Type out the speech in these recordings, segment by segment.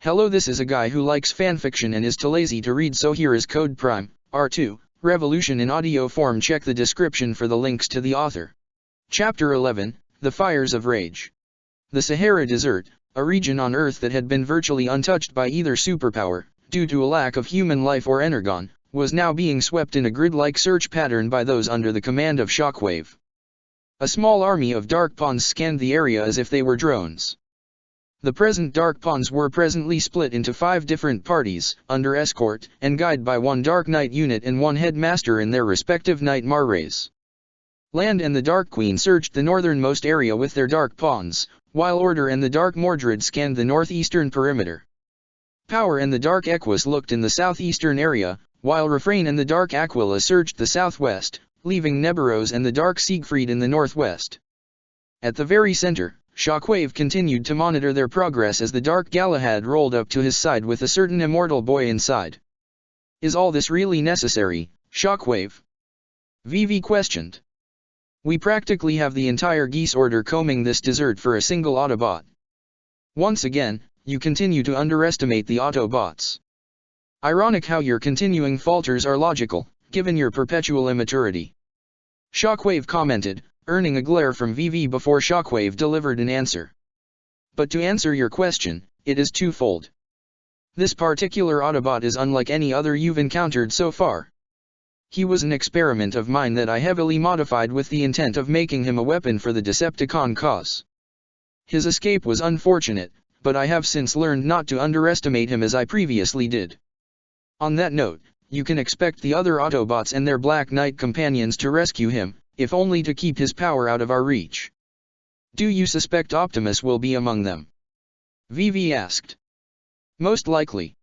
Hello, this is a guy who likes fanfiction and is too lazy to read, so here is Code Prime, R2, Revolution in audio form. Check the description for the links to the author. Chapter 11, The Fires of Rage. The Sahara Desert, a region on Earth that had been virtually untouched by either superpower, due to a lack of human life or energon, was now being swept in a grid-like search pattern by those under the command of Shockwave. A small army of Dark Pawns scanned the area as if they were drones. The present Dark Pawns were presently split into 5 different parties, under escort and guide by 1 Dark Knight unit and 1 headmaster in their respective Nightmare rays. Land and the Dark Queen searched the northernmost area with their Dark Pawns, while Order and the Dark Mordred scanned the northeastern perimeter. Power and the Dark Equus looked in the southeastern area, while Refrain and the Dark Aquila searched the southwest, leaving Neburos and the Dark Siegfried in the northwest. At the very center, Shockwave continued to monitor their progress as the Dark Galahad rolled up to his side with a certain immortal boy inside. "Is all this really necessary, Shockwave?" Vivi questioned. "We practically have the entire Geese Order combing this desert for a single Autobot. Once again, you continue to underestimate the Autobots. Ironic how your continuing falters are logical, given your perpetual immaturity." Shockwave commented, earning a glare from Vivi before Shockwave delivered an answer. "But to answer your question, it is twofold. This particular Autobot is unlike any other you've encountered so far. He was an experiment of mine that I heavily modified with the intent of making him a weapon for the Decepticon cause. His escape was unfortunate, but I have since learned not to underestimate him as I previously did. On that note, you can expect the other Autobots and their Black Knight companions to rescue him, if only to keep his power out of our reach." "Do you suspect Optimus will be among them?" Vivi asked. "Most likely,"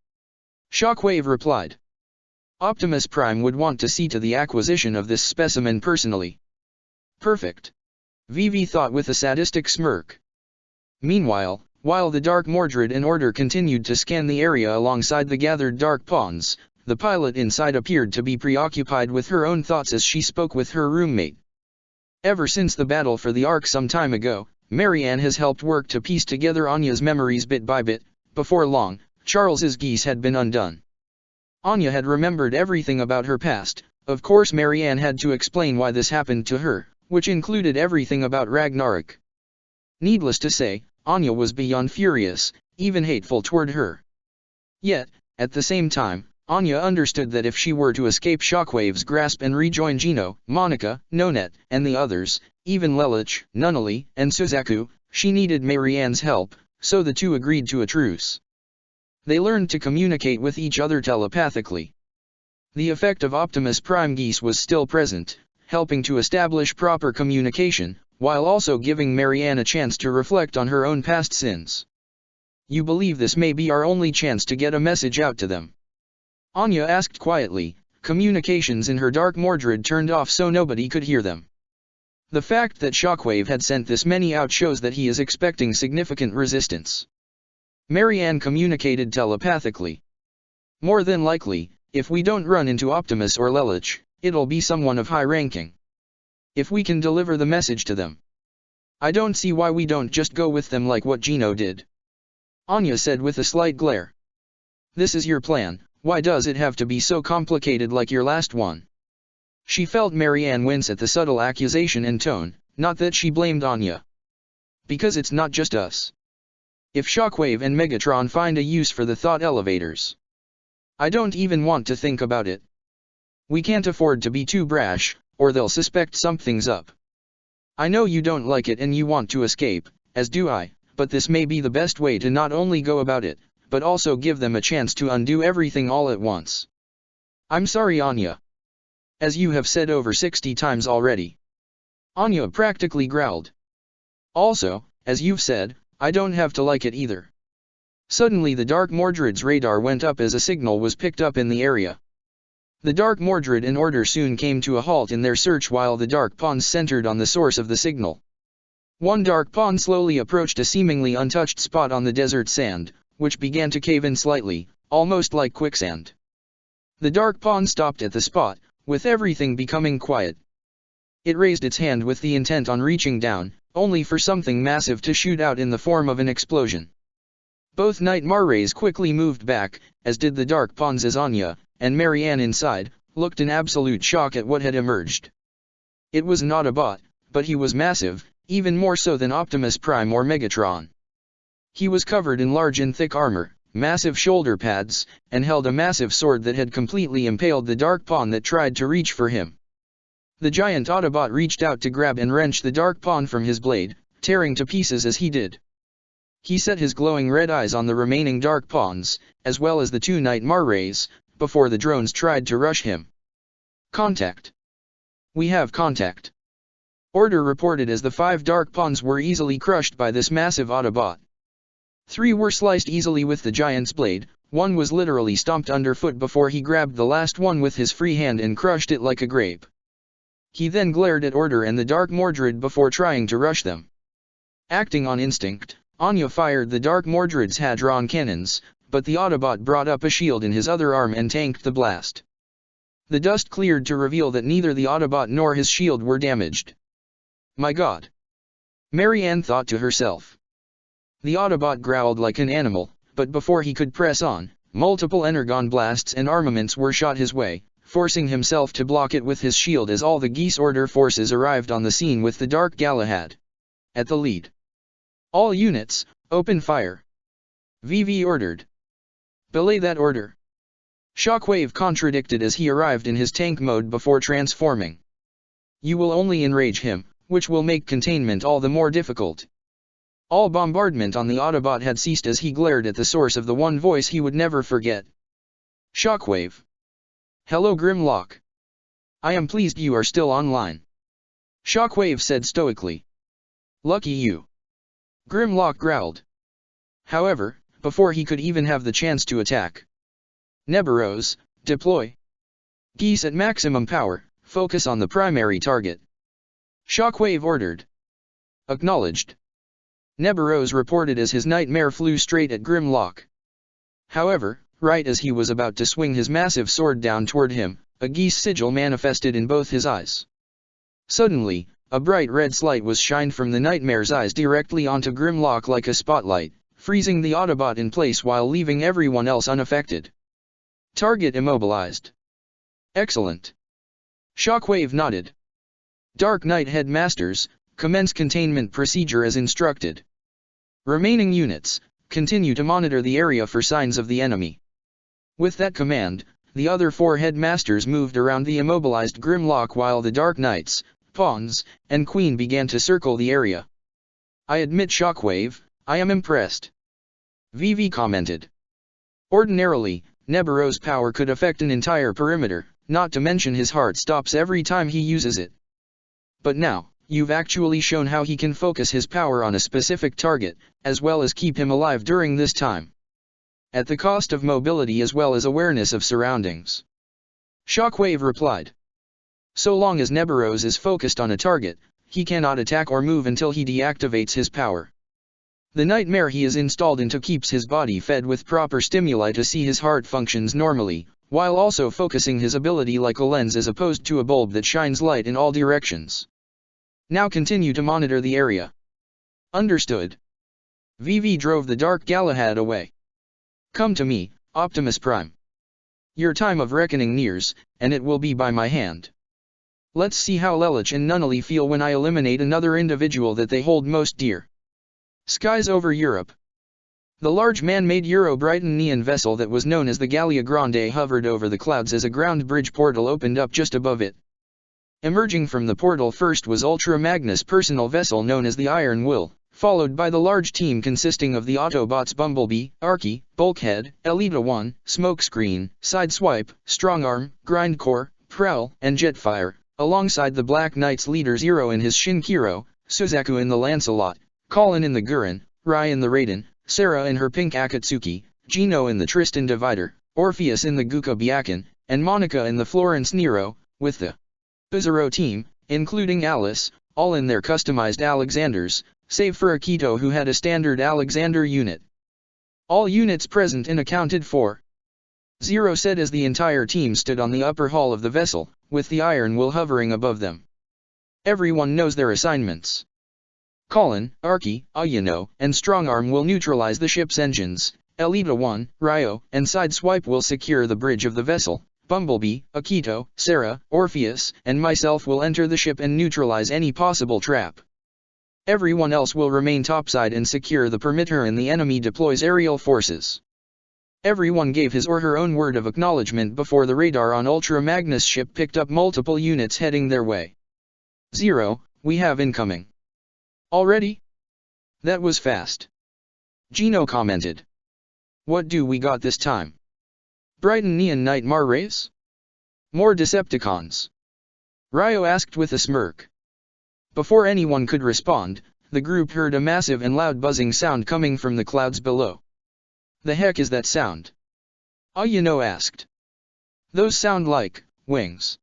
Shockwave replied. "Optimus Prime would want to see to the acquisition of this specimen personally." "Perfect," Vivi thought with a sadistic smirk. Meanwhile, while the Dark Mordred and Order continued to scan the area alongside the gathered Dark Pawns, the pilot inside appeared to be preoccupied with her own thoughts as she spoke with her roommate. Ever since the battle for the Ark some time ago, Marianne has helped work to piece together Anya's memories bit by bit. Before long, Charles's geese had been undone. Anya had remembered everything about her past. Of course Marianne had to explain why this happened to her, which included everything about Ragnarok. Needless to say, Anya was beyond furious, even hateful toward her. Yet, at the same time, Anya understood that if she were to escape Shockwave's grasp and rejoin Gino, Monica, Nonet, and the others, even Lelich, Nunnally, and Suzaku, she needed Marianne's help, so the two agreed to a truce. They learned to communicate with each other telepathically. The effect of Optimus Prime Geese was still present, helping to establish proper communication, while also giving Marianne a chance to reflect on her own past sins. "You believe this may be our only chance to get a message out to them?" Anya asked quietly, communications in her Dark Mordred turned off so nobody could hear them. The fact that Shockwave had sent this many out shows that he is expecting significant resistance. Marianne communicated telepathically. "More than likely, if we don't run into Optimus or Lelich, it'll be someone of high ranking. If we can deliver the message to them, I don't see why we don't just go with them like what Gino did," Anya said with a slight glare. "This is your plan. Why does it have to be so complicated like your last one?" She felt Marianne wince at the subtle accusation and tone, not that she blamed Anya. "Because it's not just us. If Shockwave and Megatron find a use for the thought elevators, I don't even want to think about it. We can't afford to be too brash, or they'll suspect something's up. I know you don't like it and you want to escape, as do I, but this may be the best way to not only go about it, but also give them a chance to undo everything all at once." "I'm sorry, Anya. As you have said over 60 times already," Anya practically growled. "Also, as you've said, I don't have to like it either." Suddenly the Dark Mordred's radar went up as a signal was picked up in the area. The Dark Mordred and Order soon came to a halt in their search while the Dark Pawns centered on the source of the signal. One Dark Pawn slowly approached a seemingly untouched spot on the desert sand, which began to cave in slightly, almost like quicksand. The Dark Pawn stopped at the spot, with everything becoming quiet. It raised its hand with the intent on reaching down, only for something massive to shoot out in the form of an explosion. Both Knight Marrays quickly moved back, as did the Dark Pawns as Anya, and Marianne inside, looked in absolute shock at what had emerged. It was an Autobot, but he was massive, even more so than Optimus Prime or Megatron. He was covered in large and thick armor, massive shoulder pads, and held a massive sword that had completely impaled the Dark Pawn that tried to reach for him. The giant Autobot reached out to grab and wrench the Dark Pawn from his blade, tearing to pieces as he did. He set his glowing red eyes on the remaining Dark Pawns, as well as the two Knight Marrays, before the drones tried to rush him. Contact. We have contact. Order reported as the 5 Dark Pawns were easily crushed by this massive Autobot. 3 were sliced easily with the giant's blade, 1 was literally stomped underfoot before he grabbed the last one with his free hand and crushed it like a grape. He then glared at Order and the Dark Mordred before trying to rush them. Acting on instinct, Anya fired the Dark Mordred's Hadron cannons, but the Autobot brought up a shield in his other arm and tanked the blast. The dust cleared to reveal that neither the Autobot nor his shield were damaged. My God! Marianne thought to herself. The Autobot growled like an animal, but before he could press on, multiple energon blasts and armaments were shot his way, forcing himself to block it with his shield as all the Geese Order forces arrived on the scene with the Dark Galahad at the lead. All units, open fire. VV ordered. Belay that order. Shockwave contradicted as he arrived in his tank mode before transforming. You will only enrage him, which will make containment all the more difficult. All bombardment on the Autobot had ceased as he glared at the source of the one voice he would never forget. Shockwave. Hello Grimlock. I am pleased you are still online. Shockwave said stoically. Lucky you. Grimlock growled. However, before he could even have the chance to attack. Neburos, deploy. Geese at maximum power, focus on the primary target. Shockwave ordered. Acknowledged. Neburos reported as his nightmare flew straight at Grimlock. However, right as he was about to swing his massive sword down toward him, a geese sigil manifested in both his eyes. Suddenly, a bright red light was shined from the Nightmare's eyes directly onto Grimlock like a spotlight, freezing the Autobot in place while leaving everyone else unaffected. Target immobilized. Excellent. Shockwave nodded. Dark Knight Headmasters, commence containment procedure as instructed. Remaining units, continue to monitor the area for signs of the enemy. With that command, the other 4 Headmasters moved around the immobilized Grimlock while the Dark Knights, Pawns, and Queen began to circle the area. I admit Shockwave, I am impressed. VV commented. Ordinarily, Neburo's power could affect an entire perimeter, not to mention his heart stops every time he uses it. But now, you've actually shown how he can focus his power on a specific target, as well as keep him alive during this time. At the cost of mobility as well as awareness of surroundings. Shockwave replied. So long as Neburos is focused on a target, he cannot attack or move until he deactivates his power. The nightmare he is installed into keeps his body fed with proper stimuli to see his heart functions normally, while also focusing his ability like a lens as opposed to a bulb that shines light in all directions. Now continue to monitor the area. Understood. VV drove the Dark Galahad away. Come to me, Optimus Prime. Your time of reckoning nears, and it will be by my hand. Let's see how Lelich and Nunnally feel when I eliminate another individual that they hold most dear. Skies over Europe. The large man-made Euro-Brighton-Neon vessel that was known as the Gallia Grande hovered over the clouds as a ground bridge portal opened up just above it. Emerging from the portal first was Ultra Magnus' personal vessel known as the Iron Will, followed by the large team consisting of the Autobots Bumblebee, Archie, Bulkhead, Elita 1, Smokescreen, Sideswipe, Strongarm, Grindcore, Prowl, and Jetfire, alongside the Black Knight's leader Zero in his Shinkiro, Suzaku in the Lancelot, Colin in the Gurren, Rai in the Raiden, Sarah in her pink Akatsuki, Gino in the Tristan Divider, Orpheus in the Guka Byakuya, and Monica in the Florence Nero, with the Bizarro team, including Alice, all in their customized Alexanders, save for Akito who had a standard Alexander unit. All units present and accounted for. Zero said as the entire team stood on the upper hull of the vessel, with the Iron Will hovering above them. Everyone knows their assignments. Colin, Archie, Ayano, and Strongarm will neutralize the ship's engines. Elita 1, Ryo, and Sideswipe will secure the bridge of the vessel. Bumblebee, Akito, Sarah, Orpheus, and myself will enter the ship and neutralize any possible trap. Everyone else will remain topside and secure the perimeter and the enemy deploys aerial forces. Everyone gave his or her own word of acknowledgement before the radar on Ultra Magnus ship picked up multiple units heading their way. 0, we have incoming. Already? That was fast. Gino commented. What do we got this time? Brighton Neon Nightmare rays? More Decepticons? Ryo asked with a smirk. Before anyone could respond, the group heard a massive and loud buzzing sound coming from the clouds below. The heck is that sound? Ayano asked. Those sound like wings.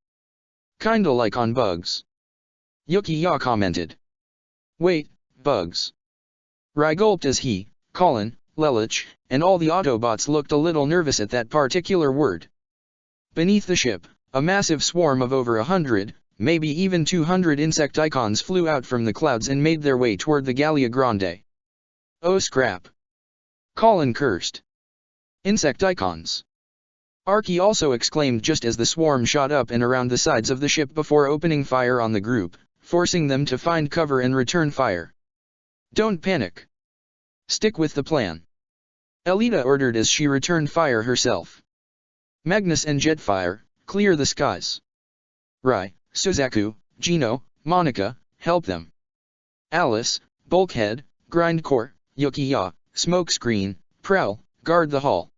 Kinda like on bugs. Yukiya commented. Wait, bugs. Rai gulped as he, Colin, Lelich, and all the Autobots looked a little nervous at that particular word. Beneath the ship, a massive swarm of over 100, maybe even 200 Insecticons flew out from the clouds and made their way toward the Gallia Grande. Oh scrap. Colin cursed. Insecticons. Archie also exclaimed just as the swarm shot up and around the sides of the ship before opening fire on the group, forcing them to find cover and return fire. Don't panic. Stick with the plan. Elita ordered as she returned fire herself. Magnus and Jetfire, clear the skies. Rai, Suzaku, Gino, Monica, help them. Alice, Bulkhead, Grindcore, Yukiya, Smokescreen, Prowl, guard the hull.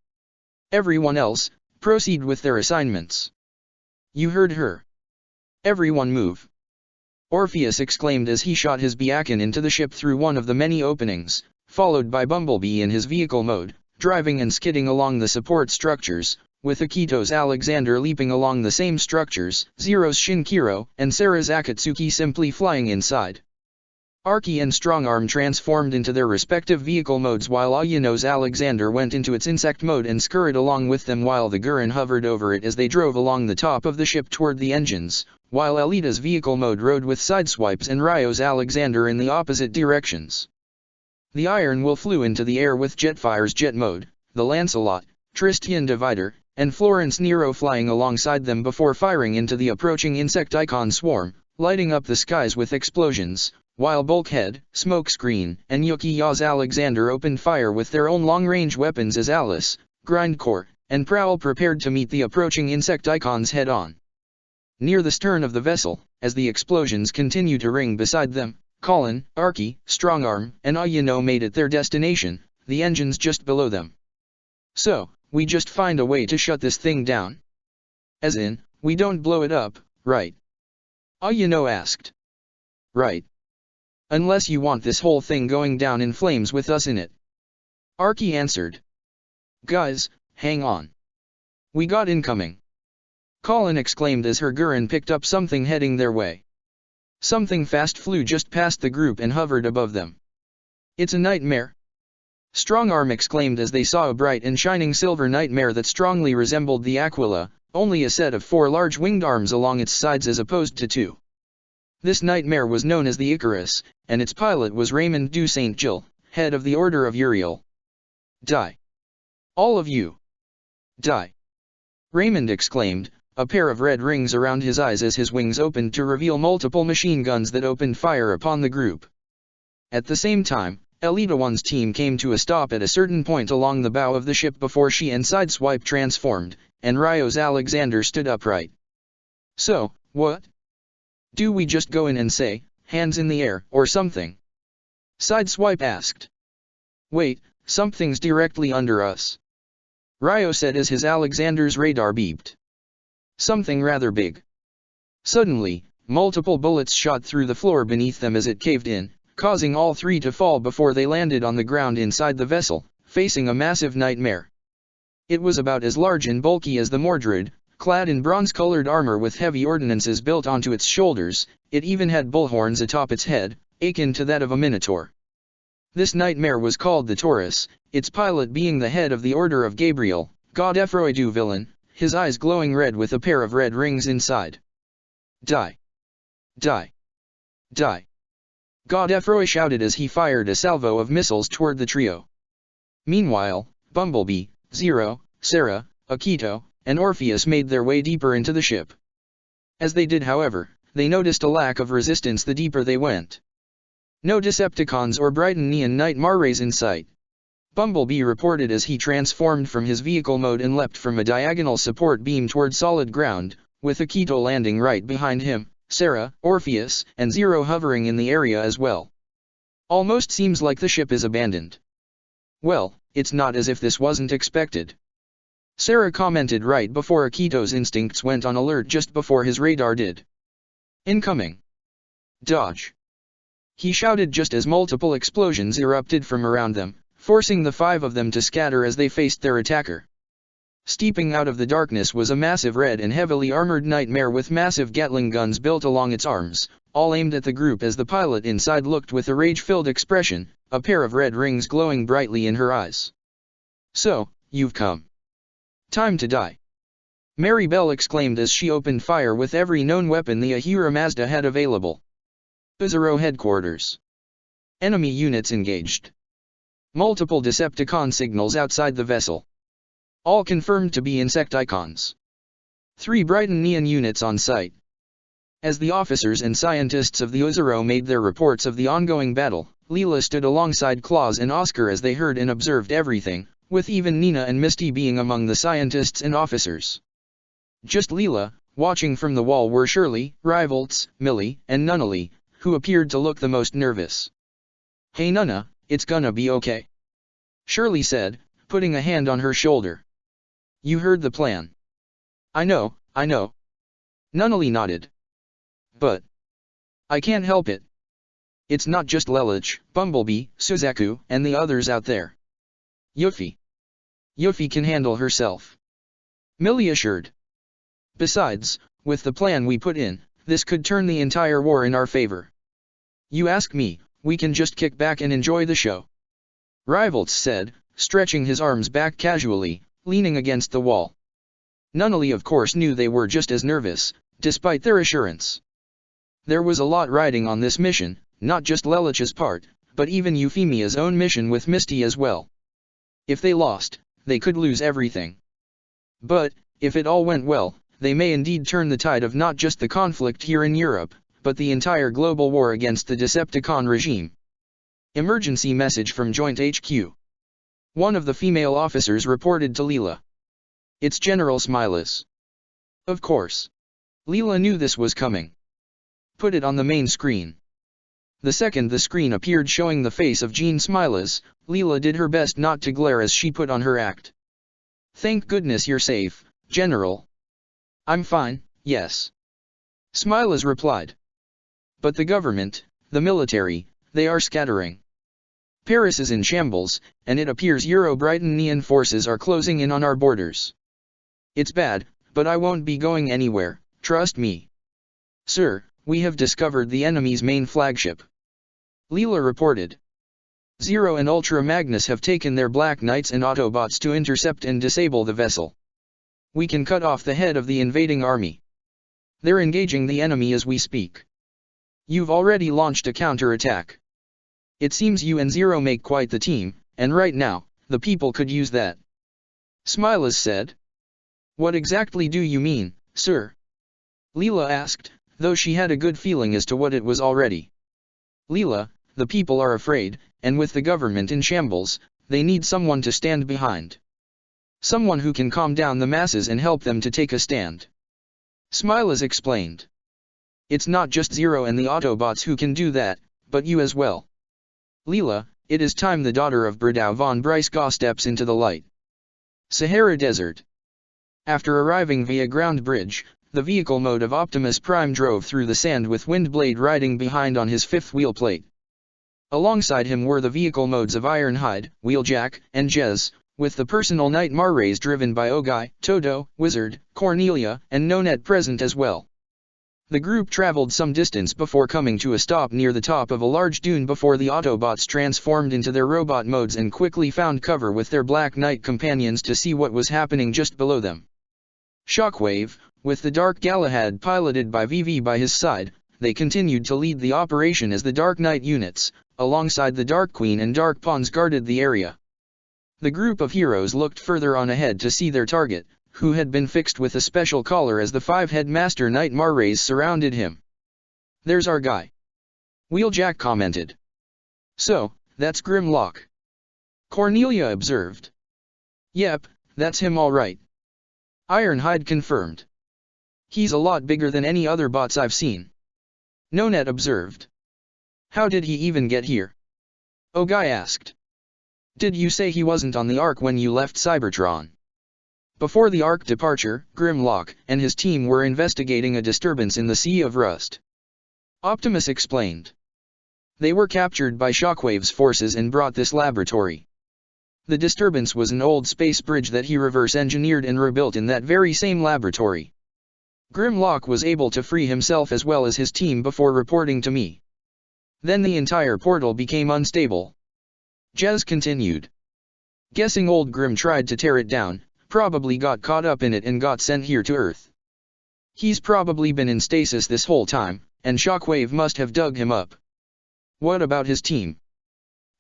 Everyone else, proceed with their assignments. You heard her. Everyone move. Orpheus exclaimed as he shot his beacon into the ship through one of the many openings, followed by Bumblebee in his vehicle mode, driving and skidding along the support structures, with Akito's Alexander leaping along the same structures, Zero's Shinkiro, and Sarah's Akatsuki simply flying inside. Archie and Strongarm transformed into their respective vehicle modes while Ayano's Alexander went into its insect mode and scurried along with them while the Gurren hovered over it as they drove along the top of the ship toward the engines, while Elita's vehicle mode rode with Sideswipes and Ryo's Alexander in the opposite directions. The Iron Will flew into the air with Jetfire's jet mode, the Lancelot, Tristian Divider, and Florence Nero flying alongside them before firing into the approaching Insecticon swarm, lighting up the skies with explosions, while Bulkhead, Smokescreen, and Yukiya's Alexander opened fire with their own long-range weapons as Alice, Grindcore, and Prowl prepared to meet the approaching Insecticons head-on. Near the stern of the vessel, as the explosions continued to ring beside them, Colin, Archie, Strongarm, and Ayano made it their destination, the engines just below them. So, we just find a way to shut this thing down? As in, we don't blow it up, right? Ayano asked. Right. Unless you want this whole thing going down in flames with us in it. Archie answered. Guys, hang on. We got incoming. Colin exclaimed as her Gurren picked up something heading their way. Something fast flew just past the group and hovered above them. It's a nightmare. Strongarm exclaimed as they saw a bright and shining silver nightmare that strongly resembled the Aquila, only a set of 4 large winged arms along its sides as opposed to 2. This nightmare was known as the Icarus, and its pilot was Raymond du St. Gilles, head of the Order of Uriel. Die. All of you. Die. Raymond exclaimed, a pair of red rings around his eyes as his wings opened to reveal multiple machine guns that opened fire upon the group. At the same time, Elita 1's team came to a stop at a certain point along the bow of the ship before she and Sideswipe transformed, and Ryo's Alexander stood upright. So, what? Do we just go in and say, hands in the air, or something? Sideswipe asked. Wait, something's directly under us. Ryo said as his Alexander's radar beeped. Something rather big. Suddenly, multiple bullets shot through the floor beneath them as it caved in, causing all 3 to fall before they landed on the ground inside the vessel, facing a massive nightmare. It was about as large and bulky as the Mordred, clad in bronze-colored armor with heavy ordnances built onto its shoulders. It even had bullhorns atop its head, akin to that of a minotaur. This nightmare was called the Taurus, its pilot being the head of the Order of Gabriel, Godefroy du Villain, his eyes glowing red with a pair of red rings inside. Die. Die. Die. Godefroy shouted as he fired a salvo of missiles toward the trio. Meanwhile, Bumblebee, Zero, Sarah, Akito, and Orpheus made their way deeper into the ship. As they did, however, they noticed a lack of resistance the deeper they went. No Decepticons or Brighton Neon Nightmare rays in sight. Bumblebee reported as he transformed from his vehicle mode and leapt from a diagonal support beam toward solid ground, with Akito landing right behind him, Sarah, Orpheus, and Zero hovering in the area as well. Almost seems like the ship is abandoned. Well, it's not as if this wasn't expected. Sarah commented right before Akito's instincts went on alert just before his radar did. Incoming! Dodge! He shouted just as multiple explosions erupted from around them, forcing the 5 of them to scatter as they faced their attacker. Steeping out of the darkness was a massive red and heavily armored Nightmare with massive Gatling guns built along its arms, all aimed at the group as the pilot inside looked with a rage-filled expression, a pair of red rings glowing brightly in her eyes. So, you've come. Time to die. Mary Bell exclaimed as she opened fire with every known weapon the Ahura Mazda had available. Uzuro headquarters. Enemy units engaged. Multiple Decepticon signals outside the vessel. All confirmed to be Insecticons. 3 Brighton Neon units on site. As the officers and scientists of the Uzuro made their reports of the ongoing battle, Leela stood alongside Claus and Oscar as they heard and observed everything, with even Nina and Misty being among the scientists and officers. Just Leela, watching from the wall, were Shirley, Rivolts, Millie, and Nunnally, who appeared to look the most nervous. "Hey Nunna, it's gonna be okay," Shirley said, putting a hand on her shoulder. "You heard the plan." I know. Nunnally nodded. "But I can't help it. It's not just Lelich, Bumblebee, Suzaku, and the others out there. Yuffie can handle herself," Millie assured. "Besides, with the plan we put in, this could turn the entire war in our favor. You ask me, we can just kick back and enjoy the show," Rivolts said, stretching his arms back casually, leaning against the wall. Nunnally of course knew they were just as nervous, despite their assurance. There was a lot riding on this mission, not just Lelich's part, but even Euphemia's own mission with Misty as well. If they lost, they could lose everything. But, if it all went well, they may indeed turn the tide of not just the conflict here in Europe, but the entire global war against the Decepticon regime. Emergency message from Joint HQ. One of the female officers reported to Leela. "It's General Smiles." Of course. Leela knew this was coming. "Put it on the main screen." The second the screen appeared showing the face of Jean Smiles, Leela did her best not to glare as she put on her act. "Thank goodness you're safe, General." "I'm fine, yes," Smiles replied. "But the government, the military, they are scattering. Paris is in shambles, and it appears Euro-Brighton Neon forces are closing in on our borders. It's bad, but I won't be going anywhere, trust me." "Sir, we have discovered the enemy's main flagship," Leela reported. "Zero and Ultra Magnus have taken their Black Knights and Autobots to intercept and disable the vessel. We can cut off the head of the invading army. They're engaging the enemy as we speak. You've already launched a counter-attack. It seems you and Zero make quite the team, and right now, the people could use that," Smiles said. "What exactly do you mean, sir?" Leela asked, though she had a good feeling as to what it was already. "Leela, the people are afraid, and with the government in shambles, they need someone to stand behind. Someone who can calm down the masses and help them to take a stand," Smiles explained. "It's not just Zero and the Autobots who can do that, but you as well. Leela, it is time the daughter of Bradau von Breisgau steps into the light." Sahara Desert. After arriving via ground bridge, the vehicle mode of Optimus Prime drove through the sand with Windblade riding behind on his 5th wheel plate. Alongside him were the vehicle modes of Ironhide, Wheeljack, and Jez, with the personal Nightmare rays driven by Ogai, Todo, Wizard, Cornelia, and Nonet present as well. The group traveled some distance before coming to a stop near the top of a large dune before the Autobots transformed into their robot modes and quickly found cover with their Black Knight companions to see what was happening just below them. Shockwave, with the Dark Galahad piloted by Vivi by his side, they continued to lead the operation as the Dark Knight units, alongside the Dark Queen and Dark Pawns, guarded the area. The group of heroes looked further on ahead to see their target, who had been fixed with a special collar as the 5 Headmaster Knight Marrays surrounded him. "There's our guy," Wheeljack commented. "So, that's Grimlock," Cornelia observed. "Yep, that's him all right," Ironhide confirmed. "He's a lot bigger than any other bots I've seen," Nonet observed. "How did he even get here?" Ogai asked. "Did you say he wasn't on the Ark when you left Cybertron?" Before the Ark departure, Grimlock and his team were investigating a disturbance in the Sea of Rust. Optimus explained. "They were captured by Shockwave's forces and brought this laboratory. The disturbance was an old space bridge that he reverse-engineered and rebuilt in that very same laboratory. Grimlock was able to free himself as well as his team before reporting to me. Then the entire portal became unstable," Jez continued. "Guessing old Grim tried to tear it down, probably got caught up in it and got sent here to Earth. He's probably been in stasis this whole time, and Shockwave must have dug him up." "What about his team?"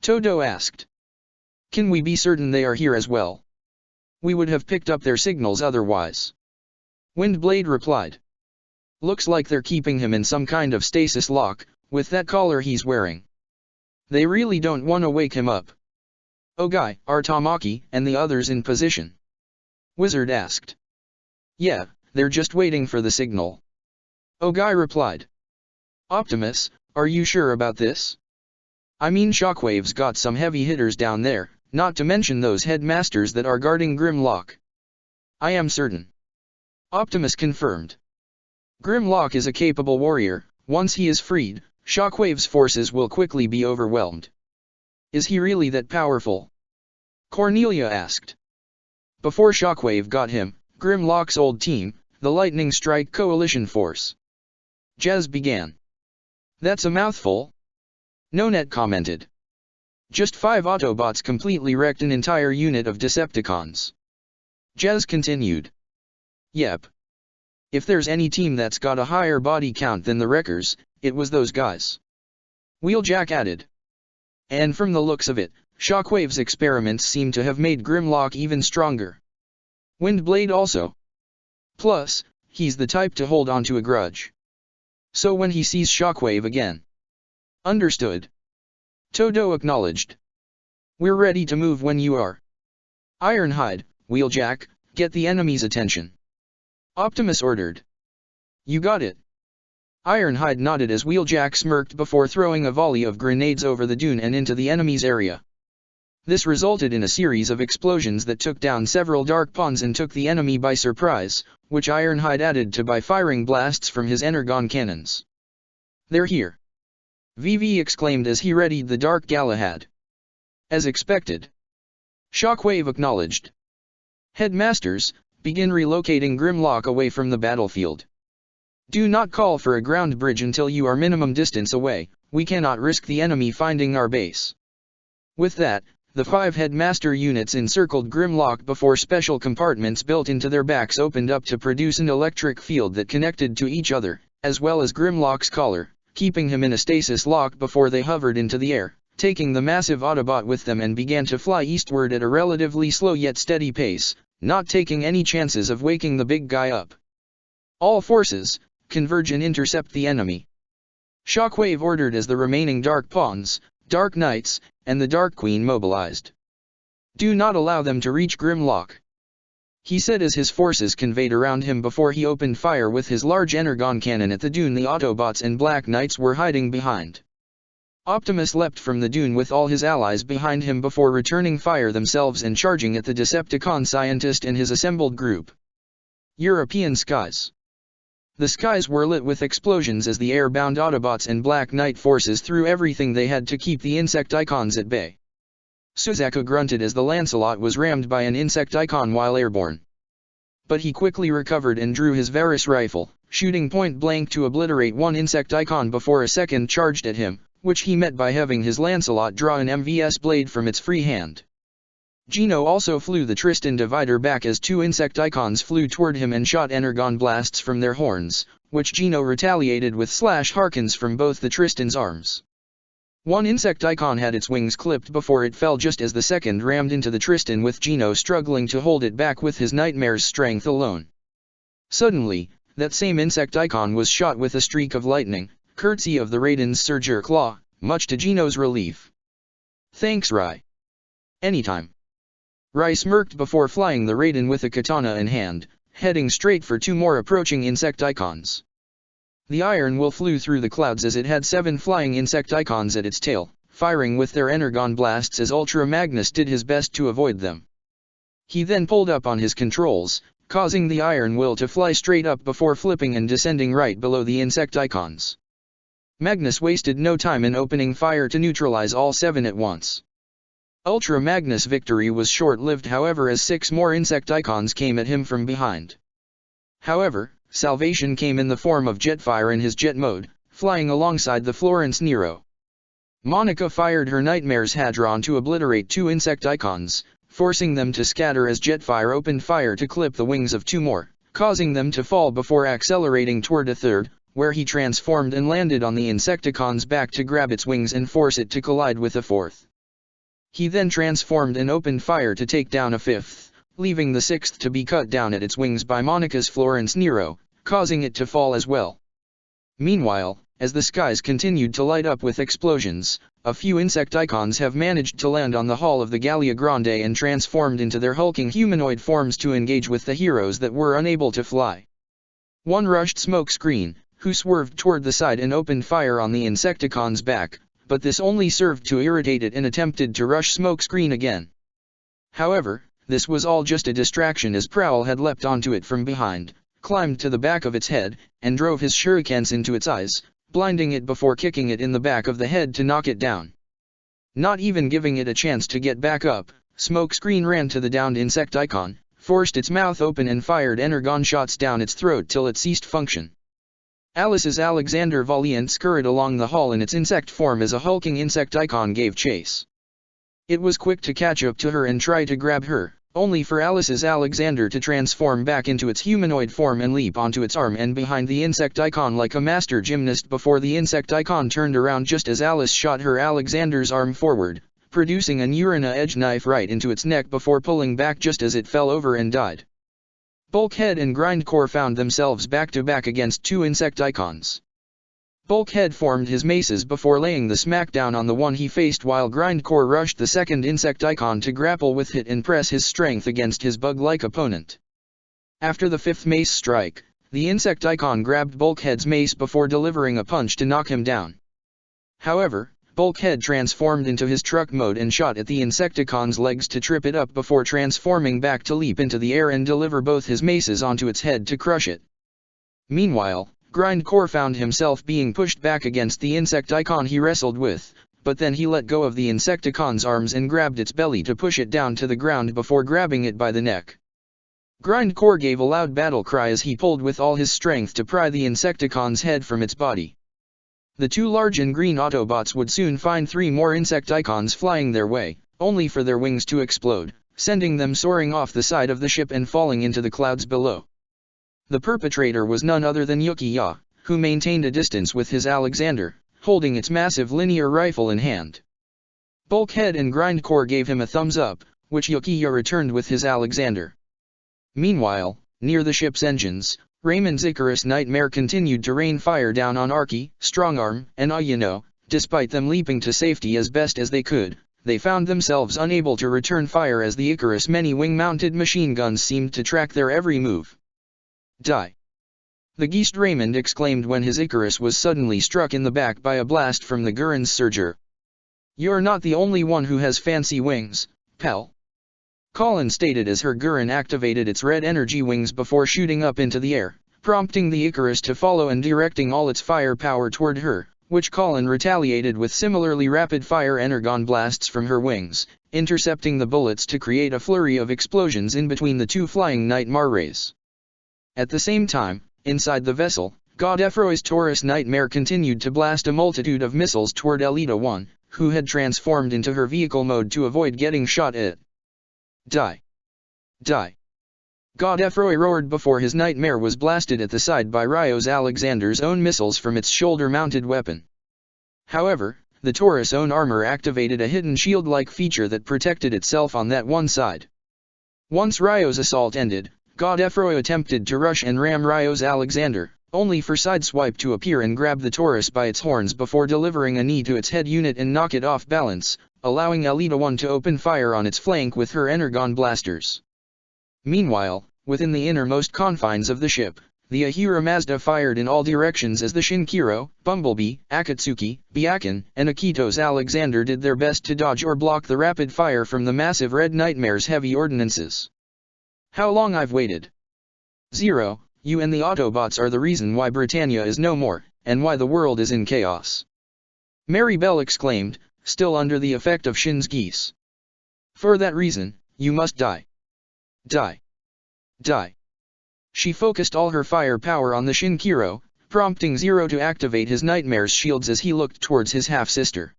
Todo asked. "Can we be certain they are here as well? We would have picked up their signals otherwise," Windblade replied. "Looks like they're keeping him in some kind of stasis lock, with that collar he's wearing. They really don't want to wake him up." "Ogai, are Tamaki and the others in position?" Wizard asked. "Yeah, they're just waiting for the signal," Ogai replied. "Optimus, are you sure about this? I mean, Shockwave's got some heavy hitters down there, not to mention those headmasters that are guarding Grimlock." "I am certain," Optimus confirmed. "Grimlock is a capable warrior. Once he is freed, Shockwave's forces will quickly be overwhelmed." "Is he really that powerful?" Cornelia asked. "Before Shockwave got him, Grimlock's old team, the Lightning Strike Coalition Force," Jez began. "That's a mouthful," Nonet commented. "Just 5 Autobots completely wrecked an entire unit of Decepticons," Jez continued. "Yep. If there's any team that's got a higher body count than the Wreckers, it was those guys," Wheeljack added. "And from the looks of it, Shockwave's experiments seem to have made Grimlock even stronger." Windblade also. "Plus, he's the type to hold on to a grudge. So when he sees Shockwave again." "Understood," Todo acknowledged. "We're ready to move when you are. Ironhide, Wheeljack, get the enemy's attention," Optimus ordered. "You got it." Ironhide nodded as Wheeljack smirked before throwing a volley of grenades over the dune and into the enemy's area. This resulted in a series of explosions that took down several Dark Pawns and took the enemy by surprise, which Ironhide added to by firing blasts from his energon cannons. "They're here," VV exclaimed as he readied the Dark Galahad. "As expected," Shockwave acknowledged. "Headmasters, begin relocating Grimlock away from the battlefield. Do not call for a ground bridge until you are minimum distance away. We cannot risk the enemy finding our base." With that, the 5 Headmaster units encircled Grimlock before special compartments built into their backs opened up to produce an electric field that connected to each other, as well as Grimlock's collar, keeping him in a stasis lock before they hovered into the air, taking the massive Autobot with them and began to fly eastward at a relatively slow yet steady pace, not taking any chances of waking the big guy up. "All forces, converge and intercept the enemy," Shockwave ordered as the remaining Dark Pawns, Dark Knights, and the Dark Queen mobilized. "Do not allow them to reach Grimlock," he said as his forces conveyed around him before he opened fire with his large energon cannon at the dune the Autobots and Black Knights were hiding behind. Optimus leapt from the dune with all his allies behind him before returning fire themselves and charging at the Decepticon scientist and his assembled group. European skies. The skies were lit with explosions as the airbound Autobots and Black Knight forces threw everything they had to keep the Insecticons at bay. Suzaku grunted as the Lancelot was rammed by an Insecticon while airborne. But he quickly recovered and drew his Varus rifle, shooting point blank to obliterate one Insecticon before a second charged at him, which he met by having his Lancelot draw an MVS blade from its free hand. Gino also flew the Tristan Divider back as 2 Insecticons flew toward him and shot energon blasts from their horns, which Gino retaliated with slash Harkins from both the Tristan's arms. One Insecticon had its wings clipped before it fell just as the second rammed into the Tristan, with Gino struggling to hold it back with his nightmare's strength alone. Suddenly, that same Insecticon was shot with a streak of lightning, courtesy of the Raiden's Surger Claw, much to Gino's relief. "Thanks, Rai. Anytime." Rai smirked before flying the Raiden with a katana in hand, heading straight for two more approaching Insecticons. The Iron Will flew through the clouds as it had 7 flying Insecticons at its tail, firing with their energon blasts as Ultra Magnus did his best to avoid them. He then pulled up on his controls, causing the Iron Will to fly straight up before flipping and descending right below the Insecticons. Magnus wasted no time in opening fire to neutralize all 7 at once. Ultra Magnus' victory was short-lived, however, as 6 more Insecticons came at him from behind. However, salvation came in the form of Jetfire in his jet mode, flying alongside the Florence Nero. Monica fired her Nightmare's Hadron to obliterate 2 Insecticons, forcing them to scatter as Jetfire opened fire to clip the wings of 2 more, causing them to fall before accelerating toward a third, where he transformed and landed on the Insecticon's back to grab its wings and force it to collide with a 4th. He then transformed and opened fire to take down a 5th, leaving the 6th to be cut down at its wings by Monica's Florence Nero, causing it to fall as well. Meanwhile, as the skies continued to light up with explosions, a few Insecticons have managed to land on the hull of the Gallia Grande and transformed into their hulking humanoid forms to engage with the heroes that were unable to fly. One rushed Smokescreen, who swerved toward the side and opened fire on the Insecticon's back, but this only served to irritate it and attempted to rush Smokescreen again. However, this was all just a distraction, as Prowl had leapt onto it from behind, climbed to the back of its head, and drove his shurikens into its eyes, blinding it before kicking it in the back of the head to knock it down. Not even giving it a chance to get back up, Smokescreen ran to the downed Insecticon, forced its mouth open and fired energon shots down its throat till it ceased function. Alice's Alexander Valiant scurried along the hall in its insect form as a hulking Insecticon gave chase. It was quick to catch up to her and try to grab her, only for Alice's Alexander to transform back into its humanoid form and leap onto its arm and behind the Insecticon like a master gymnast before the Insecticon turned around just as Alice shot her Alexander's arm forward, producing an Urina edge knife right into its neck before pulling back just as it fell over and died. Bulkhead and Grindcore found themselves back-to-back against 2 Insecticons. Bulkhead formed his maces before laying the smackdown on the one he faced, while Grindcore rushed the second Insecticon to grapple with it and press his strength against his bug-like opponent. After the 5th mace strike, the Insecticon grabbed Bulkhead's mace before delivering a punch to knock him down. However, Bulkhead transformed into his truck mode and shot at the Insecticon's legs to trip it up before transforming back to leap into the air and deliver both his maces onto its head to crush it. Meanwhile, Grindcore found himself being pushed back against the Insecticon he wrestled with, but then he let go of the Insecticon's arms and grabbed its belly to push it down to the ground before grabbing it by the neck. Grindcore gave a loud battle cry as he pulled with all his strength to pry the Insecticon's head from its body. The 2 large and green Autobots would soon find 3 more Insecticons flying their way, only for their wings to explode, sending them soaring off the side of the ship and falling into the clouds below. The perpetrator was none other than Yukiya, who maintained a distance with his Alexander, holding its massive linear rifle in hand. Bulkhead and Grindcore gave him a thumbs up, which Yukiya returned with his Alexander. Meanwhile, near the ship's engines, Raymond's Icarus Nightmare continued to rain fire down on Archie, Strongarm, and Ayano. Despite them leaping to safety as best as they could, they found themselves unable to return fire as the Icarus' many wing-mounted machine guns seemed to track their every move. Die! The Geist Raymond exclaimed when his Icarus was suddenly struck in the back by a blast from the Gurren's Surger. "You're not the only one who has fancy wings, pal," Colin stated as her Gurren activated its red energy wings before shooting up into the air, prompting the Icarus to follow and directing all its firepower toward her, which Colin retaliated with similarly rapid-fire energon blasts from her wings, intercepting the bullets to create a flurry of explosions in between the 2 flying Nightmare rays. At the same time, inside the vessel, Godefroy's Taurus Nightmare continued to blast a multitude of missiles toward Elita 1, who had transformed into her vehicle mode to avoid getting shot at. Die! Die! Godefroy roared before his nightmare was blasted at the side by Rios Alexander's own missiles from its shoulder-mounted weapon. However, the Taurus' own armor activated a hidden shield-like feature that protected itself on that one side. Once Rios' assault ended, Godefroy attempted to rush and ram Rios Alexander, only for Sideswipe to appear and grab the Taurus by its horns before delivering a knee to its head unit and knock it off balance, allowing Elita 1 to open fire on its flank with her Energon blasters. Meanwhile, within the innermost confines of the ship, the Ahura Mazda fired in all directions as the Shinkiro, Bumblebee, Akatsuki, Byakuya, and Akito's Alexander did their best to dodge or block the rapid fire from the massive Red Nightmare's heavy ordnances. How long I've waited. Zero, you and the Autobots are the reason why Britannia is no more, and why the world is in chaos. Mary Bell exclaimed, still under the effect of Shin's geese. For that reason, you must die. Die. Die. She focused all her firepower on the Shinkiro, prompting Zero to activate his Nightmare's shields as he looked towards his half-sister.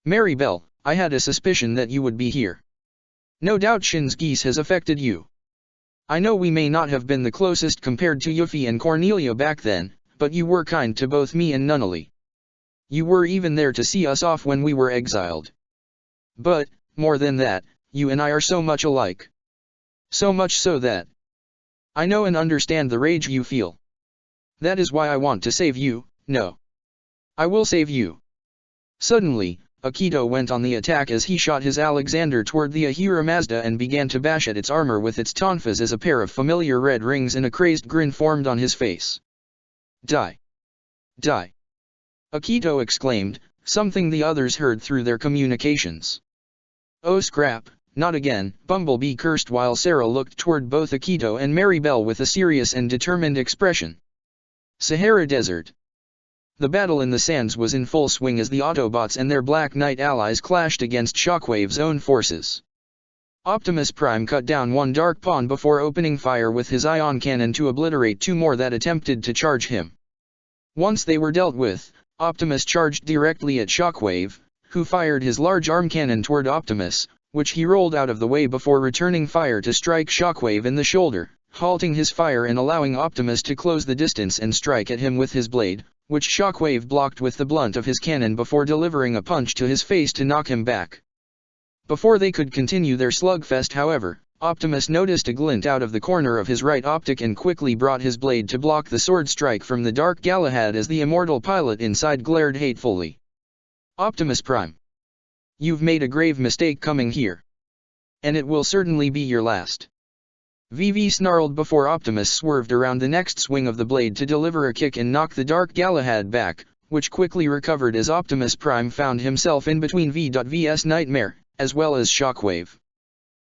Mary Bell, I had a suspicion that you would be here. No doubt Shin's geese has affected you. I know we may not have been the closest compared to Yuffie and Cornelia back then, but you were kind to both me and Nunnally. You were even there to see us off when we were exiled. But, more than that, you and I are so much alike. So much so that I know and understand the rage you feel. That is why I want to save you. No. I will save you. Suddenly, Akito went on the attack as he shot his Alexander toward the Ahura Mazda and began to bash at its armor with its tonfas as a pair of familiar red rings and a crazed grin formed on his face. Die. Die. Akito exclaimed, something the others heard through their communications. Oh scrap. Not again, Bumblebee cursed while Sarah looked toward both Akito and Mary Bell with a serious and determined expression. Sahara Desert. The battle in the sands was in full swing as the Autobots and their Black Knight allies clashed against Shockwave's own forces. Optimus Prime cut down one Dark Pawn before opening fire with his ion cannon to obliterate two more that attempted to charge him. Once they were dealt with, Optimus charged directly at Shockwave, who fired his large arm cannon toward Optimus, which he rolled out of the way before returning fire to strike Shockwave in the shoulder, halting his fire and allowing Optimus to close the distance and strike at him with his blade, which Shockwave blocked with the blunt of his cannon before delivering a punch to his face to knock him back. Before they could continue their slugfest, however, Optimus noticed a glint out of the corner of his right optic and quickly brought his blade to block the sword strike from the Dark Galahad as the immortal pilot inside glared hatefully. Optimus Prime. You've made a grave mistake coming here. And it will certainly be your last. VV snarled before Optimus swerved around the next swing of the blade to deliver a kick and knock the Dark Galahad back, which quickly recovered as Optimus Prime found himself in between V.V's Nightmare, as well as Shockwave.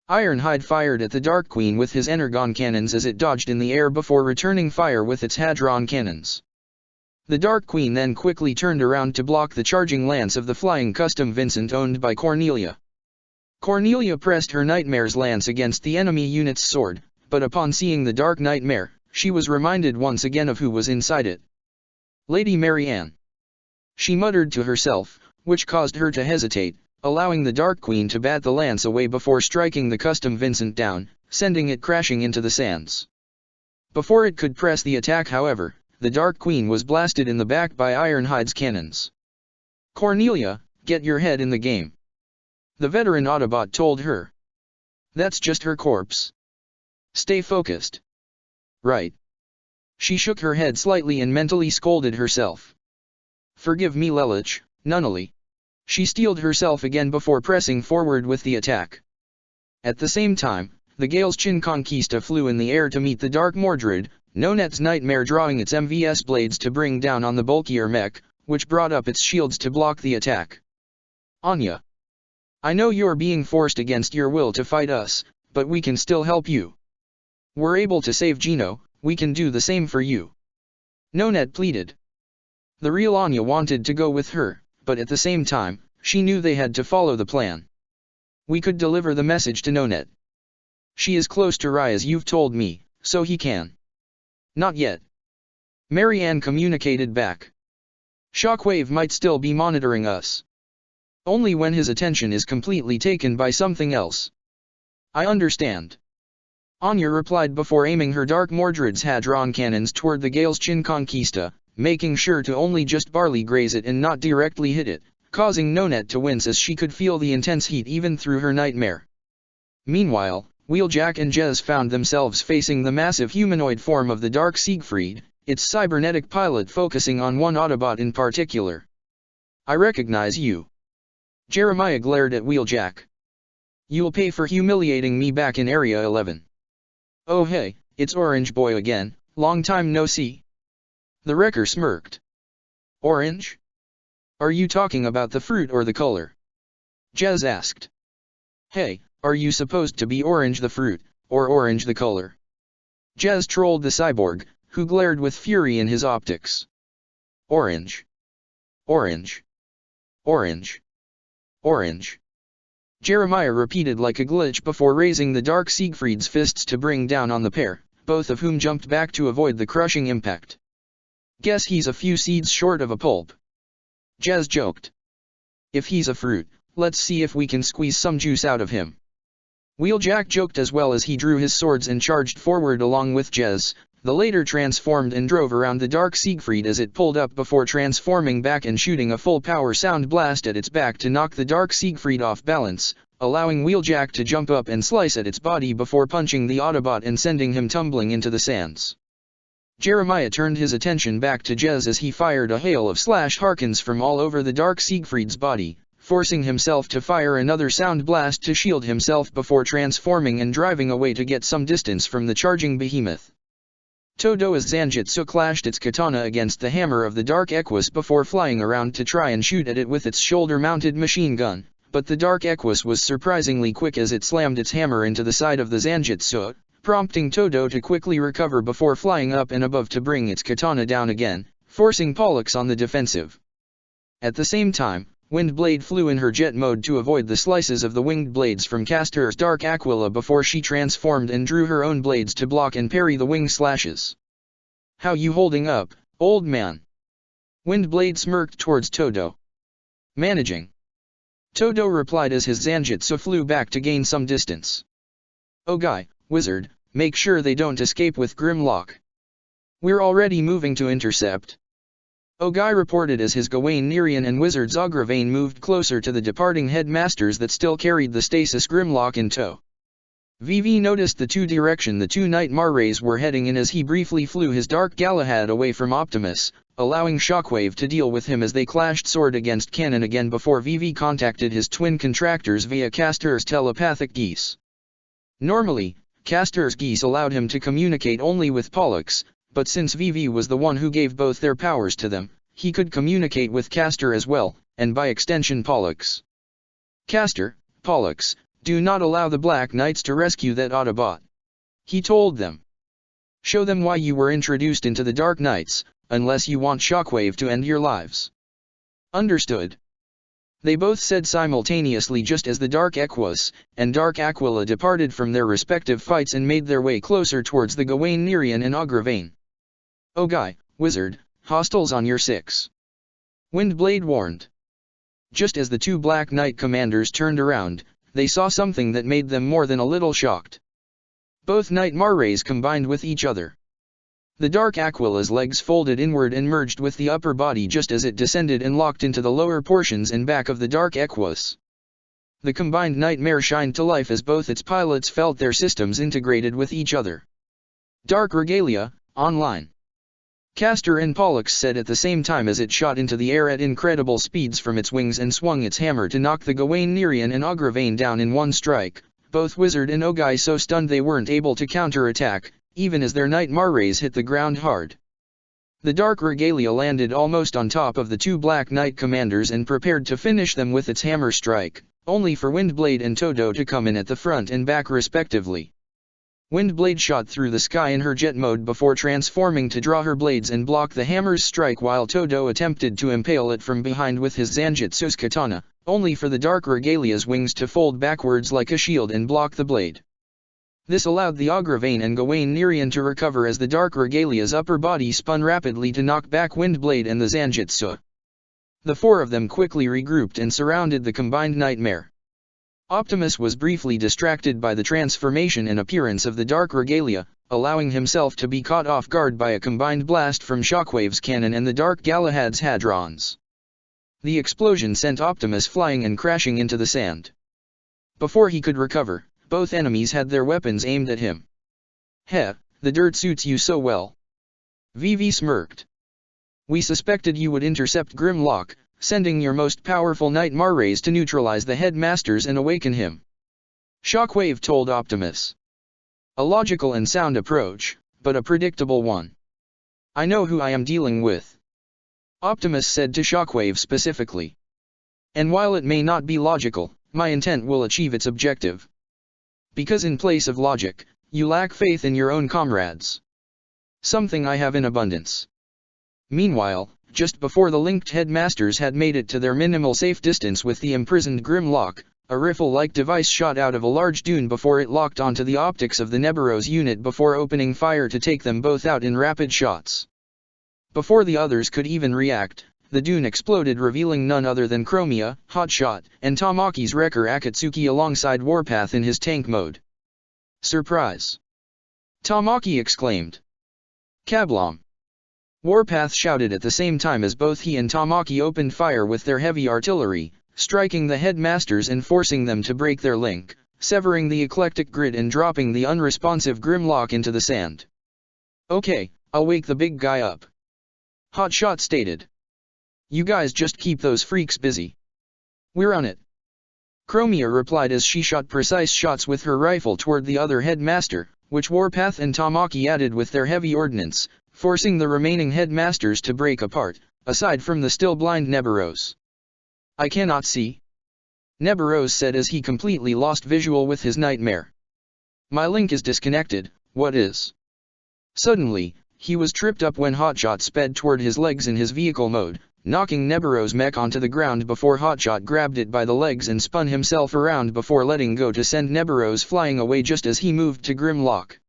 Ironhide fired at the Dark Queen with his Energon cannons as it dodged in the air before returning fire with its Hadron cannons. The Dark Queen then quickly turned around to block the charging lance of the flying Custom Vincent owned by Cornelia. Cornelia pressed her Nightmare's lance against the enemy unit's sword, but upon seeing the Dark Nightmare, she was reminded once again of who was inside it. Lady Mary Ann. She muttered to herself, which caused her to hesitate, allowing the Dark Queen to bat the lance away before striking the Custom Vincent down, sending it crashing into the sands. Before it could press the attack, however, the Dark Queen was blasted in the back by Ironhide's cannons. Cornelia, get your head in the game. The veteran Autobot told her. That's just her corpse. Stay focused. Right. She shook her head slightly and mentally scolded herself. Forgive me, Lelich, Nunnally. She steeled herself again before pressing forward with the attack. At the same time, the Gale's Chin Conquista flew in the air to meet the Dark Mordred, Nonet's Nightmare drawing its MVS blades to bring down on the bulkier mech, which brought up its shields to block the attack. Anya. I know you're being forced against your will to fight us, but we can still help you. We're able to save Gino, we can do the same for you. Nonet pleaded. The real Anya wanted to go with her, but at the same time, she knew they had to follow the plan. We could deliver the message to Nonet. She is close to Rai as you've told me, so he can. Not yet. Mary Ann communicated back. Shockwave might still be monitoring us. Only when his attention is completely taken by something else. I understand. Anya replied before aiming her Dark Mordred's Hadron cannons toward the Gale's Chin Conquista, making sure to only just barely graze it and not directly hit it, causing Nonet to wince as she could feel the intense heat even through her nightmare. Meanwhile, Wheeljack and Jez found themselves facing the massive humanoid form of the Dark Siegfried, its cybernetic pilot focusing on one Autobot in particular. "I recognize you." Jeremiah glared at Wheeljack. "You'll pay for humiliating me back in Area 11. "Oh hey, it's Orange Boy again, long time no see." The Wrecker smirked. "Orange? Are you talking about the fruit or the color?" Jez asked. "Hey, are you supposed to be Orange the fruit, or Orange the color?" Jez trolled the cyborg, who glared with fury in his optics. "Orange. Orange. Orange. Orange." Jeremiah repeated like a glitch before raising the Dark Siegfried's fists to bring down on the pair, both of whom jumped back to avoid the crushing impact. "Guess he's a few seeds short of a pulp," Jez joked. "If he's a fruit, let's see if we can squeeze some juice out of him." Wheeljack joked as well as he drew his swords and charged forward along with Jez. The later transformed and drove around the Dark Siegfried as it pulled up before transforming back and shooting a full-power sound blast at its back to knock the Dark Siegfried off balance, allowing Wheeljack to jump up and slice at its body before punching the Autobot and sending him tumbling into the sands. Jeremiah turned his attention back to Jez as he fired a hail of slash Harkins from all over the Dark Siegfried's body, forcing himself to fire another sound blast to shield himself before transforming and driving away to get some distance from the charging behemoth. Todoa's Zanjutsu clashed its katana against the hammer of the Dark Equus before flying around to try and shoot at it with its shoulder-mounted machine gun, but the Dark Equus was surprisingly quick as it slammed its hammer into the side of the Zanjutsu, prompting Todo to quickly recover before flying up and above to bring its katana down again, forcing Pollux on the defensive. At the same time, Windblade flew in her jet mode to avoid the slices of the winged blades from Castor's Dark Aquila before she transformed and drew her own blades to block and parry the wing slashes. "How you holding up, old man?" Windblade smirked towards Todo. "Managing." Todo replied as his Zanjutsu flew back to gain some distance. "Oh guy, wizard, make sure they don't escape with Grimlock. We're already moving to intercept." Ogai reported as his Gawain Nerian and Wizard Zogravain moved closer to the departing headmasters that still carried the stasis Grimlock in tow. Vivi noticed the direction the two Night Marrays were heading in as he briefly flew his Dark Galahad away from Optimus, allowing Shockwave to deal with him as they clashed sword against cannon again before Vivi contacted his twin contractors via Castor's telepathic geese. Normally, Castor's geese allowed him to communicate only with Pollux, but since Vivi was the one who gave both their powers to them, he could communicate with Castor as well, and by extension Pollux. "Castor, Pollux, do not allow the Black Knights to rescue that Autobot," he told them. "Show them why you were introduced into the Dark Knights, unless you want Shockwave to end your lives." "Understood." They both said simultaneously just as the Dark Equus and Dark Aquila departed from their respective fights and made their way closer towards the Gawain Nerian and Agravain. "Oh guy, wizard, hostiles on your 6. Windblade warned. Just as the two Black Knight commanders turned around, they saw something that made them more than a little shocked. Both Night Marrays combined with each other. The Dark Aquila's legs folded inward and merged with the upper body just as it descended and locked into the lower portions and back of the Dark Equus. The combined nightmare shined to life as both its pilots felt their systems integrated with each other. "Dark Regalia, online," Castor and Pollux said at the same time as it shot into the air at incredible speeds from its wings and swung its hammer to knock the Gawain Nerian and Agravain down in one strike, both Wizard and Ogai so stunned they weren't able to counter-attack, even as their Night Marrays hit the ground hard. The Dark Regalia landed almost on top of the two Black Knight commanders and prepared to finish them with its hammer strike, only for Windblade and Todo to come in at the front and back respectively. Windblade shot through the sky in her jet mode before transforming to draw her blades and block the hammer's strike while Todo attempted to impale it from behind with his Zanjutsu's katana, only for the Dark Regalia's wings to fold backwards like a shield and block the blade. This allowed the Agravain and Gawain Nerian to recover as the Dark Regalia's upper body spun rapidly to knock back Windblade and the Zanjutsu. The four of them quickly regrouped and surrounded the combined nightmare. Optimus was briefly distracted by the transformation and appearance of the Dark Regalia, allowing himself to be caught off guard by a combined blast from Shockwave's cannon and the Dark Galahad's hadrons. The explosion sent Optimus flying and crashing into the sand. Before he could recover, both enemies had their weapons aimed at him. Heh, the dirt suits you so well. Vivi smirked. We suspected you would intercept Grimlock, sending your most powerful Nightmare rays to neutralize the headmasters and awaken him. Shockwave told Optimus. A logical and sound approach, but a predictable one. I know who I am dealing with. Optimus said to Shockwave specifically. And while it may not be logical, my intent will achieve its objective. Because in place of logic, you lack faith in your own comrades. Something I have in abundance. Meanwhile, just before the linked headmasters had made it to their minimal safe distance with the imprisoned Grimlock, a rifle-like device shot out of a large dune before it locked onto the optics of the Neburos unit before opening fire to take them both out in rapid shots. Before the others could even react, the dune exploded, revealing none other than Chromia, Hotshot, and Tamaki's Wrecker Akatsuki alongside Warpath in his tank mode. Surprise! Tamaki exclaimed. Kablam! Warpath shouted at the same time as both he and Tamaki opened fire with their heavy artillery, striking the headmasters and forcing them to break their link, severing the eclectic grid and dropping the unresponsive Grimlock into the sand. Okay, I'll wake the big guy up. Hotshot stated. You guys just keep those freaks busy. We're on it. Chromia replied as she shot precise shots with her rifle toward the other headmaster, which Warpath and Tamaki added with their heavy ordnance, forcing the remaining headmasters to break apart, aside from the still blind Neburos. I cannot see. Neburos said as he completely lost visual with his nightmare. My link is disconnected, what is? Suddenly, he was tripped up when Hotshot sped toward his legs in his vehicle mode, knocking Neburos' mech onto the ground before Hotshot grabbed it by the legs and spun himself around before letting go to send Neburos flying away just as he moved to Grimlock.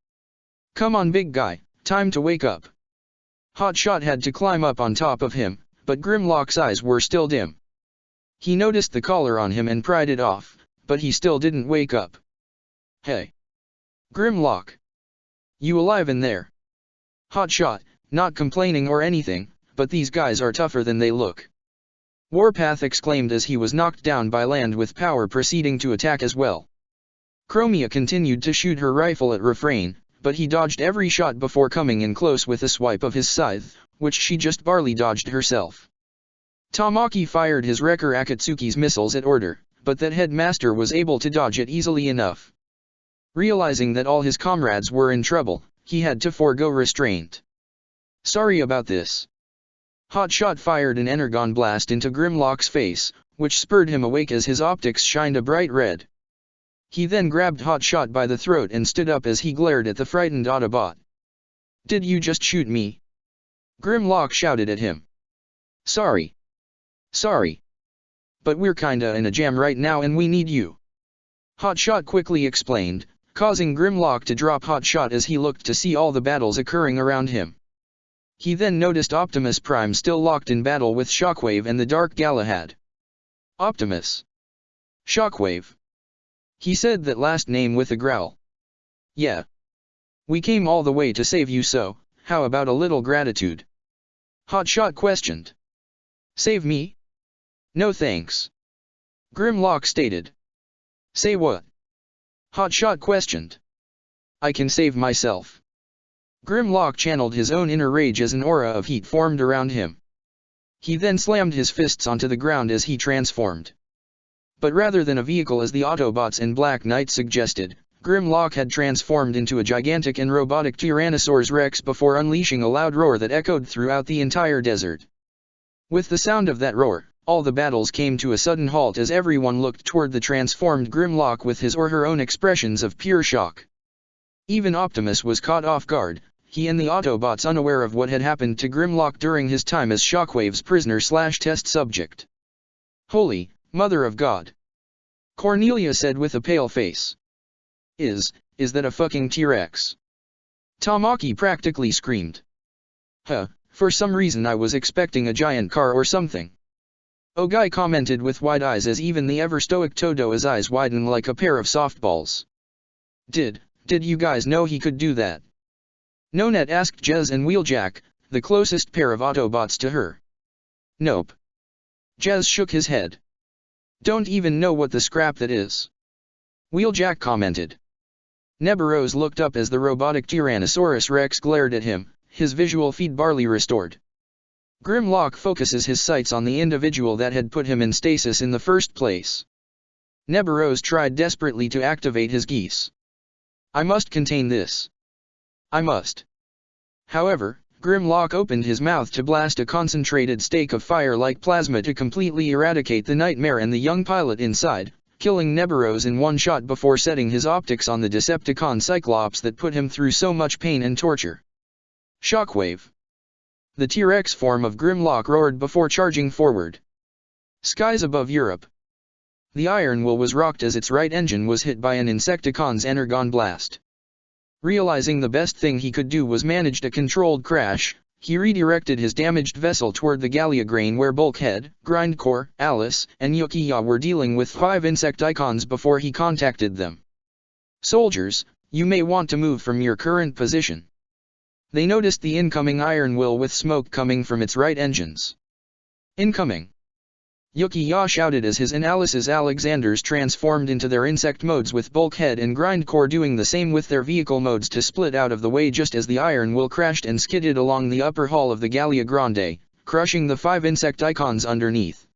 Come on big guy, time to wake up. Hotshot had to climb up on top of him, but Grimlock's eyes were still dim. He noticed the collar on him and pried it off, but he still didn't wake up. Hey! Grimlock! You alive in there? Hotshot, not complaining or anything, but these guys are tougher than they look. Warpath exclaimed as he was knocked down by land with power proceeding to attack as well. Chromia continued to shoot her rifle at Refrain, but he dodged every shot before coming in close with a swipe of his scythe, which she just barely dodged herself. Tamaki fired his Wrecker Akatsuki's missiles at order, but that headmaster was able to dodge it easily enough. Realizing that all his comrades were in trouble, he had to forego restraint. Sorry about this. Hotshot fired an Energon blast into Grimlock's face, which spurred him awake as his optics shined a bright red. He then grabbed Hotshot by the throat and stood up as he glared at the frightened Autobot. Did you just shoot me? Grimlock shouted at him. Sorry. Sorry. But we're kinda in a jam right now and we need you. Hotshot quickly explained, causing Grimlock to drop Hotshot as he looked to see all the battles occurring around him. He then noticed Optimus Prime still locked in battle with Shockwave and the Dark Galahad. Optimus. Shockwave. He said that last name with a growl. Yeah. We came all the way to save you, so how about a little gratitude? Hotshot questioned. Save me? No thanks. Grimlock stated. Say what? Hotshot questioned. I can save myself. Grimlock channeled his own inner rage as an aura of heat formed around him. He then slammed his fists onto the ground as he transformed. But rather than a vehicle as the Autobots and Black Knight suggested, Grimlock had transformed into a gigantic and robotic Tyrannosaurus Rex before unleashing a loud roar that echoed throughout the entire desert. With the sound of that roar, all the battles came to a sudden halt as everyone looked toward the transformed Grimlock with his or her own expressions of pure shock. Even Optimus was caught off guard, he and the Autobots unaware of what had happened to Grimlock during his time as Shockwave's prisoner/test subject. Holy Mother of God! Cornelia said with a pale face. Is that a fucking T-Rex? Tamaki practically screamed. For some reason I was expecting a giant car or something. Ogai commented with wide eyes as even the ever-stoic Todoa's eyes widened like a pair of softballs. Did you guys know he could do that? Nonet asked Jez and Wheeljack, the closest pair of Autobots to her. Nope. Jez shook his head. Don't even know what the scrap that is. Wheeljack commented. Neburos looked up as the robotic Tyrannosaurus Rex glared at him, his visual feed barely restored. Grimlock focuses his sights on the individual that had put him in stasis in the first place. Neburos tried desperately to activate his geese. I must contain this. I must. However, Grimlock opened his mouth to blast a concentrated stake of fire-like plasma to completely eradicate the nightmare and the young pilot inside, killing Neburos in one shot before setting his optics on the Decepticon Cyclops that put him through so much pain and torture. Shockwave. The T-Rex form of Grimlock roared before charging forward. Skies above Europe. The Iron Will was rocked as its right engine was hit by an Insecticon's Energon blast. Realizing the best thing he could do was manage a controlled crash, he redirected his damaged vessel toward the Gallia Grain where Bulkhead, Grindcore, Alice, and Yukiya were dealing with 5 Insecticons before he contacted them. Soldiers, you may want to move from your current position. They noticed the incoming Iron Will with smoke coming from its right engines. Incoming! Yukiya shouted as his Analysis Alexanders transformed into their insect modes with Bulkhead and Grindcore doing the same with their vehicle modes to split out of the way just as the Iron Will crashed and skidded along the upper hull of the Gallia Grande, crushing the 5 Insecticons underneath.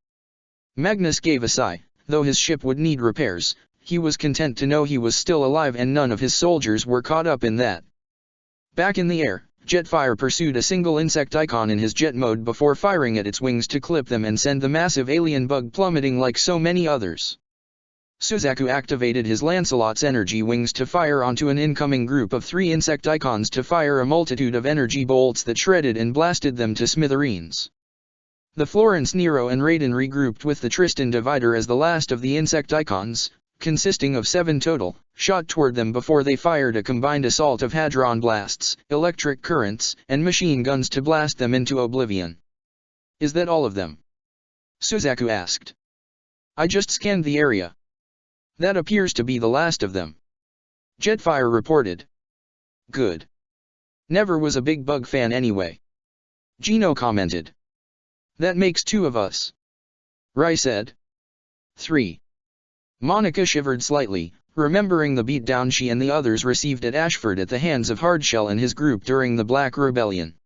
Magnus gave a sigh, though his ship would need repairs, he was content to know he was still alive and none of his soldiers were caught up in that. Back in the air, Jetfire pursued a single Insecticon in his jet mode before firing at its wings to clip them and send the massive alien bug plummeting like so many others. Suzaku activated his Lancelot's energy wings to fire onto an incoming group of 3 Insecticons to fire a multitude of energy bolts that shredded and blasted them to smithereens. The Florence Nero and Raiden regrouped with the Tristan Divider as the last of the Insecticons, consisting of 7 total, shot toward them before they fired a combined assault of hadron blasts, electric currents, and machine guns to blast them into oblivion. Is that all of them? Suzaku asked. I just scanned the area. That appears to be the last of them. Jetfire reported. Good. Never was a big bug fan anyway. Gino commented. That makes 2 of us. Rai said. 3. Monica shivered slightly, remembering the beatdown she and the others received at Ashford at the hands of Hardshell and his group during the Black Rebellion.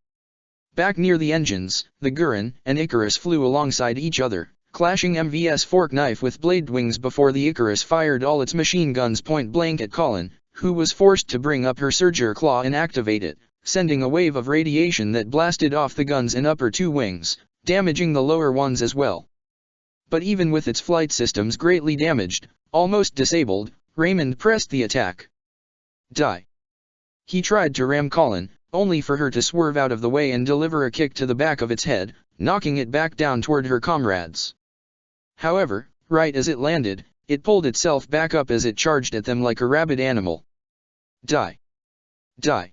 Back near the engines, the Gurren and Icarus flew alongside each other, clashing MVS Fork Knife with blade wings before the Icarus fired all its machine guns point blank at Colin, who was forced to bring up her Surger Claw and activate it, sending a wave of radiation that blasted off the guns and upper 2 wings, damaging the lower ones as well. But even with its flight systems greatly damaged, almost disabled, Raymond pressed the attack. Die. He tried to ram Colin, only for her to swerve out of the way and deliver a kick to the back of its head, knocking it back down toward her comrades. However, right as it landed, it pulled itself back up as it charged at them like a rabid animal. Die. Die.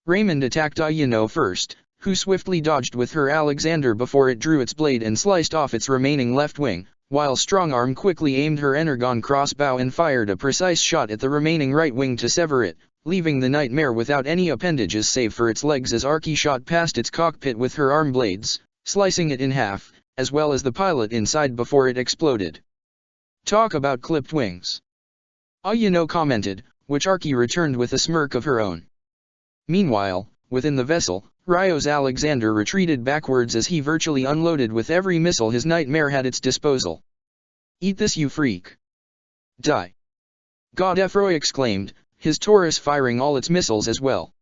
Raymond attacked Ayano first, who swiftly dodged with her Alexander before it drew its blade and sliced off its remaining left wing, while Strongarm quickly aimed her Energon crossbow and fired a precise shot at the remaining right wing to sever it, leaving the Nightmare without any appendages save for its legs as Arky shot past its cockpit with her arm blades, slicing it in half, as well as the pilot inside before it exploded. Talk about clipped wings. Ayano commented, which Arky returned with a smirk of her own. Meanwhile, within the vessel, Ryo's Alexander retreated backwards as he virtually unloaded with every missile his Nightmare had at its disposal. Eat this, you freak! Die! Godefroy exclaimed, his Taurus firing all its missiles as well.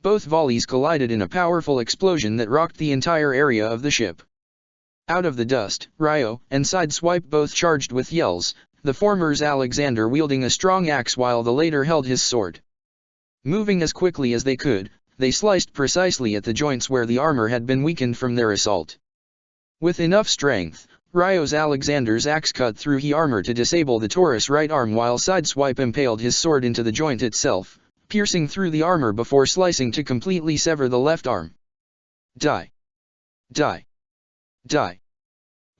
Both volleys collided in a powerful explosion that rocked the entire area of the ship. Out of the dust, Ryo and Sideswipe both charged with yells, the former's Alexander wielding a strong axe while the later held his sword. Moving as quickly as they could, they sliced precisely at the joints where the armor had been weakened from their assault. With enough strength, Ryo's Alexander's axe cut through the armor to disable the Taurus right arm while Sideswipe impaled his sword into the joint itself, piercing through the armor before slicing to completely sever the left arm. Die! Die! Die!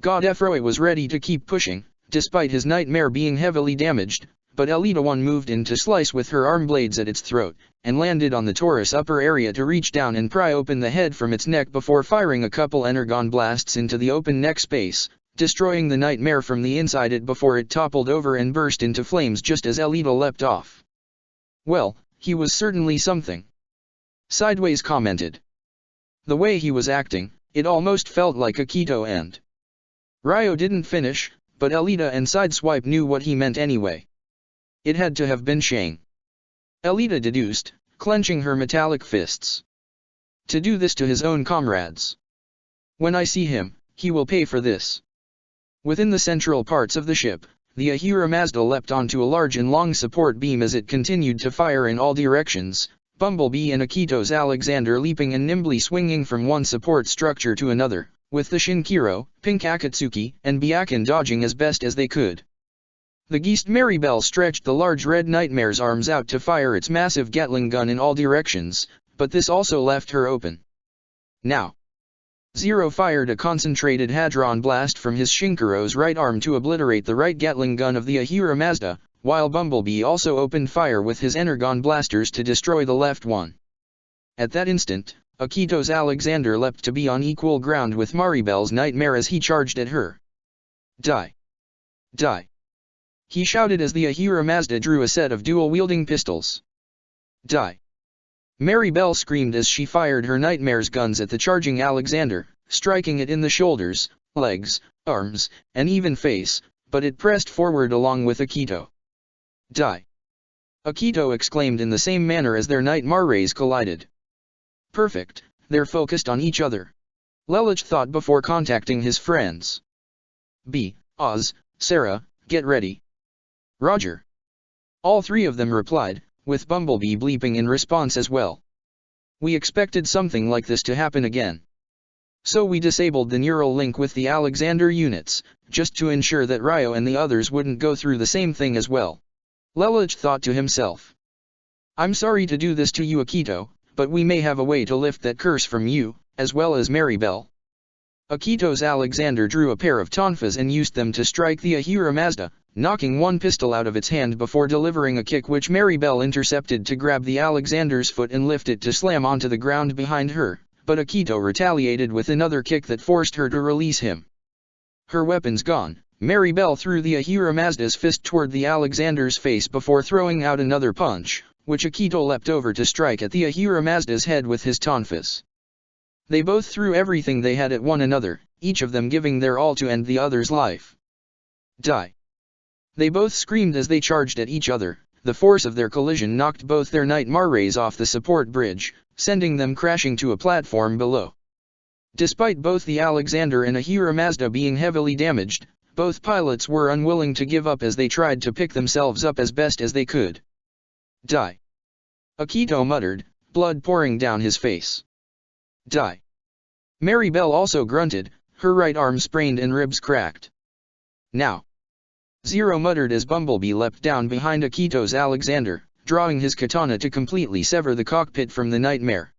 God Ephroe was ready to keep pushing, despite his nightmare being heavily damaged, but Elita One moved in to slice with her arm blades at its throat, and landed on the Taurus upper area to reach down and pry open the head from its neck before firing a couple energon blasts into the open neck space, destroying the nightmare from the inside it before it toppled over and burst into flames just as Elita leapt off. Well, he was certainly something. Sideways commented. The way he was acting, it almost felt like Akito and Ryo didn't finish, but Elita and Sideswipe knew what he meant anyway. It had to have been Shang. Elita deduced, clenching her metallic fists. To do this to his own comrades. When I see him, he will pay for this. Within the central parts of the ship, the Ahura Mazda leapt onto a large and long support beam as it continued to fire in all directions, Bumblebee and Akito's Alexander leaping and nimbly swinging from one support structure to another, with the Shinkiro, Pink Akatsuki, and Byakugan dodging as best as they could. The Geist Maribel stretched the large red nightmare's arms out to fire its massive Gatling gun in all directions, but this also left her open. Now, Zero fired a concentrated Hadron blast from his Shinkiro's right arm to obliterate the right Gatling gun of the Ahura Mazda, while Bumblebee also opened fire with his Energon blasters to destroy the left one. At that instant, Akito's Alexander leapt to be on equal ground with Maribel's nightmare as he charged at her. Die! Die! He shouted as the Ahura Mazda drew a set of dual-wielding pistols. Die! Maribel screamed as she fired her nightmare's guns at the charging Alexander, striking it in the shoulders, legs, arms, and even face, but it pressed forward along with Akito. Die! Akito exclaimed in the same manner as their nightmare rays collided. Perfect, they're focused on each other. Lelich thought before contacting his friends. Oz, Sarah, get ready. Roger. All three of them replied, with Bumblebee bleeping in response as well. We expected something like this to happen again. So we disabled the neural link with the Alexander units, just to ensure that Ryo and the others wouldn't go through the same thing as well. Lelich thought to himself. I'm sorry to do this to you, Akito, but we may have a way to lift that curse from you, as well as Maribel. Akito's Alexander drew a pair of tonfas and used them to strike the Ahura Mazda, knocking one pistol out of its hand before delivering a kick which Maribel intercepted to grab the Alexander's foot and lift it to slam onto the ground behind her, but Akito retaliated with another kick that forced her to release him. Her weapons gone, Maribel threw the Ahura Mazda's fist toward the Alexander's face before throwing out another punch, which Akito leapt over to strike at the Ahura Mazda's head with his tonfas. They both threw everything they had at one another, each of them giving their all to end the other's life. Die! They both screamed as they charged at each other. The force of their collision knocked both their nightmare rays off the support bridge, sending them crashing to a platform below. Despite both the Alexander and Ahura Mazda being heavily damaged, both pilots were unwilling to give up as they tried to pick themselves up as best as they could. Die! Akito muttered, blood pouring down his face. Die! Maribel also grunted, her right arm sprained and ribs cracked. Now! Zero muttered as Bumblebee leapt down behind Akito's Alexander, drawing his katana to completely sever the cockpit from the nightmare.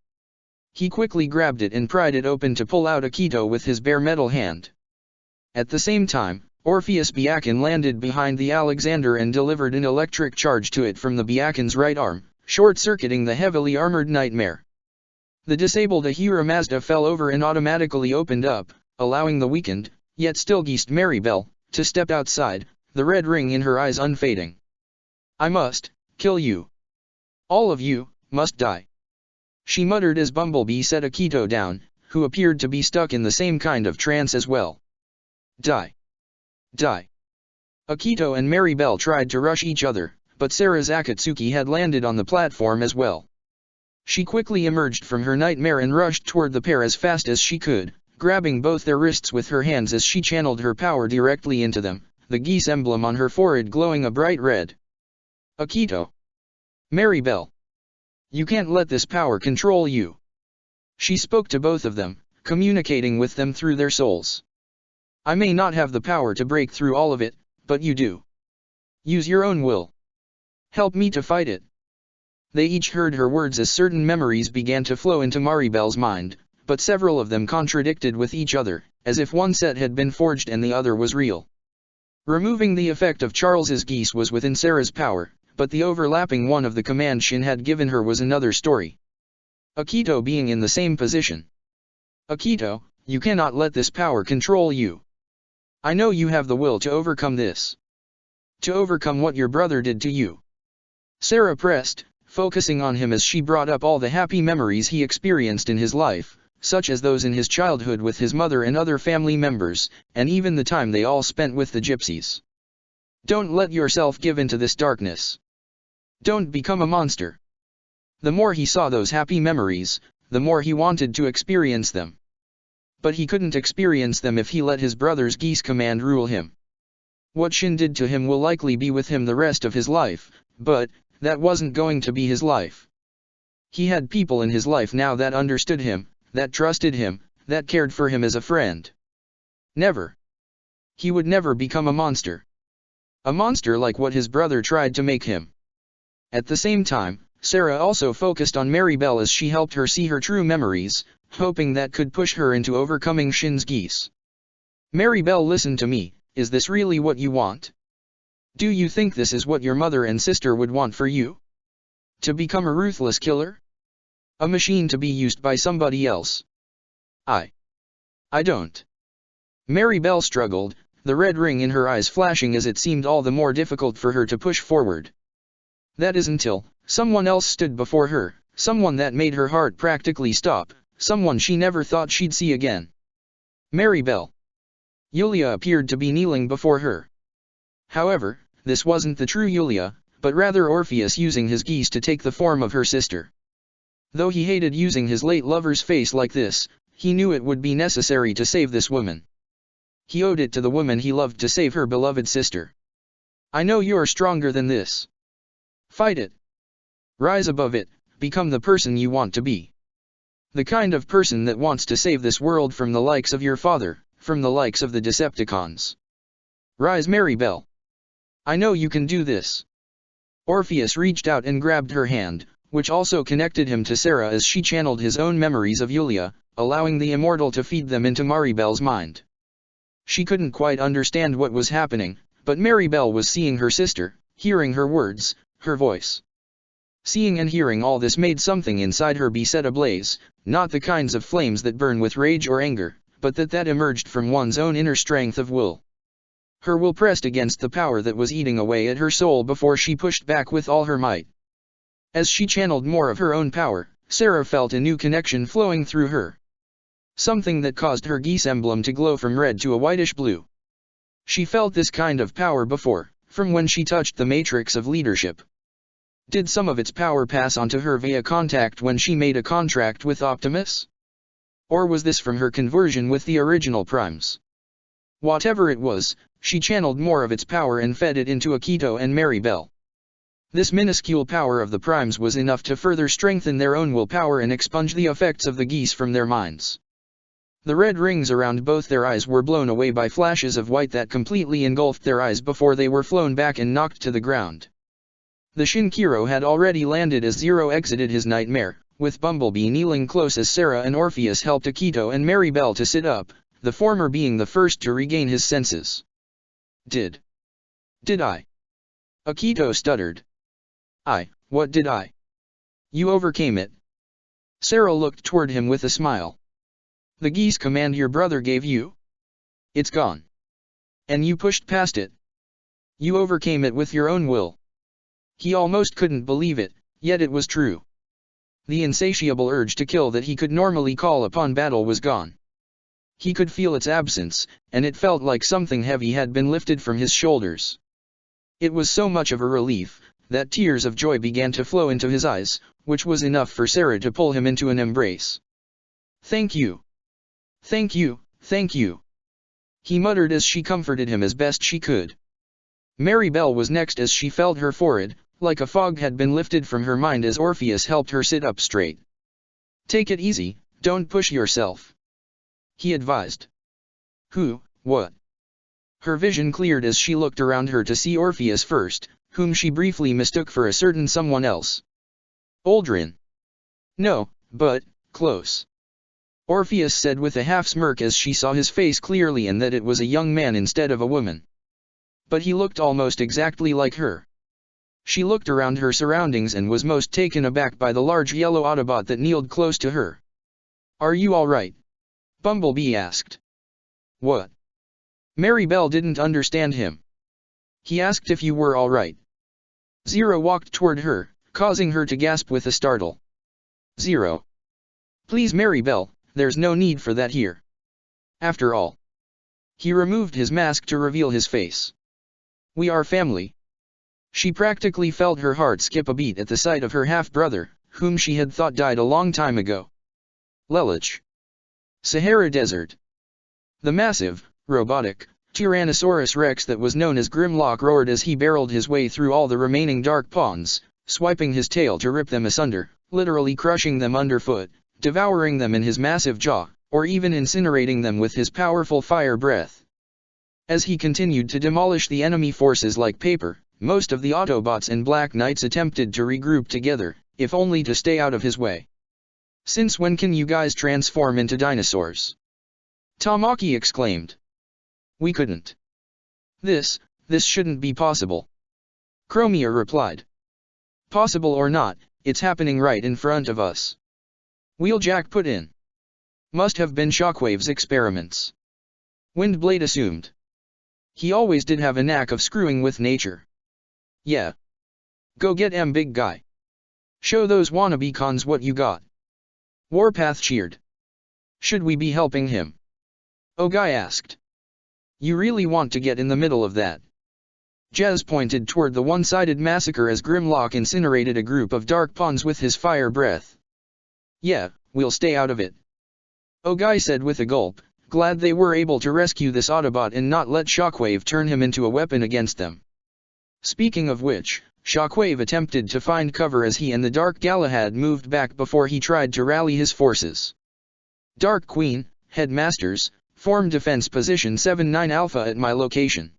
He quickly grabbed it and pried it open to pull out Akito with his bare metal hand. At the same time, Orpheus Byakugan landed behind the Alexander and delivered an electric charge to it from the Byakugan's right arm, short-circuiting the heavily armored nightmare. The disabled Ahura Mazda fell over and automatically opened up, allowing the weakened, yet still Geist Maribel, to step outside, the red ring in her eyes unfading. I must kill you. All of you must die. She muttered as Bumblebee set Akito down, who appeared to be stuck in the same kind of trance as well. Die. Die. Akito and Maribel tried to rush each other, but Sarah's Akatsuki had landed on the platform as well. She quickly emerged from her nightmare and rushed toward the pair as fast as she could, grabbing both their wrists with her hands as she channeled her power directly into them, the geese emblem on her forehead glowing a bright red. Akito. Maribel. You can't let this power control you. She spoke to both of them, communicating with them through their souls. I may not have the power to break through all of it, but you do. Use your own will. Help me to fight it. They each heard her words as certain memories began to flow into Maribel's mind, but several of them contradicted with each other, as if one set had been forged and the other was real. Removing the effect of Charles's geese was within Sarah's power, but the overlapping one of the command Shin had given her was another story. Akito being in the same position. Akito, you cannot let this power control you. I know you have the will to overcome this. To overcome what your brother did to you. Sarah pressed, focusing on him as she brought up all the happy memories he experienced in his life, such as those in his childhood with his mother and other family members, and even the time they all spent with the gypsies. Don't let yourself give into this darkness. Don't become a monster. The more he saw those happy memories, the more he wanted to experience them. But he couldn't experience them if he let his brother's geese command rule him. What Shin did to him will likely be with him the rest of his life, but that wasn't going to be his life. He had people in his life now that understood him, that trusted him, that cared for him as a friend. Never. He would never become a monster. A monster like what his brother tried to make him. At the same time, Sarah also focused on Maribel as she helped her see her true memories, hoping that could push her into overcoming Shin's geese. Maribel, listen to me, is this really what you want? Do you think this is what your mother and sister would want for you? To become a ruthless killer? A machine to be used by somebody else? I don't. Maribel struggled, the red ring in her eyes flashing as it seemed all the more difficult for her to push forward. That is until someone else stood before her, someone that made her heart practically stop, someone she never thought she'd see again. Maribel. Yulia appeared to be kneeling before her. However, this wasn't the true Yulia, but rather Orpheus using his geese to take the form of her sister. Though he hated using his late lover's face like this, he knew it would be necessary to save this woman. He owed it to the woman he loved to save her beloved sister. I know you're stronger than this. Fight it. Rise above it, become the person you want to be. The kind of person that wants to save this world from the likes of your father, from the likes of the Decepticons. Rise, Maribel. I know you can do this. Orpheus reached out and grabbed her hand, which also connected him to Sarah as she channeled his own memories of Yulia, allowing the immortal to feed them into Maribel's mind. She couldn't quite understand what was happening, but Maribel was seeing her sister, hearing her words, her voice. Seeing and hearing all this made something inside her be set ablaze, not the kinds of flames that burn with rage or anger, but that emerged from one's own inner strength of will. Her will pressed against the power that was eating away at her soul before she pushed back with all her might. As she channeled more of her own power, Sarah felt a new connection flowing through her. Something that caused her geese emblem to glow from red to a whitish blue. She felt this kind of power before, from when she touched the matrix of leadership. Did some of its power pass on to her via contact when she made a contract with Optimus? Or was this from her conversion with the original primes? Whatever it was, she channeled more of its power and fed it into Akito and Maribel. This minuscule power of the primes was enough to further strengthen their own willpower and expunge the effects of the geese from their minds. The red rings around both their eyes were blown away by flashes of white that completely engulfed their eyes before they were flown back and knocked to the ground. The Shinkiro had already landed as Zero exited his nightmare, with Bumblebee kneeling close as Sarah and Orpheus helped Akito and Maribel to sit up, the former being the first to regain his senses. Did I? Akito stuttered. What did I? You overcame it. Sarah looked toward him with a smile. The geese command your brother gave you? It's gone. And you pushed past it. You overcame it with your own will. He almost couldn't believe it, yet it was true. The insatiable urge to kill that he could normally call upon battle was gone. He could feel its absence, and it felt like something heavy had been lifted from his shoulders. It was so much of a relief, that tears of joy began to flow into his eyes, which was enough for Sarah to pull him into an embrace. Thank you. Thank you, thank you. He muttered as she comforted him as best she could. Maribel was next as she felt her forehead, like a fog had been lifted from her mind as Orpheus helped her sit up straight. Take it easy, don't push yourself. He advised. Who, what? Her vision cleared as she looked around her to see Orpheus first, whom she briefly mistook for a certain someone else. Aldrin. No, but, close. Orpheus said with a half-smirk as she saw his face clearly and that it was a young man instead of a woman. But he looked almost exactly like her. She looked around her surroundings and was most taken aback by the large yellow Autobot that kneeled close to her. "Are you all right?" Bumblebee asked. "What?" Mary Bell didn't understand him. "He asked if you were all right." Zero walked toward her, causing her to gasp with a startle. "Zero. Please, Mary Bell, there's no need for that here. After all." He removed his mask to reveal his face. "We are family." She practically felt her heart skip a beat at the sight of her half-brother, whom she had thought died a long time ago. Lelich. Sahara Desert. The massive, robotic, Tyrannosaurus Rex that was known as Grimlock roared as he barreled his way through all the remaining dark pawns, swiping his tail to rip them asunder, literally crushing them underfoot, devouring them in his massive jaw, or even incinerating them with his powerful fire breath. As he continued to demolish the enemy forces like paper, most of the Autobots and Black Knights attempted to regroup together, if only to stay out of his way. "Since when can you guys transform into dinosaurs?" Tamaki exclaimed. "We couldn't. This shouldn't be possible." Chromia replied. "Possible or not, it's happening right in front of us." Wheeljack put in. "Must have been Shockwave's experiments." Windblade assumed. "He always did have a knack of screwing with nature." "Yeah. Go get him, big guy. Show those wannabe cons what you got." Warpath cheered. "Should we be helping him?" Ogai asked. "You really want to get in the middle of that?" Jez pointed toward the one-sided massacre as Grimlock incinerated a group of dark pawns with his fire breath. "Yeah, we'll stay out of it," Ogai said with a gulp, glad they were able to rescue this Autobot and not let Shockwave turn him into a weapon against them. Speaking of which, Shockwave attempted to find cover as he and the Dark Galahad moved back before he tried to rally his forces. "Dark Queen, Headmasters, form defense position 7-9 Alpha at my location."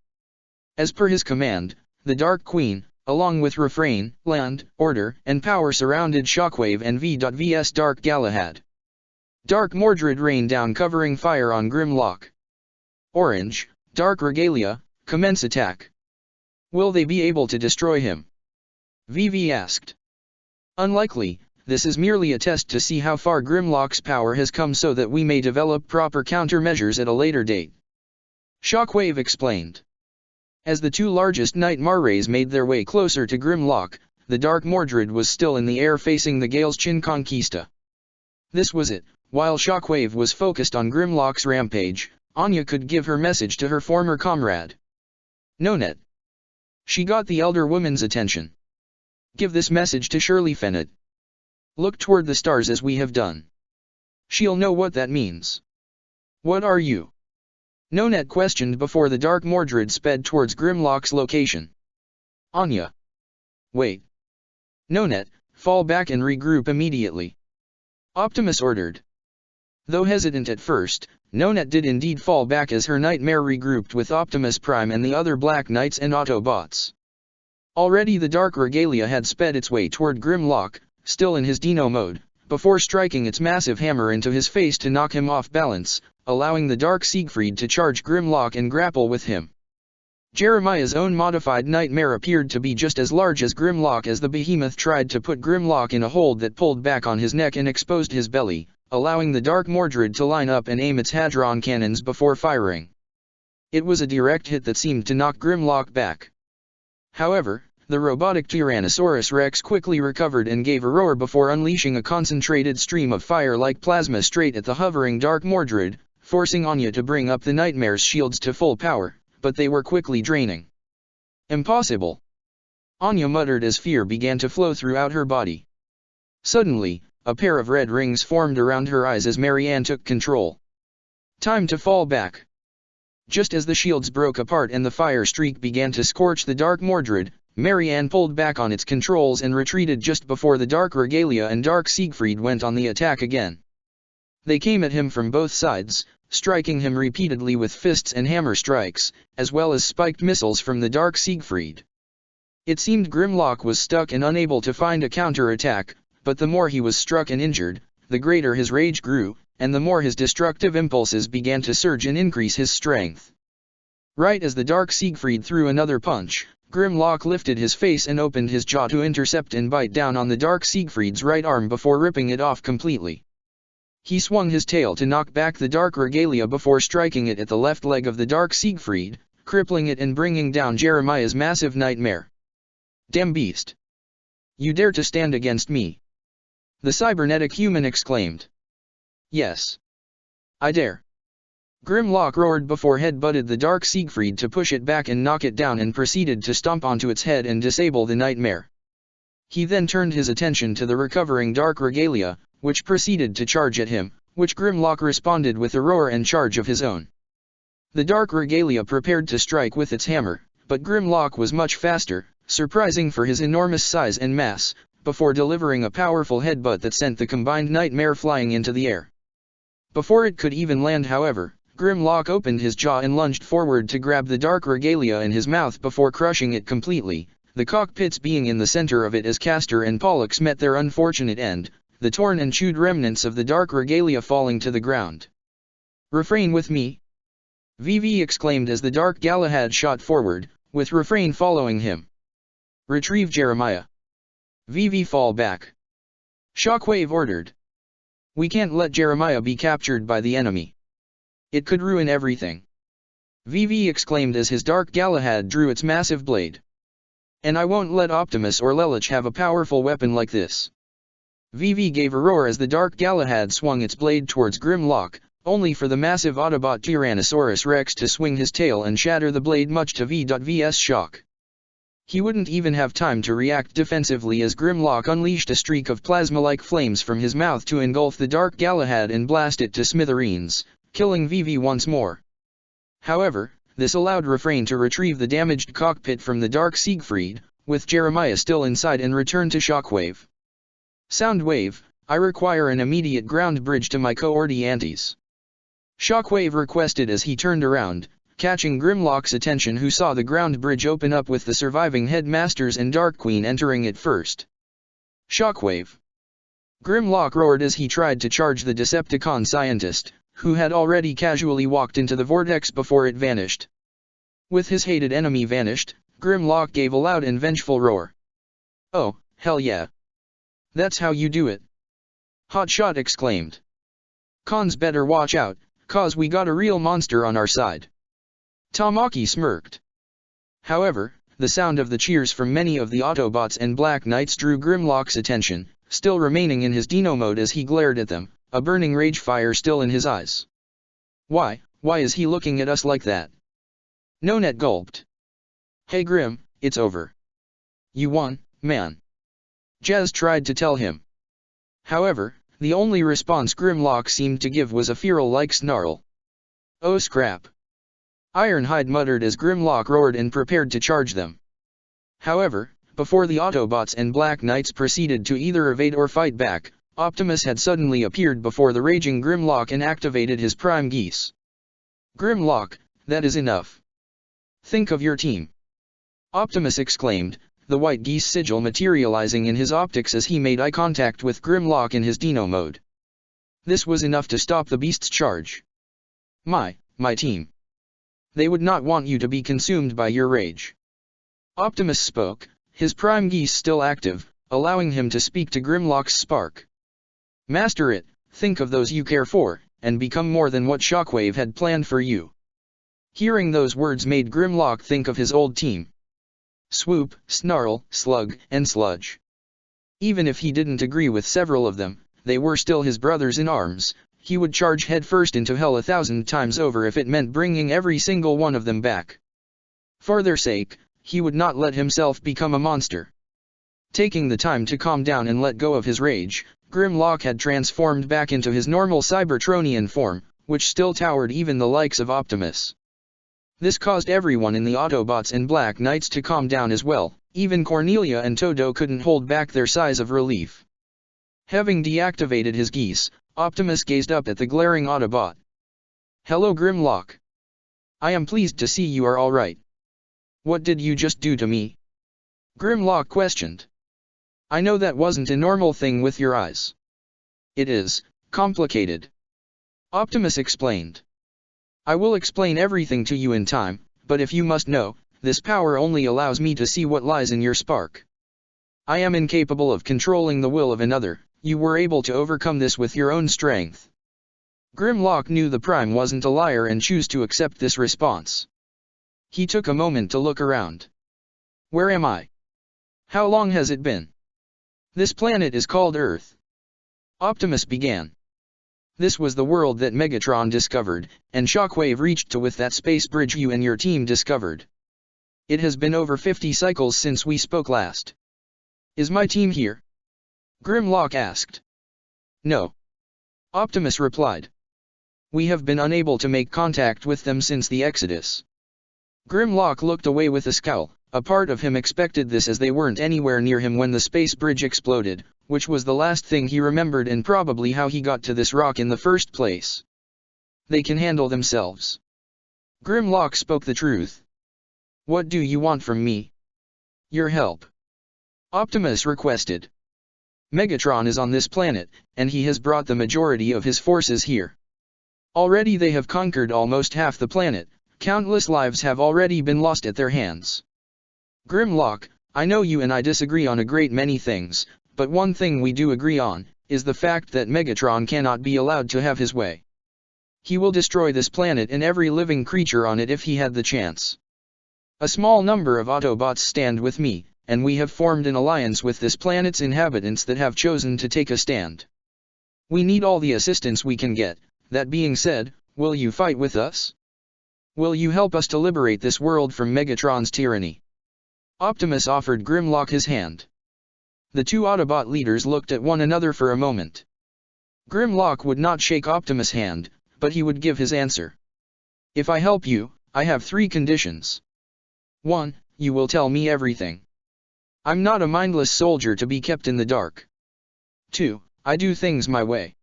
As per his command, the Dark Queen, along with Refrain, Land, Order, and Power surrounded Shockwave and V.vs Dark Galahad. Dark Mordred rained down covering fire on Grimlock. Orange, Dark Regalia, commence attack. "Will they be able to destroy him?" VV asked. "Unlikely, this is merely a test to see how far Grimlock's power has come so that we may develop proper countermeasures at a later date," Shockwave explained. As the two largest Nightmare rays made their way closer to Grimlock, the Dark Mordred was still in the air facing the Gale's Chin Conquista. This was it. While Shockwave was focused on Grimlock's rampage, Anya could give her message to her former comrade. "Nonet." She got the elder woman's attention. "Give this message to Shirley Fennett. Look toward the stars as we have done. She'll know what that means." "What are you?" Nonet questioned before the Dark Mordred sped towards Grimlock's location. "Anya." "Wait." "Nonet, fall back and regroup immediately," Optimus ordered. Though hesitant at first, Nonet did indeed fall back as her Nightmare regrouped with Optimus Prime and the other Black Knights and Autobots. Already the Dark Regalia had sped its way toward Grimlock, still in his Dino mode, before striking its massive hammer into his face to knock him off balance, allowing the Dark Siegfried to charge Grimlock and grapple with him. Jeremiah's own modified Nightmare appeared to be just as large as Grimlock as the behemoth tried to put Grimlock in a hold that pulled back on his neck and exposed his belly, allowing the Dark Mordred to line up and aim its Hadron cannons before firing. It was a direct hit that seemed to knock Grimlock back. However, the robotic Tyrannosaurus Rex quickly recovered and gave a roar before unleashing a concentrated stream of fire like plasma straight at the hovering Dark Mordred, forcing Anya to bring up the Nightmare's shields to full power, but they were quickly draining. "Impossible!" Anya muttered as fear began to flow throughout her body. Suddenly, a pair of red rings formed around her eyes as Marianne took control. "Time to fall back." Just as the shields broke apart and the fire streak began to scorch the Dark Mordred, Marianne pulled back on its controls and retreated just before the Dark Regalia and Dark Siegfried went on the attack again. They came at him from both sides, striking him repeatedly with fists and hammer strikes, as well as spiked missiles from the Dark Siegfried. It seemed Grimlock was stuck and unable to find a counter-attack, but the more he was struck and injured, the greater his rage grew, and the more his destructive impulses began to surge and increase his strength. Right as the dark Siegfried threw another punch, Grimlock lifted his face and opened his jaw to intercept and bite down on the dark Siegfried's right arm before ripping it off completely. He swung his tail to knock back the dark Regalia before striking it at the left leg of the dark Siegfried, crippling it and bringing down Jeremiah's massive nightmare. "Damn beast! You dare to stand against me?" the cybernetic human exclaimed. "Yes. I dare." Grimlock roared before head-butted the dark Siegfried to push it back and knock it down and proceeded to stomp onto its head and disable the nightmare. He then turned his attention to the recovering dark Regalia, which proceeded to charge at him, which Grimlock responded with a roar and charge of his own. The dark Regalia prepared to strike with its hammer, but Grimlock was much faster, surprising for his enormous size and mass, before delivering a powerful headbutt that sent the combined nightmare flying into the air. Before it could even land, however, Grimlock opened his jaw and lunged forward to grab the dark Regalia in his mouth before crushing it completely, the cockpits being in the center of it as Castor and Pollux met their unfortunate end, the torn and chewed remnants of the dark Regalia falling to the ground. "Refrain with me!" Vivi exclaimed as the dark Galahad shot forward, with Refrain following him. "Retrieve Jeremiah. Vivi, fall back!" Shockwave ordered. "We can't let Jeremiah be captured by the enemy. It could ruin everything." Vivi exclaimed as his dark Galahad drew its massive blade. "And I won't let Optimus or Lelich have a powerful weapon like this." Vivi gave a roar as the dark Galahad swung its blade towards Grimlock, only for the massive Autobot Tyrannosaurus Rex to swing his tail and shatter the blade, much to V's shock. He wouldn't even have time to react defensively as Grimlock unleashed a streak of plasma-like flames from his mouth to engulf the dark Galahad and blast it to smithereens, killing Vivi once more. However, this allowed Refrain to retrieve the damaged cockpit from the dark Siegfried, with Jeremiah still inside, and return to Shockwave. "Soundwave, I require an immediate ground bridge to my coordi-antes," Shockwave requested as he turned around, catching Grimlock's attention, who saw the ground bridge open up with the surviving Headmasters and Dark Queen entering it first. "Shockwave!" Grimlock roared as he tried to charge the Decepticon scientist, who had already casually walked into the vortex before it vanished. With his hated enemy vanished, Grimlock gave a loud and vengeful roar. "Oh, hell yeah! That's how you do it!" Hotshot exclaimed. "Cons better watch out, cause we got a real monster on our side." Tamaki smirked. However, the sound of the cheers from many of the Autobots and Black Knights drew Grimlock's attention, still remaining in his Dino mode as he glared at them, a burning rage fire still in his eyes. Why is he looking at us like that?" Nonet gulped. "Hey Grim, it's over. You won, man," Jazz tried to tell him. However, the only response Grimlock seemed to give was a feral-like snarl. "Oh scrap!" Ironhide muttered as Grimlock roared and prepared to charge them. However, before the Autobots and Black Knights proceeded to either evade or fight back, Optimus had suddenly appeared before the raging Grimlock and activated his Prime Geese. "Grimlock, that is enough. Think of your team!" Optimus exclaimed, the white geese sigil materializing in his optics as he made eye contact with Grimlock in his Dino mode. This was enough to stop the beast's charge. My team. They would not want you to be consumed by your rage." Optimus spoke, his Prime Geese still active, allowing him to speak to Grimlock's spark. "Master it, think of those you care for, and become more than what Shockwave had planned for you." Hearing those words made Grimlock think of his old team. Swoop, Snarl, Slug, and Sludge. Even if he didn't agree with several of them, they were still his brothers in arms. He would charge headfirst into hell 1,000 times over if it meant bringing every single one of them back. For their sake, he would not let himself become a monster. Taking the time to calm down and let go of his rage, Grimlock had transformed back into his normal Cybertronian form, which still towered even the likes of Optimus. This caused everyone in the Autobots and Black Knights to calm down as well. Even Cornelia and Todo couldn't hold back their sighs of relief. Having deactivated his geese, Optimus gazed up at the glaring Autobot. "Hello Grimlock. I am pleased to see you are all right. What did you just do to me?" Grimlock questioned. "I know that wasn't a normal thing with your eyes. It is complicated. Optimus explained. I will explain everything to you in time, but if you must know, this power only allows me to see what lies in your spark. I am incapable of controlling the will of another. You were able to overcome this with your own strength. Grimlock knew the Prime wasn't a liar and chose to accept this response. He took a moment to look around. Where am I? How long has it been? This planet is called Earth. Optimus began. This was the world that Megatron discovered, and Shockwave reached to with that space bridge you and your team discovered. It has been over 50 cycles since we spoke last. Is my team here? Grimlock asked. No. Optimus replied. We have been unable to make contact with them since the Exodus. Grimlock looked away with a scowl. A part of him expected this as they weren't anywhere near him when the space bridge exploded, which was the last thing he remembered and probably how he got to this rock in the first place. They can handle themselves. Grimlock spoke the truth. What do you want from me? Your help. Optimus requested. Megatron is on this planet, and he has brought the majority of his forces here. Already they have conquered almost half the planet. Countless lives have already been lost at their hands. Grimlock, I know you and I disagree on a great many things, but one thing we do agree on, is the fact that Megatron cannot be allowed to have his way. He will destroy this planet and every living creature on it if he had the chance. A small number of Autobots stand with me, and we have formed an alliance with this planet's inhabitants that have chosen to take a stand. We need all the assistance we can get. That being said, will you fight with us? Will you help us to liberate this world from Megatron's tyranny? Optimus offered Grimlock his hand. The two Autobot leaders looked at one another for a moment. Grimlock would not shake Optimus' hand, but he would give his answer. If I help you, I have 3 conditions. 1. You will tell me everything. I'm not a mindless soldier to be kept in the dark. 2. I do things my way.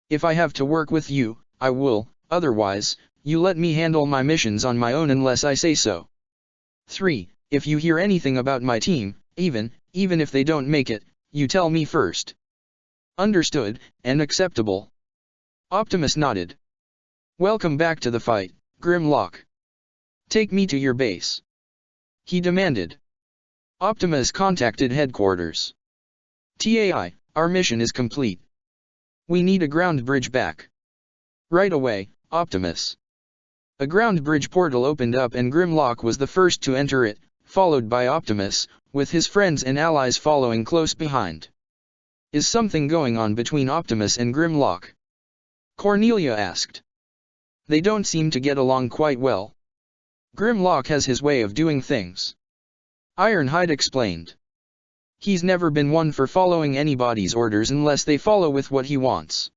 If I have to work with you, I will, otherwise, you let me handle my missions on my own unless I say so. 3. If you hear anything about my team, even if they don't make it, you tell me first. Understood, and acceptable. Optimus nodded. Welcome back to the fight, Grimlock. Take me to your base. He demanded. Optimus contacted headquarters. TAI, our mission is complete. We need a ground bridge back. Right away, Optimus. A ground bridge portal opened up and Grimlock was the first to enter it, followed by Optimus, with his friends and allies following close behind. Is something going on between Optimus and Grimlock? Cornelia asked. They don't seem to get along quite well. Grimlock has his way of doing things. Ironhide explained. He's never been one for following anybody's orders unless they follow with what he wants.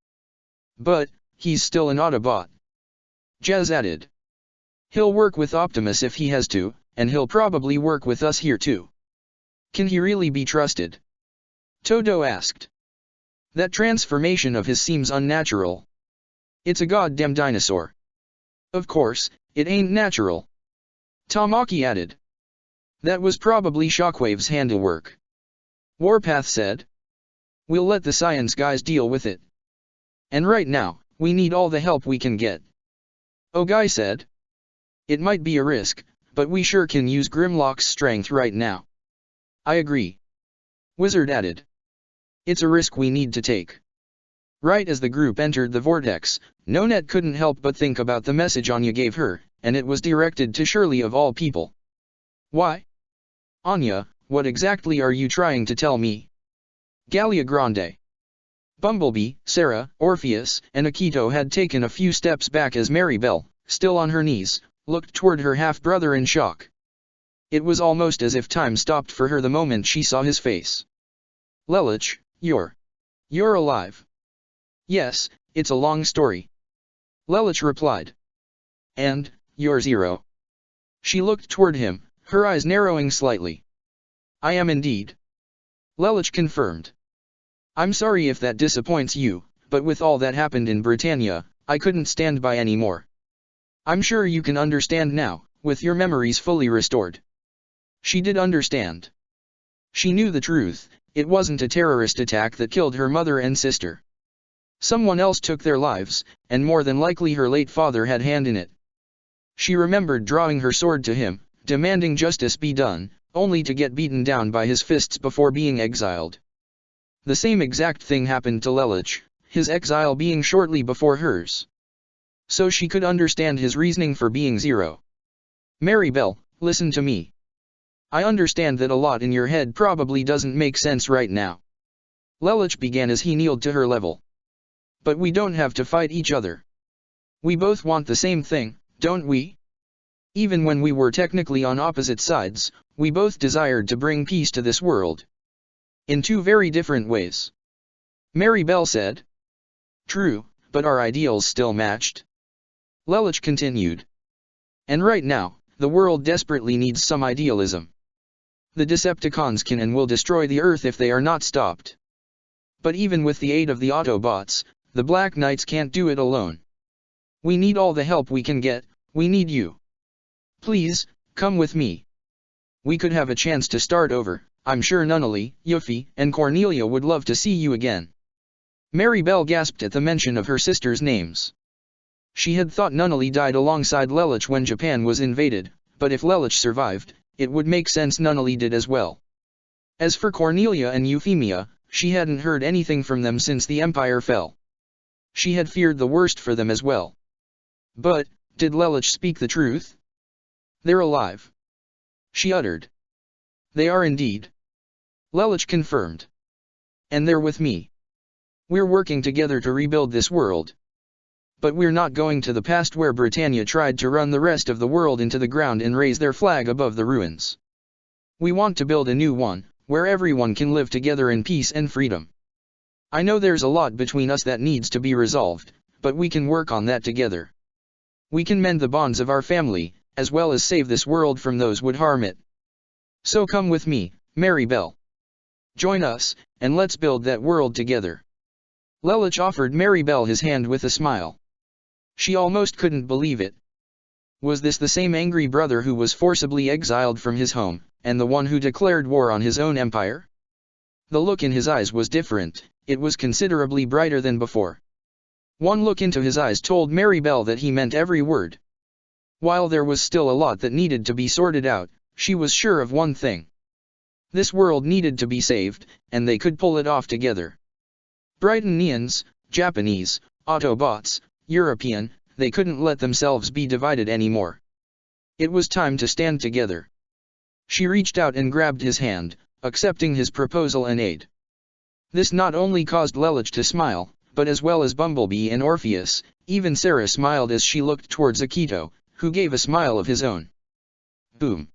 But, he's still an Autobot. Jazz added. He'll work with Optimus if he has to, and he'll probably work with us here too. Can he really be trusted? Todo asked. That transformation of his seems unnatural. It's a goddamn dinosaur. Of course, it ain't natural. Tamaki added. That was probably Shockwave's handiwork. Warpath said. We'll let the science guys deal with it. And right now, we need all the help we can get. Ogai said. It might be a risk, but we sure can use Grimlock's strength right now. I agree. Wizard added. It's a risk we need to take. Right as the group entered the vortex, Nonet couldn't help but think about the message Anya gave her, and it was directed to Shirley of all people. Why? Anya, what exactly are you trying to tell me? Galia Grande. Bumblebee, Sarah, Orpheus, and Akito had taken a few steps back as Maribel, still on her knees, looked toward her half-brother in shock. It was almost as if time stopped for her the moment she saw his face. Lelich, you're alive. Yes, it's a long story. Lelich replied. And, you're Zero. She looked toward him, her eyes narrowing slightly. I am indeed. Lelich confirmed. I'm sorry if that disappoints you, but with all that happened in Britannia, I couldn't stand by anymore. I'm sure you can understand now, with your memories fully restored. She did understand. She knew the truth, it wasn't a terrorist attack that killed her mother and sister. Someone else took their lives, and more than likely her late father had hand in it. She remembered drawing her sword to him, demanding justice be done, only to get beaten down by his fists before being exiled. The same exact thing happened to Lelich, his exile being shortly before hers. So she could understand his reasoning for being zero. Mary Bell, listen to me. I understand that a lot in your head probably doesn't make sense right now. Lelich began as he kneeled to her level. But we don't have to fight each other. We both want the same thing, don't we? Even when we were technically on opposite sides, we both desired to bring peace to this world. In two very different ways. Mary Bell said. True, but our ideals still matched. Lelich continued. And right now, the world desperately needs some idealism. The Decepticons can and will destroy the Earth if they are not stopped. But even with the aid of the Autobots, the Black Knights can't do it alone. We need all the help we can get, we need you. Please, come with me. We could have a chance to start over. I'm sure Nunnally, Yuffie, and Cornelia would love to see you again. Mary Bell gasped at the mention of her sisters' names. She had thought Nunnally died alongside Lelich when Japan was invaded, but if Lelich survived, it would make sense Nunnally did as well. As for Cornelia and Euphemia, she hadn't heard anything from them since the Empire fell. She had feared the worst for them as well. But, did Lelich speak the truth? They're alive. She uttered. They are indeed. Lelich confirmed. And they're with me. We're working together to rebuild this world. But we're not going to the past where Britannia tried to run the rest of the world into the ground and raise their flag above the ruins. We want to build a new one, where everyone can live together in peace and freedom. I know there's a lot between us that needs to be resolved, but we can work on that together. We can mend the bonds of our family, as well as save this world from those who would harm it. So come with me, Mary Bell. Join us, and let's build that world together. Lelich offered Mary Bell his hand with a smile. She almost couldn't believe it. Was this the same angry brother who was forcibly exiled from his home, and the one who declared war on his own empire? The look in his eyes was different, it was considerably brighter than before. One look into his eyes told Mary Bell that he meant every word. While there was still a lot that needed to be sorted out, she was sure of one thing. This world needed to be saved, and they could pull it off together. Brightonians, Japanese, Autobots, European, they couldn't let themselves be divided anymore. It was time to stand together. She reached out and grabbed his hand, accepting his proposal and aid. This not only caused Lelich to smile, but as well as Bumblebee and Orpheus, even Sarah smiled as she looked towards Akito, who gave a smile of his own. Boom!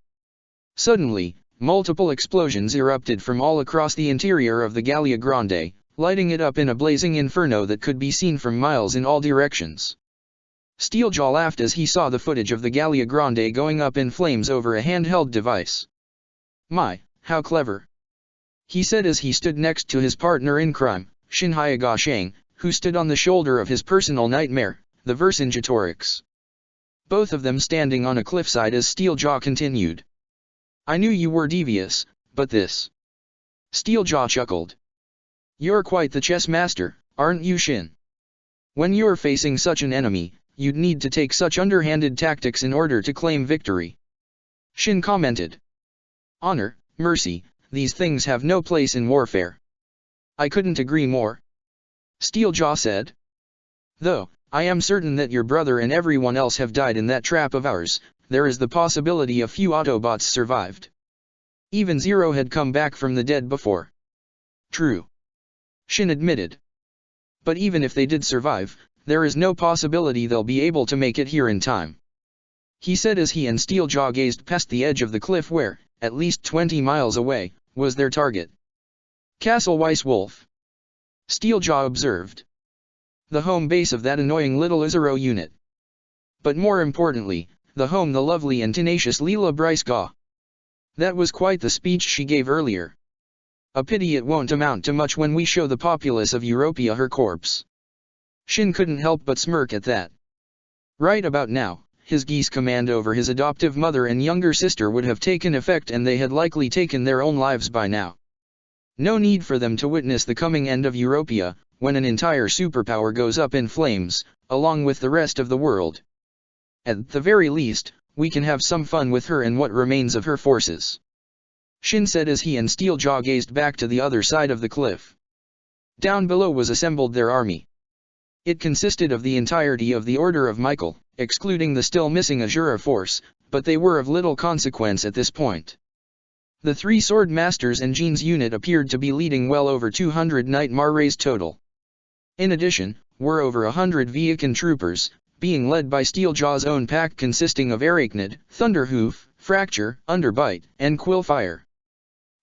Suddenly, multiple explosions erupted from all across the interior of the Gallia Grande, lighting it up in a blazing inferno that could be seen from miles in all directions. Steeljaw laughed as he saw the footage of the Gallia Grande going up in flames over a handheld device. My, how clever! He said as he stood next to his partner in crime, Shin Hyagashang, who stood on the shoulder of his personal nightmare, the Vercingetorix. Both of them standing on a cliffside as Steeljaw continued. I knew you were devious, but this... Steeljaw chuckled. You're quite the chess master, aren't you, Shin? When you're facing such an enemy, you'd need to take such underhanded tactics in order to claim victory. Shin commented. Honor, mercy, these things have no place in warfare. I couldn't agree more. Steeljaw said. Though, I am certain that your brother and everyone else have died in that trap of ours, there is the possibility a few Autobots survived. Even Zero had come back from the dead before. True. Shin admitted. But even if they did survive, there is no possibility they'll be able to make it here in time. He said as he and Steeljaw gazed past the edge of the cliff where, at least 20 miles away, was their target. Castle Weiss Wolf. Steeljaw observed. The home base of that annoying little Uzuro unit. But more importantly, the home the lovely and tenacious Leela Bryce Gaw. That was quite the speech she gave earlier. A pity it won't amount to much when we show the populace of Europia her corpse. Shin couldn't help but smirk at that. Right about now, his geese command over his adoptive mother and younger sister would have taken effect and they had likely taken their own lives by now. No need for them to witness the coming end of Europia, when an entire superpower goes up in flames, along with the rest of the world. At the very least, we can have some fun with her and what remains of her forces. Shin said as he and Steeljaw gazed back to the other side of the cliff. Down below was assembled their army. It consisted of the entirety of the Order of Michael, excluding the still missing Azura force, but they were of little consequence at this point. The 3 Sword Masters and Jean's unit appeared to be leading well over 200 Knight Marrays total. In addition, were over 100 Viacan troopers, being led by Steeljaw's own pack consisting of Arachnid, Thunderhoof, Fracture, Underbite, and Quillfire.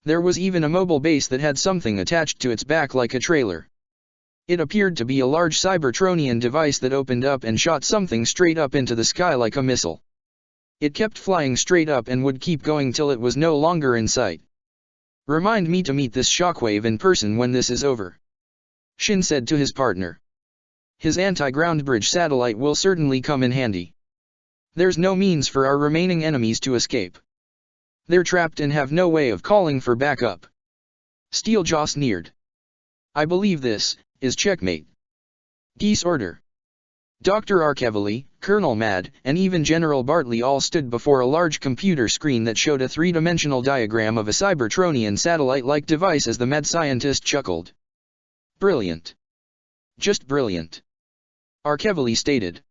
There was even a mobile base that had something attached to its back like a trailer. It appeared to be a large Cybertronian device that opened up and shot something straight up into the sky like a missile. It kept flying straight up and would keep going till it was no longer in sight. Remind me to meet this Shockwave in person when this is over, Shin said to his partner. His anti-ground bridge satellite will certainly come in handy. There's no means for our remaining enemies to escape. They're trapped and have no way of calling for backup. Steeljaw sneered. I believe this is checkmate. Geese order. Dr. Arkevely, Colonel Mad, and even General Bartley all stood before a large computer screen that showed a 3-dimensional diagram of a Cybertronian satellite-like device as the mad scientist chuckled. Brilliant. Just brilliant. Arkevely stated.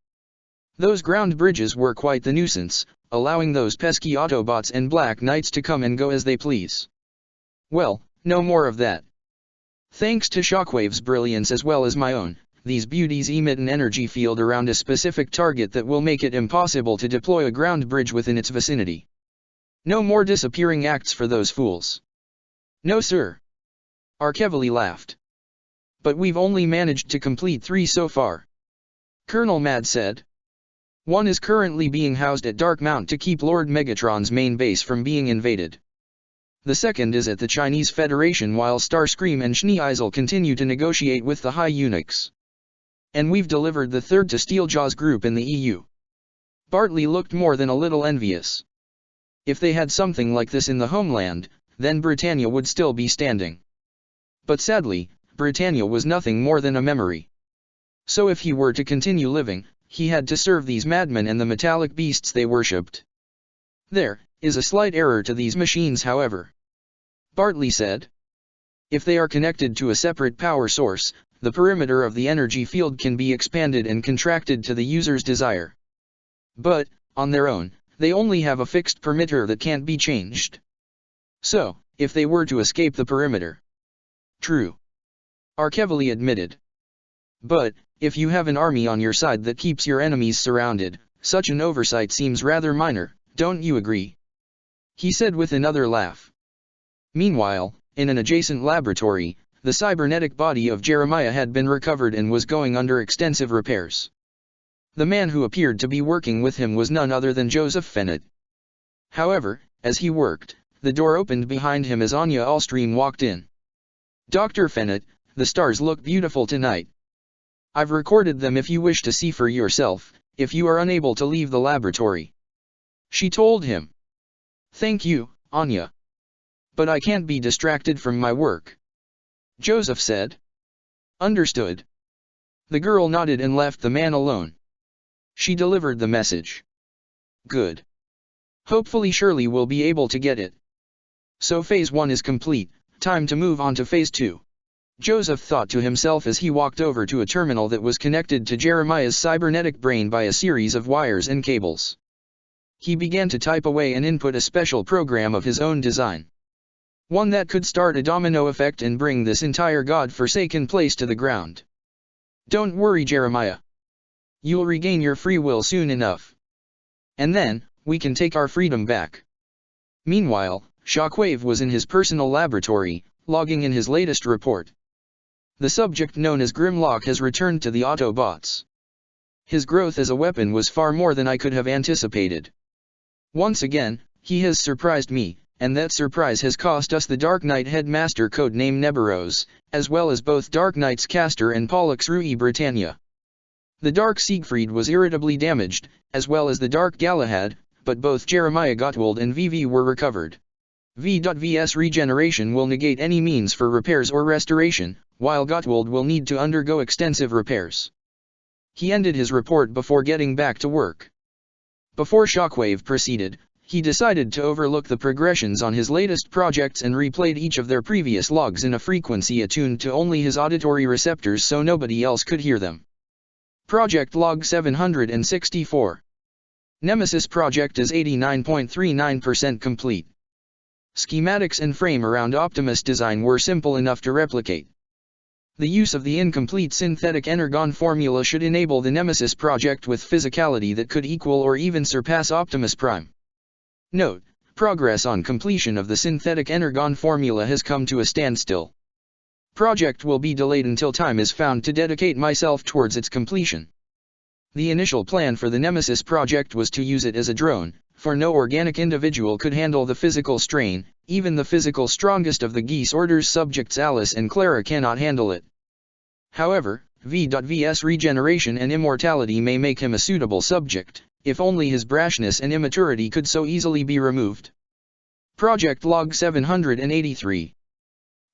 Those ground bridges were quite the nuisance, allowing those pesky Autobots and Black Knights to come and go as they please. Well, no more of that. Thanks to Shockwave's brilliance as well as my own, these beauties emit an energy field around a specific target that will make it impossible to deploy a ground bridge within its vicinity. No more disappearing acts for those fools. No sir. Arkevely laughed. But we've only managed to complete 3 so far. Colonel Mad said. One is currently being housed at Dark Mount to keep Lord Megatron's main base from being invaded. The second is at the Chinese Federation while Starscream and Schneeisel continue to negotiate with the High Eunuchs. And we've delivered the third to Steeljaw's group in the EU. Bartley looked more than a little envious. If they had something like this in the homeland, then Britannia would still be standing. But sadly, Britannia was nothing more than a memory. So if he were to continue living, he had to serve these madmen and the metallic beasts they worshipped. There is a slight error to these machines, however. Bartley said. If they are connected to a separate power source, the perimeter of the energy field can be expanded and contracted to the user's desire. But, on their own, they only have a fixed perimeter that can't be changed. So, if they were to escape the perimeter. True. Arkevely admitted. But, if you have an army on your side that keeps your enemies surrounded, such an oversight seems rather minor, don't you agree? He said with another laugh. Meanwhile, in an adjacent laboratory, the cybernetic body of Jeremiah had been recovered and was going under extensive repairs. The man who appeared to be working with him was none other than Joseph Fennett. However, as he worked, the door opened behind him as Anya Allstream walked in. Dr. Fennett, the stars look beautiful tonight. I've recorded them if you wish to see for yourself, if you are unable to leave the laboratory. She told him. Thank you, Anya. But I can't be distracted from my work. Joseph said. Understood. The girl nodded and left the man alone. She delivered the message. Good. Hopefully Shirley will be able to get it. So phase 1 is complete, time to move on to phase 2. Joseph thought to himself as he walked over to a terminal that was connected to Jeremiah's cybernetic brain by a series of wires and cables. He began to type away and input a special program of his own design. One that could start a domino effect and bring this entire god-forsaken place to the ground. Don't worry, Jeremiah. You'll regain your free will soon enough. And then, we can take our freedom back. Meanwhile, Shockwave was in his personal laboratory, logging in his latest report. The subject known as Grimlock has returned to the Autobots. His growth as a weapon was far more than I could have anticipated. Once again, he has surprised me, and that surprise has cost us the Dark Knight Headmaster codename Neburos, as well as both Dark Knight's Castor and Pollux Rui Britannia. The Dark Siegfried was irritably damaged, as well as the Dark Galahad, but both Jeremiah Gottwald and VV were recovered. V.V's regeneration will negate any means for repairs or restoration, while Gottwald will need to undergo extensive repairs. He ended his report before getting back to work. Before Shockwave proceeded, he decided to overlook the progressions on his latest projects and replayed each of their previous logs in a frequency attuned to only his auditory receptors so nobody else could hear them. Project Log 764. Nemesis project is 89.39% complete. Schematics and frame around Optimus design were simple enough to replicate. The use of the incomplete synthetic energon formula should enable the Nemesis project with physicality that could equal or even surpass Optimus Prime. Note: progress on completion of the synthetic energon formula has come to a standstill. Project will be delayed until time is found to dedicate myself towards its completion. The initial plan for the Nemesis project was to use it as a drone, for no organic individual could handle the physical strain. Even the physical strongest of the Geese Order's subjects Alice and Clara cannot handle it. However, V.V's regeneration and immortality may make him a suitable subject, if only his brashness and immaturity could so easily be removed. Project Log 783.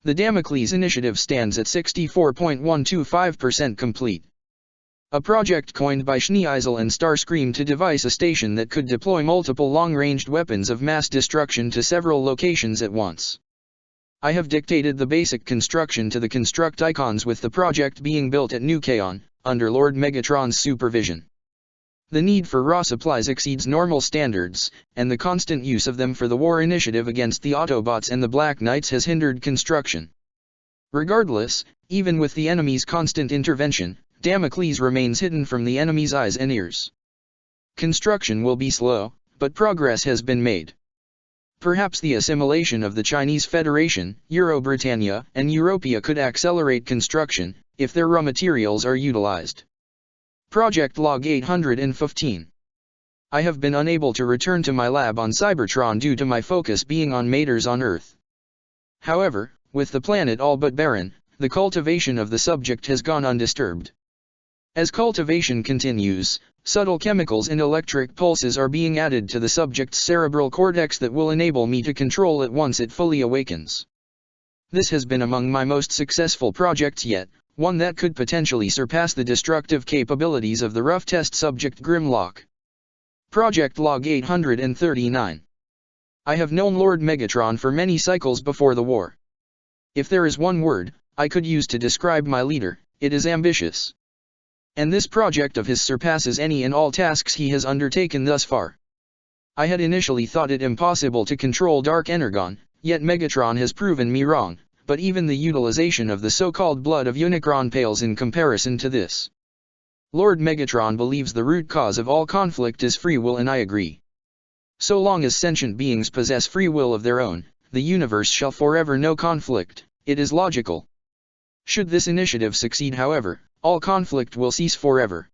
The Damocles initiative stands at 64.125% complete. A project coined by Schneeisel and Starscream to devise a station that could deploy multiple long-ranged weapons of mass destruction to several locations at once. I have dictated the basic construction to the construct icons with the project being built at New Kaon, under Lord Megatron's supervision. The need for raw supplies exceeds normal standards, and the constant use of them for the war initiative against the Autobots and the Black Knights has hindered construction. Regardless, even with the enemy's constant intervention, Damocles remains hidden from the enemy's eyes and ears. Construction will be slow, but progress has been made. Perhaps the assimilation of the Chinese Federation, Euro-Britannia, and Europia could accelerate construction, if their raw materials are utilized. Project Log 815. I have been unable to return to my lab on Cybertron due to my focus being on Maters on Earth. However, with the planet all but barren, the cultivation of the subject has gone undisturbed. As cultivation continues, subtle chemicals and electric pulses are being added to the subject's cerebral cortex that will enable me to control it once it fully awakens. This has been among my most successful projects yet, one that could potentially surpass the destructive capabilities of the rough test subject Grimlock. Project Log 839. I have known Lord Megatron for many cycles before the war. If there is one word I could use to describe my leader, it is ambitious. And this project of his surpasses any and all tasks he has undertaken thus far. I had initially thought it impossible to control Dark Energon, yet Megatron has proven me wrong, but even the utilization of the so-called blood of Unicron pales in comparison to this. Lord Megatron believes the root cause of all conflict is free will, and I agree. So long as sentient beings possess free will of their own, the universe shall forever know conflict. It is logical. Should this initiative succeed, however, all conflict will cease forever.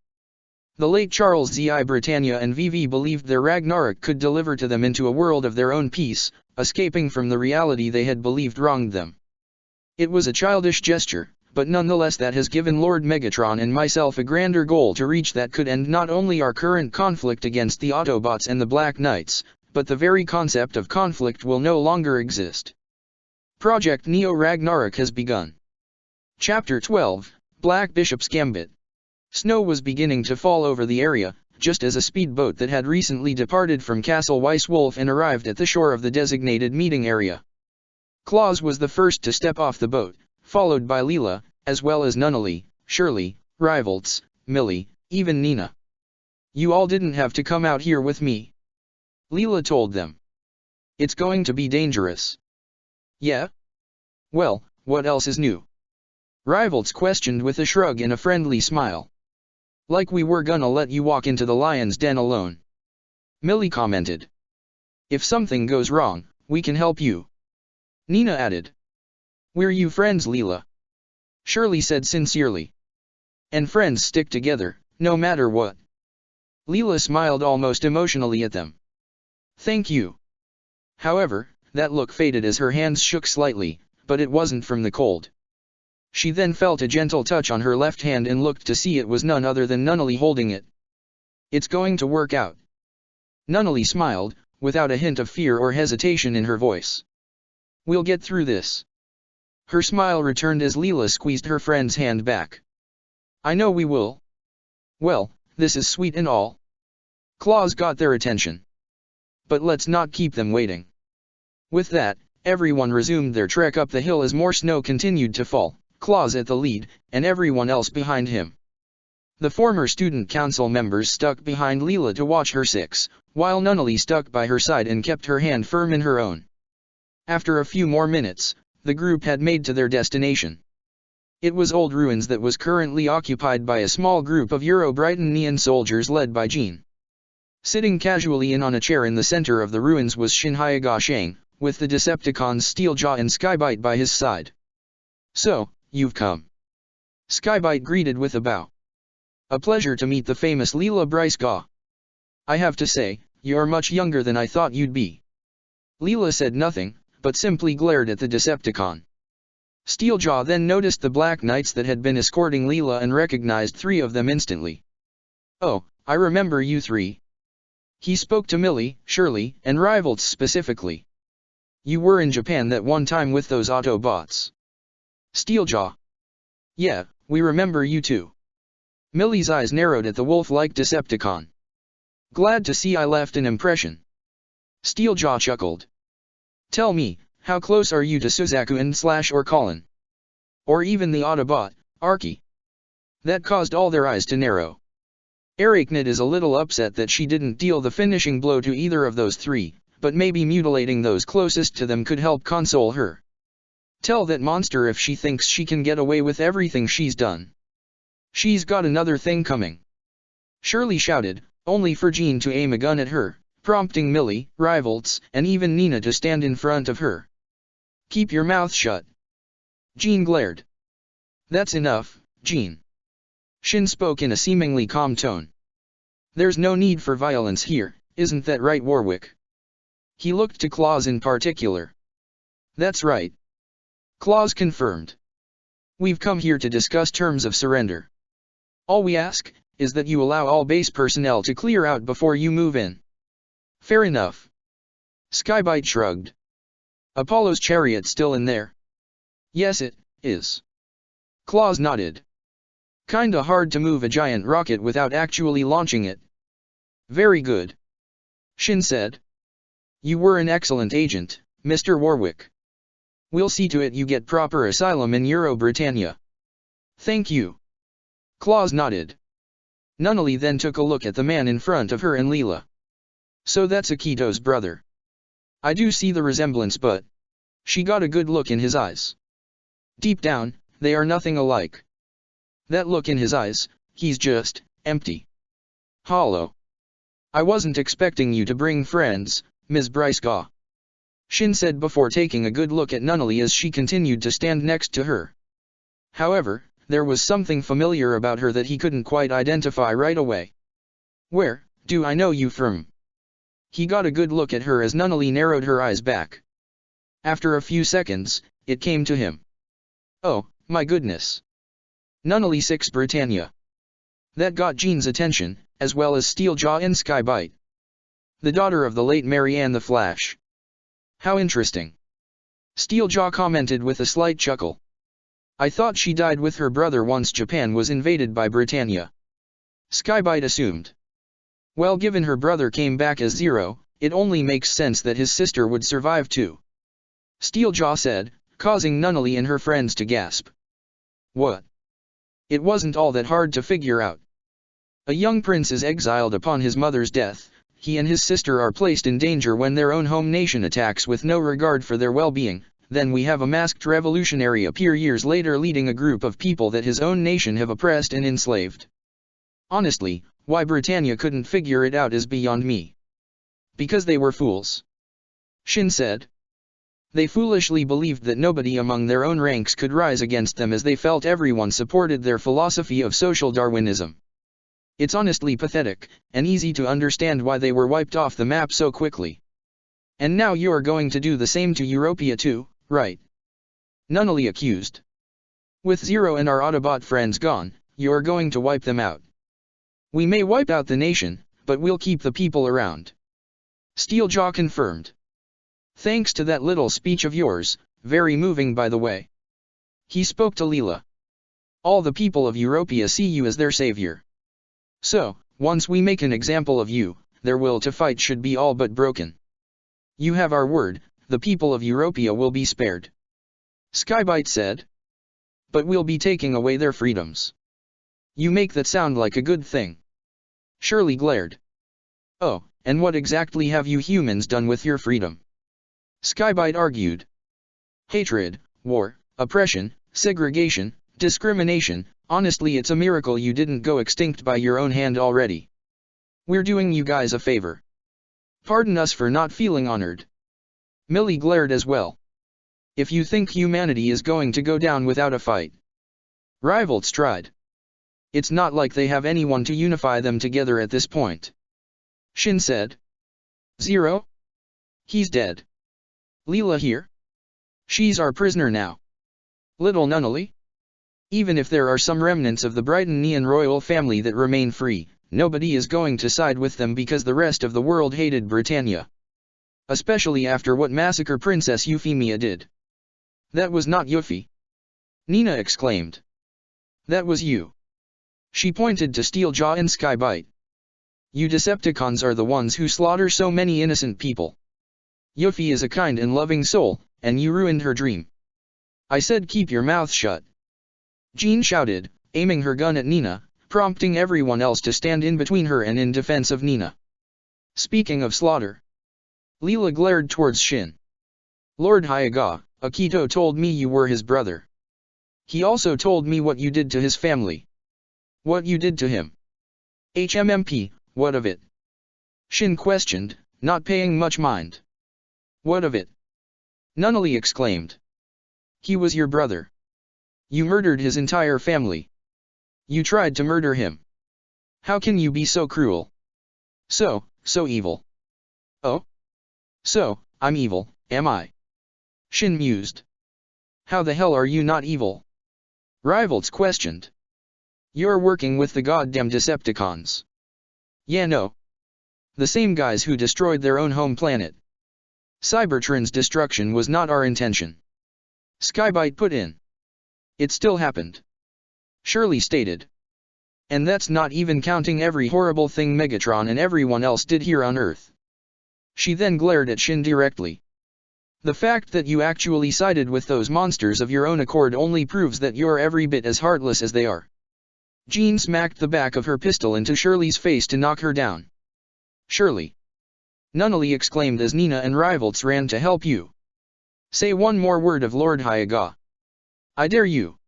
The late Charles Z.I. Britannia and VV believed their Ragnarok could deliver to them into a world of their own peace, escaping from the reality they had believed wronged them. It was a childish gesture, but nonetheless that has given Lord Megatron and myself a grander goal to reach that could end not only our current conflict against the Autobots and the Black Knights, but the very concept of conflict will no longer exist. Project Neo Ragnarok has begun. Chapter 12, Black Bishop's Gambit. Snow was beginning to fall over the area, just as a speedboat that had recently departed from Castle Weisswolf and arrived at the shore of the designated meeting area. Claus was the first to step off the boat, followed by Leela, as well as Nunnally, Shirley, Rivaltz, Millie, even Nina. "You all didn't have to come out here with me," Leela told them. "It's going to be dangerous." "Yeah? Well, what else is new?" Rivaltz questioned with a shrug and a friendly smile. "Like we were gonna let you walk into the lion's den alone," Millie commented. "If something goes wrong, we can help you," Nina added. "We're you friends, Leela," Shirley said sincerely. "And friends stick together, no matter what." Leela smiled almost emotionally at them. "Thank you." However, that look faded as her hands shook slightly, but it wasn't from the cold. She then felt a gentle touch on her left hand and looked to see it was none other than Nunnally holding it. "It's going to work out." Nunnally smiled, without a hint of fear or hesitation in her voice. "We'll get through this." Her smile returned as Leela squeezed her friend's hand back. I know we will. Well, this is sweet and all. Claus got their attention. But let's not keep them waiting. With that, everyone resumed their trek up the hill as more snow continued to fall, Claus at the lead, and everyone else behind him. The former student council members stuck behind Leela to watch her six, while Nunnally stuck by her side and kept her hand firm in her own. After a few more minutes, the group had made to their destination. It was Old Ruins that was currently occupied by a small group of Euro-Britannian soldiers led by Jean. Sitting casually in on a chair in the center of the ruins was Shinhyaga Shang, with the Decepticons Steeljaw and Skybite by his side. So, you've come. Skybite greeted with a bow. A pleasure to meet the famous Leela Bryce-Gaw. I have to say, you're much younger than I thought you'd be. Leela said nothing, but simply glared at the Decepticon. Steeljaw then noticed the Black Knights that had been escorting Leela and recognized 3 of them instantly. Oh, I remember you 3. He spoke to Millie, Shirley, and Rivals specifically. You were in Japan that one time with those Autobots. Steeljaw. Yeah, we remember you too. Millie's eyes narrowed at the wolf-like Decepticon. Glad to see I left an impression. Steeljaw chuckled. Tell me, how close are you to Suzaku and or Colin? Or even the Autobot, Arky? That caused all their eyes to narrow. Arachnid is a little upset that she didn't deal the finishing blow to either of those 3, but maybe mutilating those closest to them could help console her. Tell that monster if she thinks she can get away with everything she's done. She's got another thing coming. Shirley shouted, only for Jean to aim a gun at her, prompting Millie, Rivals, and even Nina to stand in front of her. Keep your mouth shut. Jean glared. That's enough, Jean. Shin spoke in a seemingly calm tone. There's no need for violence here, isn't that right, Warwick? He looked to Claus in particular. That's right. Claus confirmed. We've come here to discuss terms of surrender. All we ask is that you allow all base personnel to clear out before you move in. Fair enough. Skybite shrugged. Apollo's chariot still in there? Yes it is. Claus nodded. Kinda hard to move a giant rocket without actually launching it. Very good. Shin said. You were an excellent agent, Mr. Warwick. We'll see to it you get proper asylum in Euro-Britannia. Thank you. Claus nodded. Nunnally then took a look at the man in front of her and Leela. So that's Akito's brother. I do see the resemblance, but... She got a good look in his eyes. Deep down, they are nothing alike. That look in his eyes, he's just empty. Hollow. I wasn't expecting you to bring friends, Ms. Bryce-Gaw. Shin said before taking a good look at Nunnally as she continued to stand next to her. However, there was something familiar about her that he couldn't quite identify right away. Where do I know you from? He got a good look at her as Nunnally narrowed her eyes back. After a few seconds, it came to him. Oh, my goodness. Nunnally 6 Britannia. That got Jean's attention, as well as Steeljaw and Skybite. The daughter of the late Marianne the Flash. How interesting. Steeljaw commented with a slight chuckle. I thought she died with her brother once Japan was invaded by Britannia. Skybite assumed. Well, given her brother came back as Zero, it only makes sense that his sister would survive too. Steeljaw said, causing Nunnally and her friends to gasp. What? It wasn't all that hard to figure out. A young prince is exiled upon his mother's death. He and his sister are placed in danger when their own home nation attacks with no regard for their well-being. Then we have a masked revolutionary appear years later leading a group of people that his own nation have oppressed and enslaved. Honestly, why Britannia couldn't figure it out is beyond me. Because they were fools. Shin said. They foolishly believed that nobody among their own ranks could rise against them as they felt everyone supported their philosophy of social Darwinism. It's honestly pathetic, and easy to understand why they were wiped off the map so quickly. And now you are going to do the same to Europia too, right? Nunnally accused. With Zero and our Autobot friends gone, you are going to wipe them out. We may wipe out the nation, but we'll keep the people around. Steeljaw confirmed. Thanks to that little speech of yours, very moving by the way. He spoke to Leela. All the people of Europia see you as their savior. So, once we make an example of you, their will to fight should be all but broken. You have our word, the people of Europia will be spared. Skybite said. But we'll be taking away their freedoms. You make that sound like a good thing. Shirley glared. Oh, and what exactly have you humans done with your freedom? Skybite argued. Hatred, war, oppression, segregation, discrimination, honestly it's a miracle you didn't go extinct by your own hand already. We're doing you guys a favor. Pardon us for not feeling honored. Millie glared as well. If you think humanity is going to go down without a fight. Rivaled tried. It's not like they have anyone to unify them together at this point. Shin said. Zero? He's dead. Leela here? She's our prisoner now. Little Nunnally? Even if there are some remnants of the Brighton royal family that remain free, nobody is going to side with them because the rest of the world hated Britannia. Especially after what massacre Princess Euphemia did. That was not Yuffie. Nina exclaimed. That was you. She pointed to Steeljaw and Skybite. You Decepticons are the ones who slaughter so many innocent people. Yuffie is a kind and loving soul, and you ruined her dream. I said keep your mouth shut. Jean shouted, aiming her gun at Nina, prompting everyone else to stand in between her and in defense of Nina. Speaking of slaughter. Leela glared towards Shin. Lord Hyaga, Akito told me you were his brother. He also told me what you did to his family. What you did to him. HMMP, what of it? Shin questioned, not paying much mind. What of it? Nunnally exclaimed. He was your brother. You murdered his entire family. You tried to murder him. How can you be so cruel? So evil. Oh? So, I'm evil, am I? Shin mused. How the hell are you not evil? Rivalds questioned. You're working with the goddamn Decepticons. Yeah no. The same guys who destroyed their own home planet. Cybertron's destruction was not our intention. Skybite put in. It still happened. Shirley stated. And that's not even counting every horrible thing Megatron and everyone else did here on Earth. She then glared at Shin directly. The fact that you actually sided with those monsters of your own accord only proves that you're every bit as heartless as they are. Jean smacked the back of her pistol into Shirley's face to knock her down. Shirley! Nunnally exclaimed as Nina and Rivalds ran to help you. Say one more word of Lord Hyaga. I dare you.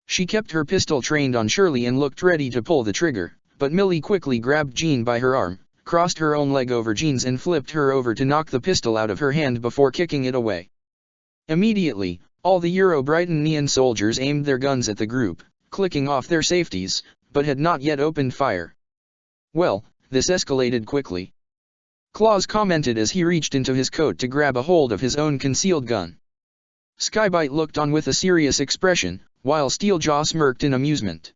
She kept her pistol trained on Shirley and looked ready to pull the trigger, but Millie quickly grabbed Jean by her arm, crossed her own leg over Jean's and flipped her over to knock the pistol out of her hand before kicking it away. Immediately, all the Brighton soldiers aimed their guns at the group, clicking off their safeties, but had not yet opened fire. Well, this escalated quickly. Claus commented as he reached into his coat to grab a hold of his own concealed gun. Skybite looked on with a serious expression, while Steeljaw smirked in amusement.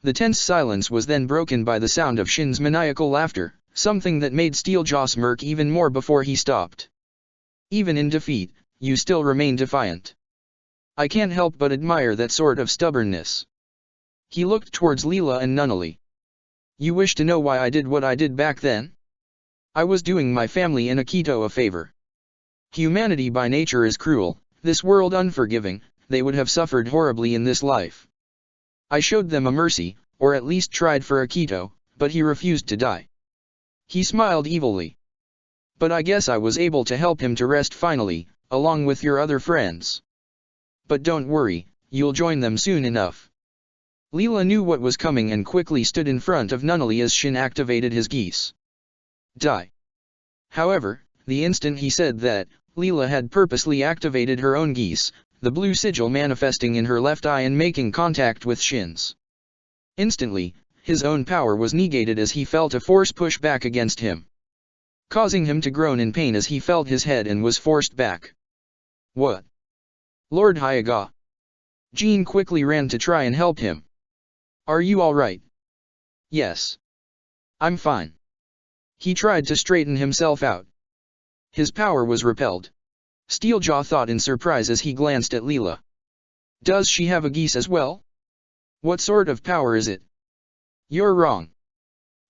The tense silence was then broken by the sound of Shin's maniacal laughter, something that made Steeljaw smirk even more before he stopped. Even in defeat, you still remain defiant. I can't help but admire that sort of stubbornness. He looked towards Leela and Nunnally. You wish to know why I did what I did back then? I was doing my family and Akito a favor. Humanity by nature is cruel, this world unforgiving, they would have suffered horribly in this life. I showed them a mercy, or at least tried for Akito, but he refused to die. He smiled evilly. But I guess I was able to help him to rest finally, along with your other friends. But don't worry, you'll join them soon enough. Leela knew what was coming and quickly stood in front of Nunnally as Shin activated his geese. Die. However, the instant he said that, Leela had purposely activated her own geese, the blue sigil manifesting in her left eye and making contact with Shin's. Instantly, his own power was negated as he felt a force push back against him, causing him to groan in pain as he felt his head and was forced back. What? Lord Hyaga. Jean quickly ran to try and help him. Are you alright? Yes. I'm fine. He tried to straighten himself out. His power was repelled. Steeljaw thought in surprise as he glanced at Leela. Does she have a geese as well? What sort of power is it? You're wrong.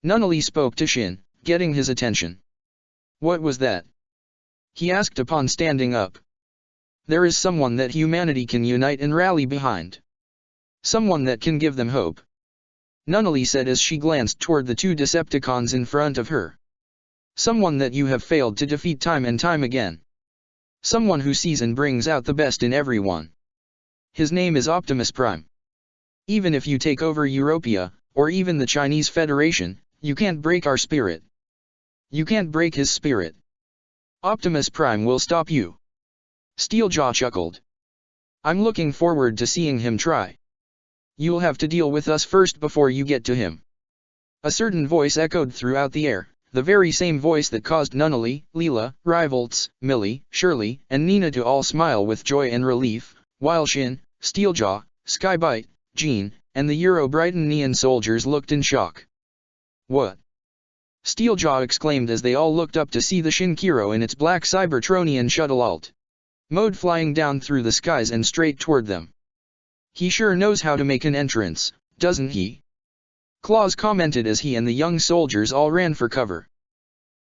Nunnally spoke to Shin, getting his attention. What was that? He asked upon standing up. There is someone that humanity can unite and rally behind. Someone that can give them hope. Nunnally said as she glanced toward the two Decepticons in front of her. Someone that you have failed to defeat time and time again. Someone who sees and brings out the best in everyone. His name is Optimus Prime. Even if you take over Europia, or even the Chinese Federation, you can't break our spirit. You can't break his spirit. Optimus Prime will stop you. Steeljaw chuckled. I'm looking forward to seeing him try. You'll have to deal with us first before you get to him. A certain voice echoed throughout the air, the very same voice that caused Nunnally, Leela, Rivolts, Millie, Shirley, and Nina to all smile with joy and relief, while Shin, Steeljaw, Skybite, Jean, and the Euro-Brighton soldiers looked in shock. What? Steeljaw exclaimed as they all looked up to see the Shinkiro in its black Cybertronian shuttle alt mode flying down through the skies and straight toward them. He sure knows how to make an entrance, doesn't he? Claus commented as he and the young soldiers all ran for cover.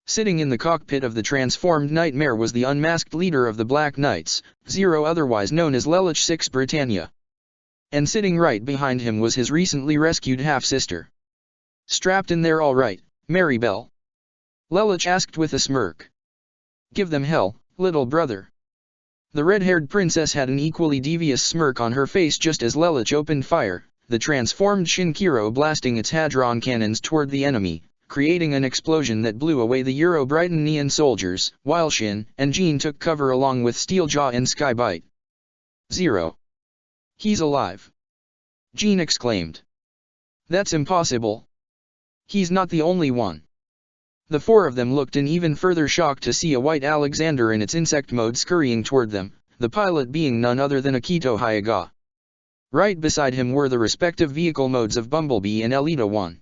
Sitting in the cockpit of the transformed Nightmare was the unmasked leader of the Black Knights, Zero, otherwise known as Lelich 6 Britannia. And sitting right behind him was his recently rescued half-sister. Strapped in there all right, Maribel? Lelich asked with a smirk. Give them hell, little brother. The red-haired princess had an equally devious smirk on her face just as Lelich opened fire, the transformed Shinkiro blasting its Hadron cannons toward the enemy, creating an explosion that blew away the Euro-Brighton soldiers, while Shin and Jean took cover along with Steeljaw and Skybite. Zero. He's alive. Jean exclaimed. That's impossible. He's not the only one. The four of them looked in even further shock to see a white Alexander in its insect mode scurrying toward them, the pilot being none other than Akito Hyuga. Right beside him were the respective vehicle modes of Bumblebee and Elita 1.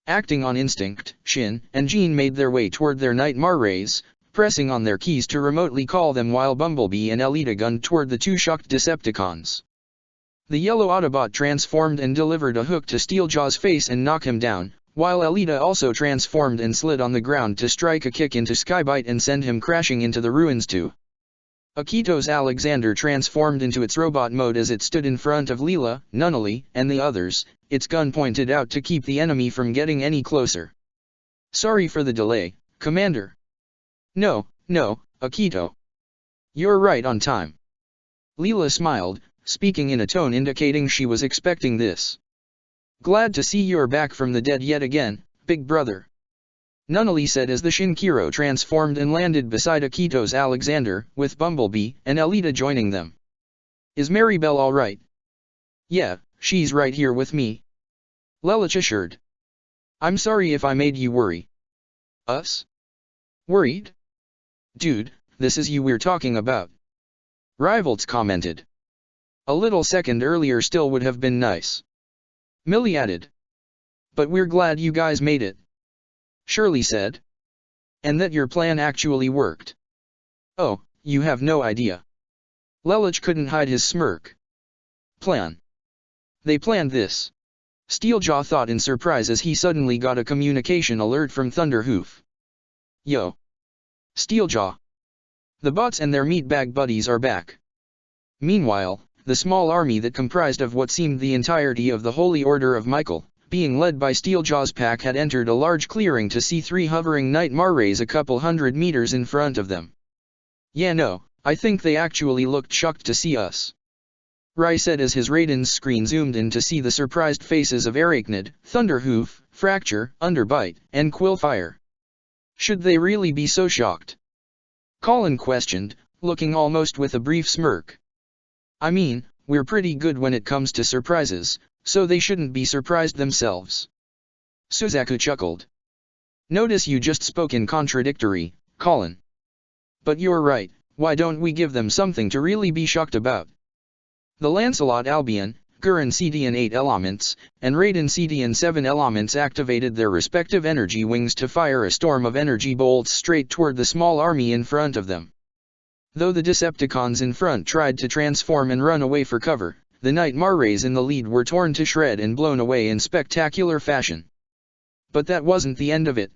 Acting on instinct, Shin and Jean made their way toward their Nightmare rays, pressing on their keys to remotely call them while Bumblebee and Elita gunned toward the two shocked Decepticons. The yellow Autobot transformed and delivered a hook to Steeljaw's face and knock him down, while Elita also transformed and slid on the ground to strike a kick into Skybite and send him crashing into the ruins too. Akito's Alexander transformed into its robot mode as it stood in front of Leela, Nunnally, and the others, its gun pointed out to keep the enemy from getting any closer. Sorry for the delay, Commander. No, Akito. You're right on time. Leela smiled, speaking in a tone indicating she was expecting this. Glad to see you're back from the dead yet again, big brother. Nunnally said as the Shinkiro transformed and landed beside Akito's Alexander, with Bumblebee and Elita joining them. Is Maribel alright? Yeah, she's right here with me. Lelich assured. I'm sorry if I made you worry. Us? Worried? Dude, this is you we're talking about. Rivolts commented. A little second earlier still would have been nice. Millie added. But we're glad you guys made it. Shirley said. And that your plan actually worked. Oh, you have no idea. Lelich couldn't hide his smirk. Plan. They planned this. Steeljaw thought in surprise as he suddenly got a communication alert from Thunderhoof. Yo. Steeljaw. The bots and their meatbag buddies are back. Meanwhile, the small army that comprised of what seemed the entirety of the Holy Order of Michael, being led by Steeljaw's pack, had entered a large clearing to see three hovering Nightmare rays a couple 100 meters in front of them. Yeah, no, I think they actually looked shocked to see us. Rai said as his Raiden's screen zoomed in to see the surprised faces of Arachnid, Thunderhoof, Fracture, Underbite, and Quillfire. Should they really be so shocked? Colin questioned, looking almost with a brief smirk. I mean, we're pretty good when it comes to surprises, so they shouldn't be surprised themselves. Suzaku chuckled. Notice you just spoke in contradictory, Colin. But you're right, why don't we give them something to really be shocked about? The Lancelot Albion, Gurren CDN 8 elements, and Raiden CDN 7 elements activated their respective energy wings to fire a storm of energy bolts straight toward the small army in front of them. Though the Decepticons in front tried to transform and run away for cover, the Knight Marrays in the lead were torn to shred and blown away in spectacular fashion. But that wasn't the end of it.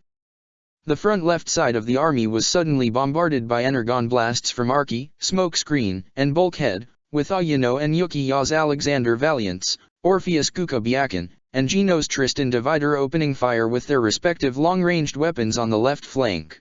The front left side of the army was suddenly bombarded by energon blasts from Archie, Smokescreen, and Bulkhead, with Ayano and Yukiya's Alexander Valiants, Orpheus Kukabiakan, and Geno's Tristan Divider opening fire with their respective long-ranged weapons on the left flank.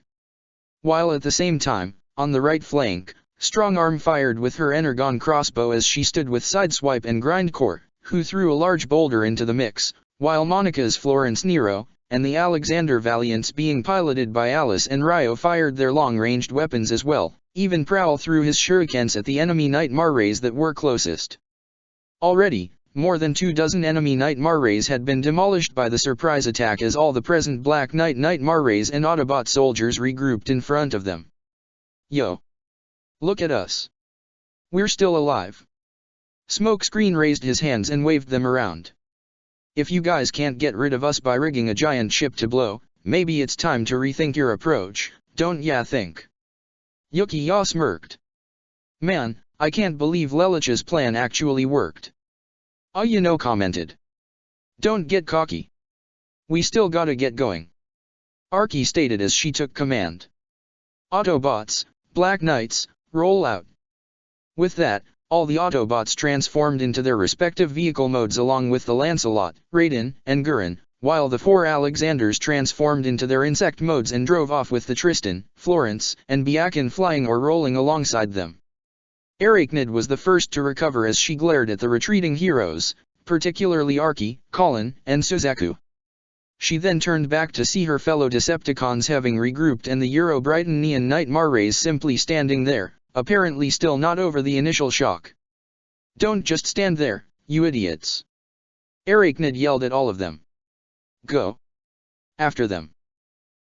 While at the same time, on the right flank, Strongarm fired with her energon crossbow as she stood with Sideswipe and Grindcore, who threw a large boulder into the mix, while Monica's Florence Nero, and the Alexander Valiants being piloted by Alice and Ryo fired their long-ranged weapons as well. Even Prowl threw his shurikens at the enemy Knight Marrays that were closest. Already, more than 24 enemy Knight Marrays had been demolished by the surprise attack as all the present Black Knight Marrays and Autobot soldiers regrouped in front of them. Yo! Look at us! We're still alive! Smokescreen raised his hands and waved them around. If you guys can't get rid of us by rigging a giant ship to blow, maybe it's time to rethink your approach, don't ya think? Yukiya smirked. Man, I can't believe Lelich's plan actually worked. Ayano commented. Don't get cocky. We still gotta get going. Archie stated as she took command. Autobots, Black Knights, roll out. With that, all the Autobots transformed into their respective vehicle modes along with the Lancelot, Raiden, and Gurren, while the 4 Alexanders transformed into their insect modes and drove off with the Tristan, Florence, and Biakin flying or rolling alongside them. Arachnid was the first to recover as she glared at the retreating heroes, particularly Archie, Colin, and Suzaku. She then turned back to see her fellow Decepticons having regrouped and the Euro-Brighton Knight Marrays simply standing there, apparently still not over the initial shock. Don't just stand there, you idiots! Arachnid yelled at all of them. Go! After them!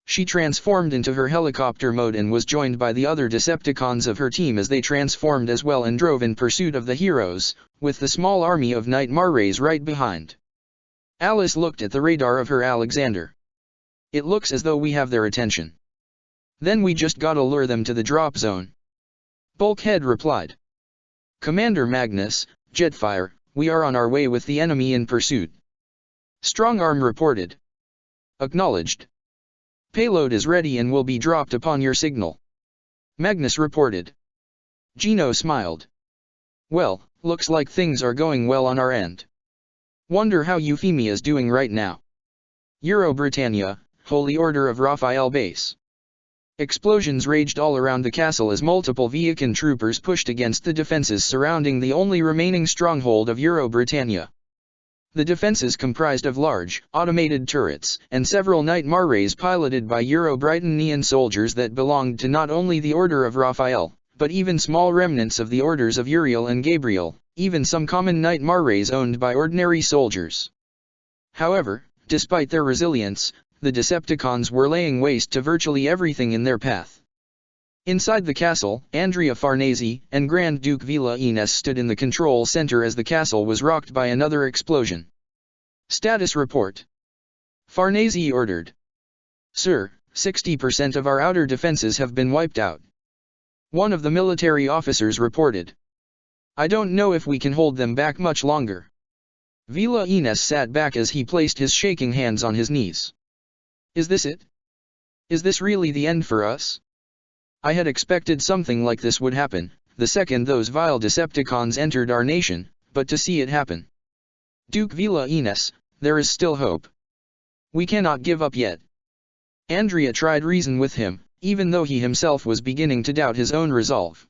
She transformed into her helicopter mode and was joined by the other Decepticons of her team as they transformed as well and drove in pursuit of the heroes, with the small army of Knight Marrays right behind. Alice looked at the radar of her Alexander. It looks as though we have their attention. Then we just gotta lure them to the drop zone. Bulkhead replied. Commander Magnus, Jetfire, we are on our way with the enemy in pursuit. Strongarm reported. Acknowledged. Payload is ready and will be dropped upon your signal. Magnus reported. Geno smiled. Well, looks like things are going well on our end. Wonder how Euphemia's doing right now. Euro-Britannia, Holy Order of Raphael Base. Explosions raged all around the castle as multiple Viacan troopers pushed against the defenses surrounding the only remaining stronghold of Euro-Britannia. The defenses comprised of large, automated turrets, and several Knight Marrays piloted by Euro-Brighton soldiers that belonged to not only the Order of Raphael, but even small remnants of the orders of Uriel and Gabriel, even some common Knight Marrays owned by ordinary soldiers. However, despite their resilience, the Decepticons were laying waste to virtually everything in their path. Inside the castle, Andrea Farnese and Grand Duke Vila Ines stood in the control center as the castle was rocked by another explosion. Status report. Farnese ordered. Sir, 60% of our outer defenses have been wiped out. One of the military officers reported. I don't know if we can hold them back much longer. Vila Ines sat back as he placed his shaking hands on his knees. Is this it? Is this really the end for us? I had expected something like this would happen, the second those vile Decepticons entered our nation, but to see it happen. Duke Vila Ines, there is still hope. We cannot give up yet. Andrea tried reason with him, even though he himself was beginning to doubt his own resolve.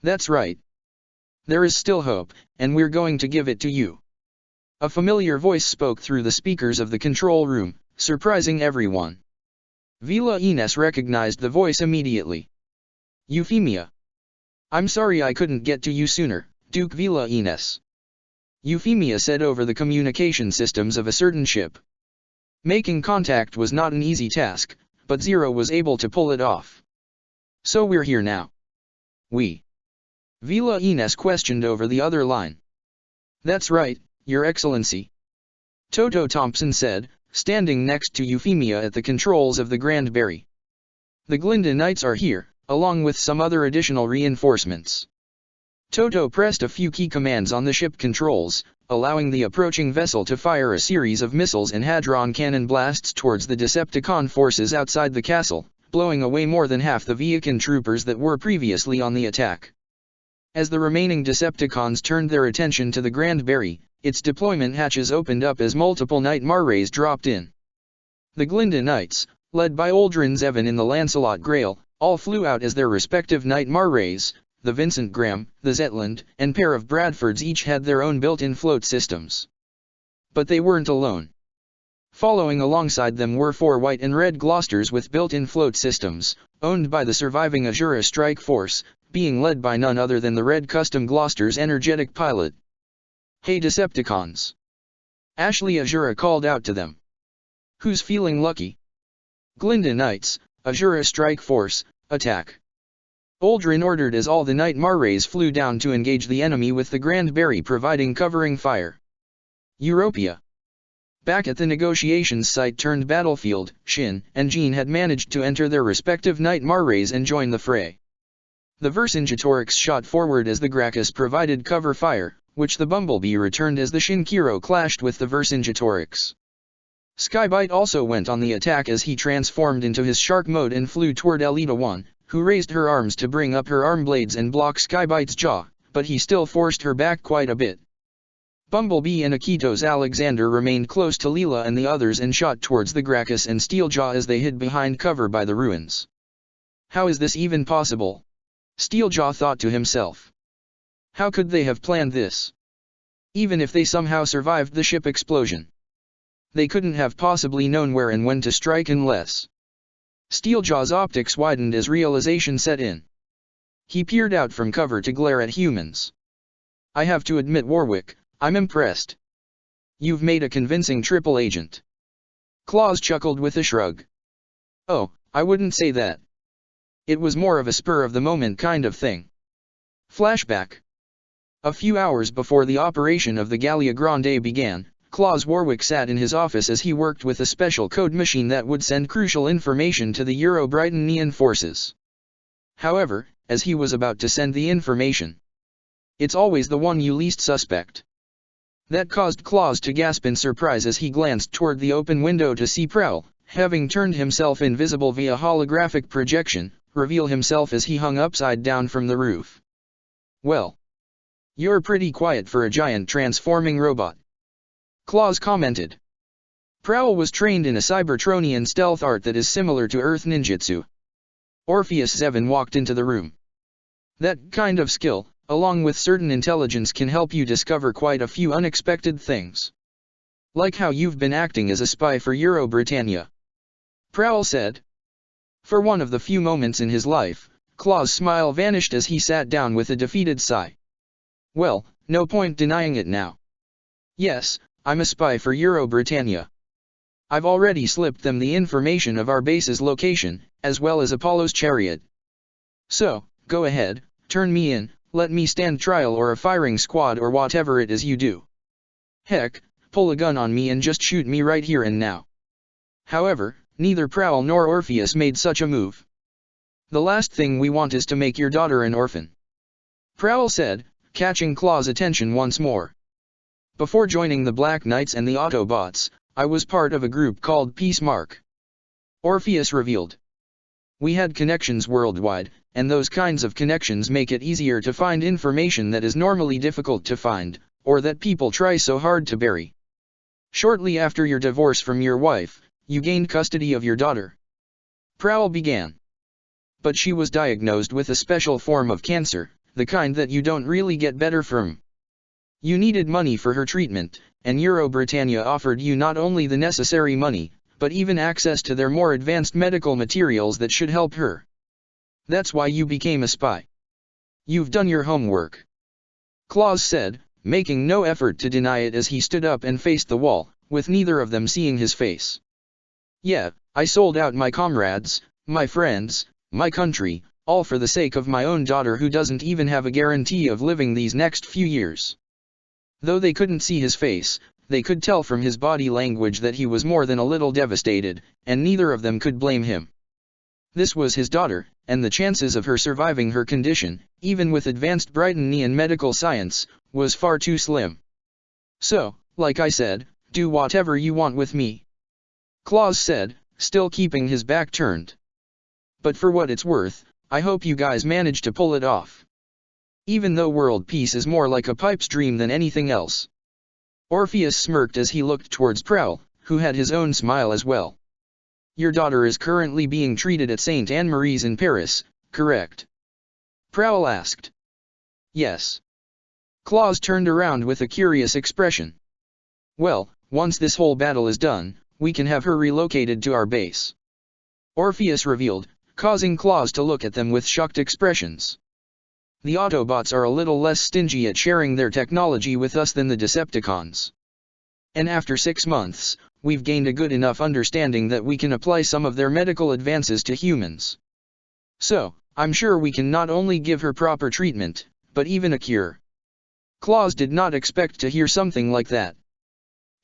That's right. There is still hope, and we're going to give it to you. A familiar voice spoke through the speakers of the control room, surprising everyone. Vila Ines recognized the voice immediately. Euphemia. I'm sorry I couldn't get to you sooner, Duke Vila Ines. Euphemia said over the communication systems of a certain ship. Making contact was not an easy task, but Zero was able to pull it off. So we're here now. We. Vila Ines questioned over the other line. That's right, Your Excellency. Toto Thompson said, standing next to Euphemia at the controls of the Grand Berry. The Glinda Knights are here, along with some other additional reinforcements. Toto pressed a few key commands on the ship controls, allowing the approaching vessel to fire a series of missiles and hadron cannon blasts towards the Decepticon forces outside the castle, blowing away more than half the Viacan troopers that were previously on the attack. As the remaining Decepticons turned their attention to the Grand Berry, its deployment hatches opened up as multiple Nightmare rays dropped in. The Glinda Knights, led by Uldren Zevon in the Lancelot Grail, all flew out as their respective Nightmare rays. The Vincent Graham, the Zetland, and pair of Bradfords each had their own built-in float systems. But they weren't alone. Following alongside them were 4 white and red Gloucesters with built-in float systems, owned by the surviving Azura Strike Force, being led by none other than the Red Custom Gloucester's energetic pilot. "Hey Decepticons!" Ashley Azura called out to them. "Who's feeling lucky?" "Glinda Knights, Azura Strike Force, attack!" Uldren ordered as all the Nightmare rays flew down to engage the enemy with the Grand Berry providing covering fire. Europia. Back at the negotiations site turned battlefield, Shin and Jean had managed to enter their respective Nightmare rays and join the fray. The Vercingetorix shot forward as the Gracchus provided cover fire, which the Bumblebee returned as the Shinkiro clashed with the Vercingetorix. Skybite also went on the attack as he transformed into his shark mode and flew toward Elita 1, who raised her arms to bring up her arm blades and block Skybite's jaw, but he still forced her back quite a bit. Bumblebee and Akito's Alexander remained close to Leela and the others and shot towards the Gracchus and Steeljaw as they hid behind cover by the ruins. How is this even possible? Steeljaw thought to himself. How could they have planned this? Even if they somehow survived the ship explosion, they couldn't have possibly known where and when to strike unless... Steeljaw's optics widened as realization set in. He peered out from cover to glare at humans. "I have to admit, Warwick, I'm impressed. You've made a convincing triple agent." Claus chuckled with a shrug. "Oh, I wouldn't say that. It was more of a spur-of-the-moment kind of thing." Flashback. A few hours before the operation of the Gallia Grande began, Claus Warwick sat in his office as he worked with a special code machine that would send crucial information to the Euro-Britannian forces. However, as he was about to send the information, "It's always the one you least suspect." That caused Claus to gasp in surprise as he glanced toward the open window to see Prowl, having turned himself invisible via holographic projection, reveal himself as he hung upside down from the roof. "Well, you're pretty quiet for a giant transforming robot," Claus commented. Prowl was trained in a Cybertronian stealth art that is similar to Earth ninjutsu. Orpheus Zevon walked into the room. "That kind of skill, along with certain intelligence, can help you discover quite a few unexpected things. Like how you've been acting as a spy for Euro-Britannia," Prowl said. For one of the few moments in his life, Claus' smile vanished as he sat down with a defeated sigh. "Well, no point denying it now. Yes, I'm a spy for Euro-Britannia. I've already slipped them the information of our base's location, as well as Apollo's chariot. So, go ahead, turn me in, let me stand trial or a firing squad or whatever it is you do. Heck, pull a gun on me and just shoot me right here and now." However, neither Prowl nor Orpheus made such a move. "The last thing we want is to make your daughter an orphan," Prowl said, catching Claus' attention once more. "Before joining the Black Knights and the Autobots, I was part of a group called Peace Mark," Orpheus revealed. "We had connections worldwide, and those kinds of connections make it easier to find information that is normally difficult to find, or that people try so hard to bury. Shortly after your divorce from your wife, you gained custody of your daughter," Prowl began. "But she was diagnosed with a special form of cancer, the kind that you don't really get better from. You needed money for her treatment, and Euro-Britannia offered you not only the necessary money, but even access to their more advanced medical materials that should help her. That's why you became a spy. You've done your homework," Claus said, making no effort to deny it as he stood up and faced the wall, with neither of them seeing his face. "Yeah, I sold out my comrades, my friends, my country, all for the sake of my own daughter who doesn't even have a guarantee of living these next few years." Though they couldn't see his face, they could tell from his body language that he was more than a little devastated, and neither of them could blame him. This was his daughter, and the chances of her surviving her condition, even with advanced Britanny and medical science, was far too slim. So, like I said, do whatever you want with me. Claus said, still keeping his back turned. But for what it's worth, I hope you guys manage to pull it off. Even though world peace is more like a pipe's dream than anything else. Orpheus smirked as he looked towards Prowl, who had his own smile as well. Your daughter is currently being treated at St. Anne-Marie's in Paris, correct? Prowl asked. Yes. Claus turned around with a curious expression. Well, once this whole battle is done, we can have her relocated to our base. Orpheus revealed, causing Claus to look at them with shocked expressions. The Autobots are a little less stingy at sharing their technology with us than the Decepticons. And after 6 months, we've gained a good enough understanding that we can apply some of their medical advances to humans. So, I'm sure we can not only give her proper treatment, but even a cure. Claus did not expect to hear something like that.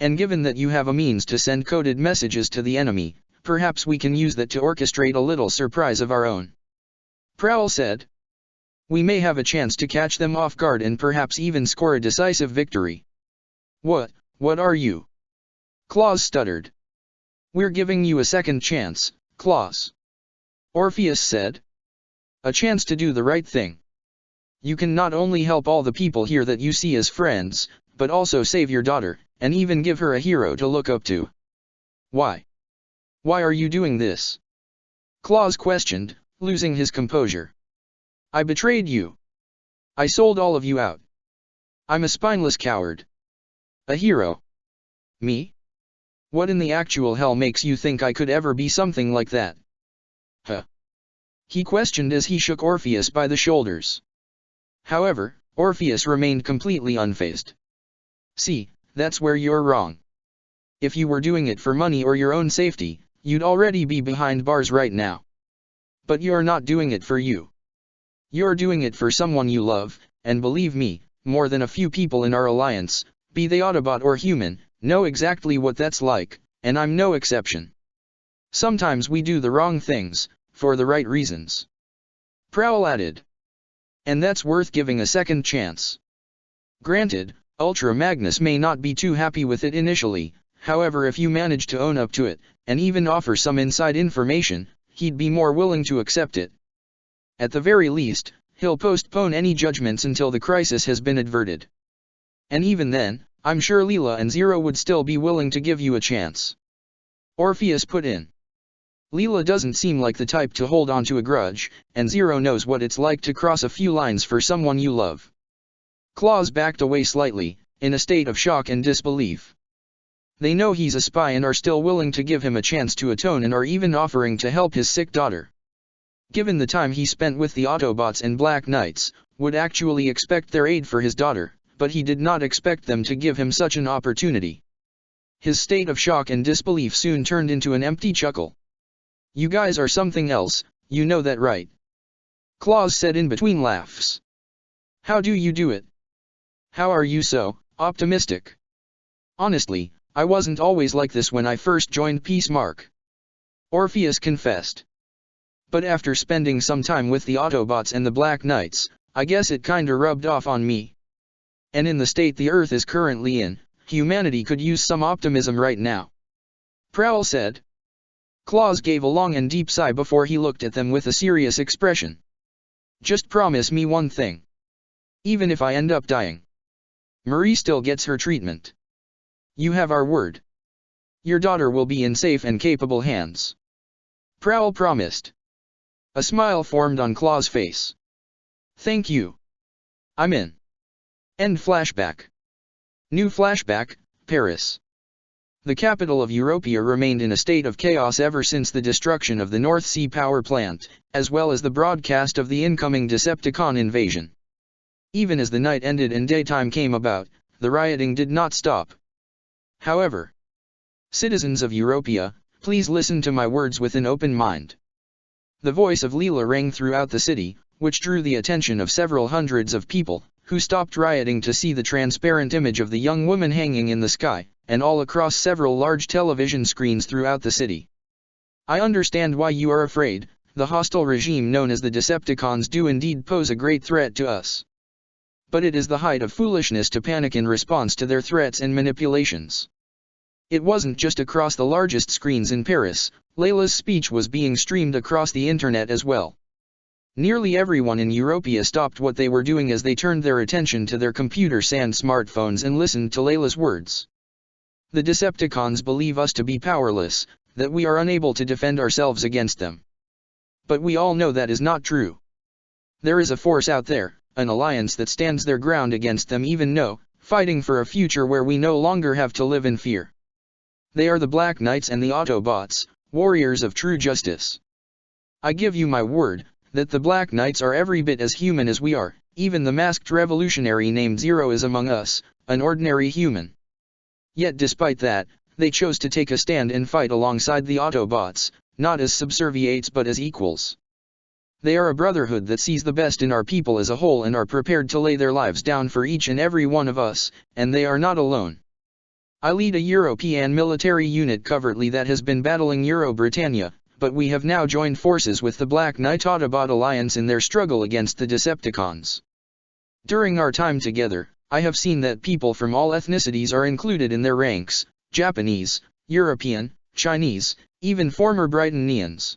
And given that you have a means to send coded messages to the enemy, perhaps we can use that to orchestrate a little surprise of our own. Prowl said. We may have a chance to catch them off guard and perhaps even score a decisive victory. What are you? Claus stuttered. We're giving you a second chance, Claus. Orpheus said. A chance to do the right thing. You can not only help all the people here that you see as friends, but also save your daughter, and even give her a hero to look up to. Why? Why are you doing this? Claus questioned, losing his composure. I betrayed you. I sold all of you out. I'm a spineless coward. A hero. Me? What in the actual hell makes you think I could ever be something like that? Huh? He questioned as he shook Orpheus by the shoulders. However, Orpheus remained completely unfazed. See, that's where you're wrong. If you were doing it for money or your own safety, you'd already be behind bars right now. But you're not doing it for you. You're doing it for someone you love, and believe me, more than a few people in our alliance, be they Autobot or human, know exactly what that's like, and I'm no exception. Sometimes we do the wrong things, for the right reasons. Prowl added. And that's worth giving a second chance. Granted, Ultra Magnus may not be too happy with it initially, however if you manage to own up to it, and even offer some inside information, he'd be more willing to accept it. At the very least, he'll postpone any judgments until the crisis has been averted. And even then, I'm sure Leela and Zero would still be willing to give you a chance. Orpheus put in. Leela doesn't seem like the type to hold on to a grudge, and Zero knows what it's like to cross a few lines for someone you love. Claus backed away slightly, in a state of shock and disbelief. They know he's a spy and are still willing to give him a chance to atone and are even offering to help his sick daughter. Given the time he spent with the Autobots and Black Knights, would actually expect their aid for his daughter, but he did not expect them to give him such an opportunity. His state of shock and disbelief soon turned into an empty chuckle. You guys are something else, you know that right? Claus said in between laughs. How do you do it? How are you so optimistic? Honestly, I wasn't always like this when I first joined Peacemark. Orpheus confessed. But after spending some time with the Autobots and the Black Knights, I guess it kinda rubbed off on me. And in the state the Earth is currently in, humanity could use some optimism right now. Prowl said. Claus gave a long and deep sigh before he looked at them with a serious expression. Just promise me one thing. Even if I end up dying, Marie still gets her treatment. You have our word. Your daughter will be in safe and capable hands. Prowl promised. A smile formed on Claus' face. Thank you. I'm in. End flashback. New flashback, Paris. The capital of Europia remained in a state of chaos ever since the destruction of the North Sea power plant, as well as the broadcast of the incoming Decepticon invasion. Even as the night ended and daytime came about, the rioting did not stop. However, citizens of Europia, please listen to my words with an open mind. The voice of Leela rang throughout the city, which drew the attention of several hundreds of people, who stopped rioting to see the transparent image of the young woman hanging in the sky, and all across several large television screens throughout the city. I understand why you are afraid, the hostile regime known as the Decepticons do indeed pose a great threat to us. But it is the height of foolishness to panic in response to their threats and manipulations. It wasn't just across the largest screens in Paris, Layla's speech was being streamed across the internet as well. Nearly everyone in Europea stopped what they were doing as they turned their attention to their computers and smartphones and listened to Layla's words. The Decepticons believe us to be powerless, that we are unable to defend ourselves against them. But we all know that is not true. There is a force out there, an alliance that stands their ground against them even now, fighting for a future where we no longer have to live in fear. They are the Black Knights and the Autobots, warriors of true justice. I give you my word, that the Black Knights are every bit as human as we are. Even the masked revolutionary named Zero is among us, an ordinary human. Yet despite that, they chose to take a stand and fight alongside the Autobots, not as subserviates but as equals. They are a brotherhood that sees the best in our people as a whole and are prepared to lay their lives down for each and every one of us, and they are not alone. I lead a European military unit covertly that has been battling Euro-Britannia, but we have now joined forces with the Black Knight Autobot Alliance in their struggle against the Decepticons. During our time together, I have seen that people from all ethnicities are included in their ranks: Japanese, European, Chinese, even former Britonians.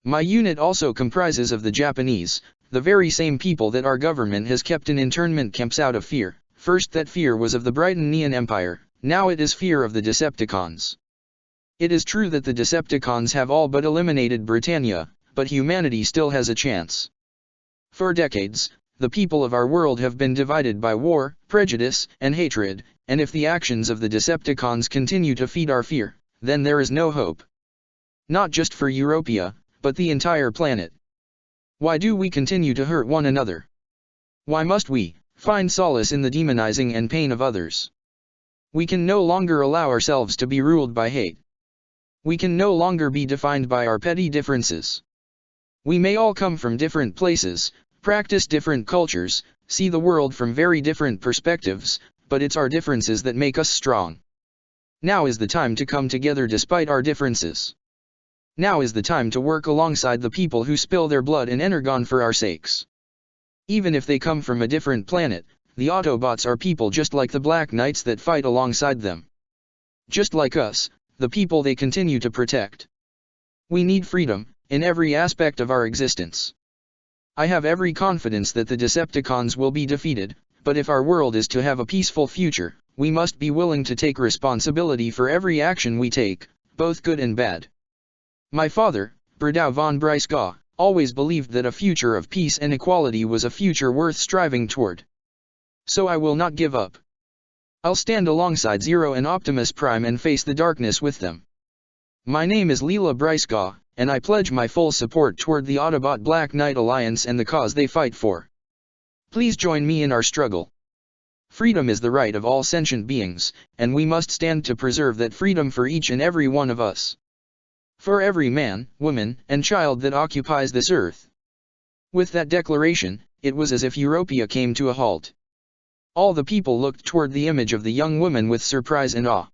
My unit also comprises of the Japanese, the very same people that our government has kept in internment camps out of fear. First that fear was of the Britonian Empire, now it is fear of the Decepticons. It is true that the Decepticons have all but eliminated Britannia, but humanity still has a chance. For decades, the people of our world have been divided by war, prejudice, and hatred, and if the actions of the Decepticons continue to feed our fear, then there is no hope. Not just for Europea, but the entire planet. Why do we continue to hurt one another? Why must we find solace in the demonizing and pain of others? We can no longer allow ourselves to be ruled by hate. We can no longer be defined by our petty differences. We may all come from different places, practice different cultures, see the world from very different perspectives, but it's our differences that make us strong. Now is the time to come together despite our differences. Now is the time to work alongside the people who spill their blood in Energon for our sakes. Even if they come from a different planet, the Autobots are people just like the Black Knights that fight alongside them. Just like us, the people they continue to protect. We need freedom, in every aspect of our existence. I have every confidence that the Decepticons will be defeated, but if our world is to have a peaceful future, we must be willing to take responsibility for every action we take, both good and bad. My father, Berdau von Breisgau, always believed that a future of peace and equality was a future worth striving toward. So I will not give up. I'll stand alongside Zero and Optimus Prime and face the darkness with them. My name is Leela Breisgau, and I pledge my full support toward the Autobot Black Knight Alliance and the cause they fight for. Please join me in our struggle. Freedom is the right of all sentient beings, and we must stand to preserve that freedom for each and every one of us. For every man, woman, and child that occupies this earth. With that declaration, it was as if Europea came to a halt. All the people looked toward the image of the young woman with surprise and awe.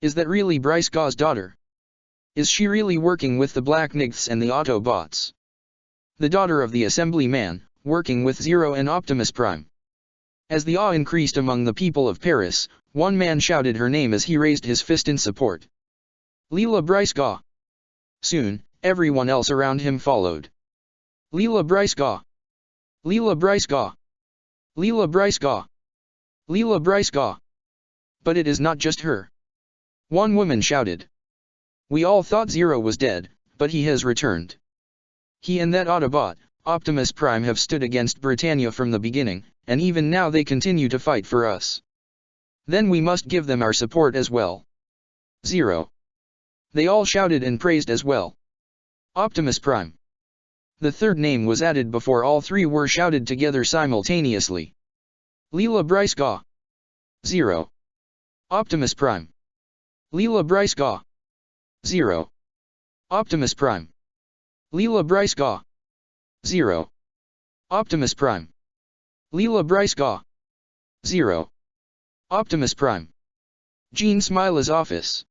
Is that really Breisgau's daughter? Is she really working with the Black Knights and the Autobots? The daughter of the Assemblyman, working with Zero and Optimus Prime. As the awe increased among the people of Paris, one man shouted her name as he raised his fist in support. Leela Breisgau. Soon, everyone else around him followed. Leela Breisgau. Leela Breisgau. Leela Breisgau. Leela Breisgau. But it is not just her. One woman shouted. We all thought Zero was dead, but he has returned. He and that Autobot, Optimus Prime, have stood against Britannia from the beginning, and even now they continue to fight for us. Then we must give them our support as well. Zero. They all shouted and praised as well. Optimus Prime. The third name was added before all three were shouted together simultaneously. Leela Breisgau. Zero. Optimus Prime. Leela Breisgau. Zero. Optimus Prime. Leela Breisgau. Zero. Optimus Prime. Leela Breisgau. Zero. Optimus Prime. Gene Smila's office.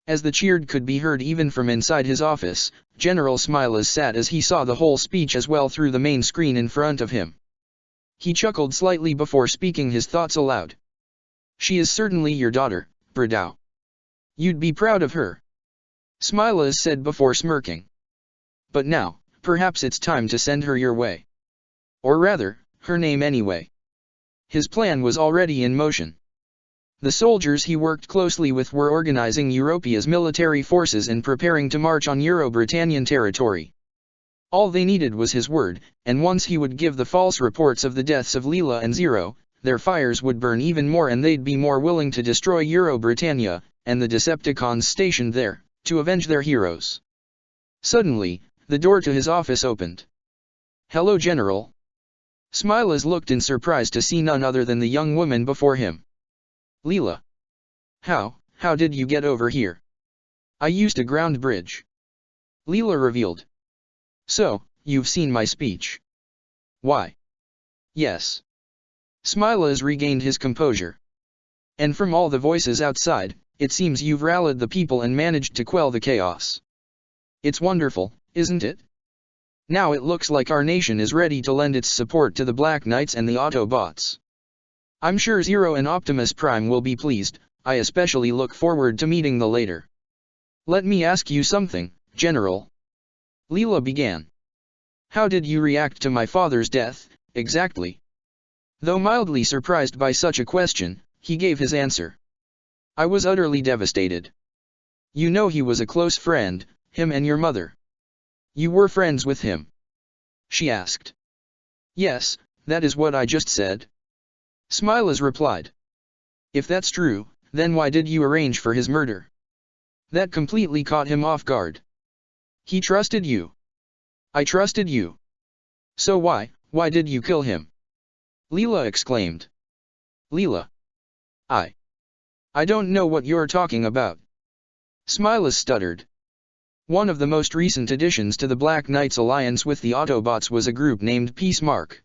As the cheer could be heard even from inside his office, General Smiles sat as he saw the whole speech as well through the main screen in front of him. He chuckled slightly before speaking his thoughts aloud. She is certainly your daughter, Bradau. You'd be proud of her. Smiles said before smirking. But now, perhaps it's time to send her your way. Or rather, her name anyway. His plan was already in motion. The soldiers he worked closely with were organizing Europea's military forces and preparing to march on Euro-Britannian territory. All they needed was his word, and once he would give the false reports of the deaths of Leela and Zero, their fires would burn even more and they'd be more willing to destroy Euro-Britannia, and the Decepticons stationed there, to avenge their heroes. Suddenly, the door to his office opened. "Hello, General." Smiles looked in surprise to see none other than the young woman before him. "Leela. How did you get over here?" "I used a ground bridge," Leela revealed. "So, you've seen my speech?" "Why? Yes." Smiles regained his composure. "And from all the voices outside, it seems you've rallied the people and managed to quell the chaos. It's wonderful, isn't it? Now it looks like our nation is ready to lend its support to the Black Knights and the Autobots. I'm sure Zero and Optimus Prime will be pleased. I especially look forward to meeting the later. Let me ask you something, General." Leela began. "How did you react to my father's death, exactly?" Though mildly surprised by such a question, he gave his answer. "I was utterly devastated. You know he was a close friend, him and your mother." "You were friends with him?" she asked. "Yes, that is what I just said," Smiles replied. "If that's true, then why did you arrange for his murder?" That completely caught him off guard. "He trusted you." "I trusted you. So why did you kill him?" Leela exclaimed. "Leela? I don't know what you're talking about," Smiles stuttered. One of the most recent additions to the Black Knights alliance with the Autobots was a group named Peace Mark.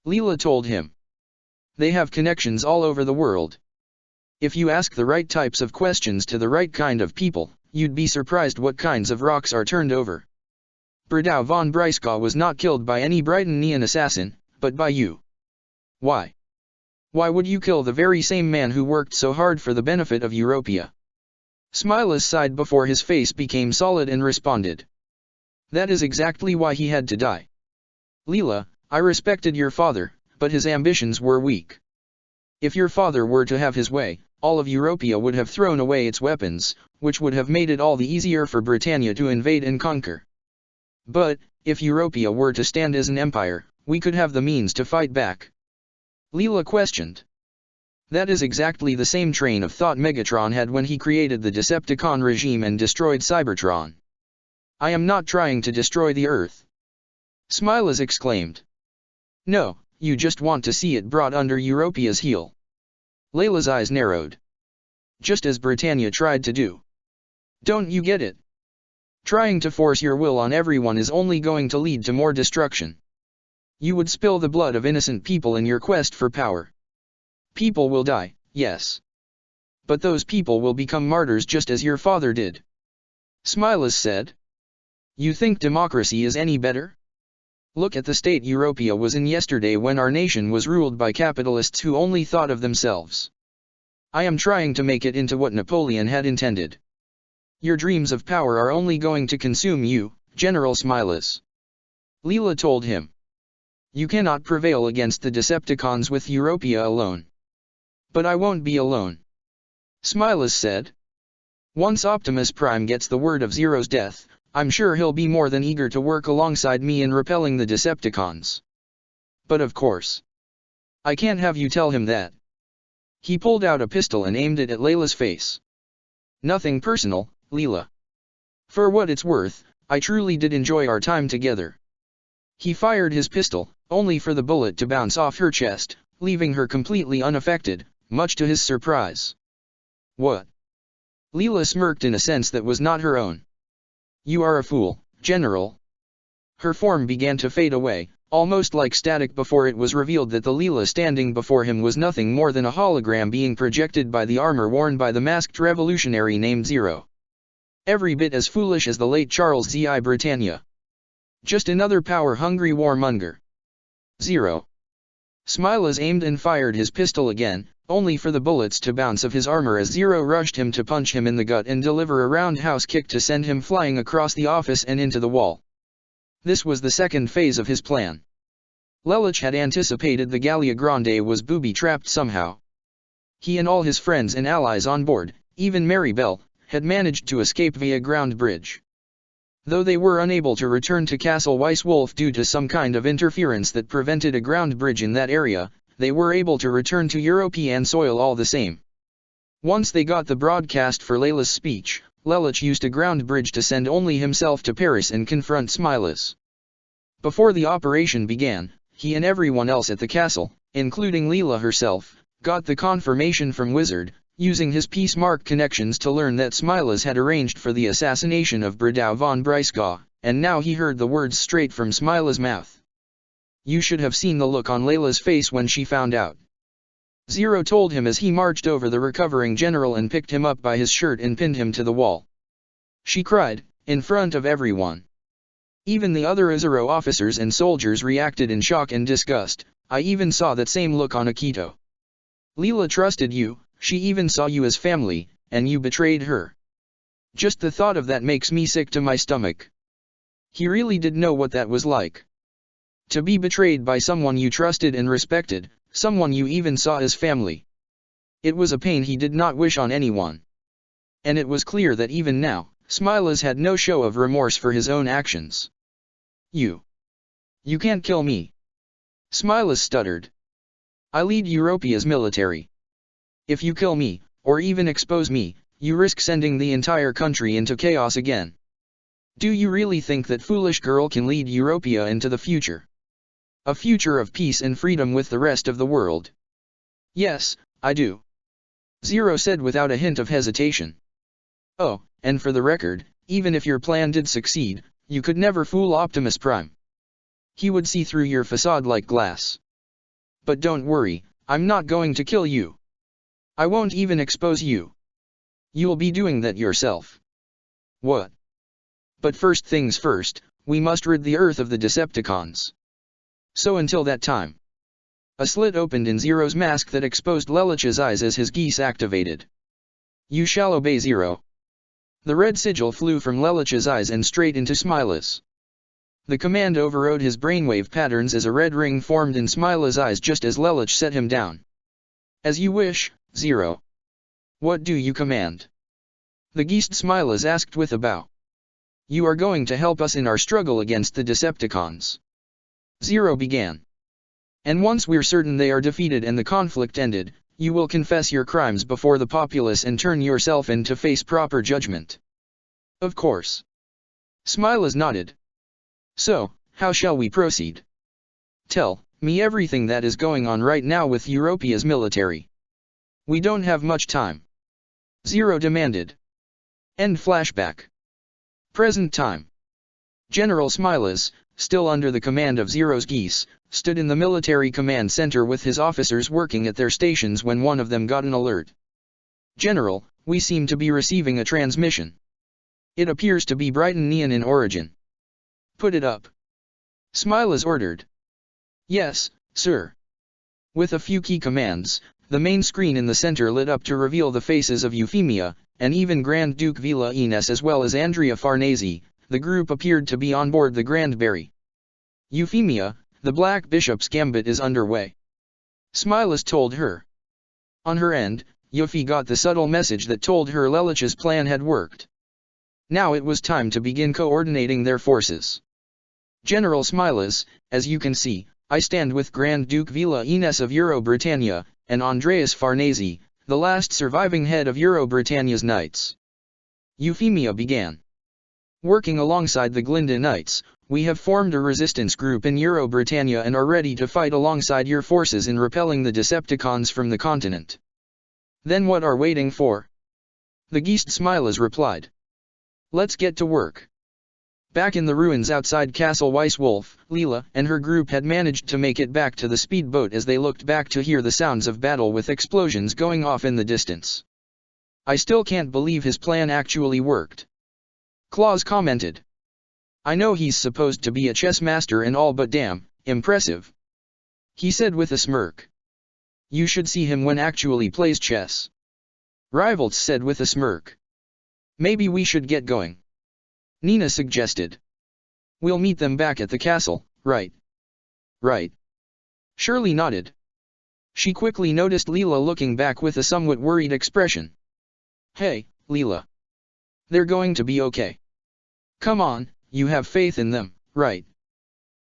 Leela told him. "They have connections all over the world. If you ask the right types of questions to the right kind of people, you'd be surprised what kinds of rocks are turned over. Bradau von Breisgau was not killed by any Brighton assassin, but by you. Why? Why would you kill the very same man who worked so hard for the benefit of Europea?" Smiles sighed before his face became solid and responded. "That is exactly why he had to die. Leela, I respected your father, but his ambitions were weak. If your father were to have his way, all of Europea would have thrown away its weapons, which would have made it all the easier for Britannia to invade and conquer. But, if Europea were to stand as an empire, we could have the means to fight back." Leela questioned. "That is exactly the same train of thought Megatron had when he created the Decepticon regime and destroyed Cybertron. I am not trying to destroy the Earth," Smiles exclaimed. "No, you just want to see it brought under Europea's heel." Layla's eyes narrowed. "Just as Britannia tried to do. Don't you get it? Trying to force your will on everyone is only going to lead to more destruction. You would spill the blood of innocent people in your quest for power. People will die, yes. But those people will become martyrs just as your father did." Smiles said. "You think democracy is any better? Look at the state Europea was in yesterday when our nation was ruled by capitalists who only thought of themselves. I am trying to make it into what Napoleon had intended. Your dreams of power are only going to consume you, General Smiles." Leela told him. "You cannot prevail against the Decepticons with Europea alone." "But I won't be alone," Smiles said. "Once Optimus Prime gets the word of Zero's death, I'm sure he'll be more than eager to work alongside me in repelling the Decepticons. But of course, I can't have you tell him that." He pulled out a pistol and aimed it at Layla's face. "Nothing personal, Leela. For what it's worth, I truly did enjoy our time together." He fired his pistol, only for the bullet to bounce off her chest, leaving her completely unaffected, much to his surprise. "What?" Leela smirked in a sense that was not her own. "You are a fool, General." Her form began to fade away, almost like static before it was revealed that the Leela standing before him was nothing more than a hologram being projected by the armor worn by the masked revolutionary named Zero. Every bit as foolish as the late Charles Z.I. Britannia. Just another power-hungry warmonger. 0. Smiles aimed and fired his pistol again, only for the bullets to bounce off his armor as Zero rushed him to punch him in the gut and deliver a roundhouse kick to send him flying across the office and into the wall. This was the second phase of his plan. Lelich had anticipated the Gallia Grande was booby-trapped somehow. He and all his friends and allies on board, even Mary Bell, had managed to escape via ground bridge. Though they were unable to return to Castle Weisswolf due to some kind of interference that prevented a ground bridge in that area, they were able to return to European soil all the same. Once they got the broadcast for Layla's speech, Lelich used a ground bridge to send only himself to Paris and confront Smiles. Before the operation began, he and everyone else at the castle, including Leela herself, got the confirmation from Wizard, using his Peacemark connections to learn that Smiles had arranged for the assassination of Bredau von Breisgau, and now he heard the words straight from Smiles' mouth. You should have seen the look on Layla's face when she found out. Zero told him as he marched over the recovering general and picked him up by his shirt and pinned him to the wall. She cried, in front of everyone. Even the other Azuro officers and soldiers reacted in shock and disgust. I even saw that same look on Akito. Leela trusted you, she even saw you as family, and you betrayed her. Just the thought of that makes me sick to my stomach. He really did know what that was like. To be betrayed by someone you trusted and respected, someone you even saw as family. It was a pain he did not wish on anyone. And it was clear that even now, Smiles had no show of remorse for his own actions. You can't kill me. Smiles stuttered. I lead Europea's military. If you kill me, or even expose me, you risk sending the entire country into chaos again. Do you really think that foolish girl can lead Europea into the future? A future of peace and freedom with the rest of the world? Yes, I do. Zero said without a hint of hesitation. Oh, and for the record, even if your plan did succeed, you could never fool Optimus Prime. He would see through your facade like glass. But don't worry, I'm not going to kill you. I won't even expose you. You'll be doing that yourself. What? But first things first, we must rid the Earth of the Decepticons. So until that time. A slit opened in Zero's mask that exposed Lelich's eyes as his geese activated. You shall obey, Zero. The red sigil flew from Lelich's eyes and straight into Smiles. The command overrode his brainwave patterns as a red ring formed in Smiles' eyes just as Lelich set him down. As you wish, Zero. What do you command? The Geist Smiles asked with a bow. You are going to help us in our struggle against the Decepticons. Zero began. And once we're certain they are defeated and the conflict ended, you will confess your crimes before the populace and turn yourself in to face proper judgment. Of course. Smiles nodded. So, how shall we proceed? Tell me everything that is going on right now with Europea's military. We don't have much time. Zero demanded. End flashback. Present time. General Smiles, still under the command of Zero's geese, stood in the military command center with his officers working at their stations when one of them got an alert. General, we seem to be receiving a transmission. It appears to be Brighton Neon in origin. Put it up. Smiles ordered. Yes, sir. With a few key commands, the main screen in the center lit up to reveal the faces of Euphemia, and even Grand Duke Vila Ines as well as Andrea Farnese. The group appeared to be on board the Grandberry. Euphemia, the Black Bishop's gambit is underway. Smiles told her. On her end, Yuffie got the subtle message that told her Lelich's plan had worked. Now it was time to begin coordinating their forces. General Smiles, as you can see, I stand with Grand Duke Vila Ines of Euro-Britannia, and Andreas Farnese, the last surviving head of Euro-Britannia's Knights. Euphemia began. Working alongside the Glinda Knights, we have formed a resistance group in Euro-Britannia and are ready to fight alongside your forces in repelling the Decepticons from the continent. Then what are waiting for? The Geist Smiles replied. Let's get to work. Back in the ruins outside Castle Weisswolf, Leela and her group had managed to make it back to the speedboat as they looked back to hear the sounds of battle with explosions going off in the distance. I still can't believe his plan actually worked. Claus commented. I know he's supposed to be a chess master and all, but damn, impressive. He said with a smirk. You should see him when actually plays chess. Rivals said with a smirk. Maybe we should get going. Nina suggested. We'll meet them back at the castle, right? Right. Shirley nodded. She quickly noticed Leela looking back with a somewhat worried expression. Hey, Leela. They're going to be okay. Come on, you have faith in them, right?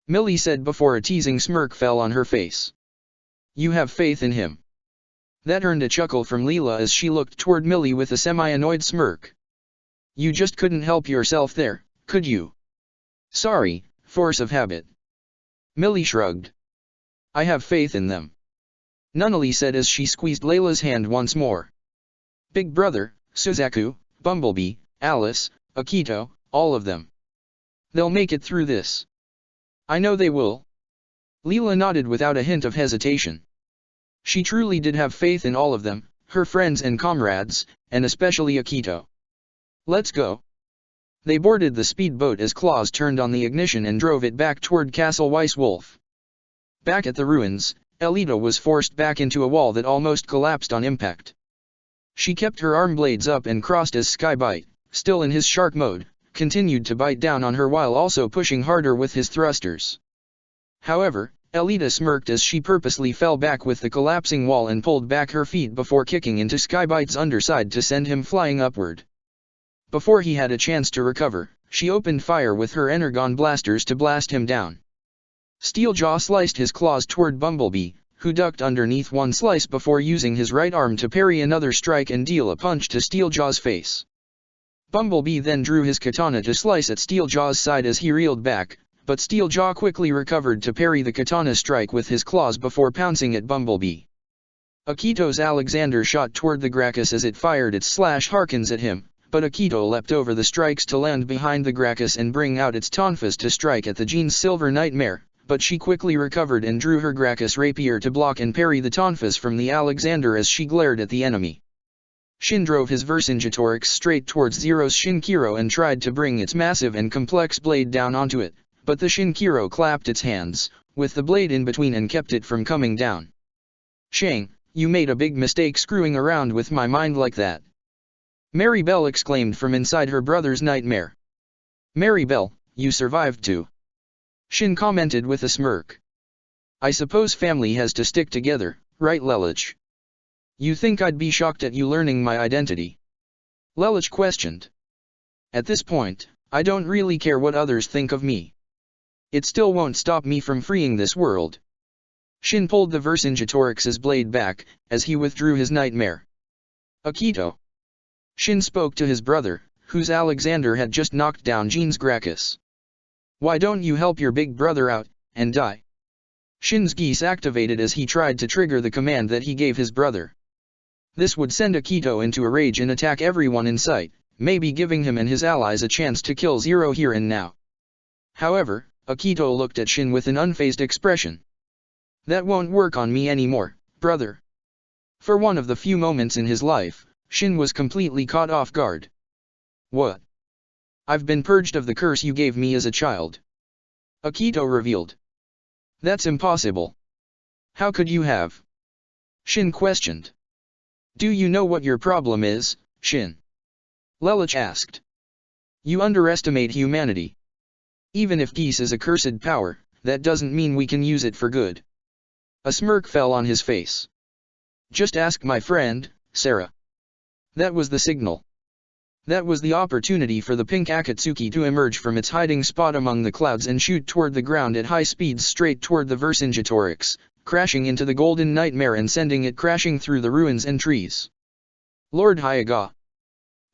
Millie said before a teasing smirk fell on her face. You have faith in him. That earned a chuckle from Leela as she looked toward Millie with a semi-annoyed smirk. You just couldn't help yourself there, could you? Sorry, force of habit. Millie shrugged. I have faith in them. Nunnally said as she squeezed Layla's hand once more. Big Brother, Suzaku, Bumblebee, Alice, Akito, all of them. They'll make it through this. I know they will. Leela nodded without a hint of hesitation. She truly did have faith in all of them, her friends and comrades, and especially Akito. Let's go. They boarded the speedboat as Claus turned on the ignition and drove it back toward Castle Weisswolf. Back at the ruins, Elita was forced back into a wall that almost collapsed on impact. She kept her arm blades up and crossed as Skybite, still in his shark mode, continued to bite down on her while also pushing harder with his thrusters. However, Elita smirked as she purposely fell back with the collapsing wall and pulled back her feet before kicking into Skybite's underside to send him flying upward. Before he had a chance to recover, she opened fire with her energon blasters to blast him down. Steeljaw sliced his claws toward Bumblebee, who ducked underneath one slice before using his right arm to parry another strike and deal a punch to Steeljaw's face. Bumblebee then drew his katana to slice at Steeljaw's side as he reeled back, but Steeljaw quickly recovered to parry the katana strike with his claws before pouncing at Bumblebee. Akito's Alexander shot toward the Gracchus as it fired its slash harkins at him, but Akito leapt over the strikes to land behind the Gracchus and bring out its tonfas to strike at the Jean's Silver Nightmare, but she quickly recovered and drew her Gracchus rapier to block and parry the tonfas from the Alexander as she glared at the enemy. Shin drove his Vercingetorix straight towards Zero's Shinkiro and tried to bring its massive and complex blade down onto it, but the Shinkiro clapped its hands, with the blade in between, and kept it from coming down. Shang, you made a big mistake screwing around with my mind like that. Mary Bell exclaimed from inside her brother's nightmare. Mary Bell, you survived too. Shin commented with a smirk. I suppose family has to stick together, right Lelich? You think I'd be shocked at you learning my identity? Lelich questioned. At this point, I don't really care what others think of me. It still won't stop me from freeing this world. Shin pulled the Vercingetorix's blade back, as he withdrew his nightmare. Akito. Shin spoke to his brother, whose Alexander had just knocked down Jean's Gracchus. Why don't you help your big brother out, and die? Shin's geese activated as he tried to trigger the command that he gave his brother. This would send Akito into a rage and attack everyone in sight, maybe giving him and his allies a chance to kill Zero here and now. However, Akito looked at Shin with an unfazed expression. That won't work on me anymore, brother. For one of the few moments in his life, Shin was completely caught off guard. What? I've been purged of the curse you gave me as a child. Akito revealed. That's impossible. How could you have? Shin questioned. Do you know what your problem is, Shin? Lelich asked. You underestimate humanity. Even if geese is a cursed power, that doesn't mean we can use it for good. A smirk fell on his face. Just ask my friend, Sarah. That was the signal. That was the opportunity for the pink Akatsuki to emerge from its hiding spot among the clouds and shoot toward the ground at high speeds straight toward the Vercingetorix, crashing into the Golden Nightmare and sending it crashing through the ruins and trees. Lord Hyaga.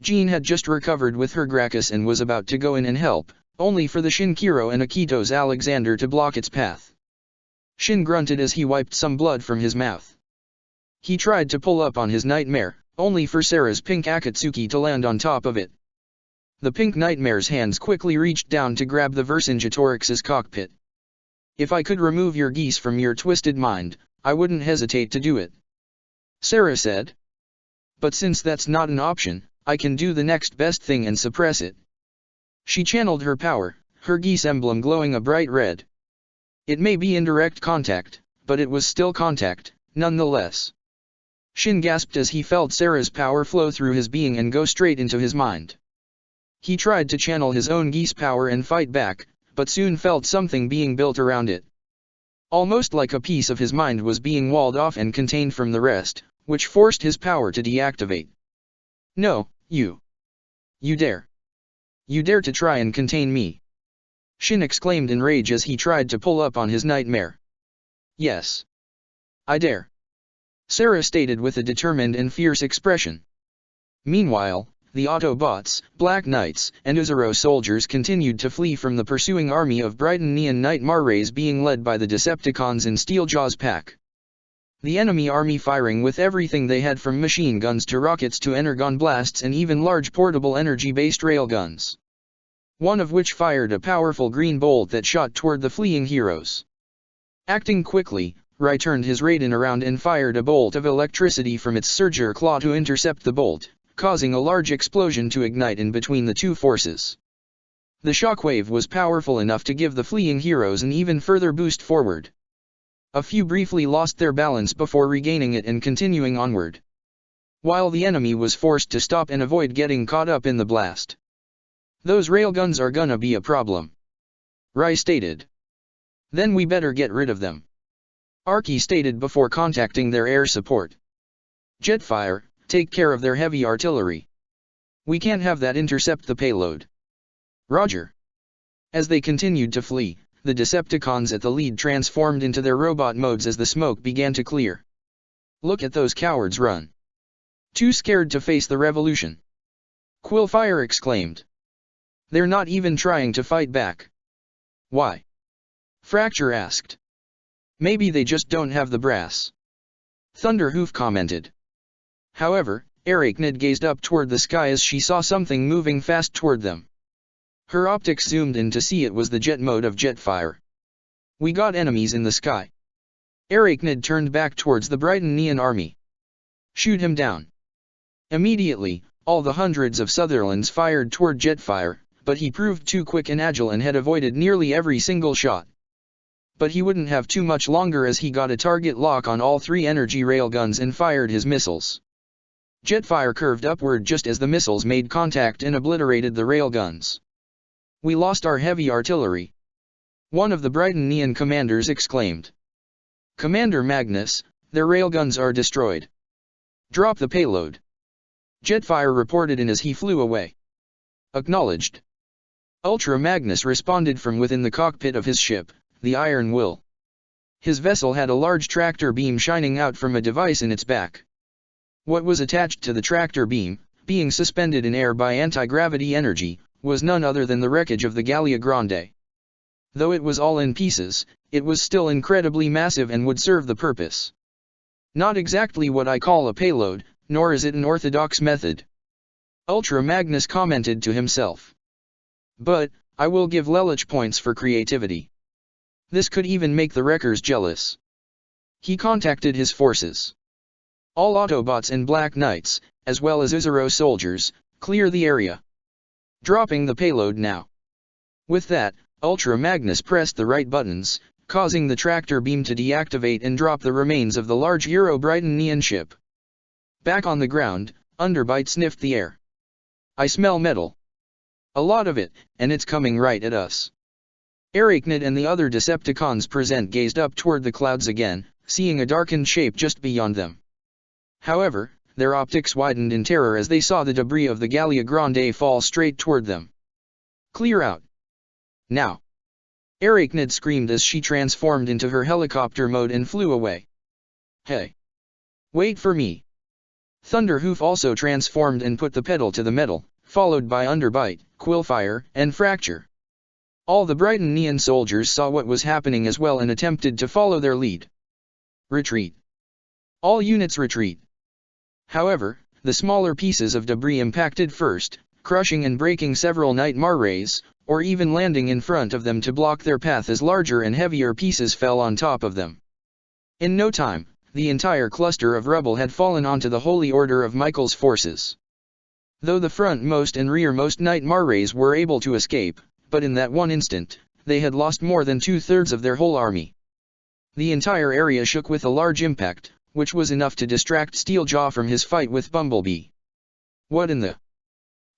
Jean had just recovered with her Gracchus and was about to go in and help, only for the Shinkiro and Akito's Alexander to block its path. Shin grunted as he wiped some blood from his mouth. He tried to pull up on his nightmare, only for Sarah's pink Akatsuki to land on top of it. The pink nightmare's hands quickly reached down to grab the Vercingetorix's cockpit. If I could remove your geese from your twisted mind, I wouldn't hesitate to do it. Sarah said. But since that's not an option, I can do the next best thing and suppress it. She channeled her power, her geese emblem glowing a bright red. It may be indirect contact, but it was still contact, nonetheless. Shin gasped as he felt Sarah's power flow through his being and go straight into his mind. He tried to channel his own geese power and fight back, but soon felt something being built around it. Almost like a piece of his mind was being walled off and contained from the rest, which forced his power to deactivate. No, you. You dare. You dare to try and contain me. Shin exclaimed in rage as he tried to pull up on his nightmare. Yes. I dare. Sarah stated with a determined and fierce expression. Meanwhile, the Autobots, Black Knights, and Uzero soldiers continued to flee from the pursuing army of Brightonian Nightmare Rays being led by the Decepticons in Steeljaw's pack. The enemy army firing with everything they had from machine guns to rockets to energon blasts and even large portable energy-based railguns. One of which fired a powerful green bolt that shot toward the fleeing heroes. Acting quickly, Rai turned his Raiden around and fired a bolt of electricity from its Surger claw to intercept the bolt, causing a large explosion to ignite in between the two forces. The shockwave was powerful enough to give the fleeing heroes an even further boost forward. A few briefly lost their balance before regaining it and continuing onward, while the enemy was forced to stop and avoid getting caught up in the blast. Those railguns are gonna be a problem, Rai stated. Then we better get rid of them, Arky stated before contacting their air support. Jetfire, take care of their heavy artillery. We can't have that intercept the payload. Roger. As they continued to flee, the Decepticons at the lead transformed into their robot modes as the smoke began to clear. Look at those cowards run. Too scared to face the revolution. Quillfire exclaimed. They're not even trying to fight back. Why? Fracture asked. Maybe they just don't have the brass. Thunderhoof commented. However, Arachnid gazed up toward the sky as she saw something moving fast toward them. Her optics zoomed in to see it was the jet mode of Jetfire. We got enemies in the sky. Arachnid turned back towards the Brightonian army. Shoot him down. Immediately, all the hundreds of Sutherlands fired toward Jetfire, but he proved too quick and agile and had avoided nearly every single shot. But he wouldn't have too much longer as he got a target lock on all three energy railguns and fired his missiles. Jetfire curved upward just as the missiles made contact and obliterated the railguns. We lost our heavy artillery. One of the Brightonian commanders exclaimed. Commander Magnus, their railguns are destroyed. Drop the payload. Jetfire reported in as he flew away. Acknowledged. Ultra Magnus responded from within the cockpit of his ship, the Iron Will. His vessel had a large tractor beam shining out from a device in its back. What was attached to the tractor beam, being suspended in air by anti-gravity energy, was none other than the wreckage of the Gallia Grande. Though it was all in pieces, it was still incredibly massive and would serve the purpose. Not exactly what I call a payload, nor is it an orthodox method. Ultra Magnus commented to himself. But, I will give Lelich points for creativity. This could even make the Wreckers jealous. He contacted his forces. All Autobots and Black Knights, as well as Uzero soldiers, clear the area. Dropping the payload now. With that, Ultra Magnus pressed the right buttons, causing the tractor beam to deactivate and drop the remains of the large Euro Brightonian ship. Back on the ground, Underbite sniffed the air. I smell metal. A lot of it, and it's coming right at us. Arachnid and the other Decepticons present gazed up toward the clouds again, seeing a darkened shape just beyond them. However, their optics widened in terror as they saw the debris of the Gallia Grande fall straight toward them. Clear out. Now. Arachnid screamed as she transformed into her helicopter mode and flew away. Hey. Wait for me. Thunderhoof also transformed and put the pedal to the metal, followed by Underbite, Quillfire, and Fracture. All the Brightonian soldiers saw what was happening as well and attempted to follow their lead. Retreat. All units retreat. However, the smaller pieces of debris impacted first, crushing and breaking several Nightmare Rays, or even landing in front of them to block their path as larger and heavier pieces fell on top of them. In no time, the entire cluster of rubble had fallen onto the Holy Order of Michael's forces. though the frontmost and rearmost Knight Marrays were able to escape, but in that one instant, they had lost more than 2/3 of their whole army. The entire area shook with a large impact, which was enough to distract Steeljaw from his fight with Bumblebee. What in the...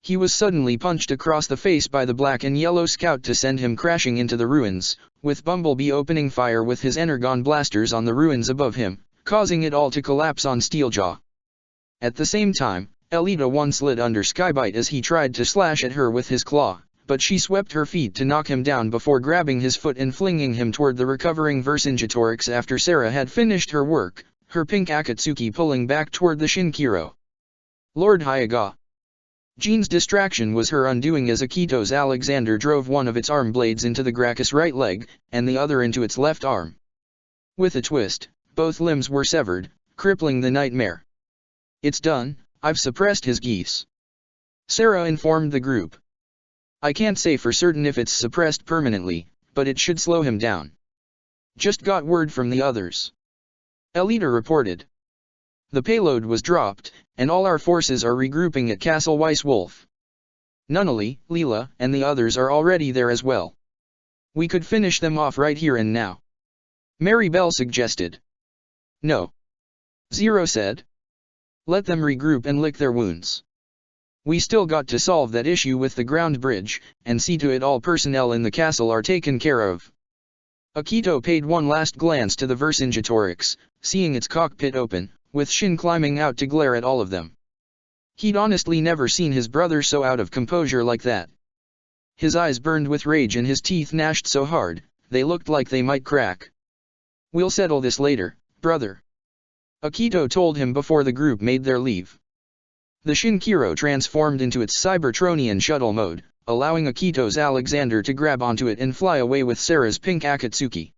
He was suddenly punched across the face by the black and yellow scout to send him crashing into the ruins, with Bumblebee opening fire with his energon blasters on the ruins above him, causing it all to collapse on Steeljaw. At the same time, Elita One slid under Skybite as he tried to slash at her with his claw, but she swept her feet to knock him down before grabbing his foot and flinging him toward the recovering Vercingetorix after Sarah had finished her work, her pink Akatsuki pulling back toward the Shinkiro. Lord Hyuga. Jean's distraction was her undoing as Akito's Alexander drove one of its arm blades into the Gracchus' right leg, and the other into its left arm. With a twist, both limbs were severed, crippling the nightmare. "It's done, I've suppressed his geese," Sarah informed the group. "I can't say for certain if it's suppressed permanently, but it should slow him down. Just got word from the others," Elita reported. "The payload was dropped, and all our forces are regrouping at Castle Weisswolf. Nunnally, Leela, and the others are already there as well. We could finish them off right here and now," Mary Bell suggested. "No," Zero said. "Let them regroup and lick their wounds. We still got to solve that issue with the ground bridge, and see to it all personnel in the castle are taken care of." Akito paid one last glance to the Vercingetorix, seeing its cockpit open, with Shin climbing out to glare at all of them. He'd honestly never seen his brother so out of composure like that. His eyes burned with rage and his teeth gnashed so hard, they looked like they might crack. "We'll settle this later, brother," Akito told him before the group made their leave. The Shinkiro transformed into its Cybertronian shuttle mode, allowing Akito's Alexander to grab onto it and fly away with Sarah's pink Akatsuki.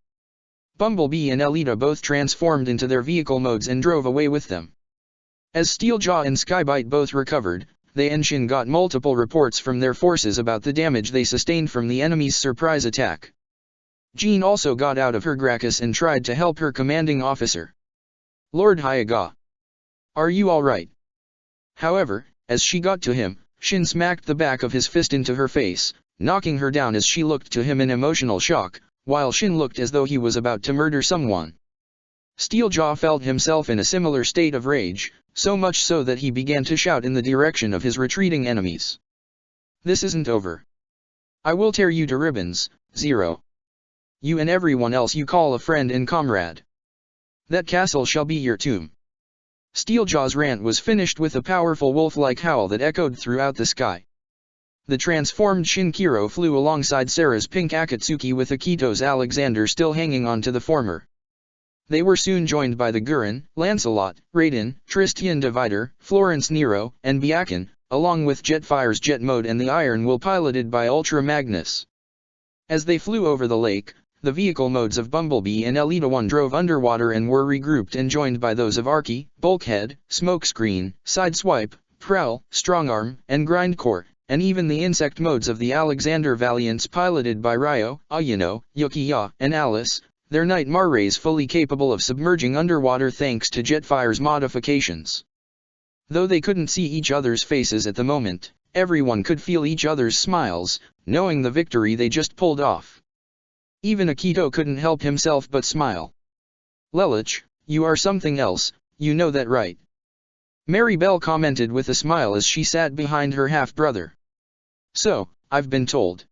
Bumblebee and Elita both transformed into their vehicle modes and drove away with them. As Steeljaw and Skybite both recovered, they and Shin got multiple reports from their forces about the damage they sustained from the enemy's surprise attack. Jean also got out of her Gracchus and tried to help her commanding officer. "Lord Hyuga, are you all right?" However, as she got to him, Shin smacked the back of his fist into her face, knocking her down as she looked to him in emotional shock, while Shin looked as though he was about to murder someone. Steeljaw felt himself in a similar state of rage, so much so that he began to shout in the direction of his retreating enemies. "This isn't over. I will tear you to ribbons, Zero. You and everyone else you call a friend and comrade. That castle shall be your tomb." Steeljaw's rant was finished with a powerful wolf-like howl that echoed throughout the sky. The transformed Shinkiro flew alongside Sarah's pink Akatsuki with Akito's Alexander still hanging on to the former. They were soon joined by the Gurren, Lancelot, Raiden, Tristian Divider, Florence Nero, and Byakuya, along with Jetfire's jet mode and the Iron Will piloted by Ultra Magnus. As they flew over the lake, the vehicle modes of Bumblebee and Elita One drove underwater and were regrouped and joined by those of Archie, Bulkhead, Smokescreen, Sideswipe, Prowl, Strongarm, and Grindcore, and even the insect modes of the Alexander Valiants piloted by Ryo, Ayano, Yukiya, and Alice, their Knight Marrays fully capable of submerging underwater thanks to Jetfire's modifications. Though they couldn't see each other's faces at the moment, everyone could feel each other's smiles, knowing the victory they just pulled off. Even Akito couldn't help himself but smile. "Lelich, you are something else, you know that right?" Mary Bell commented with a smile as she sat behind her half-brother. "So, I've been told,"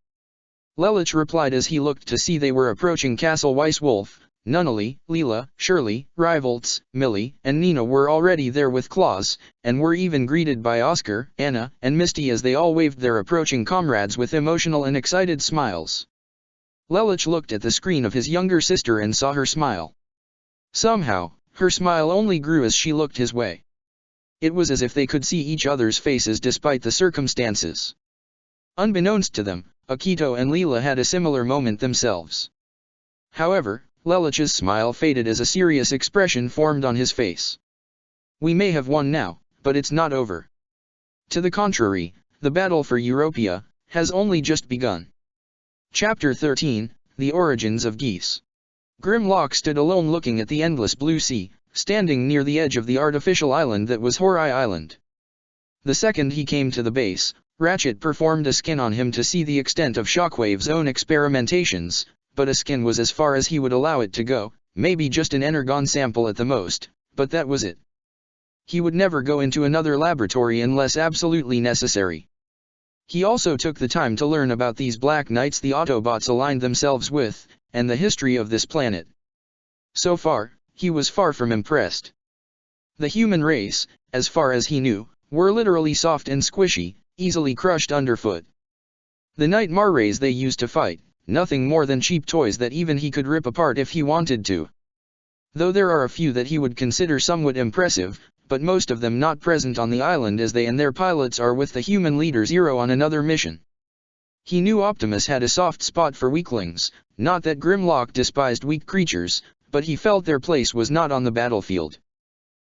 Lelich replied as he looked to see they were approaching Castle Weisswolf. Nunnally, Leela, Shirley, Rivolts, Millie, and Nina were already there with claws, and were even greeted by Oscar, Anna, and Misty as they all waved their approaching comrades with emotional and excited smiles. Lelich looked at the screen of his younger sister and saw her smile. Somehow, her smile only grew as she looked his way. It was as if they could see each other's faces despite the circumstances. Unbeknownst to them, Akito and Leela had a similar moment themselves. However, Lelich's smile faded as a serious expression formed on his face. "We may have won now, but it's not over. To the contrary, the battle for Europia has only just begun." Chapter 13, The Origins of Geese. Grimlock stood alone looking at the endless blue sea, standing near the edge of the artificial island that was Horai Island. The second he came to the base, Ratchet performed a scan on him to see the extent of Shockwave's own experimentations, but a scan was as far as he would allow it to go, maybe just an energon sample at the most, but that was it. He would never go into another laboratory unless absolutely necessary. He also took the time to learn about these Black Knights the Autobots aligned themselves with, and the history of this planet. So far, he was far from impressed. The human race, as far as he knew, were literally soft and squishy, easily crushed underfoot. The Night Marrays they used to fight, nothing more than cheap toys that even he could rip apart if he wanted to. Though there are a few that he would consider somewhat impressive, but most of them not present on the island as they and their pilots are with the human leader Zero on another mission. He knew Optimus had a soft spot for weaklings, not that Grimlock despised weak creatures, but he felt their place was not on the battlefield.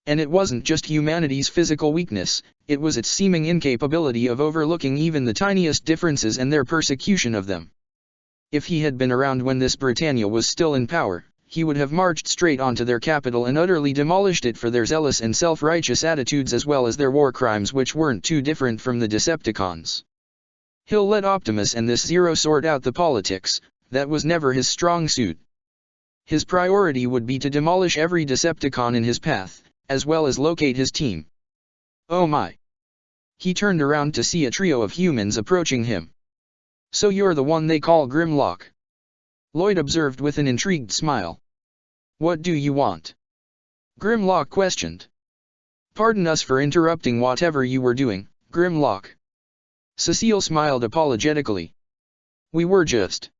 And it wasn't just humanity's physical weakness, it was its seeming incapability of overlooking even the tiniest differences and their persecution of them. If he had been around when this Britannia was still in power, he would have marched straight onto their capital and utterly demolished it for their zealous and self-righteous attitudes as well as their war crimes which weren't too different from the Decepticons. He'll let Optimus and this Zero sort out the politics, that was never his strong suit. His priority would be to demolish every Decepticon in his path, as well as locate his team. Oh my! He turned around to see a trio of humans approaching him. So you're the one they call Grimlock? Lloyd observed with an intrigued smile. What do you want? Grimlock questioned. Pardon us for interrupting whatever you were doing, Grimlock. Cecile smiled apologetically. We were just.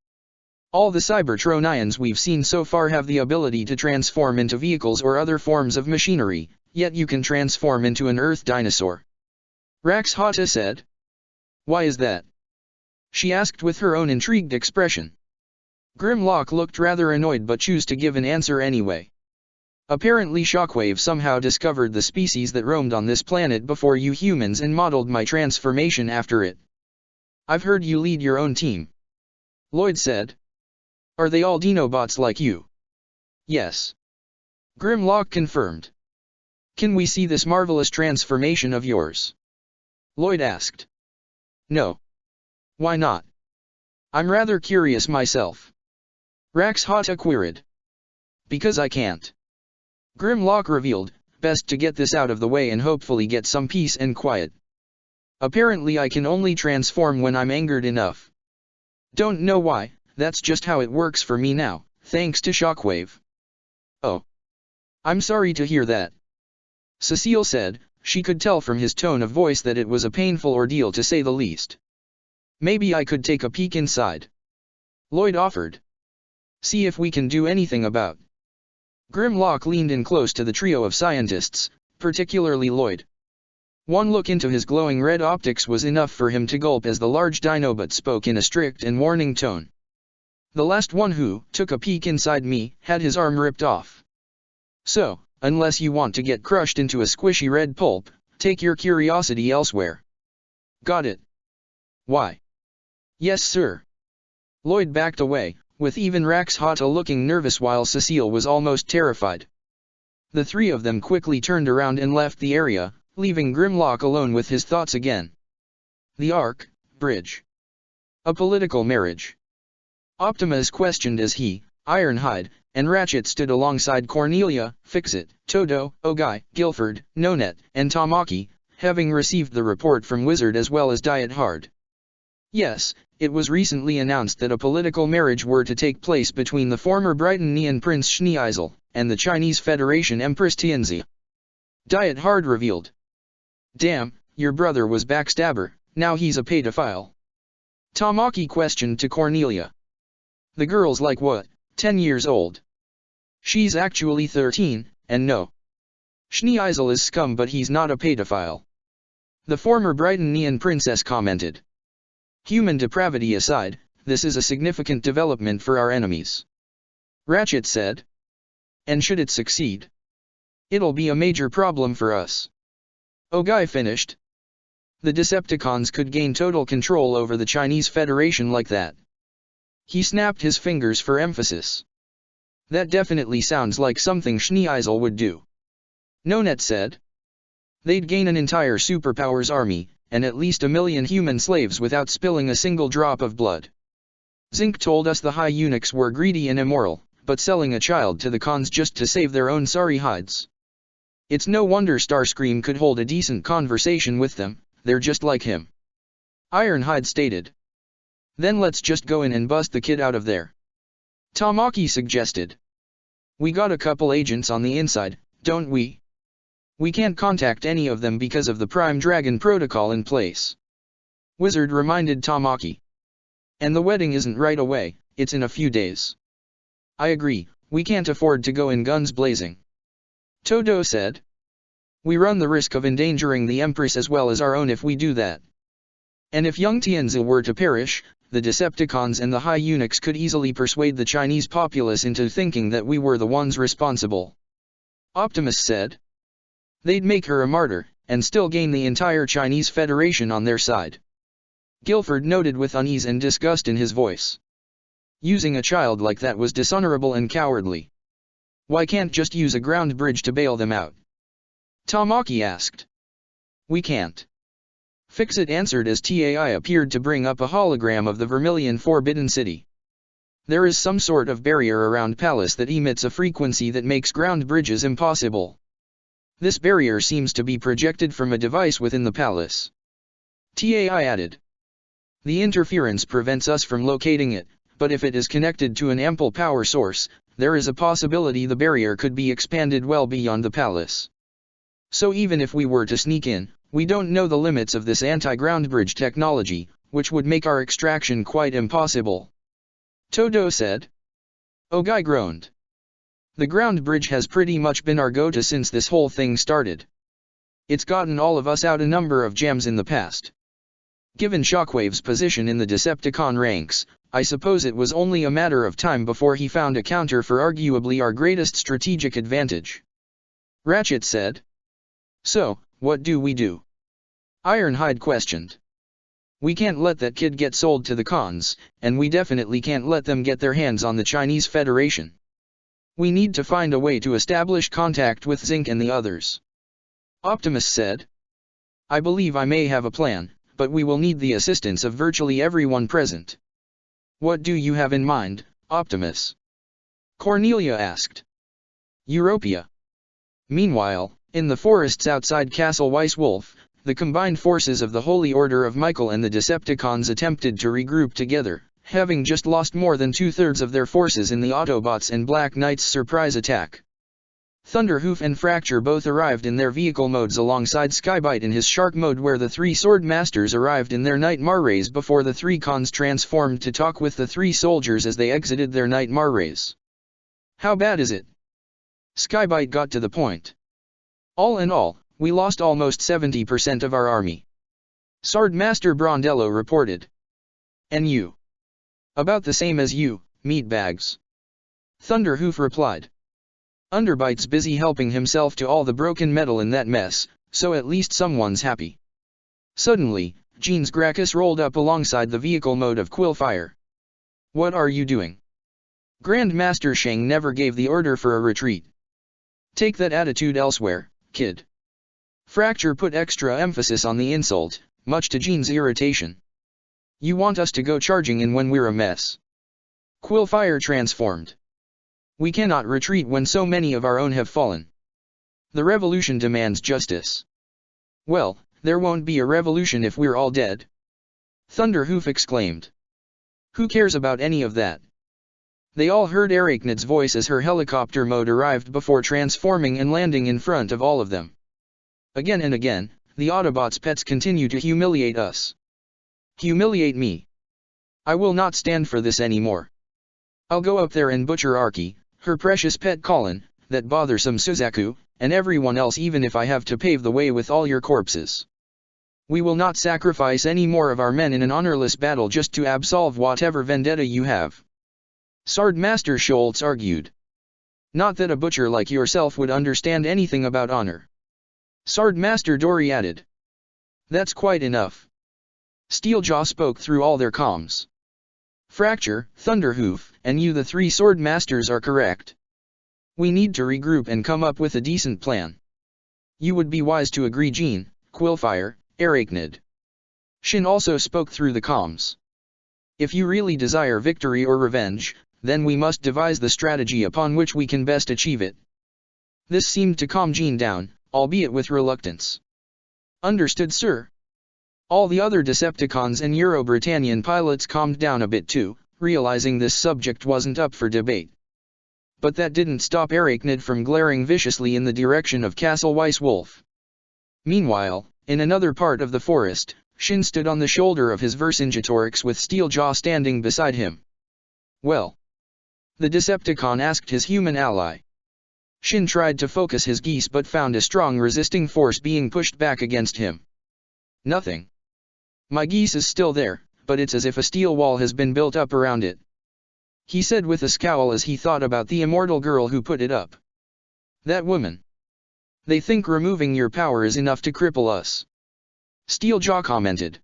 All the Cybertronians we've seen so far have the ability to transform into vehicles or other forms of machinery, yet you can transform into an Earth dinosaur. Rax Hata said. Why is that? She asked with her own intrigued expression. Grimlock looked rather annoyed but chose to give an answer anyway. Apparently Shockwave somehow discovered the species that roamed on this planet before you humans and modeled my transformation after it. I've heard you lead your own team. Lloyd said. Are they all Dinobots like you? Yes. Grimlock confirmed. Can we see this marvelous transformation of yours? Lloyd asked. No. Why not? I'm rather curious myself. Rax Hata queried. Because I can't. Grimlock revealed, best to get this out of the way and hopefully get some peace and quiet. Apparently I can only transform when I'm angered enough. Don't know why, that's just how it works for me now, thanks to Shockwave. Oh. I'm sorry to hear that. Cecile said, she could tell from his tone of voice that it was a painful ordeal to say the least. Maybe I could take a peek inside. Lloyd offered. See if we can do anything about. Grimlock leaned in close to the trio of scientists, particularly Lloyd. One look into his glowing red optics was enough for him to gulp as the large Dinobot spoke in a strict and warning tone. The last one who took a peek inside me had his arm ripped off. So, unless you want to get crushed into a squishy red pulp, take your curiosity elsewhere. Got it? Why? Yes, sir. Lloyd backed away, with even Rax Hata looking nervous while Cecile was almost terrified. The three of them quickly turned around and left the area, leaving Grimlock alone with his thoughts again. The Ark Bridge. A political marriage. Optimus questioned as he, Ironhide, and Ratchet stood alongside Cornelia, Fixit, Todo, Ogai, Guilford, Nonet, and Tamaki, having received the report from Wizard as well as Diet Hard. Yes, it was recently announced that a political marriage were to take place between the former Britannian Prince Schneeisel and the Chinese Federation Empress Tianzi. Diet Hard revealed. Damn, your brother was backstabber, now he's a pedophile. Tamaki questioned to Cornelia. The girl's like what, 10 years old? She's actually 13, and no. Schneeisel is scum but he's not a pedophile. The former Britannian princess commented. Human depravity aside, this is a significant development for our enemies. Ratchet said. And should it succeed? It'll be a major problem for us. Ogai finished. The Decepticons could gain total control over the Chinese Federation like that. He snapped his fingers for emphasis. That definitely sounds like something Schneeisel would do. Nonet said. They'd gain an entire superpowers army, and at least 1 million human slaves without spilling a single drop of blood. Zinc told us the high eunuchs were greedy and immoral, but selling a child to the Khans just to save their own sorry hides. It's no wonder Starscream could hold a decent conversation with them, they're just like him. Ironhide stated. Then let's just go in and bust the kid out of there. Tamaki suggested. We got a couple agents on the inside, don't we? We can't contact any of them because of the Prime Dragon protocol in place. Wizard reminded Tamaki. And the wedding isn't right away, it's in a few days. I agree, we can't afford to go in guns blazing. Todo said. We run the risk of endangering the Empress as well as our own if we do that. And if young Tianzi were to perish, the Decepticons and the High Eunuchs could easily persuade the Chinese populace into thinking that we were the ones responsible. Optimus said. They'd make her a martyr, and still gain the entire Chinese Federation on their side. Guilford noted with unease and disgust in his voice. Using a child like that was dishonorable and cowardly. Why can't just use a ground bridge to bail them out? Tamaki asked. We can't. Fixit answered as Tai appeared to bring up a hologram of the Vermilion Forbidden City. There is some sort of barrier around Palace that emits a frequency that makes ground bridges impossible. This barrier seems to be projected from a device within the palace. Tai added. The interference prevents us from locating it, but if it is connected to an ample power source, there is a possibility the barrier could be expanded well beyond the palace. So even if we were to sneak in, we don't know the limits of this anti-ground bridge technology, which would make our extraction quite impossible. Todo said. Ogai groaned. The ground bridge has pretty much been our go-to since this whole thing started. It's gotten all of us out a number of jams in the past. Given Shockwave's position in the Decepticon ranks, I suppose it was only a matter of time before he found a counter for arguably our greatest strategic advantage. Ratchet said. So, what do we do? Ironhide questioned. We can't let that kid get sold to the Khans, and we definitely can't let them get their hands on the Chinese Federation. We need to find a way to establish contact with Zinc and the others. Optimus said. I believe I may have a plan, but we will need the assistance of virtually everyone present. What do you have in mind, Optimus? Cornelia asked. Europia. Meanwhile, in the forests outside Castle Weisswolf, the combined forces of the Holy Order of Michael and the Decepticons attempted to regroup together, having just lost more than 2/3 of their forces in the Autobots and Black Knight's surprise attack. Thunderhoof and Fracture both arrived in their vehicle modes alongside Skybite in his Shark mode, where the 3 Sword Masters arrived in their Nightmare Rays before the 3 Khans transformed to talk with the 3 soldiers as they exited their Nightmare Rays. How bad is it? Skybite got to the point. All in all, we lost almost 70% of our army. Swordmaster Brondello reported. And you? About the same as you, meatbags. Thunderhoof replied. Underbite's busy helping himself to all the broken metal in that mess, so at least someone's happy. Suddenly, Jeans Gracchus rolled up alongside the vehicle mode of Quillfire. What are you doing? Grandmaster Shang never gave the order for a retreat. Take that attitude elsewhere, kid. Fracture put extra emphasis on the insult, much to Jean's irritation. You want us to go charging in when we're a mess? Quillfire transformed. We cannot retreat when so many of our own have fallen. The revolution demands justice. Well, there won't be a revolution if we're all dead. Thunderhoof exclaimed. Who cares about any of that? They all heard Arachnid's voice as her helicopter mode arrived before transforming and landing in front of all of them. Again and again, the Autobots' pets continue to humiliate us. Humiliate me. I will not stand for this anymore. I'll go up there and butcher Arky, her precious pet Colin, that bothersome Suzaku, and everyone else, even if I have to pave the way with all your corpses. We will not sacrifice any more of our men in an honorless battle just to absolve whatever vendetta you have. Swordmaster Schultz argued. Not that a butcher like yourself would understand anything about honor. Swordmaster Dory added. That's quite enough. Steeljaw spoke through all their comms. Fracture, Thunderhoof, and you, the 3 Sword Masters, are correct. We need to regroup and come up with a decent plan. You would be wise to agree, Jean, Quillfire, Arachnid. Shin also spoke through the comms. If you really desire victory or revenge, then we must devise the strategy upon which we can best achieve it. This seemed to calm Jean down, albeit with reluctance. Understood, sir. All the other Decepticons and Euro-Britannian pilots calmed down a bit too, realizing this subject wasn't up for debate. But that didn't stop Arachnid from glaring viciously in the direction of Castle Weiss Wolf. Meanwhile, in another part of the forest, Shin stood on the shoulder of his Vercingetorix with Steeljaw standing beside him. Well? The Decepticon asked his human ally. Shin tried to focus his geese but found a strong resisting force being pushed back against him. Nothing. My geese is still there, but it's as if a steel wall has been built up around it, he said with a scowl as he thought about the immortal girl who put it up. That woman. They think removing your power is enough to cripple us. Steeljaw commented.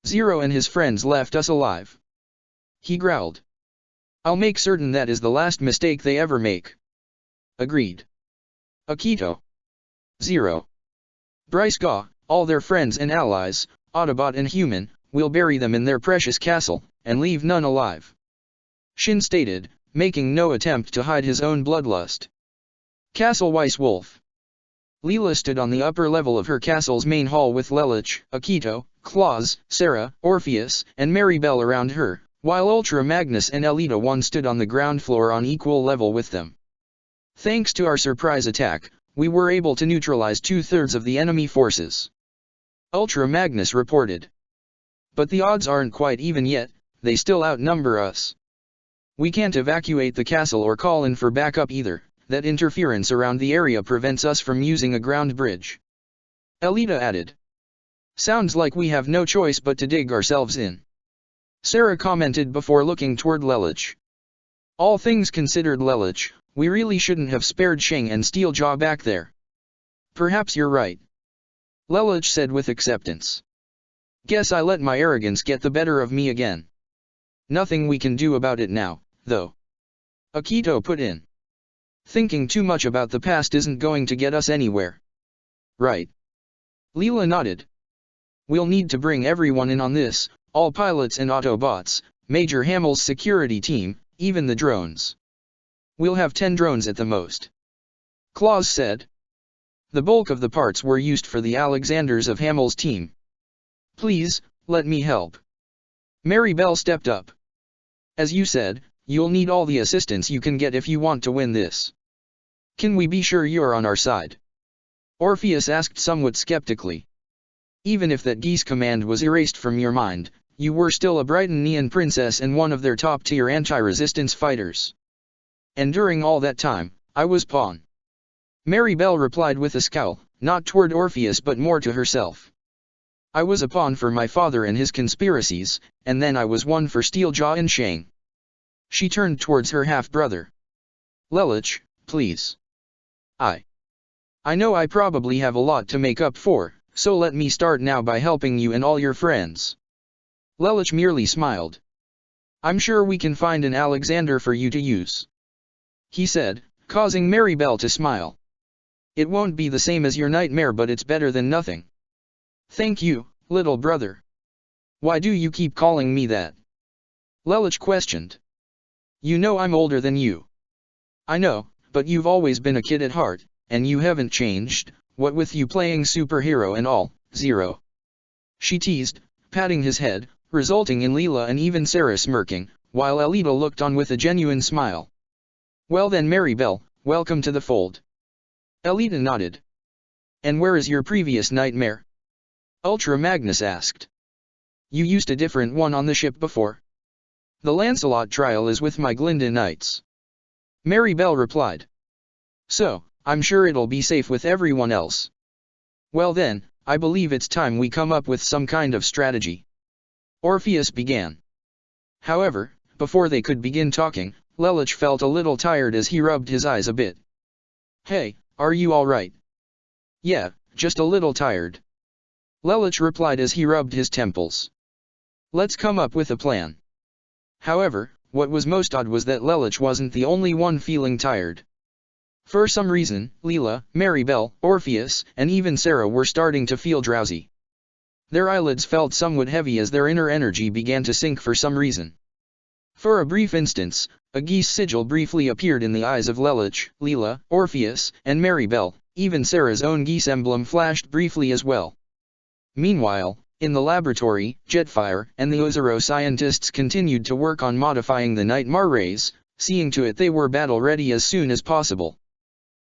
Zero and his friends left us alive. He growled. I'll make certain that is the last mistake they ever make. Agreed. Akito. Zero. Bryce Gaw, all their friends and allies, Autobot and human, will bury them in their precious castle, and leave none alive. Shin stated, making no attempt to hide his own bloodlust. Castle Weiss Wolf. Leela stood on the upper level of her castle's main hall with Lelich, Akito, Claus, Sarah, Orpheus, and Maribel around her, while Ultra Magnus and Elita 1 stood on the ground floor on equal level with them. Thanks to our surprise attack, we were able to neutralize 2/3 of the enemy forces. Ultra Magnus reported. But the odds aren't quite even yet, they still outnumber us. We can't evacuate the castle or call in for backup either, that interference around the area prevents us from using a ground bridge. Elita added. Sounds like we have no choice but to dig ourselves in. Sarah commented before looking toward Lelich. All things considered, Lelich, we really shouldn't have spared Shang and Steeljaw back there. Perhaps you're right. Lelich said with acceptance. Guess I let my arrogance get the better of me again. Nothing we can do about it now, though. Akito put in. Thinking too much about the past isn't going to get us anywhere. Right. Leela nodded. We'll need to bring everyone in on this, all pilots and Autobots, Major Hamill's security team, even the drones. We'll have 10 drones at the most. Claus said. The bulk of the parts were used for the Alexanders of Hamill's team. Please, let me help. Maribel stepped up. As you said, you'll need all the assistance you can get if you want to win this. Can we be sure you're on our side? Orpheus asked somewhat skeptically. Even if that geese command was erased from your mind, you were still a Brighton princess and one of their top-tier anti-resistance fighters. And during all that time, I was pawn. Maribel replied with a scowl, not toward Orpheus but more to herself. I was a pawn for my father and his conspiracies, and then I was one for Steeljaw and Shang. She turned towards her half-brother. Lelich, please. I know I probably have a lot to make up for, so let me start now by helping you and all your friends. Lelich merely smiled. I'm sure we can find an Alexander for you to use. He said, causing Maribel to smile. It won't be the same as your nightmare, but it's better than nothing. Thank you, little brother. Why do you keep calling me that? Lelich questioned. You know I'm older than you. I know, but you've always been a kid at heart, and you haven't changed, what with you playing superhero and all, Zero. She teased, patting his head, resulting in Leela and even Sarah smirking, while Elita looked on with a genuine smile. Well then, Maribel, welcome to the fold. Elita nodded. And where is your previous nightmare? Ultra Magnus asked. You used a different one on the ship before. The Lancelot trial is with my Glinda Knights. Maribel replied. So, I'm sure it'll be safe with everyone else. Well then, I believe it's time we come up with some kind of strategy. Orpheus began. However, before they could begin talking, Lelich felt a little tired as he rubbed his eyes a bit. Hey, are you alright? Yeah, just a little tired. Lelich replied as he rubbed his temples. Let's come up with a plan. However, what was most odd was that Lelich wasn't the only one feeling tired. For some reason, Leela, Maribel, Orpheus, and even Sarah were starting to feel drowsy. Their eyelids felt somewhat heavy as their inner energy began to sink for some reason. For a brief instance, a geese sigil briefly appeared in the eyes of Lelich, Leela, Orpheus, and Maribel. Even Sarah's own geese emblem flashed briefly as well. Meanwhile, in the laboratory, Jetfire and the Ozero scientists continued to work on modifying the Nightmare rays, seeing to it they were battle-ready as soon as possible.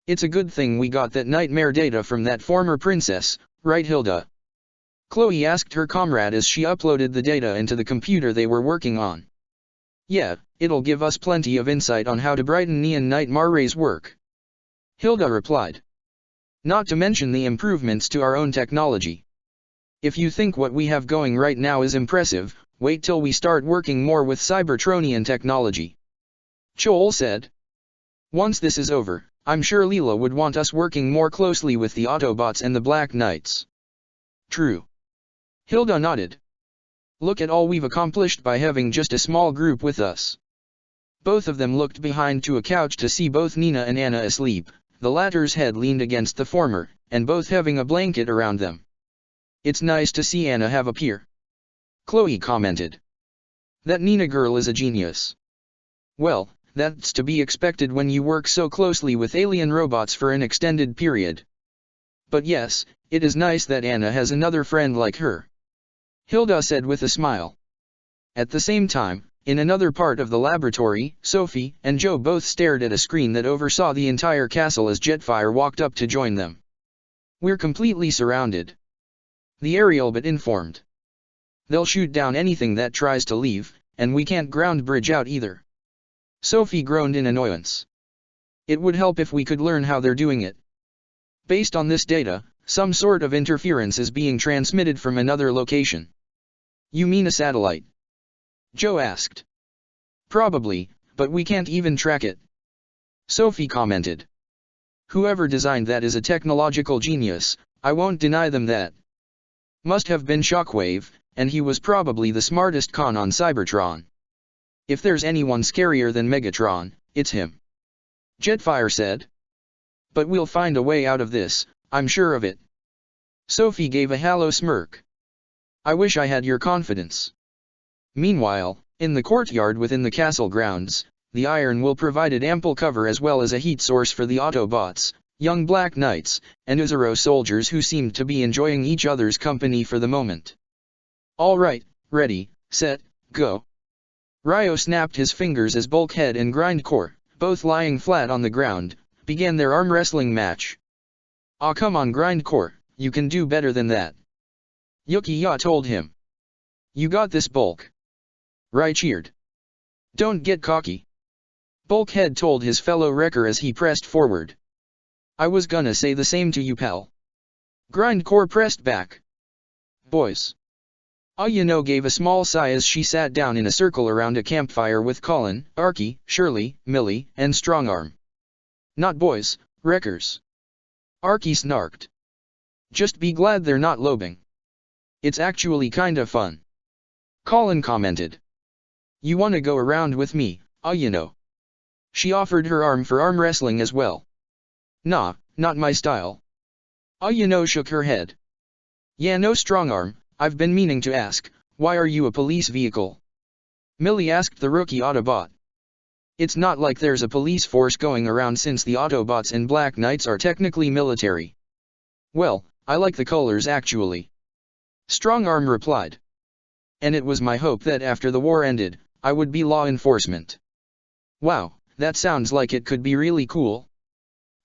It's a good thing we got that Nightmare data from that former princess, right Hilda? Chloe asked her comrade as she uploaded the data into the computer they were working on. Yeah, it'll give us plenty of insight on how to brighten Neon Nightmare rays work. Hilda replied. Not to mention the improvements to our own technology. If you think what we have going right now is impressive, wait till we start working more with Cybertronian technology. Joel said. Once this is over, I'm sure Leela would want us working more closely with the Autobots and the Black Knights. True. Hilda nodded. Look at all we've accomplished by having just a small group with us. Both of them looked behind to a couch to see both Nina and Anna asleep, the latter's head leaned against the former, and both having a blanket around them. It's nice to see Anna have a peer. Chloe commented. That Nina girl is a genius. Well, that's to be expected when you work so closely with alien robots for an extended period. But yes, it is nice that Anna has another friend like her. Hilda said with a smile. At the same time, in another part of the laboratory, Sophie and Joe both stared at a screen that oversaw the entire castle as Jetfire walked up to join them. We're completely surrounded. The aerial bit informed. They'll shoot down anything that tries to leave, and we can't ground bridge out either. Sophie groaned in annoyance. It would help if we could learn how they're doing it. Based on this data, some sort of interference is being transmitted from another location. You mean a satellite? Joe asked. Probably, but we can't even track it. Sophie commented. Whoever designed that is a technological genius, I won't deny them that. Must have been Shockwave, and he was probably the smartest con on Cybertron. If there's anyone scarier than Megatron, it's him. Jetfire said. But we'll find a way out of this, I'm sure of it. Sophie gave a hollow smirk. I wish I had your confidence. Meanwhile, in the courtyard within the castle grounds, the Iron Will provided ample cover as well as a heat source for the Autobots, young Black Knights, and Uzero soldiers who seemed to be enjoying each other's company for the moment. All right, ready, set, go. Ryo snapped his fingers as Bulkhead and Grindcore, both lying flat on the ground, began their arm wrestling match. Aw come on Grindcore, you can do better than that. Yuki-Ya told him. You got this Bulk. Rai cheered. Don't get cocky. Bulkhead told his fellow wrecker as he pressed forward. I was gonna say the same to you pal. Grindcore pressed back. Boys. Ayano gave a small sigh as she sat down in a circle around a campfire with Colin, Arky, Shirley, Millie, and Strongarm. Not boys, wreckers. Arky snarked. Just be glad they're not lobing. It's actually kinda fun. Colin commented. You wanna go around with me, Ayano? She offered her arm for arm wrestling as well. Nah, not my style. Ayano shook her head. Yeah no Strongarm, I've been meaning to ask, why are you a police vehicle? Millie asked the rookie Autobot. It's not like there's a police force going around since the Autobots and Black Knights are technically military. Well, I like the colors actually. Strongarm replied. And it was my hope that after the war ended, I would be law enforcement. Wow, that sounds like it could be really cool.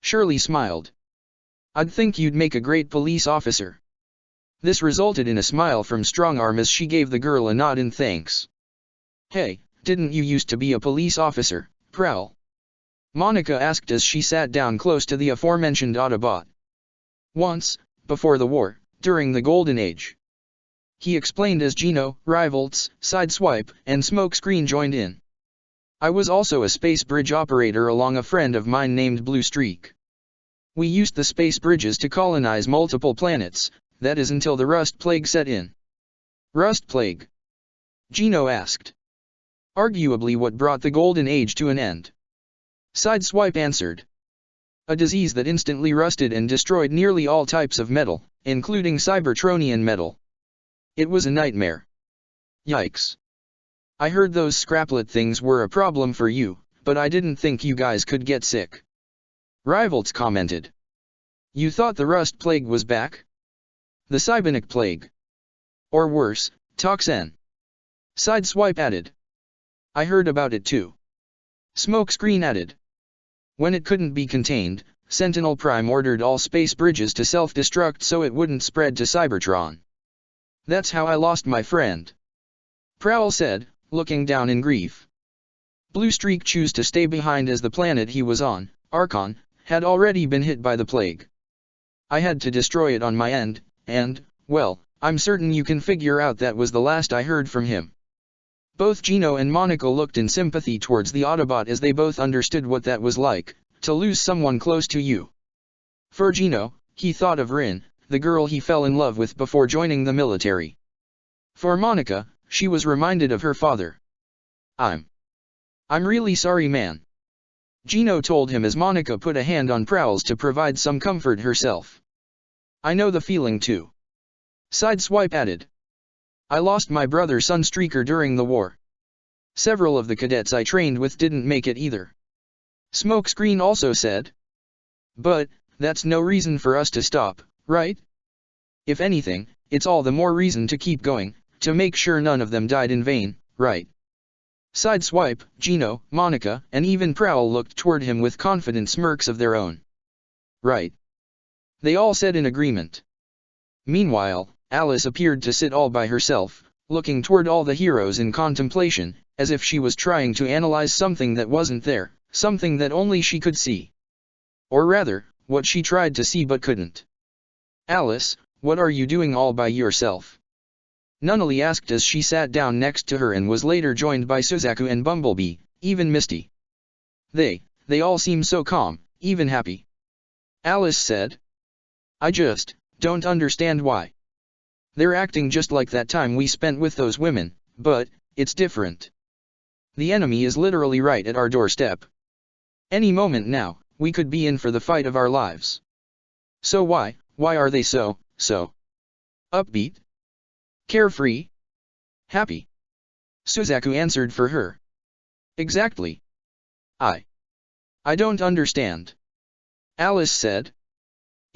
Shirley smiled. I'd think you'd make a great police officer. This resulted in a smile from Strongarm as she gave the girl a nod in thanks. Hey, didn't you used to be a police officer, Prowl? Monica asked as she sat down close to the aforementioned Autobot. Once, before the war, during the Golden Age. He explained as Gino, Rivalts, Sideswipe, and Smokescreen joined in. I was also a space bridge operator along a friend of mine named Blue Streak. We used the space bridges to colonize multiple planets, that is until the Rust Plague set in. Rust Plague? Gino asked. Arguably what brought the Golden Age to an end. Sideswipe answered. A disease that instantly rusted and destroyed nearly all types of metal, including Cybertronian metal. It was a nightmare. Yikes. I heard those scraplet things were a problem for you, but I didn't think you guys could get sick. Rivalts commented. You thought the Rust Plague was back? The Cybonic Plague. Or worse, Toxin. Sideswipe added. I heard about it too. Smokescreen added. When it couldn't be contained, Sentinel Prime ordered all space bridges to self-destruct so it wouldn't spread to Cybertron. That's how I lost my friend. Prowl said, looking down in grief. Bluestreak chose to stay behind as the planet he was on, Archon, had already been hit by the plague. I had to destroy it on my end, and, well, I'm certain you can figure out that was the last I heard from him. Both Gino and Monica looked in sympathy towards the Autobot as they both understood what that was like, to lose someone close to you. For Gino, he thought of Rin, the girl he fell in love with before joining the military. For Monica, she was reminded of her father. I'm really sorry, man. Gino told him as Monica put a hand on Prowl's to provide some comfort herself. I know the feeling too. Sideswipe added. I lost my brother Sunstreaker during the war. Several of the cadets I trained with didn't make it either. Smokescreen also said. But, that's no reason for us to stop, right? If anything, it's all the more reason to keep going, to make sure none of them died in vain, right? Sideswipe, Gino, Monica, and even Prowl looked toward him with confident smirks of their own. Right. They all said in agreement. Meanwhile, Alice appeared to sit all by herself, looking toward all the heroes in contemplation, as if she was trying to analyze something that wasn't there, something that only she could see. Or rather, what she tried to see but couldn't. Alice, what are you doing all by yourself? Nunnally asked as she sat down next to her and was later joined by Suzaku and Bumblebee, even Misty. They all seem so calm, even happy. Alice said. I just don't understand why. They're acting just like that time we spent with those women, but it's different. The enemy is literally right at our doorstep. Any moment now, we could be in for the fight of our lives. So why are they so upbeat? Carefree? Happy? Suzaku answered for her. Exactly. I don't understand. Alice said.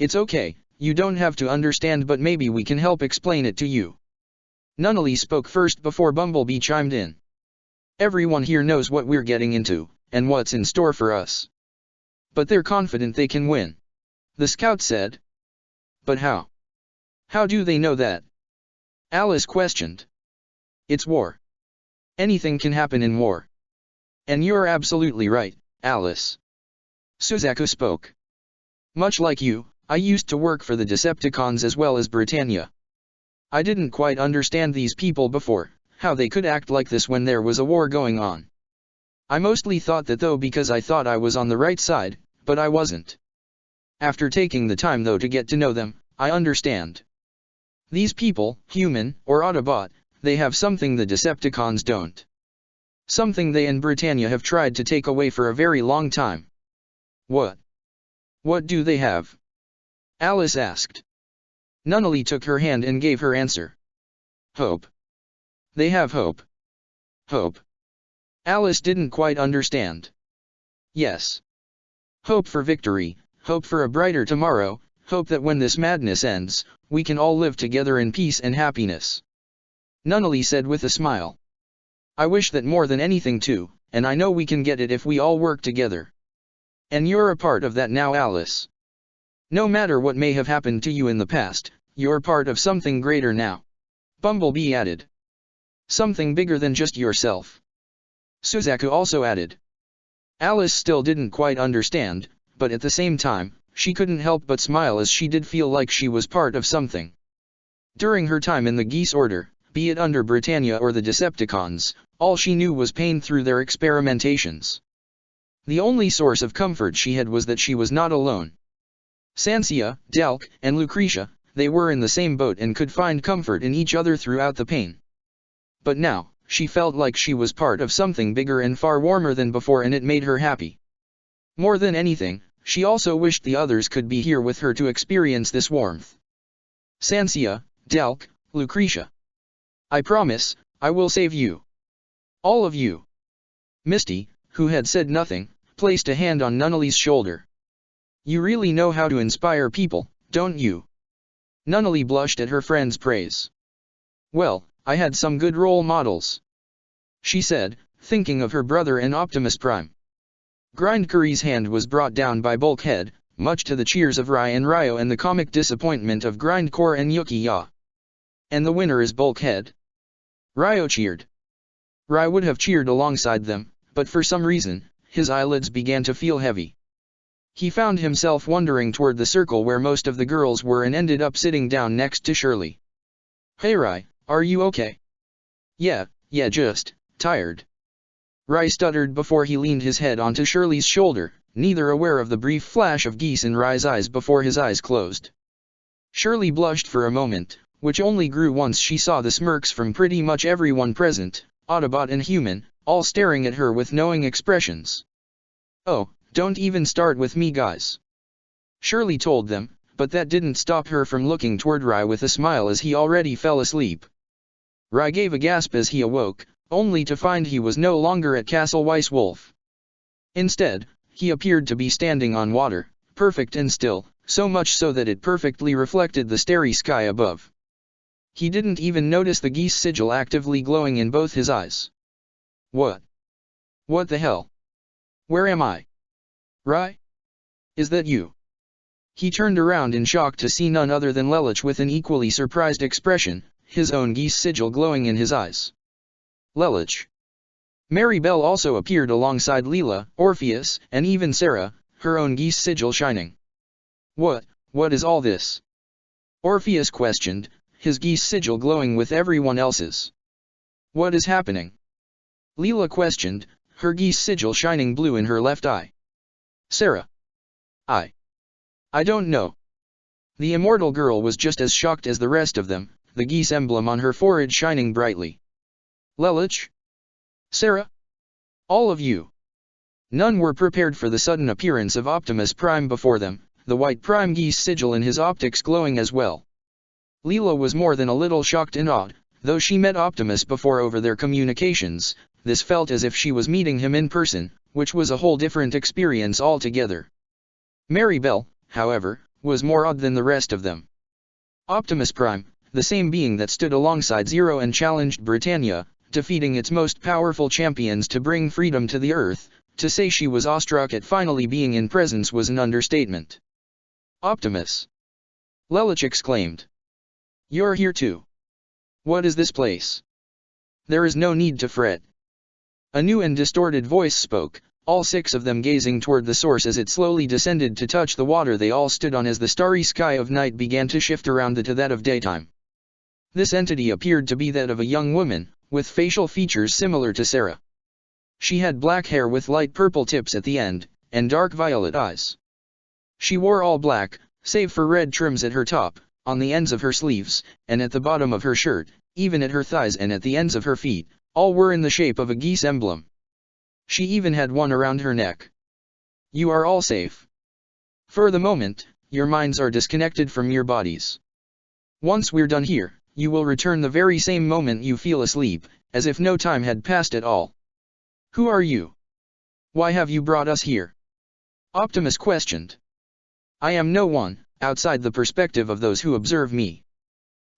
It's okay, you don't have to understand, but maybe we can help explain it to you. Nunnally spoke first before Bumblebee chimed in. Everyone here knows what we're getting into, and what's in store for us. But they're confident they can win. The scout said. But how? How do they know that? Alice questioned. It's war. Anything can happen in war. And you're absolutely right, Alice. Suzaku spoke. Much like you, I used to work for the Decepticons as well as Britannia. I didn't quite understand these people before, how they could act like this when there was a war going on. I mostly thought that though because I thought I was on the right side, but I wasn't. After taking the time though to get to know them, I understand. These people, human or Autobot, they have something the Decepticons don't. Something they and Britannia have tried to take away for a very long time. What? What do they have? Alice asked. Nunnally took her hand and gave her answer. Hope. They have hope. Hope. Alice didn't quite understand. Yes. Hope for victory, hope for a brighter tomorrow, hope that when this madness ends, we can all live together in peace and happiness. Nunnally said with a smile. I wish that more than anything too, and I know we can get it if we all work together. And you're a part of that now, Alice. No matter what may have happened to you in the past, you're part of something greater now. Bumblebee added. Something bigger than just yourself. Suzaku also added. Alice still didn't quite understand, but at the same time, she couldn't help but smile as she did feel like she was part of something. During her time in the Geese Order, be it under Britannia or the Decepticons, all she knew was pain through their experimentations. The only source of comfort she had was that she was not alone. Sansia, Delk, and Lucretia, they were in the same boat and could find comfort in each other throughout the pain. But now, she felt like she was part of something bigger and far warmer than before, and it made her happy. More than anything, she also wished the others could be here with her to experience this warmth. Sansia, Dalk, Lucretia. I promise, I will save you. All of you. Misty, who had said nothing, placed a hand on Nunnally's shoulder. You really know how to inspire people, don't you? Nunnally blushed at her friend's praise. Well, I had some good role models, she said, thinking of her brother and Optimus Prime. Grindcurry's hand was brought down by Bulkhead, much to the cheers of Rai and Ryo and the comic disappointment of Grindcore and Yuki-Ya. And the winner is Bulkhead. Ryo cheered. Rai would have cheered alongside them, but for some reason, his eyelids began to feel heavy. He found himself wandering toward the circle where most of the girls were and ended up sitting down next to Shirley. Hey Rai, are you okay? Yeah, just tired. Rai stuttered before he leaned his head onto Shirley's shoulder, neither aware of the brief flash of geese in Rai's eyes before his eyes closed. Shirley blushed for a moment, which only grew once she saw the smirks from pretty much everyone present, Autobot and human, all staring at her with knowing expressions. Oh, don't even start with me guys, Shirley told them, but that didn't stop her from looking toward Rai with a smile as he already fell asleep. Rai gave a gasp as he awoke, only to find he was no longer at Castle Weisswolf. Instead, he appeared to be standing on water, perfect and still, so much so that it perfectly reflected the starry sky above. He didn't even notice the geese sigil actively glowing in both his eyes. What? What the hell? Where am I? Rai? Is that you? He turned around in shock to see none other than Lelich with an equally surprised expression, his own geese sigil glowing in his eyes. Lelich. Mary Bell also appeared alongside Leela, Orpheus, and even Sarah, her own geese sigil shining. What is all this? Orpheus questioned, his geese sigil glowing with everyone else's. What is happening? Leela questioned, her geese sigil shining blue in her left eye. Sarah. I don't know. The immortal girl was just as shocked as the rest of them, the geese emblem on her forehead shining brightly. Lelich? Sarah? All of you. None were prepared for the sudden appearance of Optimus Prime before them, the white Prime geese sigil in his optics glowing as well. Leela was more than a little shocked and awed, though she met Optimus before over their communications. This felt as if she was meeting him in person, which was a whole different experience altogether. Mary Bell, however, was more awed than the rest of them. Optimus Prime, the same being that stood alongside Zero and challenged Britannia, defeating its most powerful champions to bring freedom to the Earth, to say she was awestruck at finally being in presence was an understatement. Optimus! Lelich exclaimed. You're here too. What is this place? There is no need to fret. A new and distorted voice spoke, all six of them gazing toward the source as it slowly descended to touch the water they all stood on as the starry sky of night began to shift around to that of daytime. This entity appeared to be that of a young woman, with facial features similar to Sarah. She had black hair with light purple tips at the end, and dark violet eyes. She wore all black, save for red trims at her top, on the ends of her sleeves, and at the bottom of her shirt, even at her thighs and at the ends of her feet, all were in the shape of a geese emblem. She even had one around her neck. You are all safe. For the moment, your minds are disconnected from your bodies. Once we're done here, you will return the very same moment you feel asleep, as if no time had passed at all. Who are you? Why have you brought us here? Optimus questioned. I am no one, outside the perspective of those who observe me.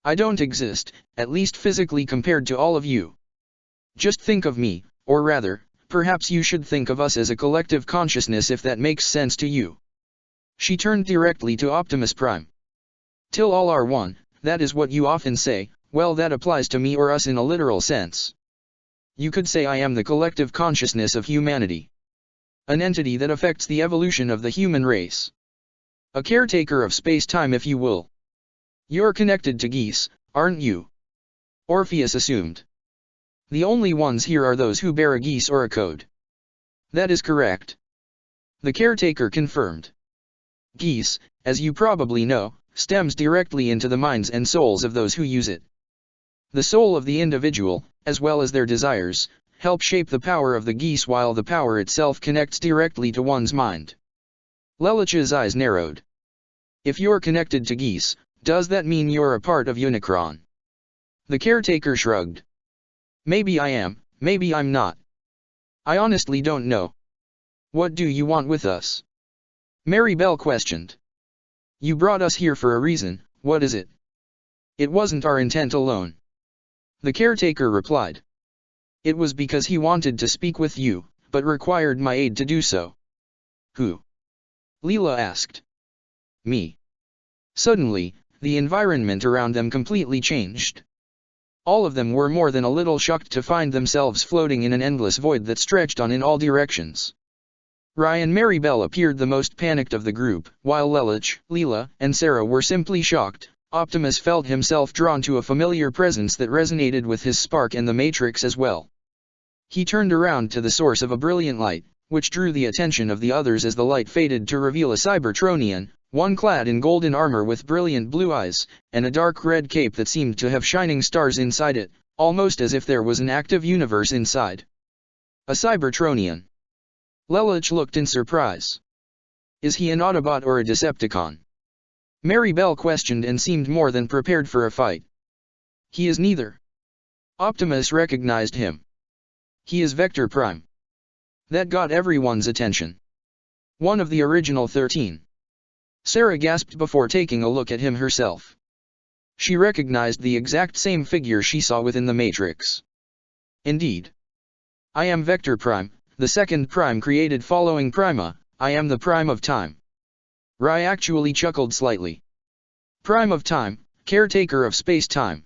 I don't exist, at least physically compared to all of you. Just think of me, or rather, perhaps you should think of us as a collective consciousness if that makes sense to you. She turned directly to Optimus Prime. Till all are one, that is what you often say, well that applies to me or us in a literal sense. You could say I am the collective consciousness of humanity. An entity that affects the evolution of the human race. A caretaker of space-time if you will. You're connected to geese, aren't you? Orpheus assumed. The only ones here are those who bear a geese or a code. That is correct. The caretaker confirmed. Geese, as you probably know, stems directly into the minds and souls of those who use it. The soul of the individual, as well as their desires, help shape the power of the geese while the power itself connects directly to one's mind. Lelich's eyes narrowed. If you're connected to Geese, does that mean you're a part of Unicron? The caretaker shrugged. Maybe I am, maybe I'm not. I honestly don't know. What do you want with us? Maribel questioned. You brought us here for a reason, what is it? It wasn't our intent alone. The caretaker replied. It was because he wanted to speak with you, but required my aid to do so. Who? Leela asked. Me. Suddenly, the environment around them completely changed. All of them were more than a little shocked to find themselves floating in an endless void that stretched on in all directions. Ryan and Maribel appeared the most panicked of the group, while Lelich, Leela, and Sarah were simply shocked. Optimus felt himself drawn to a familiar presence that resonated with his spark and the Matrix as well. He turned around to the source of a brilliant light, which drew the attention of the others as the light faded to reveal a Cybertronian, one clad in golden armor with brilliant blue eyes, and a dark red cape that seemed to have shining stars inside it, almost as if there was an active universe inside. A Cybertronian. Lelich looked in surprise. Is he an Autobot or a Decepticon? Maribel questioned and seemed more than prepared for a fight. He is neither. Optimus recognized him. He is Vector Prime. That got everyone's attention. One of the original 13. Sarah gasped before taking a look at him herself. She recognized the exact same figure she saw within the Matrix. Indeed. I am Vector Prime, the second Prime created following Prima, I am the Prime of Time. Rai actually chuckled slightly. Prime of Time, caretaker of space-time.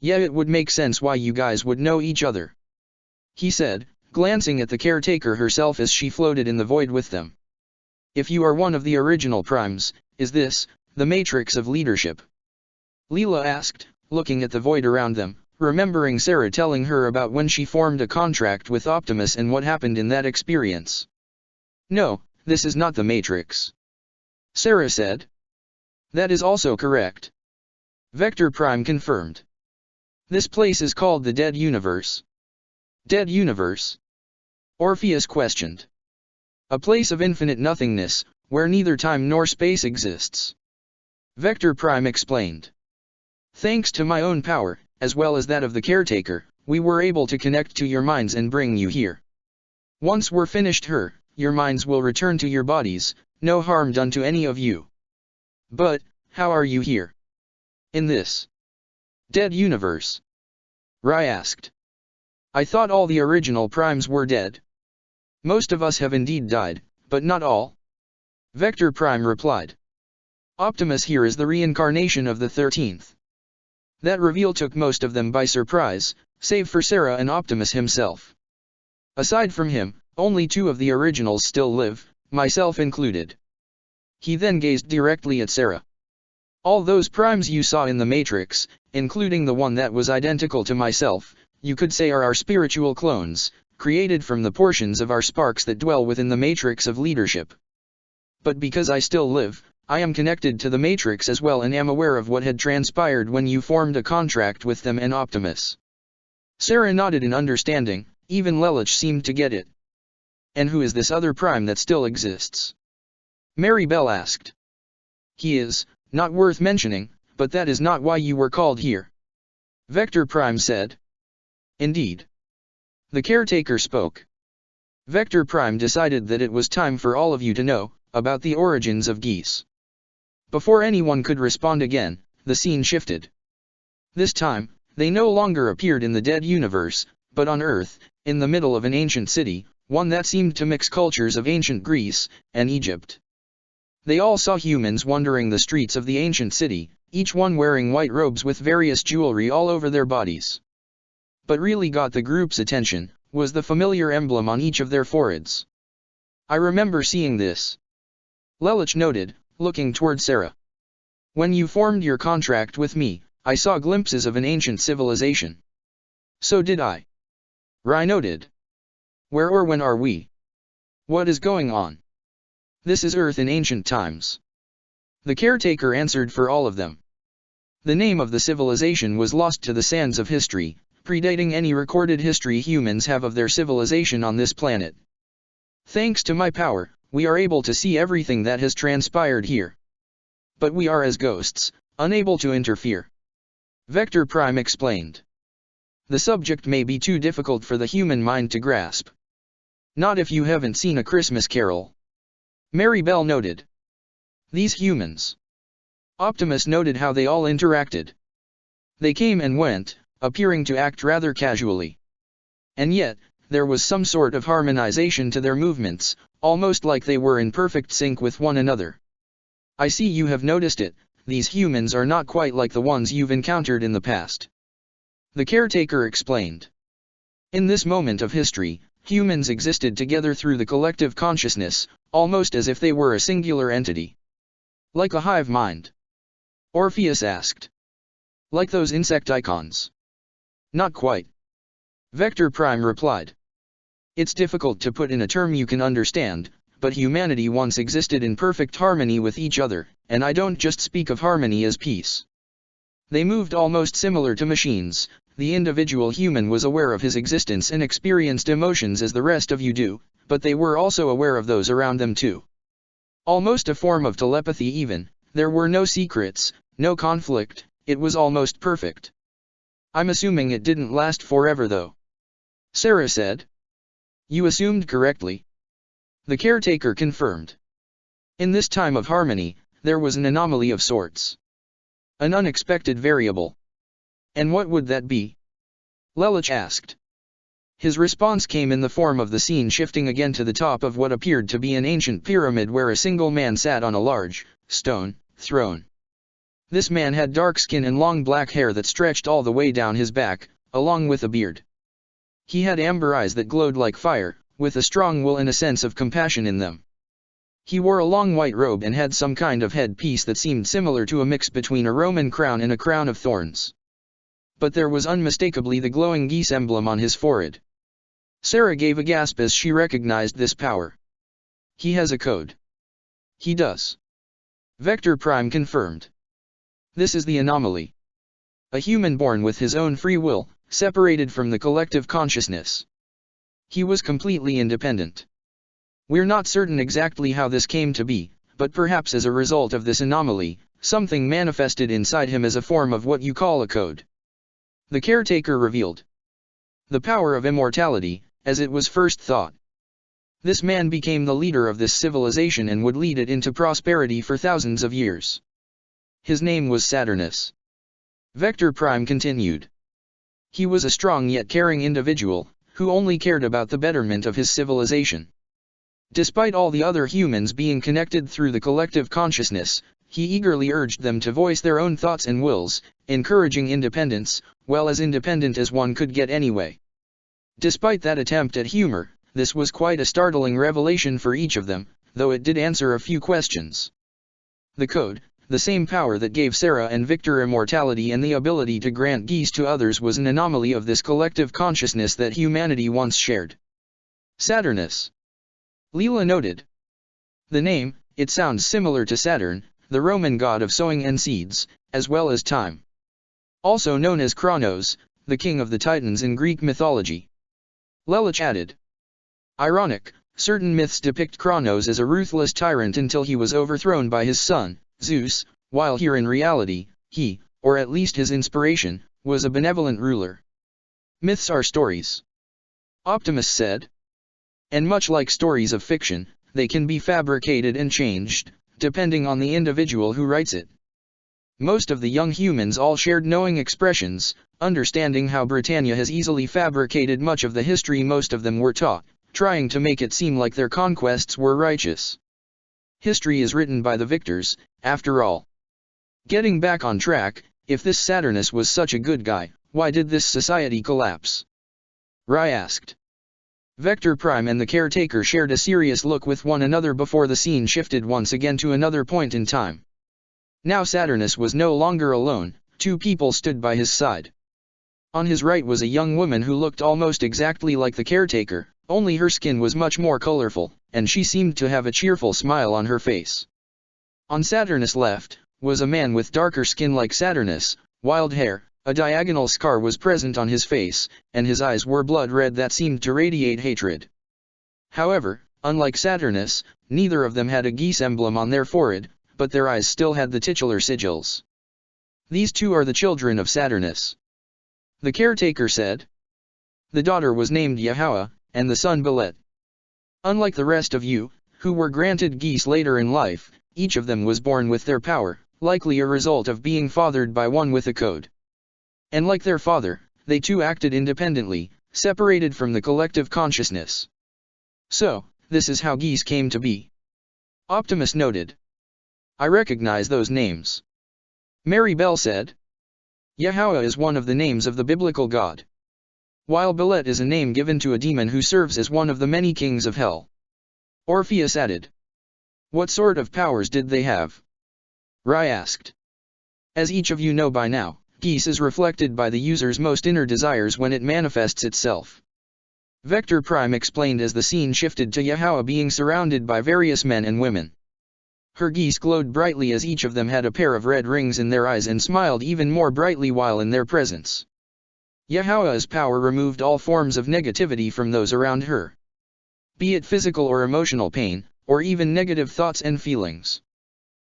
Yeah, it would make sense why you guys would know each other. He said, glancing at the caretaker herself as she floated in the void with them. If you are one of the original Primes, is this, the Matrix of Leadership? Leela asked, looking at the void around them, remembering Sarah telling her about when she formed a contract with Optimus and what happened in that experience. No, this is not the Matrix. Sarah said. That is also correct. Vector Prime confirmed. This place is called the Dead Universe. Dead Universe? Orpheus questioned. A place of infinite nothingness, where neither time nor space exists. Vector Prime explained. Thanks to my own power, as well as that of the caretaker, we were able to connect to your minds and bring you here. Once we're finished here, your minds will return to your bodies, no harm done to any of you. But, how are you here? In this dead universe? Rai asked. I thought all the original Primes were dead. Most of us have indeed died, but not all. Vector Prime replied. Optimus here is the reincarnation of the 13th. That reveal took most of them by surprise, save for Sarah and Optimus himself. Aside from him, only 2 of the originals still live, myself included. He then gazed directly at Sarah. All those Primes you saw in the Matrix, including the one that was identical to myself, you could say are our spiritual clones, created from the portions of our sparks that dwell within the Matrix of Leadership. But because I still live, I am connected to the Matrix as well and am aware of what had transpired when you formed a contract with them and Optimus. Sarah nodded in understanding, even Lelich seemed to get it. And who is this other Prime that still exists? Maribel asked. He is, not worth mentioning, but that is not why you were called here. Vector Prime said. Indeed. The caretaker spoke. Vector Prime decided that it was time for all of you to know about the origins of Geese. Before anyone could respond again, the scene shifted. This time, they no longer appeared in the Dead Universe, but on Earth, in the middle of an ancient city, one that seemed to mix cultures of ancient Greece and Egypt. They all saw humans wandering the streets of the ancient city, each one wearing white robes with various jewelry all over their bodies. But really got the group's attention, was the familiar emblem on each of their foreheads. I remember seeing this. Lelich noted, looking toward Sarah. When you formed your contract with me, I saw glimpses of an ancient civilization. So did I. Rai noted. Where or when are we? What is going on? This is Earth in ancient times. The caretaker answered for all of them. The name of the civilization was lost to the sands of history, predating any recorded history humans have of their civilization on this planet. Thanks to my power, We are able to see everything that has transpired here. But we are as ghosts, unable to interfere. Vector Prime explained. The subject may be too difficult for the human mind to grasp. Not if you haven't seen A Christmas Carol. Mary Bell noted. These humans. Optimus noted how they all interacted. They came and went, appearing to act rather casually. And yet, there was some sort of harmonization to their movements, almost like they were in perfect sync with one another. I see you have noticed it, these humans are not quite like the ones you've encountered in the past. The caretaker explained. In this moment of history, humans existed together through the collective consciousness, almost as if they were a singular entity. Like a hive mind? Orpheus asked. Like those insecticons? Not quite. Vector Prime replied. It's difficult to put in a term you can understand, but humanity once existed in perfect harmony with each other, and I don't just speak of harmony as peace. They moved almost similar to machines. The individual human was aware of his existence and experienced emotions as the rest of you do, but they were also aware of those around them too. Almost a form of telepathy even, there were no secrets, no conflict, it was almost perfect. I'm assuming it didn't last forever though. Sarah said. You assumed correctly. The caretaker confirmed. In this time of harmony, there was an anomaly of sorts. An unexpected variable. And what would that be? Lelich asked. His response came in the form of the scene shifting again to the top of what appeared to be an ancient pyramid where a single man sat on a large, stone, throne. This man had dark skin and long black hair that stretched all the way down his back, along with a beard. He had amber eyes that glowed like fire, with a strong will and a sense of compassion in them. He wore a long white robe and had some kind of headpiece that seemed similar to a mix between a Roman crown and a crown of thorns. But there was unmistakably the glowing geese emblem on his forehead. Sarah gave a gasp as she recognized this power. He has a code. He does. Vector Prime confirmed. This is the anomaly. A human born with his own free will, separated from the collective consciousness. He was completely independent. We're not certain exactly how this came to be, but perhaps as a result of this anomaly, something manifested inside him as a form of what you call a code. The caretaker revealed. The power of immortality, as it was first thought. This man became the leader of this civilization and would lead it into prosperity for thousands of years. His name was Saturnus. Vector Prime continued. He was a strong yet caring individual, who only cared about the betterment of his civilization. Despite all the other humans being connected through the collective consciousness, he eagerly urged them to voice their own thoughts and wills, encouraging independence, well as independent as one could get anyway. Despite that attempt at humor, this was quite a startling revelation for each of them, though it did answer a few questions. The code, the same power that gave Sarah and Victor immortality and the ability to grant geese to others, was an anomaly of this collective consciousness that humanity once shared. Saturnus. Leela noted. The name, it sounds similar to Saturn, the Roman god of sowing and seeds, as well as time. Also known as Kronos, the king of the Titans in Greek mythology. Lelich added. Ironic, certain myths depict Kronos as a ruthless tyrant until he was overthrown by his son, Zeus, while here in reality, he, or at least his inspiration, was a benevolent ruler. Myths are stories. Optimus said. And much like stories of fiction, they can be fabricated and changed, depending on the individual who writes it. Most of the young humans all shared knowing expressions, understanding how Britannia has easily fabricated much of the history most of them were taught, trying to make it seem like their conquests were righteous. History is written by the victors, after all. Getting back on track, if this Saturnus was such a good guy, why did this society collapse? Rai asked. Vector Prime and the caretaker shared a serious look with one another before the scene shifted once again to another point in time. Now Saturnus was no longer alone, two people stood by his side. On his right was a young woman who looked almost exactly like the caretaker, only her skin was much more colorful, and she seemed to have a cheerful smile on her face. On Saturnus' left, was a man with darker skin like Saturnus, wild hair, a diagonal scar was present on his face, and his eyes were blood red that seemed to radiate hatred. However, Unlike Saturnus, neither of them had a geese emblem on their forehead, but their eyes still had the titular sigils. These two are the children of Saturnus. The caretaker said. The daughter was named Yahua, and the son Belet. Unlike the rest of you, who were granted geese later in life, each of them was born with their power, likely a result of being fathered by one with a code. And like their father, they too acted independently, separated from the collective consciousness. So, this is how geese came to be. Optimus noted. I recognize those names. Mary Bell said. Yahua is one of the names of the biblical god, while Belet is a name given to a demon who serves as one of the many kings of hell. Orpheus added. What sort of powers did they have? Rai asked. As each of you know by now, geese is reflected by the user's most inner desires when it manifests itself. Vector Prime explained as the scene shifted to Yahua being surrounded by various men and women. Her geese glowed brightly as each of them had a pair of red rings in their eyes and smiled even more brightly while in their presence. Yahua's power removed all forms of negativity from those around her. Be it physical or emotional pain, or even negative thoughts and feelings.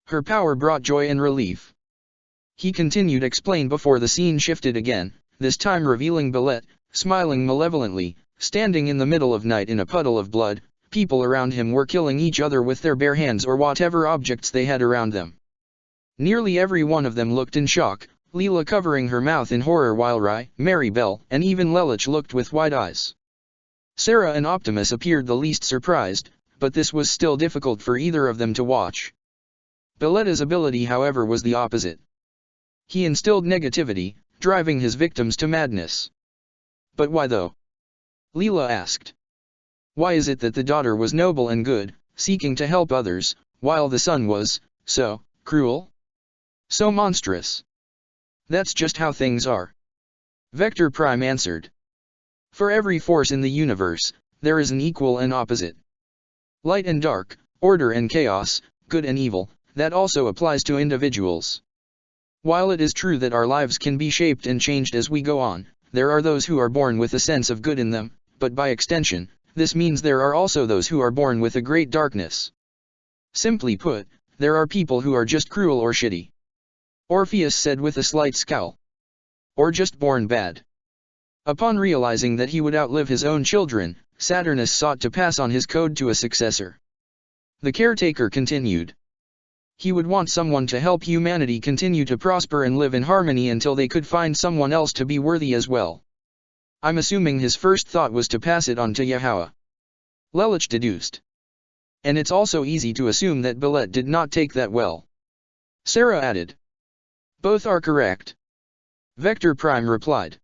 Her power brought joy and relief. He continued explain before the scene shifted again, this time revealing Belet, smiling malevolently, standing in the middle of night in a puddle of blood. People around him were killing each other with their bare hands or whatever objects they had around them. Nearly every one of them looked in shock, Leela covering her mouth in horror while Rai, Mary Bell, and even Lelich looked with wide eyes. Sarah and Optimus appeared the least surprised, but this was still difficult for either of them to watch. Beletta's ability however was the opposite. He instilled negativity, driving his victims to madness. But why though? Leela asked. Why is it that the daughter was noble and good, seeking to help others, while the son was, so, cruel? So monstrous? That's just how things are. Vector Prime answered. For every force in the universe, there is an equal and opposite. Light and dark, order and chaos, good and evil, that also applies to individuals. While it is true that our lives can be shaped and changed as we go on, there are those who are born with a sense of good in them, but by extension, this means there are also those who are born with a great darkness. Simply put, there are people who are just cruel or shitty. Orpheus said with a slight scowl. Or just born bad. Upon realizing that he would outlive his own children, Saturnus sought to pass on his code to a successor. The caretaker continued. He would want someone to help humanity continue to prosper and live in harmony until they could find someone else to be worthy as well. I'm assuming his first thought was to pass it on to Yahua. Lelich deduced. And it's also easy to assume that Belet did not take that well. Sarah added. Both are correct. Vector Prime replied.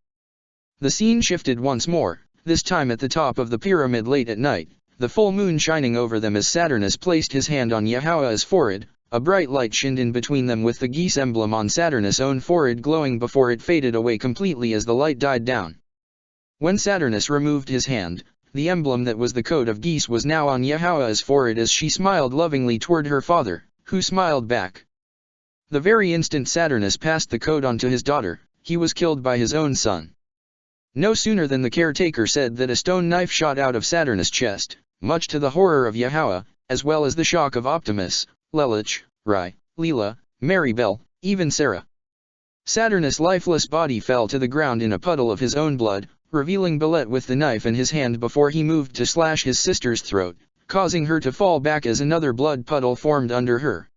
The scene shifted once more, this time at the top of the pyramid late at night, the full moon shining over them as Saturnus placed his hand on Yahua's forehead. A bright light shined in between them with the geese emblem on Saturnus' own forehead glowing before it faded away completely as the light died down. When Saturnus removed his hand, the emblem that was the code of geese was now on Yahua's forehead as she smiled lovingly toward her father, who smiled back. The very instant Saturnus passed the code on to his daughter, he was killed by his own son. No sooner than the caretaker said that a stone knife shot out of Saturnus' chest, much to the horror of Yahua, as well as the shock of Optimus, Lelich, Rai, Leela, Mary Bell, even Sarah. Saturnus' lifeless body fell to the ground in a puddle of his own blood, revealing Belet with the knife in his hand before he moved to slash his sister's throat, causing her to fall back as another blood puddle formed under her.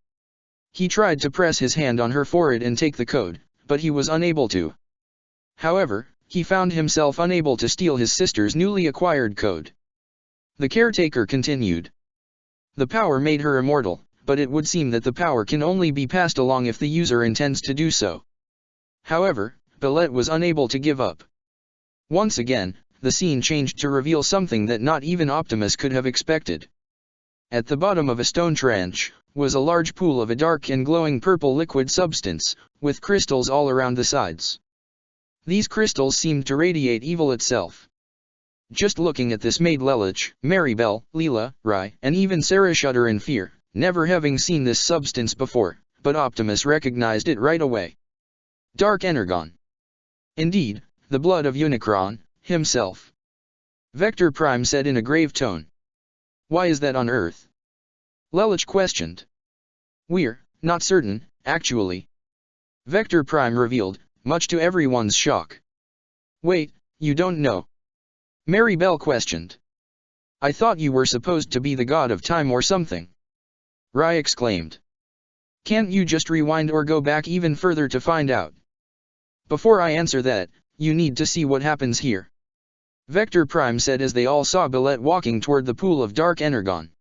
He tried to press his hand on her forehead and take the code, but he was unable to. However, he found himself unable to steal his sister's newly acquired code. The caretaker continued. The power made her immortal, but it would seem that the power can only be passed along if the user intends to do so. However, Belet was unable to give up. Once again, the scene changed to reveal something that not even Optimus could have expected. At the bottom of a stone trench, was a large pool of a dark and glowing purple liquid substance, with crystals all around the sides. These crystals seemed to radiate evil itself. Just looking at this made Lelich, Mary Bell, Leela, Rai, and even Sarah shudder in fear, never having seen this substance before, but Optimus recognized it right away. Dark Energon. Indeed, the blood of Unicron, himself. Vector Prime said in a grave tone. Why is that on Earth? Lelich questioned. We're not certain, actually. Vector Prime revealed, much to everyone's shock. Wait, you don't know? Mary Bell questioned. I thought you were supposed to be the god of time or something. Rai exclaimed. Can't you just rewind or go back even further to find out? Before I answer that, you need to see what happens here. Vector Prime said as they all saw Billet walking toward the pool of dark energon.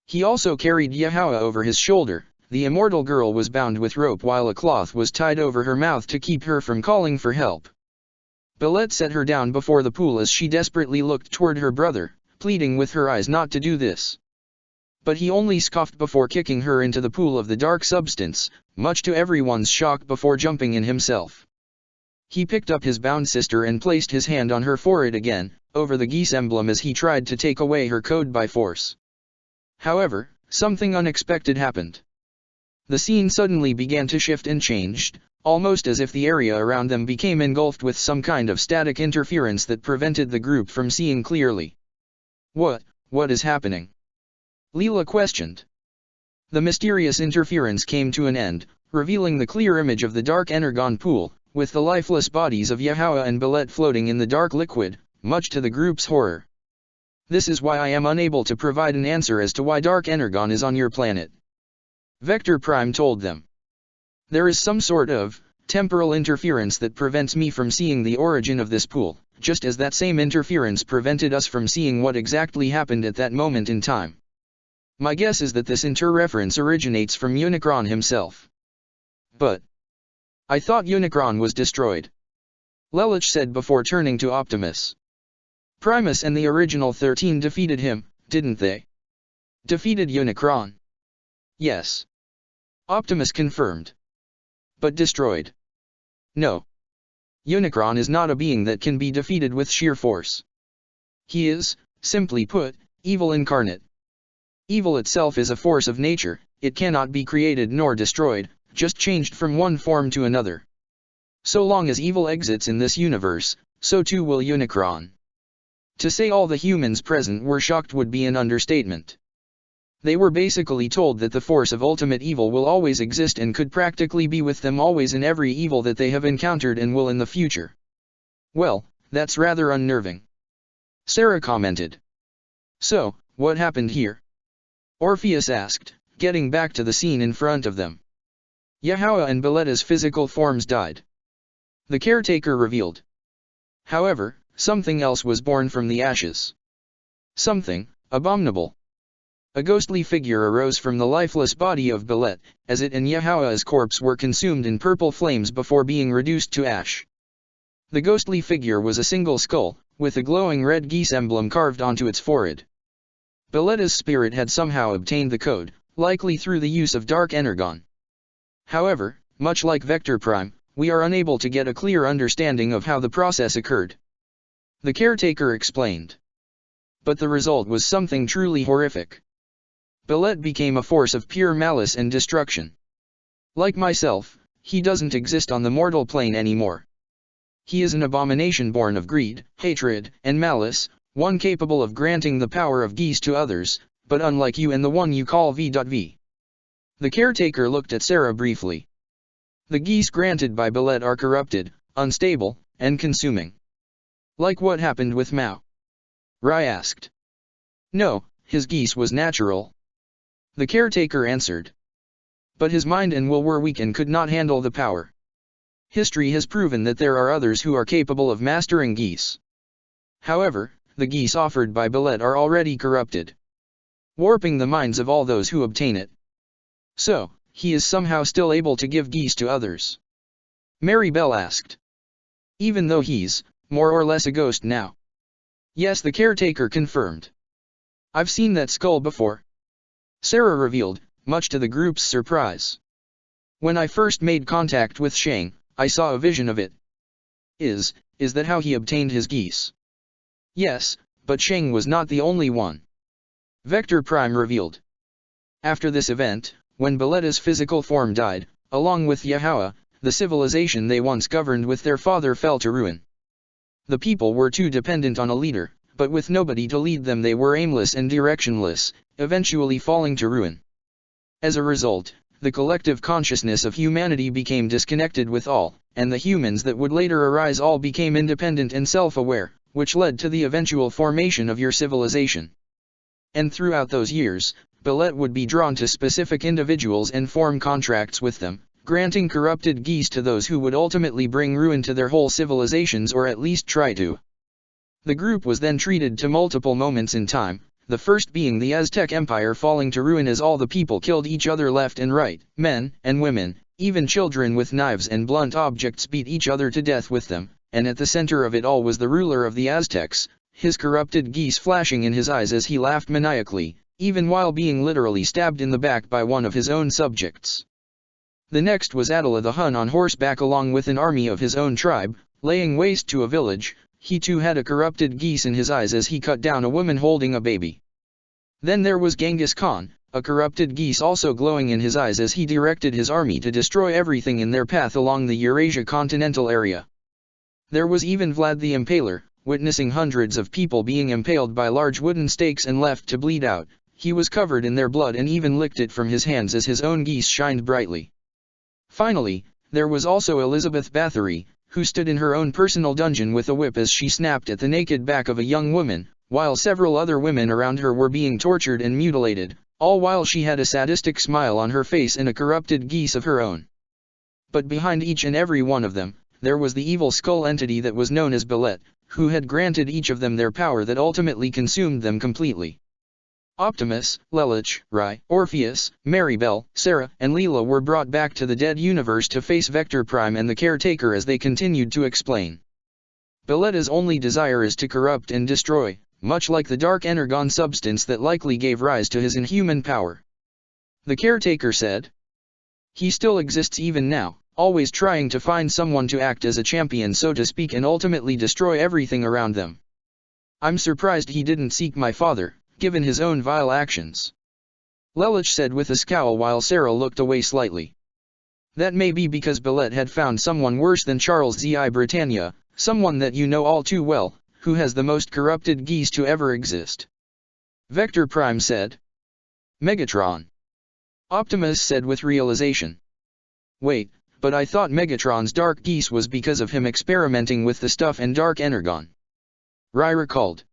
He also carried Yahawa over his shoulder. The immortal girl was bound with rope while a cloth was tied over her mouth to keep her from calling for help. Billet set her down before the pool as she desperately looked toward her brother, pleading with her eyes not to do this. But he only scoffed before kicking her into the pool of the dark substance, much to everyone's shock before jumping in himself. He picked up his bound sister and placed his hand on her forehead again, over the geese emblem as he tried to take away her code by force. However, something unexpected happened. The scene suddenly began to shift and changed, almost as if the area around them became engulfed with some kind of static interference that prevented the group from seeing clearly. What is happening? Leela questioned. The mysterious interference came to an end, revealing the clear image of the dark energon pool, with the lifeless bodies of Yahawa and Billet floating in the dark liquid, much to the group's horror. This is why I am unable to provide an answer as to why dark energon is on your planet. Vector Prime told them. There is some sort of temporal interference that prevents me from seeing the origin of this pool, just as that same interference prevented us from seeing what exactly happened at that moment in time. My guess is that this interreference originates from Unicron himself. But I thought Unicron was destroyed. Lelich said before turning to Optimus. Primus and the original 13 defeated him, didn't they? Defeated Unicron? Yes. Optimus confirmed. But destroyed? No. Unicron is not a being that can be defeated with sheer force. He is, simply put, evil incarnate. Evil itself is a force of nature, it cannot be created nor destroyed, just changed from one form to another. So long as evil exits in this universe, so too will Unicron. To say all the humans present were shocked would be an understatement. They were basically told that the force of ultimate evil will always exist and could practically be with them always in every evil that they have encountered and will in the future. Well, that's rather unnerving. Sarah commented. So, what happened here? Orpheus asked, getting back to the scene in front of them. Yahawa and Billetta's physical forms died. The caretaker revealed. However, something else was born from the ashes. Something abominable. A ghostly figure arose from the lifeless body of Billet, as it and Yahawa's corpse were consumed in purple flames before being reduced to ash. The ghostly figure was a single skull, with a glowing red geese emblem carved onto its forehead. Billetta's spirit had somehow obtained the code, likely through the use of dark energon. However, much like Vector Prime, we are unable to get a clear understanding of how the process occurred. The caretaker explained. But the result was something truly horrific. Billet became a force of pure malice and destruction. Like myself, he doesn't exist on the mortal plane anymore. He is an abomination born of greed, hatred, and malice, one capable of granting the power of geese to others, but unlike you and the one you call V.V. The caretaker looked at Sarah briefly. The geese granted by Billet are corrupted, unstable, and consuming. Like what happened with Mao? Rai asked. No, his geese was natural. The caretaker answered. But his mind and will were weak and could not handle the power. History has proven that there are others who are capable of mastering geese. However, the geese offered by Billet are already corrupted, warping the minds of all those who obtain it. So, he is somehow still able to give geese to others. Mary Bell asked. Even though he's, more or less a ghost now. Yes, the caretaker confirmed. I've seen that skull before. Sarah revealed, much to the group's surprise. When I first made contact with Shang, I saw a vision of it. Is that how he obtained his geese? Yes, but Shang was not the only one. Vector Prime revealed. After this event, when Billetta's physical form died, along with Yahawa, the civilization they once governed with their father fell to ruin. The people were too dependent on a leader, but with nobody to lead them they were aimless and directionless, eventually falling to ruin. As a result, the collective consciousness of humanity became disconnected with all, and the humans that would later arise all became independent and self-aware, which led to the eventual formation of your civilization. And throughout those years, Belet would be drawn to specific individuals and form contracts with them, granting corrupted geese to those who would ultimately bring ruin to their whole civilizations or at least try to. The group was then treated to multiple moments in time, the first being the Aztec Empire falling to ruin as all the people killed each other left and right, men and women, even children with knives and blunt objects beat each other to death with them, and at the center of it all was the ruler of the Aztecs, his corrupted geese flashing in his eyes as he laughed maniacally, even while being literally stabbed in the back by one of his own subjects. The next was Attila the Hun on horseback along with an army of his own tribe, laying waste to a village. He too had a corrupted geese in his eyes as he cut down a woman holding a baby. Then there was Genghis Khan, a corrupted geese also glowing in his eyes as he directed his army to destroy everything in their path along the Eurasia continental area. There was even Vlad the Impaler, witnessing hundreds of people being impaled by large wooden stakes and left to bleed out. He was covered in their blood and even licked it from his hands as his own geese shined brightly. Finally, there was also Elizabeth Bathory, who stood in her own personal dungeon with a whip as she snapped at the naked back of a young woman, while several other women around her were being tortured and mutilated, all while she had a sadistic smile on her face and a corrupted geese of her own. But behind each and every one of them, there was the evil skull entity that was known as Belet, who had granted each of them their power that ultimately consumed them completely. Optimus, Lelich, Rai, Orpheus, Maribel, Sarah, and Leela were brought back to the dead universe to face Vector Prime and the Caretaker as they continued to explain. Beleta's only desire is to corrupt and destroy, much like the dark energon substance that likely gave rise to his inhuman power. The Caretaker said. He still exists even now, always trying to find someone to act as a champion so to speak and ultimately destroy everything around them. I'm surprised he didn't seek my father, given his own vile actions. Lelich said with a scowl while Sarah looked away slightly. That may be because Belet had found someone worse than Charles Z.I. Britannia, someone that you know all too well, who has the most corrupted geese to ever exist. Vector Prime said. Megatron. Optimus said with realization. Wait, but I thought Megatron's dark geese was because of him experimenting with the stuff and dark energon. Rai recalled.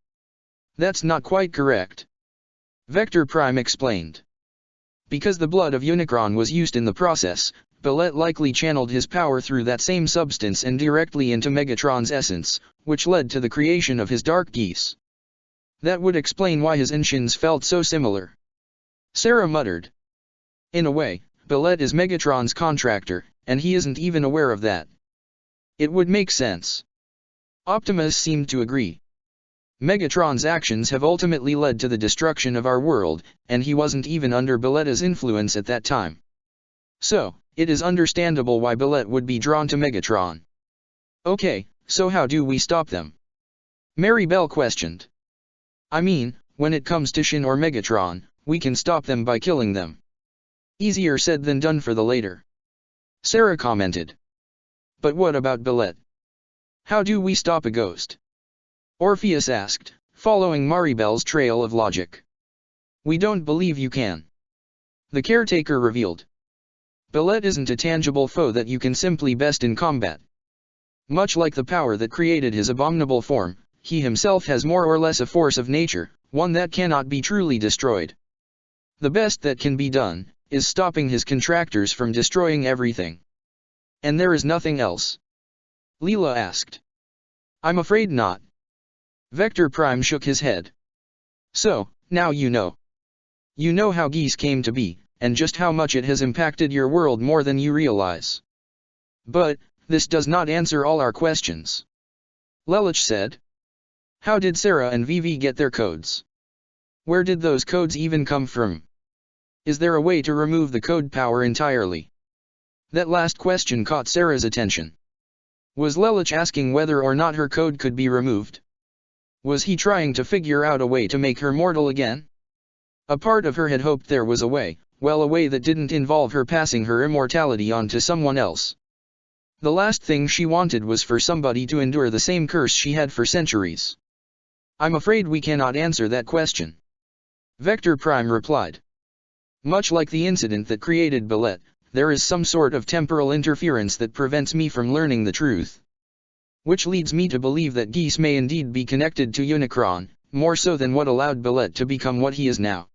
That's not quite correct. Vector Prime explained. Because the blood of Unicron was used in the process, Belet likely channeled his power through that same substance and directly into Megatron's essence, which led to the creation of his dark geese. That would explain why his engines felt so similar. Sarah muttered. In a way, Belet is Megatron's contractor, and he isn't even aware of that. It would make sense. Optimus seemed to agree. Megatron's actions have ultimately led to the destruction of our world, and he wasn't even under Beleta's influence at that time. So, it is understandable why Belet would be drawn to Megatron. Okay, so how do we stop them? Maribel questioned. I mean, when it comes to Shin or Megatron, we can stop them by killing them. Easier said than done for the later. Sarah commented. But what about Belet? How do we stop a ghost? Orpheus asked, following Maribel's trail of logic. We don't believe you can. The Caretaker revealed. Belet isn't a tangible foe that you can simply best in combat. Much like the power that created his abominable form, he himself has more or less a force of nature, one that cannot be truly destroyed. The best that can be done, is stopping his contractors from destroying everything. And there is nothing else? Leela asked. I'm afraid not. Vector Prime shook his head. So, now you know. You know how geese came to be, and just how much it has impacted your world more than you realize. But, this does not answer all our questions. Lelich said. How did Sarah and Vivi get their codes? Where did those codes even come from? Is there a way to remove the code power entirely? That last question caught Sarah's attention. Was Lelich asking whether or not her code could be removed? Was he trying to figure out a way to make her mortal again? A part of her had hoped there was a way, well, a way that didn't involve her passing her immortality on to someone else. The last thing she wanted was for somebody to endure the same curse she had for centuries. I'm afraid we cannot answer that question. Vector Prime replied. Much like the incident that created Bullet, there is some sort of temporal interference that prevents me from learning the truth. Which leads me to believe that Geese may indeed be connected to Unicron, more so than what allowed Bullet to become what he is now.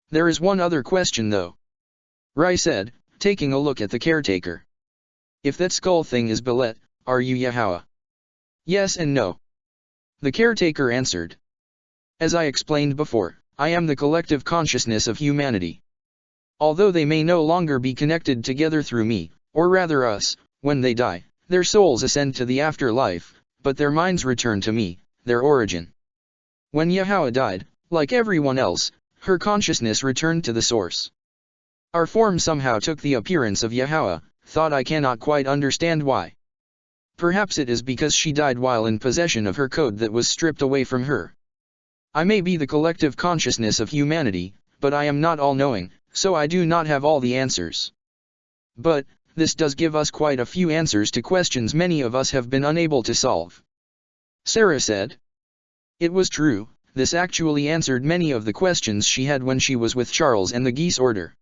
There is one other question though. Rai said, taking a look at the caretaker. If that skull thing is Bullet, are you Yahawa? Yes and no. The caretaker answered. As I explained before, I am the collective consciousness of humanity. Although they may no longer be connected together through me, or rather us, when they die, their souls ascend to the afterlife, but their minds return to me, their origin. When Yahawa died, like everyone else, her consciousness returned to the source. Our form somehow took the appearance of Yahawa, thought I cannot quite understand why. Perhaps it is because she died while in possession of her code that was stripped away from her. I may be the collective consciousness of humanity, but I am not all-knowing, so I do not have all the answers. But, this does give us quite a few answers to questions many of us have been unable to solve. Sarah said. It was true, this actually answered many of the questions she had when she was with Charles and the Geese Order.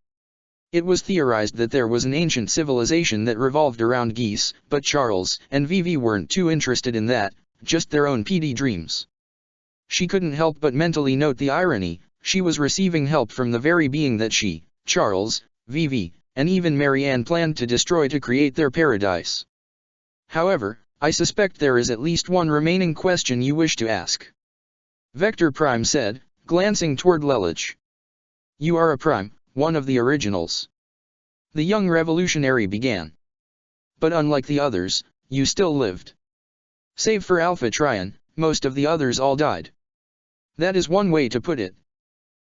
It was theorized that there was an ancient civilization that revolved around geese, but Charles and Vivi weren't too interested in that, just their own petty dreams. She couldn't help but mentally note the irony, she was receiving help from the very being that she, Charles, Vivi, and even Marianne planned to destroy to create their paradise. However, I suspect there is at least one remaining question you wish to ask. Vector Prime said, glancing toward Lelich. You are a Prime, one of the originals. The young revolutionary began. But unlike the others, you still lived. Save for Alpha Trion, most of the others all died. That is one way to put it.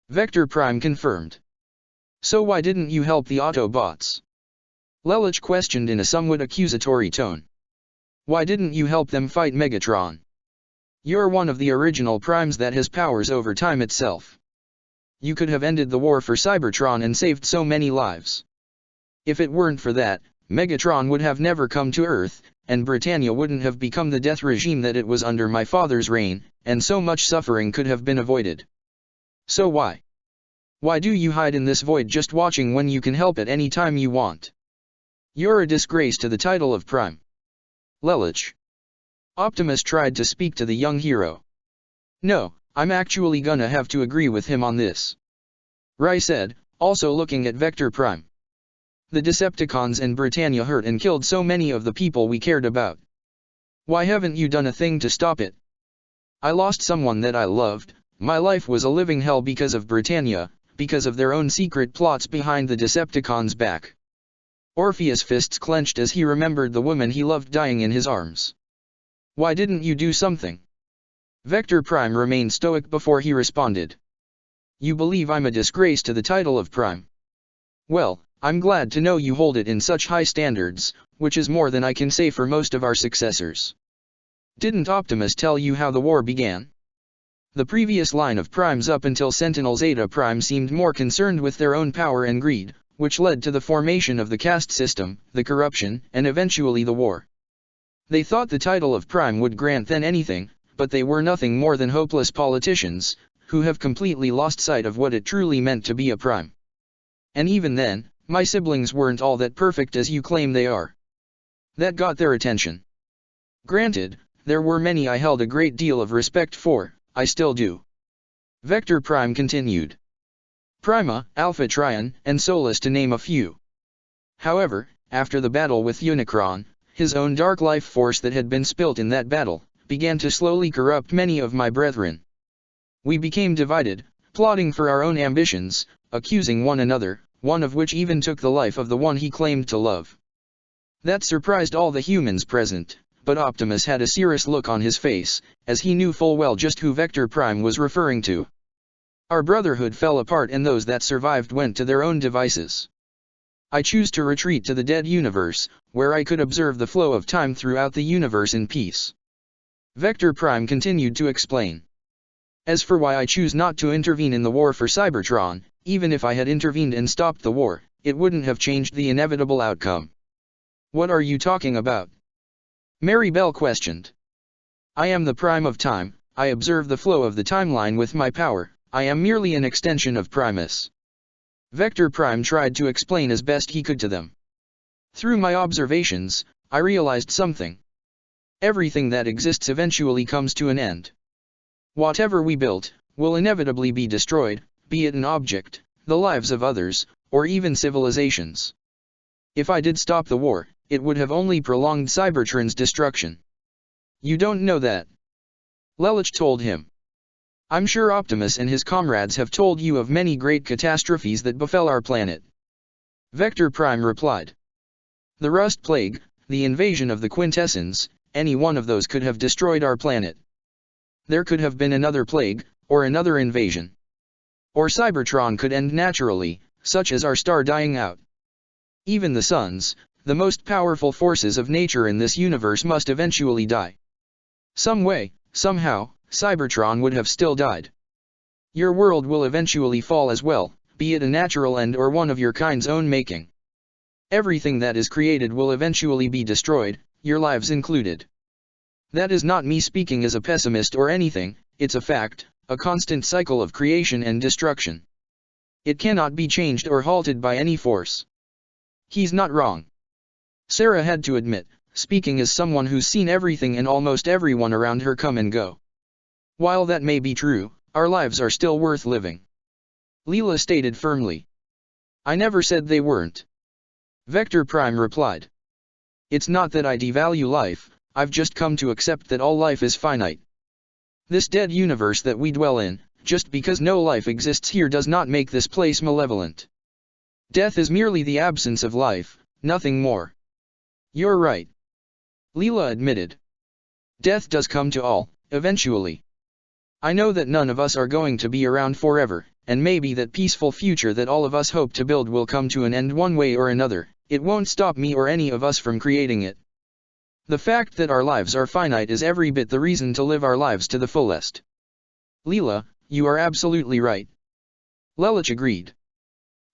Vector Prime confirmed. So why didn't you help the Autobots? Lelich questioned in a somewhat accusatory tone. Why didn't you help them fight Megatron? You're one of the original Primes that has powers over time itself. You could have ended the war for Cybertron and saved so many lives. If it weren't for that, Megatron would have never come to Earth, and Britannia wouldn't have become the death regime that it was under my father's reign, and so much suffering could have been avoided. So why? Why do you hide in this void just watching when you can help at any time you want? You're a disgrace to the title of Prime. Lelich. Optimus tried to speak to the young hero. No, I'm actually gonna have to agree with him on this. Rai said, also looking at Vector Prime. The Decepticons and Britannia hurt and killed so many of the people we cared about. Why haven't you done a thing to stop it? I lost someone that I loved, my life was a living hell because of Britannia, because of their own secret plots behind the Decepticons' back. Orpheus' fists clenched as he remembered the woman he loved dying in his arms. Why didn't you do something? Vector Prime remained stoic before he responded. You believe I'm a disgrace to the title of Prime? Well, I'm glad to know you hold it in such high standards, which is more than I can say for most of our successors. Didn't Optimus tell you how the war began? The previous line of Primes up until Sentinel Zeta Prime seemed more concerned with their own power and greed, which led to the formation of the caste system, the corruption, and eventually the war. They thought the title of Prime would grant them anything, but they were nothing more than hopeless politicians, who have completely lost sight of what it truly meant to be a Prime. And even then, my siblings weren't all that perfect as you claim they are. That got their attention. Granted, there were many I held a great deal of respect for, I still do. Vector Prime continued. Prima, Alpha Trion, and Solus to name a few. However, after the battle with Unicron, his own dark life force that had been spilt in that battle, began to slowly corrupt many of my brethren. We became divided, plotting for our own ambitions, accusing one another, one of which even took the life of the one he claimed to love. That surprised all the humans present, but Optimus had a serious look on his face, as he knew full well just who Vector Prime was referring to. Our brotherhood fell apart and those that survived went to their own devices. I choose to retreat to the dead universe, where I could observe the flow of time throughout the universe in peace. Vector Prime continued to explain. As for why I choose not to intervene in the war for Cybertron, even if I had intervened and stopped the war, it wouldn't have changed the inevitable outcome. What are you talking about? Mary Bell questioned. I am the Prime of Time, I observe the flow of the timeline with my power. I am merely an extension of Primus. Vector Prime tried to explain as best he could to them. Through my observations, I realized something. Everything that exists eventually comes to an end. Whatever we built, will inevitably be destroyed, be it an object, the lives of others, or even civilizations. If I did stop the war, it would have only prolonged Cybertron's destruction. You don't know that. Lelich told him. I'm sure Optimus and his comrades have told you of many great catastrophes that befell our planet. Vector Prime replied. The Rust Plague, the invasion of the Quintessence, any one of those could have destroyed our planet. There could have been another plague, or another invasion. Or Cybertron could end naturally, such as our star dying out. Even the suns, the most powerful forces of nature in this universe, must eventually die. Some way, somehow, Cybertron would have still died. Your world will eventually fall as well, be it a natural end or one of your kind's own making. Everything that is created will eventually be destroyed, your lives included. That is not me speaking as a pessimist or anything, it's a fact, a constant cycle of creation and destruction. It cannot be changed or halted by any force. He's not wrong. Sarah had to admit, speaking as someone who's seen everything and almost everyone around her come and go. While that may be true, our lives are still worth living. Leela stated firmly. I never said they weren't. Vector Prime replied. It's not that I devalue life, I've just come to accept that all life is finite. This dead universe that we dwell in, just because no life exists here does not make this place malevolent. Death is merely the absence of life, nothing more. You're right. Leela admitted. Death does come to all, eventually. I know that none of us are going to be around forever, and maybe that peaceful future that all of us hope to build will come to an end one way or another. It won't stop me or any of us from creating it. The fact that our lives are finite is every bit the reason to live our lives to the fullest. Leela, you are absolutely right. Lelich agreed.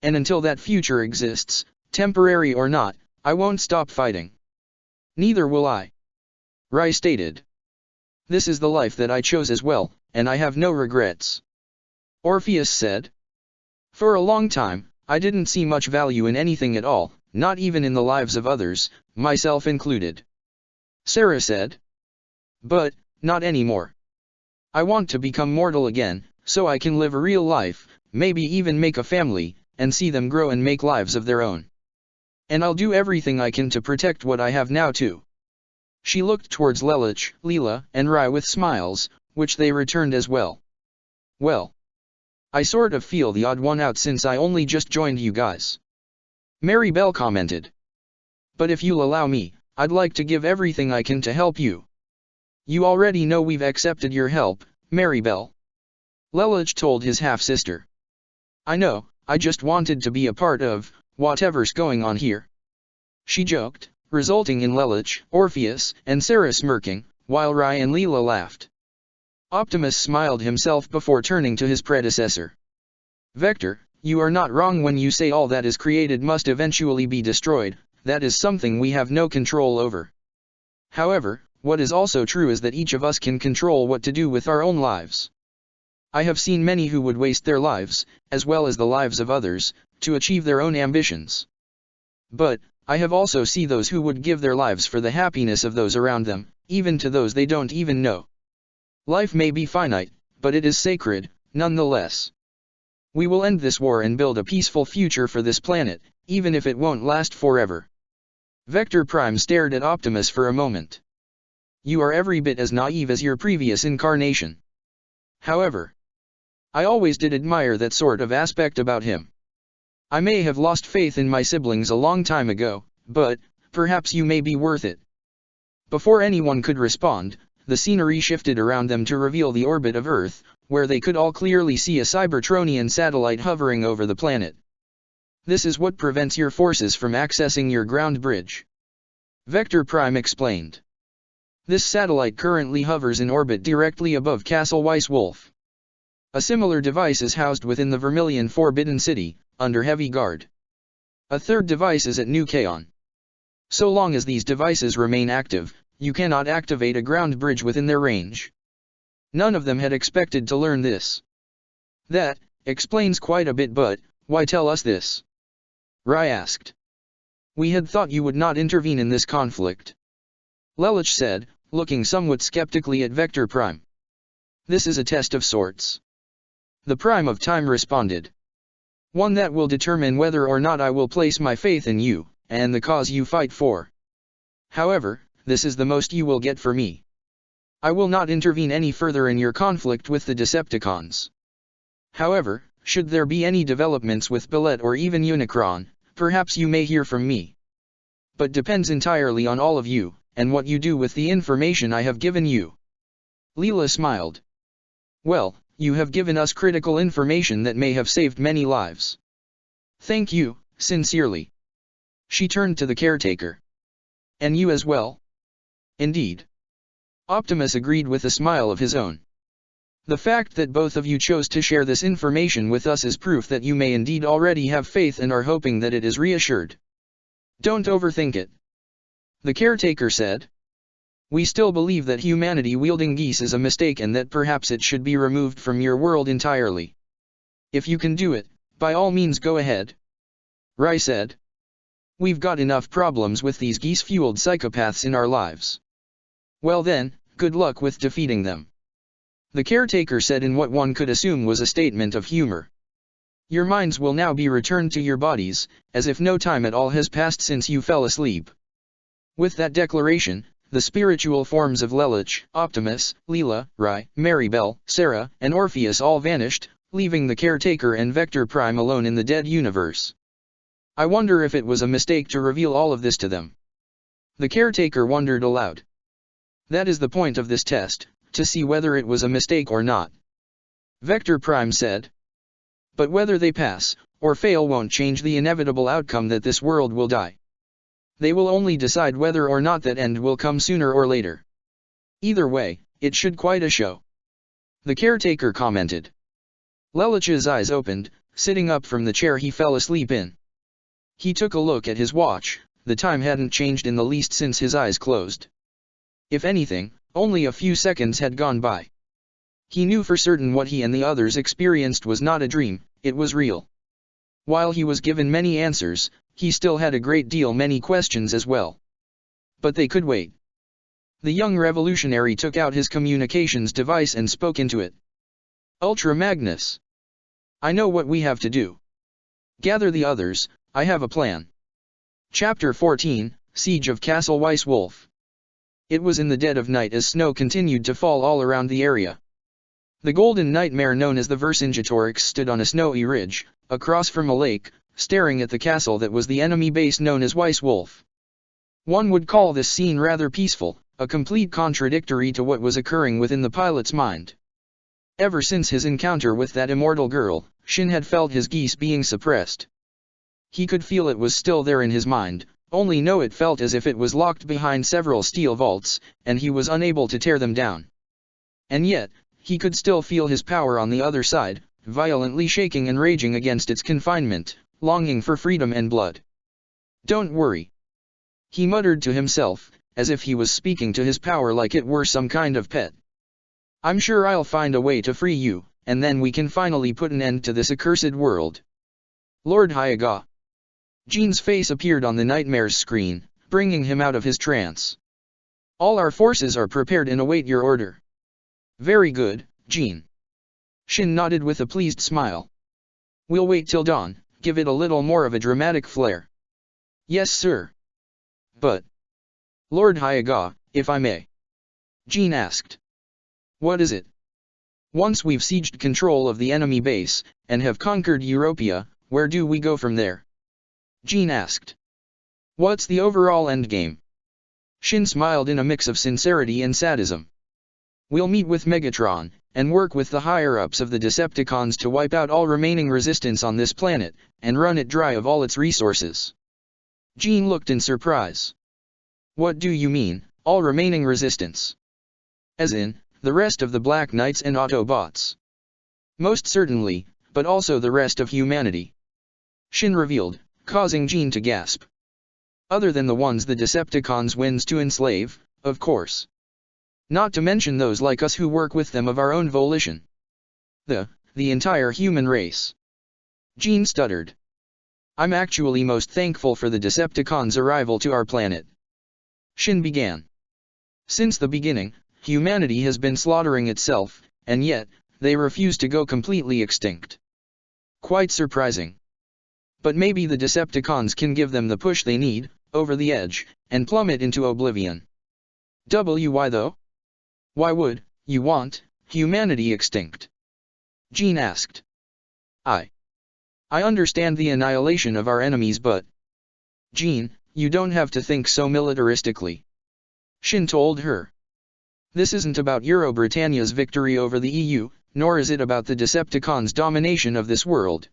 And until that future exists, temporary or not, I won't stop fighting. Neither will I. Rai stated. This is the life that I chose as well, and I have no regrets. Orpheus said. For a long time, I didn't see much value in anything at all, not even in the lives of others, myself included. Sarah said. But, not anymore. I want to become mortal again, so I can live a real life, maybe even make a family, and see them grow and make lives of their own. And I'll do everything I can to protect what I have now too. She looked towards Lelich, Leela, and Rai with smiles, which they returned as well. Well. I sort of feel the odd one out since I only just joined you guys. Mary Bell commented. But if you'll allow me, I'd like to give everything I can to help you. You already know we've accepted your help, Mary Bell. Lelich told his half-sister. I know, I just wanted to be a part of whatever's going on here. She joked, resulting in Lelich, Orpheus, and Sarah smirking, while Rai and Leela laughed. Optimus smiled himself before turning to his predecessor. Vector, you are not wrong when you say all that is created must eventually be destroyed, that is something we have no control over. However, what is also true is that each of us can control what to do with our own lives. I have seen many who would waste their lives, as well as the lives of others, to achieve their own ambitions. But, I have also seen those who would give their lives for the happiness of those around them, even to those they don't even know. Life may be finite, but it is sacred, nonetheless. We will end this war and build a peaceful future for this planet, even if it won't last forever. Vector Prime stared at Optimus for a moment. You are every bit as naive as your previous incarnation. However, I always did admire that sort of aspect about him. I may have lost faith in my siblings a long time ago, but, perhaps you may be worth it. Before anyone could respond, the scenery shifted around them to reveal the orbit of Earth, where they could all clearly see a Cybertronian satellite hovering over the planet. This is what prevents your forces from accessing your ground bridge. Vector Prime explained. This satellite currently hovers in orbit directly above Castle Weisswolf. A similar device is housed within the Vermilion Forbidden City, under heavy guard. A third device is at New Kaon. So long as these devices remain active, you cannot activate a ground bridge within their range. None of them had expected to learn this. That explains quite a bit, but why tell us this? Rai asked. We had thought you would not intervene in this conflict. Lelich said, looking somewhat skeptically at Vector Prime. This is a test of sorts. The Prime of Time responded. One that will determine whether or not I will place my faith in you, and the cause you fight for. However, this is the most you will get for me. I will not intervene any further in your conflict with the Decepticons. However, should there be any developments with Billet or even Unicron, perhaps you may hear from me. But depends entirely on all of you, and what you do with the information I have given you. Leela smiled. Well, you have given us critical information that may have saved many lives. Thank you, sincerely. She turned to the caretaker. And you as well? Indeed. Optimus agreed with a smile of his own. The fact that both of you chose to share this information with us is proof that you may indeed already have faith and are hoping that it is reassured. Don't overthink it. The caretaker said. We still believe that humanity wielding geese is a mistake and that perhaps it should be removed from your world entirely. If you can do it, by all means go ahead. Rai said. We've got enough problems with these geese-fueled psychopaths in our lives. Well then, good luck with defeating them. The caretaker said in what one could assume was a statement of humor. Your minds will now be returned to your bodies, as if no time at all has passed since you fell asleep. With that declaration, the spiritual forms of Lelich, Optimus, Leela, Rai, Maribel, Sarah, and Orpheus all vanished, leaving the caretaker and Vector Prime alone in the dead universe. I wonder if it was a mistake to reveal all of this to them. The caretaker wondered aloud. That is the point of this test, to see whether it was a mistake or not. Vector Prime said. But whether they pass or fail won't change the inevitable outcome that this world will die. They will only decide whether or not that end will come sooner or later. Either way, it should quite a show. The caretaker commented. Lelich's eyes opened, sitting up from the chair he fell asleep in. He took a look at his watch. The time hadn't changed in the least since his eyes closed. If anything, only a few seconds had gone by. He knew for certain what he and the others experienced was not a dream, it was real. While he was given many answers, he still had a great deal many questions as well. But they could wait. The young revolutionary took out his communications device and spoke into it. Ultra Magnus. I know what we have to do. Gather the others, I have a plan. Chapter 14, Siege of Castle Weisswolf. It was in the dead of night as snow continued to fall all around the area. The golden nightmare known as the Vercingetorix stood on a snowy ridge, across from a lake, staring at the castle that was the enemy base known as Weisswolf. One would call this scene rather peaceful, a complete contradictory to what was occurring within the pilot's mind. Ever since his encounter with that immortal girl, Shin had felt his geese being suppressed. He could feel it was still there in his mind, only know it felt as if it was locked behind several steel vaults, and he was unable to tear them down. And yet, he could still feel his power on the other side, violently shaking and raging against its confinement, longing for freedom and blood. Don't worry. He muttered to himself, as if he was speaking to his power like it were some kind of pet. I'm sure I'll find a way to free you, and then we can finally put an end to this accursed world. Lord Hyaga. Jean's face appeared on the nightmare's screen, bringing him out of his trance. All our forces are prepared and await your order. Very good, Jean. Shin nodded with a pleased smile. We'll wait till dawn, give it a little more of a dramatic flair. Yes, sir. But, Lord Hyaga, if I may. Jean asked. What is it? Once we've sieged control of the enemy base, and have conquered Europia, where do we go from there? Jean asked. What's the overall endgame? Shin smiled in a mix of sincerity and sadism. We'll meet with Megatron, and work with the higher-ups of the Decepticons to wipe out all remaining resistance on this planet, and run it dry of all its resources. Jean looked in surprise. What do you mean, all remaining resistance? As in, the rest of the Black Knights and Autobots? Most certainly, but also the rest of humanity. Shin revealed, causing Jean to gasp. Other than the ones the Decepticons wins to enslave, of course. Not to mention those like us who work with them of our own volition. The entire human race. Jean stuttered. I'm actually most thankful for the Decepticons' arrival to our planet. Shin began. Since the beginning, humanity has been slaughtering itself, and yet, they refuse to go completely extinct. Quite surprising. But maybe the Decepticons can give them the push they need, over the edge, and plummet into oblivion. Why though? Why would you want humanity extinct? Jean asked. I understand the annihilation of our enemies, but... Jean, you don't have to think so militaristically. Shin told her. This isn't about Euro-Britannia's victory over the EU, nor is it about the Decepticons' domination of this world.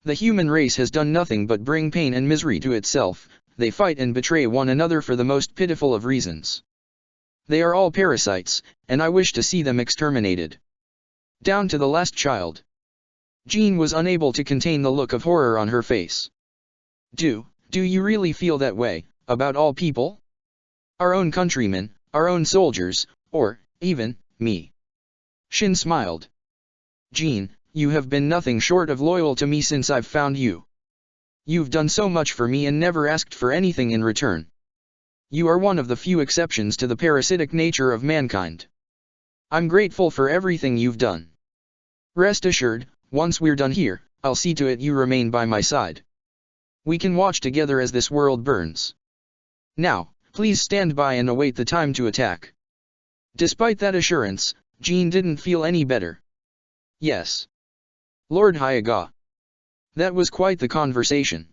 The human race has done nothing but bring pain and misery to itself. They fight and betray one another for the most pitiful of reasons. They are all parasites, and I wish to see them exterminated. Down to the last child. Jean was unable to contain the look of horror on her face. Do you really feel that way, about all people? Our own countrymen, our own soldiers, or, even, me? Shin smiled. Jean, you have been nothing short of loyal to me since I've found you. You've done so much for me and never asked for anything in return. You are one of the few exceptions to the parasitic nature of mankind. I'm grateful for everything you've done. Rest assured, once we're done here, I'll see to it you remain by my side. We can watch together as this world burns. Now, please stand by and await the time to attack. Despite that assurance, Jean didn't feel any better. Yes. Lord Hyaga. That was quite the conversation.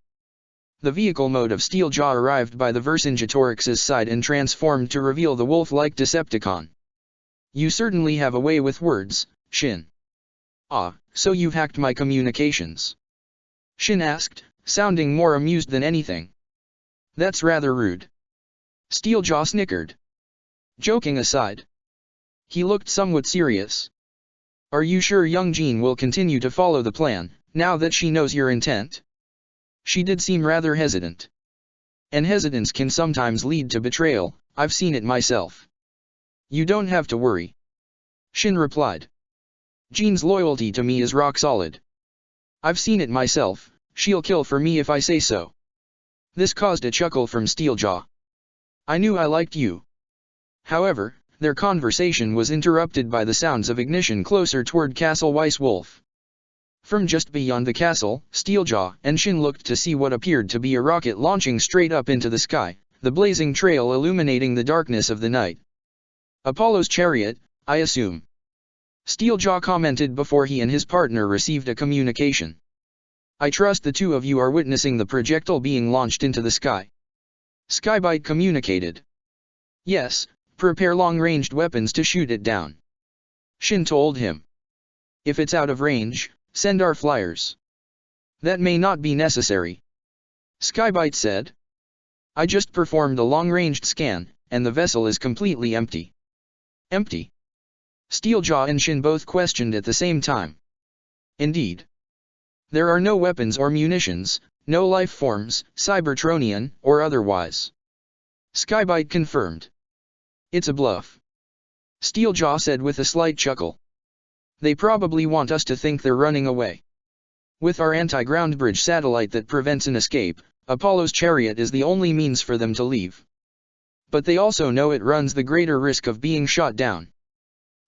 The vehicle mode of Steeljaw arrived by the Vercingetorix's side and transformed to reveal the wolf-like Decepticon. You certainly have a way with words, Shin. Ah, so you've hacked my communications? Shin asked, sounding more amused than anything. That's rather rude. Steeljaw snickered. Joking aside. He looked somewhat serious. Are you sure young Jean will continue to follow the plan, now that she knows your intent? She did seem rather hesitant. And hesitance can sometimes lead to betrayal, I've seen it myself. You don't have to worry. Shin replied. Jean's loyalty to me is rock solid. I've seen it myself, she'll kill for me if I say so. This caused a chuckle from Steeljaw. I knew I liked you. However, their conversation was interrupted by the sounds of ignition closer toward Castle Weisswolf. From just beyond the castle, Steeljaw and Shin looked to see what appeared to be a rocket launching straight up into the sky, the blazing trail illuminating the darkness of the night. Apollo's chariot, I assume. Steeljaw commented before he and his partner received a communication. I trust the two of you are witnessing the projectile being launched into the sky. Skybite communicated. Yes, prepare long-ranged weapons to shoot it down. Shin told him. If it's out of range, send our flyers. That may not be necessary. Skybite said. I just performed a long-ranged scan, and the vessel is completely empty. Empty? Steeljaw and Shin both questioned at the same time. Indeed. There are no weapons or munitions, no life forms, Cybertronian or otherwise. Skybite confirmed. It's a bluff. Steeljaw said with a slight chuckle. They probably want us to think they're running away. With our anti-ground bridge satellite that prevents an escape, Apollo's chariot is the only means for them to leave. But they also know it runs the greater risk of being shot down.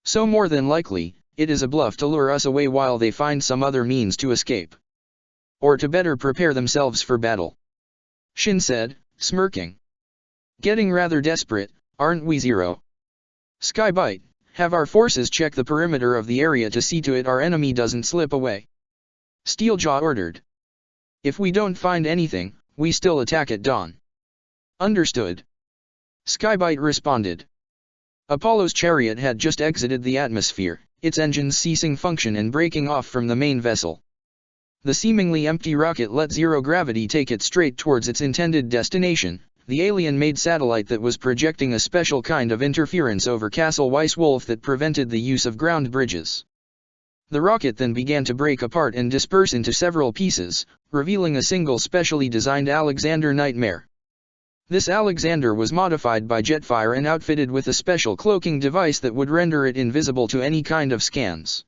So more than likely, it is a bluff to lure us away while they find some other means to escape. Or to better prepare themselves for battle. Shin said, smirking. Getting rather desperate, aren't we, Zero? Skybite, have our forces check the perimeter of the area to see to it our enemy doesn't slip away. Steeljaw ordered. If we don't find anything, we still attack at dawn. Understood. Skybite responded. Apollo's chariot had just exited the atmosphere, its engines ceasing function and breaking off from the main vessel. The seemingly empty rocket let zero gravity take it straight towards its intended destination, the alien-made satellite that was projecting a special kind of interference over Castle Weisswolf that prevented the use of ground bridges. The rocket then began to break apart and disperse into several pieces, revealing a single specially designed Alexander Nightmare. This Alexander was modified by Jetfire and outfitted with a special cloaking device that would render it invisible to any kind of scans.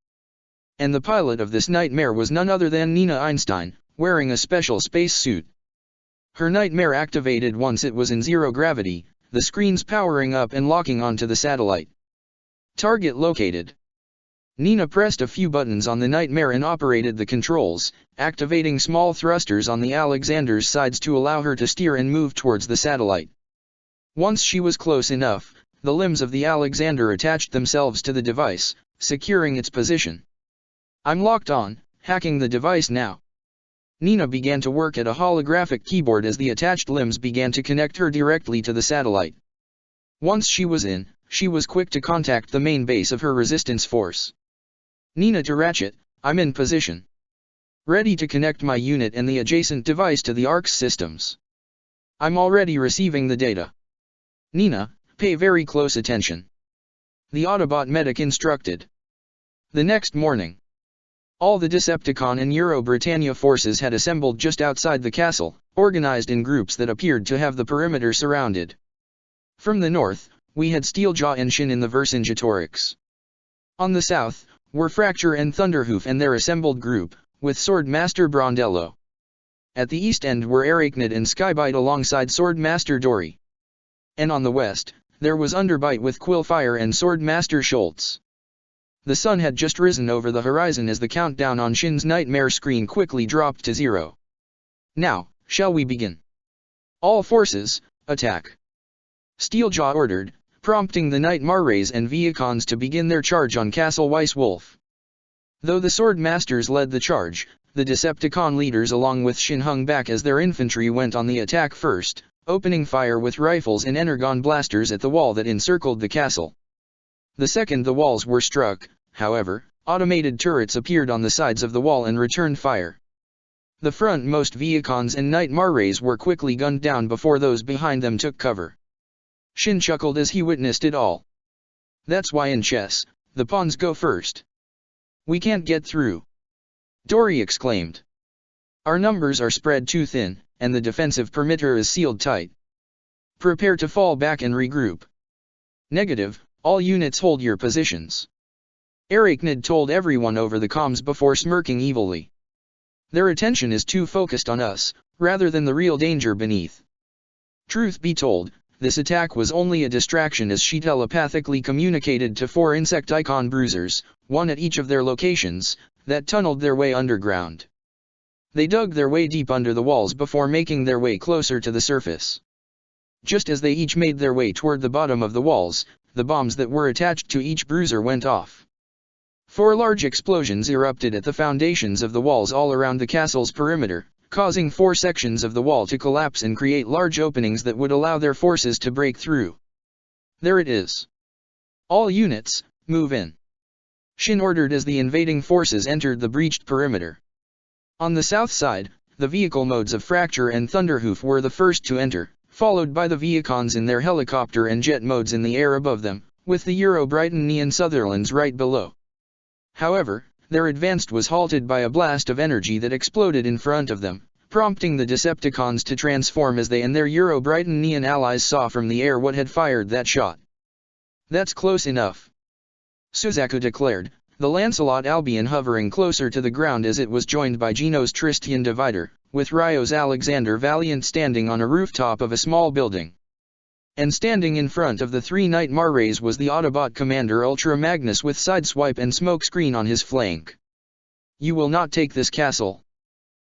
And the pilot of this nightmare was none other than Nina Einstein, wearing a special space suit. Her nightmare activated once it was in zero gravity, the screens powering up and locking onto the satellite. Target located. Nina pressed a few buttons on the nightmare and operated the controls, activating small thrusters on the Alexander's sides to allow her to steer and move towards the satellite. Once she was close enough, the limbs of the Alexander attached themselves to the device, securing its position. I'm locked on, hacking the device now. Nina began to work at a holographic keyboard as the attached limbs began to connect her directly to the satellite. Once she was in, she was quick to contact the main base of her resistance force. Nina to Ratchet, I'm in position. Ready to connect my unit and the adjacent device to the ARC's systems. I'm already receiving the data. Nina, pay very close attention. The Autobot medic instructed. The next morning, all the Decepticon and Euro-Britannia forces had assembled just outside the castle, organized in groups that appeared to have the perimeter surrounded. From the north, we had Steeljaw and Shin in the Vercingetorix. On the south, were Fracture and Thunderhoof and their assembled group, with Swordmaster Brondello. At the east end were Arachnid and Skybite alongside Swordmaster Dory. And on the west, there was Underbite with Quillfire and Swordmaster Schultz. The sun had just risen over the horizon as the countdown on Shin's nightmare screen quickly dropped to 0. Now, shall we begin? All forces, attack. Steeljaw ordered, prompting the Nightmare Rays and Viacons to begin their charge on Castle Weiss Wolf. Though the Swordmasters led the charge, the Decepticon leaders along with Shin hung back as their infantry went on the attack first, opening fire with rifles and energon blasters at the wall that encircled the castle. The second the walls were struck, however, automated turrets appeared on the sides of the wall and returned fire. The frontmost Viacons and Nightmare Rays were quickly gunned down before those behind them took cover. Shin chuckled as he witnessed it all. That's why in chess, the pawns go first. We can't get through. Dory exclaimed. Our numbers are spread too thin, and the defensive perimeter is sealed tight. Prepare to fall back and regroup. Negative, all units hold your positions. Arachnid told everyone over the comms before smirking evilly. Their attention is too focused on us, rather than the real danger beneath. Truth be told, this attack was only a distraction as she telepathically communicated to 4 Insecticon bruisers, one at each of their locations, that tunneled their way underground. They dug their way deep under the walls before making their way closer to the surface. Just as they each made their way toward the bottom of the walls, the bombs that were attached to each bruiser went off. 4 large explosions erupted at the foundations of the walls all around the castle's perimeter, causing 4 sections of the wall to collapse and create large openings that would allow their forces to break through. There it is. All units, move in. Shin ordered as the invading forces entered the breached perimeter. On the south side, the vehicle modes of Fracture and Thunderhoof were the first to enter, followed by the Viacons in their helicopter and jet modes in the air above them, with the Euro-Britannia and Sutherlands right below. However, their advance was halted by a blast of energy that exploded in front of them, prompting the Decepticons to transform as they and their Euro-Britannian allies saw from the air what had fired that shot. That's close enough, Suzaku declared, the Lancelot Albion hovering closer to the ground as it was joined by Geeno's Tristian Divider, with Ryo's Alexander Valiant standing on a rooftop of a small building. And standing in front of the 3 Nightmare Rays was the Autobot commander Ultra Magnus with Sideswipe and Smokescreen on his flank. You will not take this castle,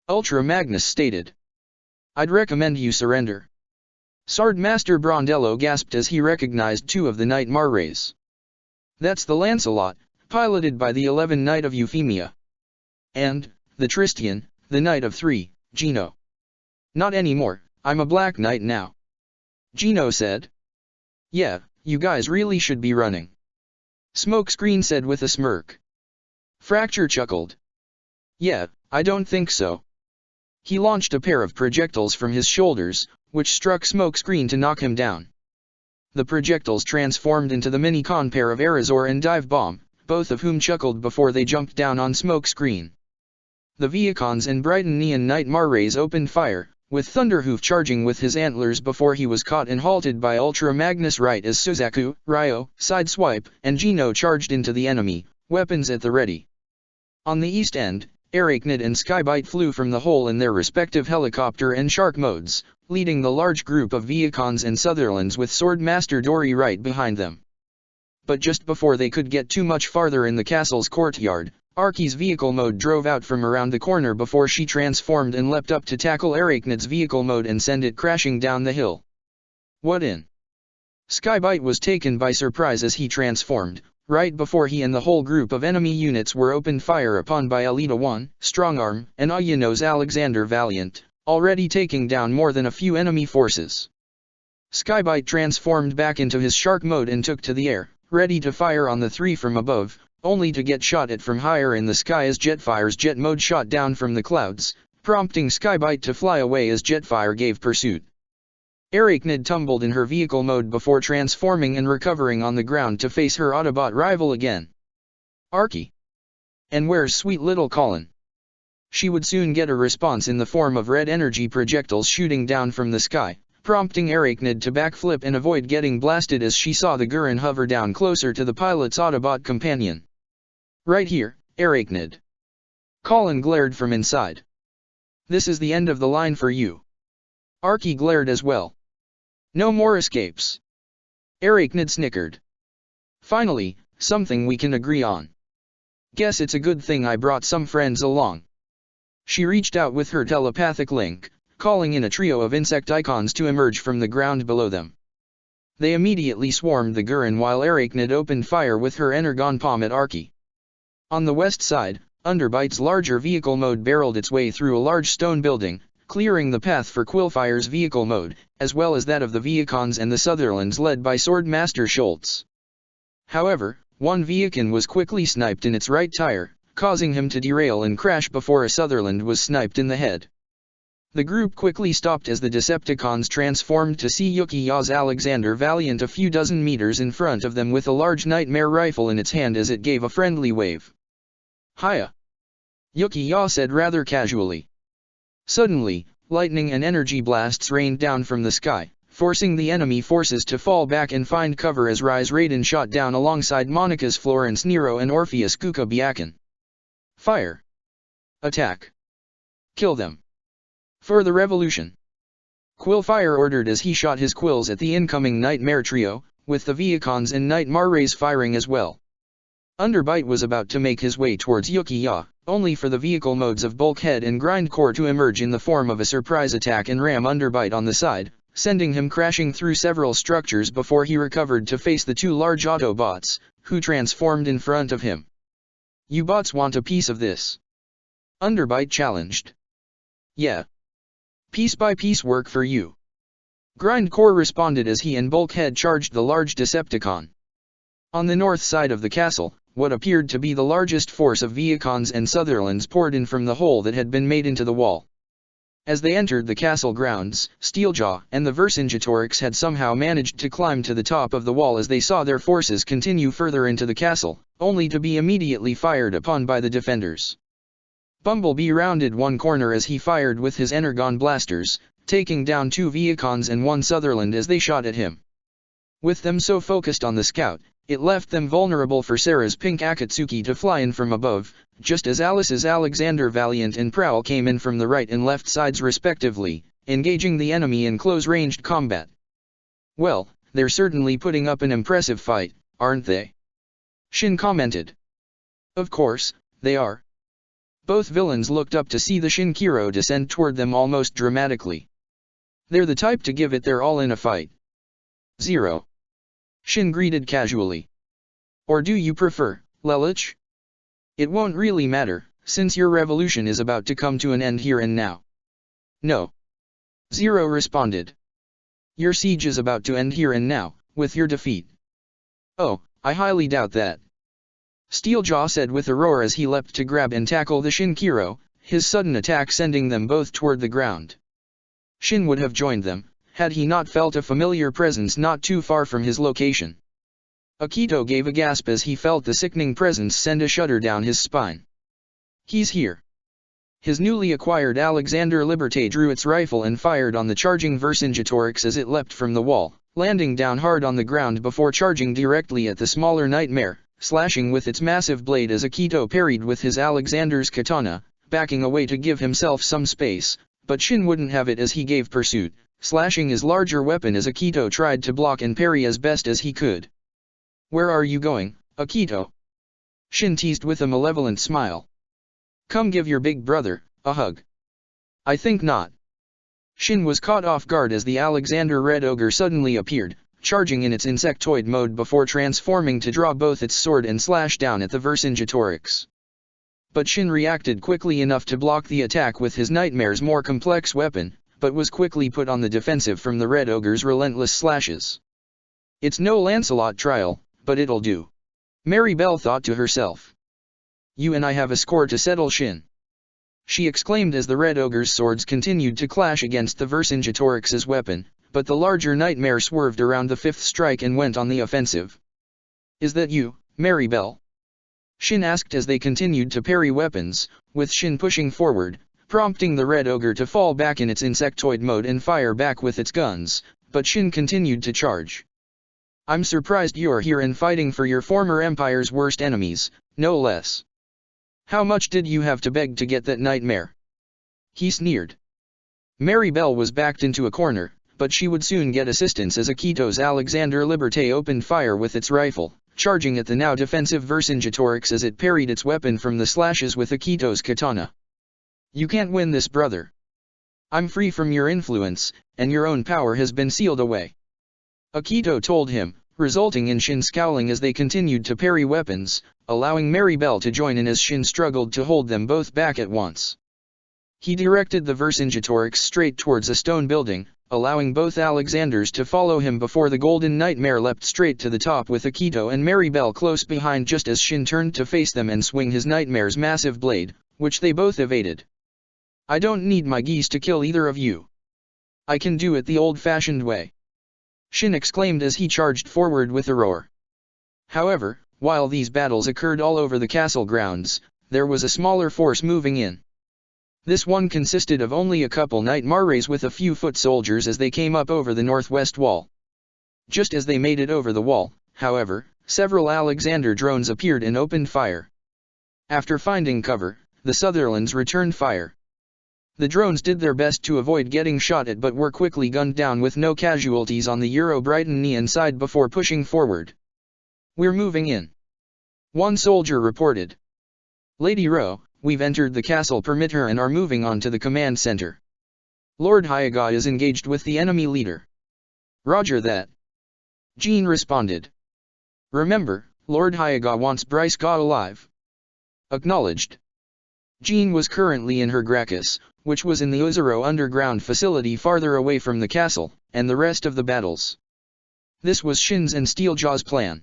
Ultra Magnus stated. I'd recommend you surrender. Swordmaster Brondello gasped as he recognized 2 of the Nightmare Rays. That's the Lancelot, piloted by the 11 Knight of Euphemia. And, the Tristian, the Knight of 3, Geeno. Not anymore, I'm a Black Knight now, Geeno said. Yeah, you guys really should be running, Smokescreen said with a smirk. Fracture chuckled. Yeah, I don't think so. He launched a pair of projectiles from his shoulders, which struck Smokescreen to knock him down. The projectiles transformed into the mini-con pair of Arizor and Dive Bomb, both of whom chuckled before they jumped down on Smokescreen. The Viacons and Britannian Nightmare Rays opened fire, with Thunderhoof charging with his antlers before he was caught and halted by Ultra Magnus right as Suzaku, Ryo, Sideswipe, and Geno charged into the enemy, weapons at the ready. On the east end, Arachnid and Skybite flew from the hole in their respective helicopter and shark modes, leading the large group of Viacons and Sutherlands with Swordmaster Dory right behind them. But just before they could get too much farther in the castle's courtyard, Arky's vehicle mode drove out from around the corner before she transformed and leapt up to tackle Arachnid's vehicle mode and send it crashing down the hill. What in? Skybite was taken by surprise as he transformed, right before he and the whole group of enemy units were opened fire upon by Alita 1, Strongarm, and Ayano's Alexander Valiant, already taking down more than a few enemy forces. Skybite transformed back into his shark mode and took to the air, ready to fire on the three from above, only to get shot at from higher in the sky as Jetfire's jet mode shot down from the clouds, prompting Skybite to fly away as Jetfire gave pursuit. Arachnid tumbled in her vehicle mode before transforming and recovering on the ground to face her Autobot rival again. Arky. And where's sweet little Colin? She would soon get a response in the form of red energy projectiles shooting down from the sky, prompting Arachnid to backflip and avoid getting blasted as she saw the Gurren hover down closer to the pilot's Autobot companion. Right here, Arachnid. Colin glared from inside. This is the end of the line for you. Arky glared as well. No more escapes. Arachnid snickered. Finally, something we can agree on. Guess it's a good thing I brought some friends along. She reached out with her telepathic link, calling in a trio of insect icons to emerge from the ground below them. They immediately swarmed the Gurren while Arachnid opened fire with her Energon Palm at Arky. On the west side, Underbite's larger vehicle mode barreled its way through a large stone building, clearing the path for Quillfire's vehicle mode, as well as that of the Viacons and the Sutherlands led by Swordmaster Schultz. However, one Viacon was quickly sniped in its right tire, causing him to derail and crash before a Sutherland was sniped in the head. The group quickly stopped as the Decepticons transformed to see Yuki-Ya's Alexander Valiant a few dozen meters in front of them with a large nightmare rifle in its hand as it gave a friendly wave. Hiya! Yuki-Ya said rather casually. Suddenly, lightning and energy blasts rained down from the sky, forcing the enemy forces to fall back and find cover as Rise Raiden shot down alongside Monica's Florence Nero and Orpheus Kuka-Byakan. Fire! Attack! Kill them! For the revolution! Quillfire ordered as he shot his quills at the incoming Nightmare trio, with the Viacons and Nightmare Rays firing as well. Underbite was about to make his way towards Yuki-Ya, only for the vehicle modes of Bulkhead and Grindcore to emerge in the form of a surprise attack and ram Underbite on the side, sending him crashing through several structures before he recovered to face the two large Autobots, who transformed in front of him. You bots want a piece of this? Underbite challenged. Yeah. Piece by piece work for you. Grindcore responded as he and Bulkhead charged the large Decepticon. On the north side of the castle, what appeared to be the largest force of Viacons and Sutherlands poured in from the hole that had been made into the wall. As they entered the castle grounds, Steeljaw and the Vercingetorix had somehow managed to climb to the top of the wall as they saw their forces continue further into the castle, only to be immediately fired upon by the defenders. Bumblebee rounded one corner as he fired with his Energon blasters, taking down two Viacons and one Sutherland as they shot at him. With them so focused on the scout, it left them vulnerable for Sarah's pink Akatsuki to fly in from above, just as Alice's Alexander Valiant and Prowl came in from the right and left sides respectively, engaging the enemy in close-ranged combat. Well, they're certainly putting up an impressive fight, aren't they? Shin commented. Of course, they are. Both villains looked up to see the Shinkiro descend toward them almost dramatically. They're the type to give it their all in a fight. 0. Shin greeted casually. Or do you prefer, Lelich? It won't really matter, since your revolution is about to come to an end here and now. No. 0 responded. Your siege is about to end here and now, with your defeat. Oh, I highly doubt that. Steeljaw said with a roar as he leapt to grab and tackle the Shinkiro, his sudden attack sending them both toward the ground. Shin would have joined them, had he not felt a familiar presence not too far from his location. Akito gave a gasp as he felt the sickening presence send a shudder down his spine. He's here. His newly acquired Alexander Liberté drew its rifle and fired on the charging Vercingetorix as it leapt from the wall, landing down hard on the ground before charging directly at the smaller Nightmare, slashing with its massive blade as Akito parried with his Alexander's katana, backing away to give himself some space, but Shin wouldn't have it as he gave pursuit, slashing his larger weapon as Akito tried to block and parry as best as he could. "Where are you going, Akito?" Shin teased with a malevolent smile. "Come give your big brother a hug." "I think not." Shin was caught off guard as the Alexander Red Ogre suddenly appeared, charging in its insectoid mode before transforming to draw both its sword and slash down at the Vercingetorix. But Shin reacted quickly enough to block the attack with his Nightmare's more complex weapon, but was quickly put on the defensive from the Red Ogre's relentless slashes. "It's no Lancelot trial, but it'll do," Maribel thought to herself. "You and I have a score to settle, Shin," she exclaimed as the Red Ogre's swords continued to clash against the Vercingetorix's weapon, but the larger Nightmare swerved around the fifth strike and went on the offensive. "Is that you, Maribel?" Shin asked as they continued to parry weapons, with Shin pushing forward, prompting the Red Ogre to fall back in its insectoid mode and fire back with its guns, but Shin continued to charge. "I'm surprised you're here and fighting for your former empire's worst enemies, no less. How much did you have to beg to get that Nightmare?" he sneered. Maribel was backed into a corner, but she would soon get assistance as Akito's Alexander Liberté opened fire with its rifle, charging at the now defensive Vercingetorix as it parried its weapon from the slashes with Akito's katana. "You can't win this, brother. I'm free from your influence, and your own power has been sealed away," Akito told him, resulting in Shin scowling as they continued to parry weapons, allowing Maribel to join in as Shin struggled to hold them both back at once. He directed the Vercingetorix straight towards a stone building, allowing both Alexanders to follow him before the Golden Nightmare leapt straight to the top with Akito and Maribel close behind just as Shin turned to face them and swing his Nightmare's massive blade, which they both evaded. "I don't need my geese to kill either of you. I can do it the old-fashioned way," Shin exclaimed as he charged forward with a roar. However, while these battles occurred all over the castle grounds, there was a smaller force moving in. This one consisted of only a couple Nightmares with a few foot soldiers as they came up over the northwest wall. Just as they made it over the wall, however, several Alexander drones appeared and opened fire. After finding cover, the Sutherlands returned fire. The drones did their best to avoid getting shot at but were quickly gunned down with no casualties on the Euro-Brighton side before pushing forward. "We're moving in," one soldier reported. "Lady Ro, we've entered the castle perimeter and are moving on to the command center. Lord Hyaga is engaged with the enemy leader." "Roger that," Jean responded. "Remember, Lord Hyaga wants Bryce Gaw alive." "Acknowledged." Jean was currently in her Gracchus, which was in the Uzuro underground facility farther away from the castle, and the rest of the battles. This was Shin's and Steeljaw's plan.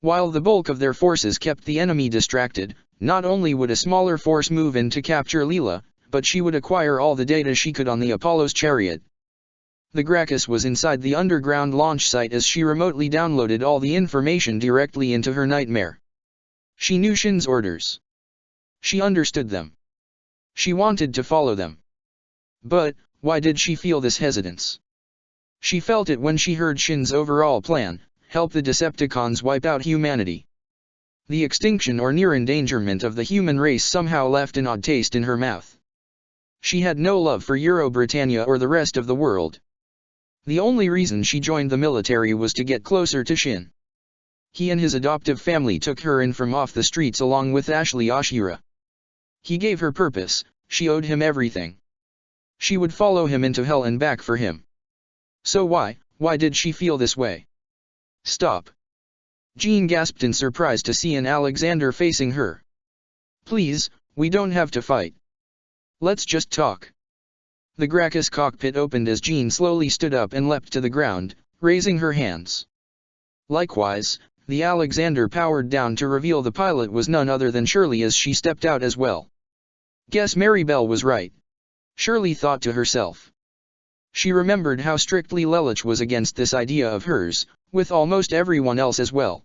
While the bulk of their forces kept the enemy distracted, not only would a smaller force move in to capture Leela, but she would acquire all the data she could on the Apollo's chariot. The Gracchus was inside the underground launch site as she remotely downloaded all the information directly into her Nightmare. She knew Shin's orders. She understood them. She wanted to follow them. But, why did she feel this hesitance? She felt it when she heard Shin's overall plan: help the Decepticons wipe out humanity. The extinction or near endangerment of the human race somehow left an odd taste in her mouth. She had no love for Euro-Britannia or the rest of the world. The only reason she joined the military was to get closer to Shin. He and his adoptive family took her in from off the streets along with Ashley Ashira. He gave her purpose, she owed him everything. She would follow him into hell and back for him. So why did she feel this way? "Stop." Jean gasped in surprise to see an Alexander facing her. "Please, we don't have to fight. Let's just talk." The Gracchus cockpit opened as Jean slowly stood up and leapt to the ground, raising her hands. Likewise, the Alexander powered down to reveal the pilot was none other than Shirley as she stepped out as well. Guess Maribel was right, Shirley thought to herself. She remembered how strictly Lelich was against this idea of hers, with almost everyone else as well.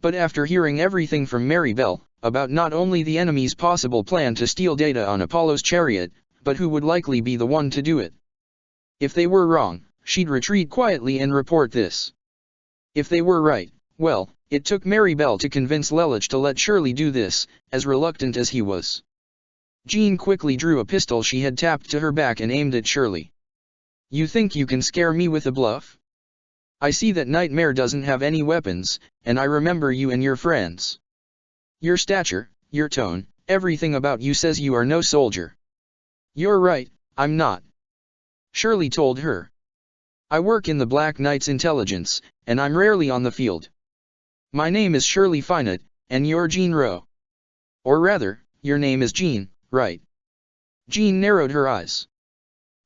But after hearing everything from Maribel, about not only the enemy's possible plan to steal data on Apollo's chariot, but who would likely be the one to do it. If they were wrong, she'd retreat quietly and report this. If they were right, well, it took Maribel to convince Lelich to let Shirley do this, as reluctant as he was. Jean quickly drew a pistol she had tapped to her back and aimed at Shirley. "You think you can scare me with a bluff? I see that Nightmare doesn't have any weapons, and I remember you and your friends. Your stature, your tone, everything about you says you are no soldier." "You're right, I'm not," Shirley told her. "I work in the Black Knight's intelligence, and I'm rarely on the field. My name is Shirley Finet, and you're Jean Rowe. Or rather, your name is Jean, right?" Jean narrowed her eyes.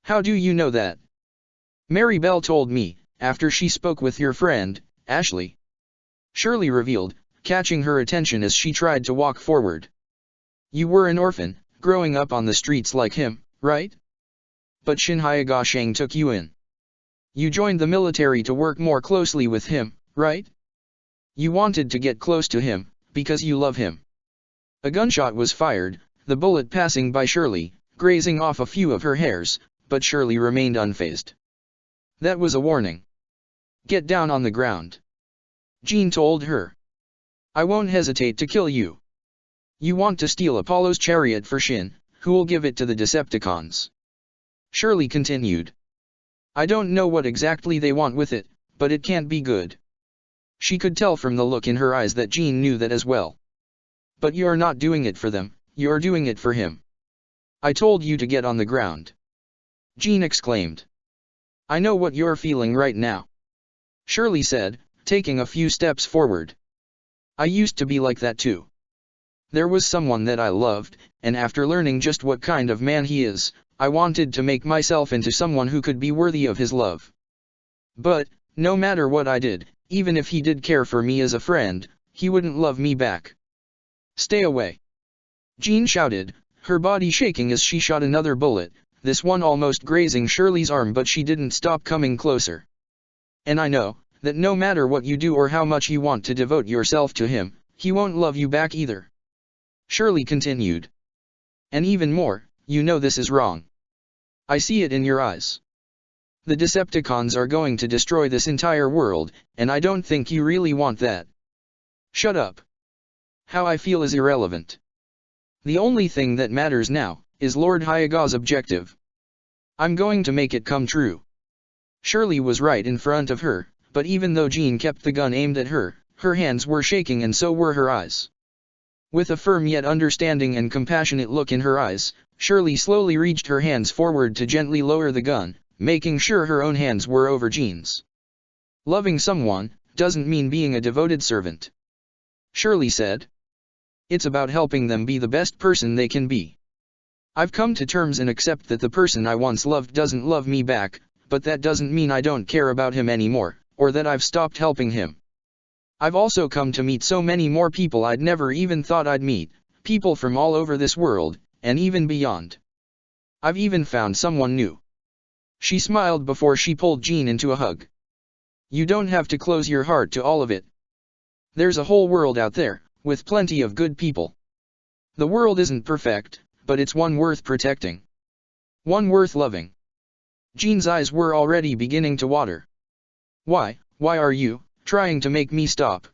"How do you know that?" "Maribel told me, after she spoke with your friend, Ashley," Shirley revealed, catching her attention as she tried to walk forward. "You were an orphan, growing up on the streets like him, right? But Shinhyaga Shang took you in. You joined the military to work more closely with him, right? You wanted to get close to him, because you love him." A gunshot was fired, the bullet passing by Shirley, grazing off a few of her hairs, but Shirley remained unfazed. "That was a warning. Get down on the ground," Jean told her. "I won't hesitate to kill you. You want to steal Apollo's chariot for Shin, who'll give it to the Decepticons," Shirley continued. "I don't know what exactly they want with it, but it can't be good." She could tell from the look in her eyes that Jean knew that as well. "But you're not doing it for them, you're doing it for him. I told you to get on the ground," Jean exclaimed. "I know what you're feeling right now," Shirley said, taking a few steps forward. "I used to be like that too. There was someone that I loved, and after learning just what kind of man he is, I wanted to make myself into someone who could be worthy of his love. But, no matter what I did, even if he did care for me as a friend, he wouldn't love me back. Stay away," Jean shouted, her body shaking as she shot another bullet, this one almost grazing Shirley's arm, but she didn't stop coming closer. "And I know that no matter what you do or how much you want to devote yourself to him, he won't love you back either," Shirley continued. "And even more, you know this is wrong. I see it in your eyes. The Decepticons are going to destroy this entire world, and I don't think you really want that." "Shut up. How I feel is irrelevant. The only thing that matters now is Lord Hyaga's objective. I'm going to make it come true." Shirley was right in front of her, but even though Jean kept the gun aimed at her, her hands were shaking and so were her eyes. With a firm yet understanding and compassionate look in her eyes, Shirley slowly reached her hands forward to gently lower the gun, making sure her own hands were over Jean's. "Loving someone doesn't mean being a devoted servant," Shirley said. "It's about helping them be the best person they can be. I've come to terms and accept that the person I once loved doesn't love me back, but that doesn't mean I don't care about him anymore, or that I've stopped helping him. I've also come to meet so many more people I'd never even thought I'd meet, people from all over this world, and even beyond. I've even found someone new." She smiled before she pulled Jean into a hug. "You don't have to close your heart to all of it. There's a whole world out there, with plenty of good people. The world isn't perfect, but it's one worth protecting. One worth loving." Jean's eyes were already beginning to water. Why are you trying to make me stop?"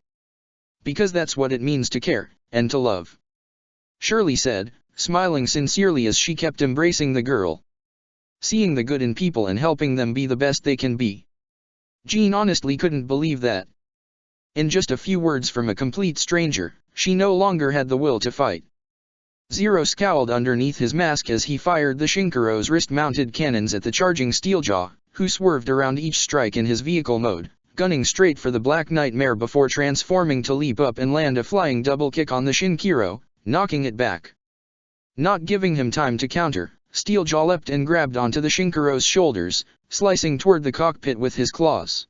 "Because that's what it means to care, and to love," Shirley said, smiling sincerely as she kept embracing the girl. "Seeing the good in people and helping them be the best they can be." Jean honestly couldn't believe that. In just a few words from a complete stranger, she no longer had the will to fight. Zero scowled underneath his mask as he fired the Shinkaro's wrist-mounted cannons at the charging Steeljaw, who swerved around each strike in his vehicle mode, gunning straight for the Black Nightmare before transforming to leap up and land a flying double kick on the Shinkiro, knocking it back. Not giving him time to counter, Steeljaw leapt and grabbed onto the Shinkaro's shoulders, slicing toward the cockpit with his claws.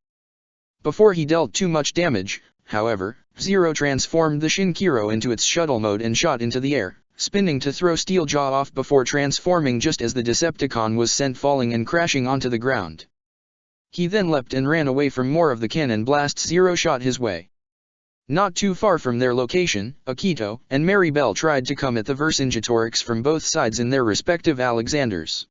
Before he dealt too much damage, however, Zero transformed the Shinkiro into its shuttle mode and shot into the air, spinning to throw Steeljaw off before transforming just as the Decepticon was sent falling and crashing onto the ground. He then leapt and ran away from more of the cannon blasts Zero shot his way. Not too far from their location, Akito and Maribel tried to come at the Vercingetorix from both sides in their respective Alexanders.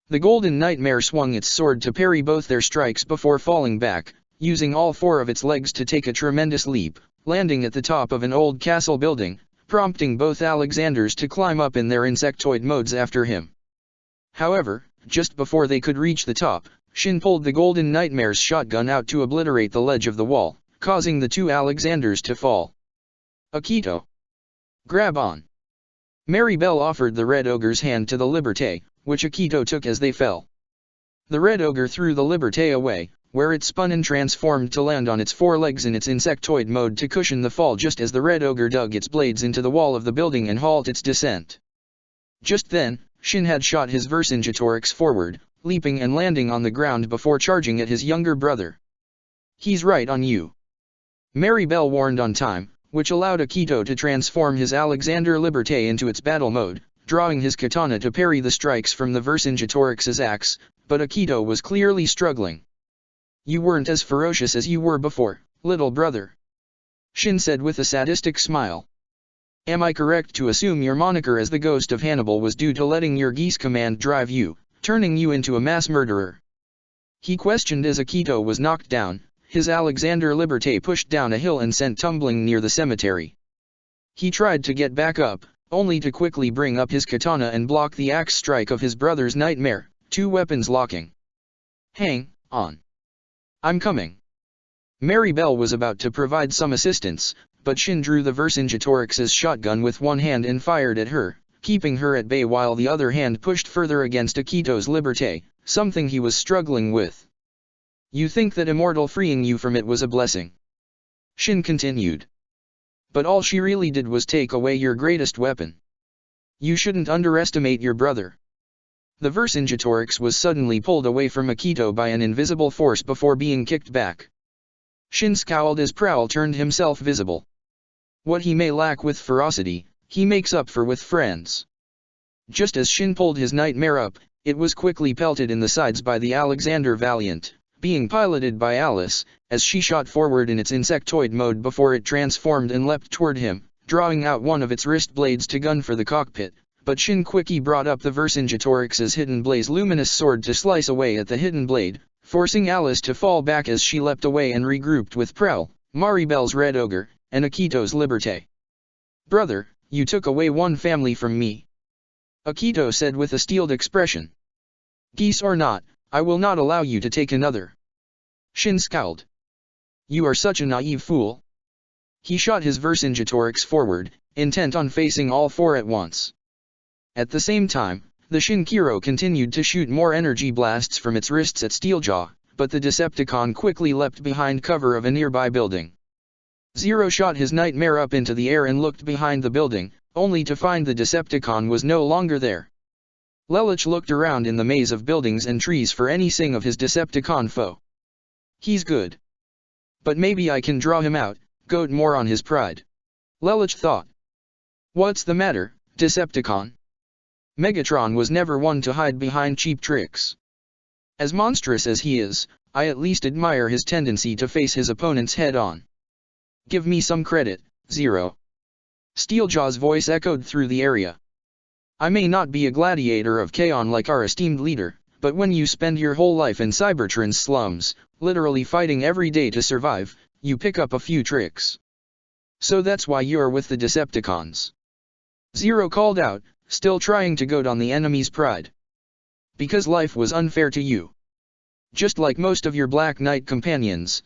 The Golden Nightmare swung its sword to parry both their strikes before falling back, using all four of its legs to take a tremendous leap, landing at the top of an old castle building, prompting both Alexanders to climb up in their insectoid modes after him. However, just before they could reach the top, Shin pulled the Golden Nightmare's shotgun out to obliterate the ledge of the wall, causing the two Alexanders to fall. Akito, grab on! Maribel offered the Red Ogre's hand to the Liberté, which Akito took as they fell. The Red Ogre threw the Liberté away, where it spun and transformed to land on its four legs in its insectoid mode to cushion the fall just as the Red Ogre dug its blades into the wall of the building and halt its descent. Just then, Shin had shot his Vercingetorix forward, leaping and landing on the ground before charging at his younger brother. He's right on you. Maribel warned on time, which allowed Akito to transform his Alexander Liberté into its battle mode, drawing his katana to parry the strikes from the Vercingetorix's axe, but Akito was clearly struggling. You weren't as ferocious as you were before, little brother. Shin said with a sadistic smile. Am I correct to assume your moniker as the Ghost of Hannibal was due to letting your geese command drive you, turning you into a mass murderer? He questioned as Akito was knocked down, his Alexander Liberté pushed down a hill and sent tumbling near the cemetery. He tried to get back up, only to quickly bring up his katana and block the axe strike of his brother's nightmare, two weapons locking. Hang on. I'm coming. Maribel was about to provide some assistance, but Shin drew the Vercingetorix's shotgun with one hand and fired at her, keeping her at bay while the other hand pushed further against Akito's Liberté, something he was struggling with. You think that Immortal freeing you from it was a blessing? Shin continued. But all she really did was take away your greatest weapon. You shouldn't underestimate your brother. The Vercingetorix was suddenly pulled away from Akito by an invisible force before being kicked back. Shin scowled as Prowl turned himself visible. What he may lack with ferocity, he makes up for with friends. Just as Shin pulled his nightmare up, it was quickly pelted in the sides by the Alexander Valiant, being piloted by Alice, as she shot forward in its insectoid mode before it transformed and leapt toward him, drawing out one of its wrist blades to gun for the cockpit, but Shin quickly brought up the Vercingetorix's hidden blaze luminous sword to slice away at the hidden blade, forcing Alice to fall back as she leapt away and regrouped with Prowl, Maribel's Red Ogre, and Akito's Liberté. Brother, you took away one family from me. Akito said with a steeled expression. Geese or not, I will not allow you to take another. Shin scowled. You are such a naive fool. He shot his Vercingetorix forward, intent on facing all four at once. At the same time, the Shinkiro continued to shoot more energy blasts from its wrists at Steeljaw, but the Decepticon quickly leapt behind cover of a nearby building. Zero shot his nightmare up into the air and looked behind the building, only to find the Decepticon was no longer there. Lelich looked around in the maze of buildings and trees for any sign of his Decepticon foe. He's good. But maybe I can draw him out, goad more on his pride. Lelich thought. What's the matter, Decepticon? Megatron was never one to hide behind cheap tricks. As monstrous as he is, I at least admire his tendency to face his opponents head-on. Give me some credit, Zero. Steeljaw's voice echoed through the area. I may not be a gladiator of Kaon like our esteemed leader, but when you spend your whole life in Cybertron's slums, literally fighting every day to survive, you pick up a few tricks. So that's why you're with the Decepticons. Zero called out, still trying to goad on the enemy's pride. Because life was unfair to you. Just like most of your Black Knight companions,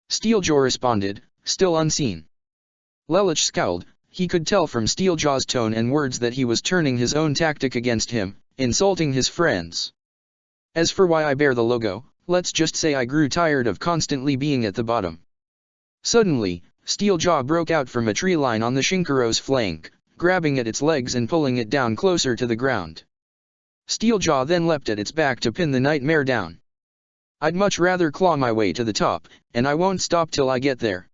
Steeljaw responded, still unseen. Lelich scowled, he could tell from Steeljaw's tone and words that he was turning his own tactic against him, insulting his friends. As for why I bear the logo, let's just say I grew tired of constantly being at the bottom. Suddenly, Steeljaw broke out from a tree line on the Shinkiro's flank, grabbing at its legs and pulling it down closer to the ground. Steeljaw then leapt at its back to pin the nightmare down. I'd much rather claw my way to the top, and I won't stop till I get there.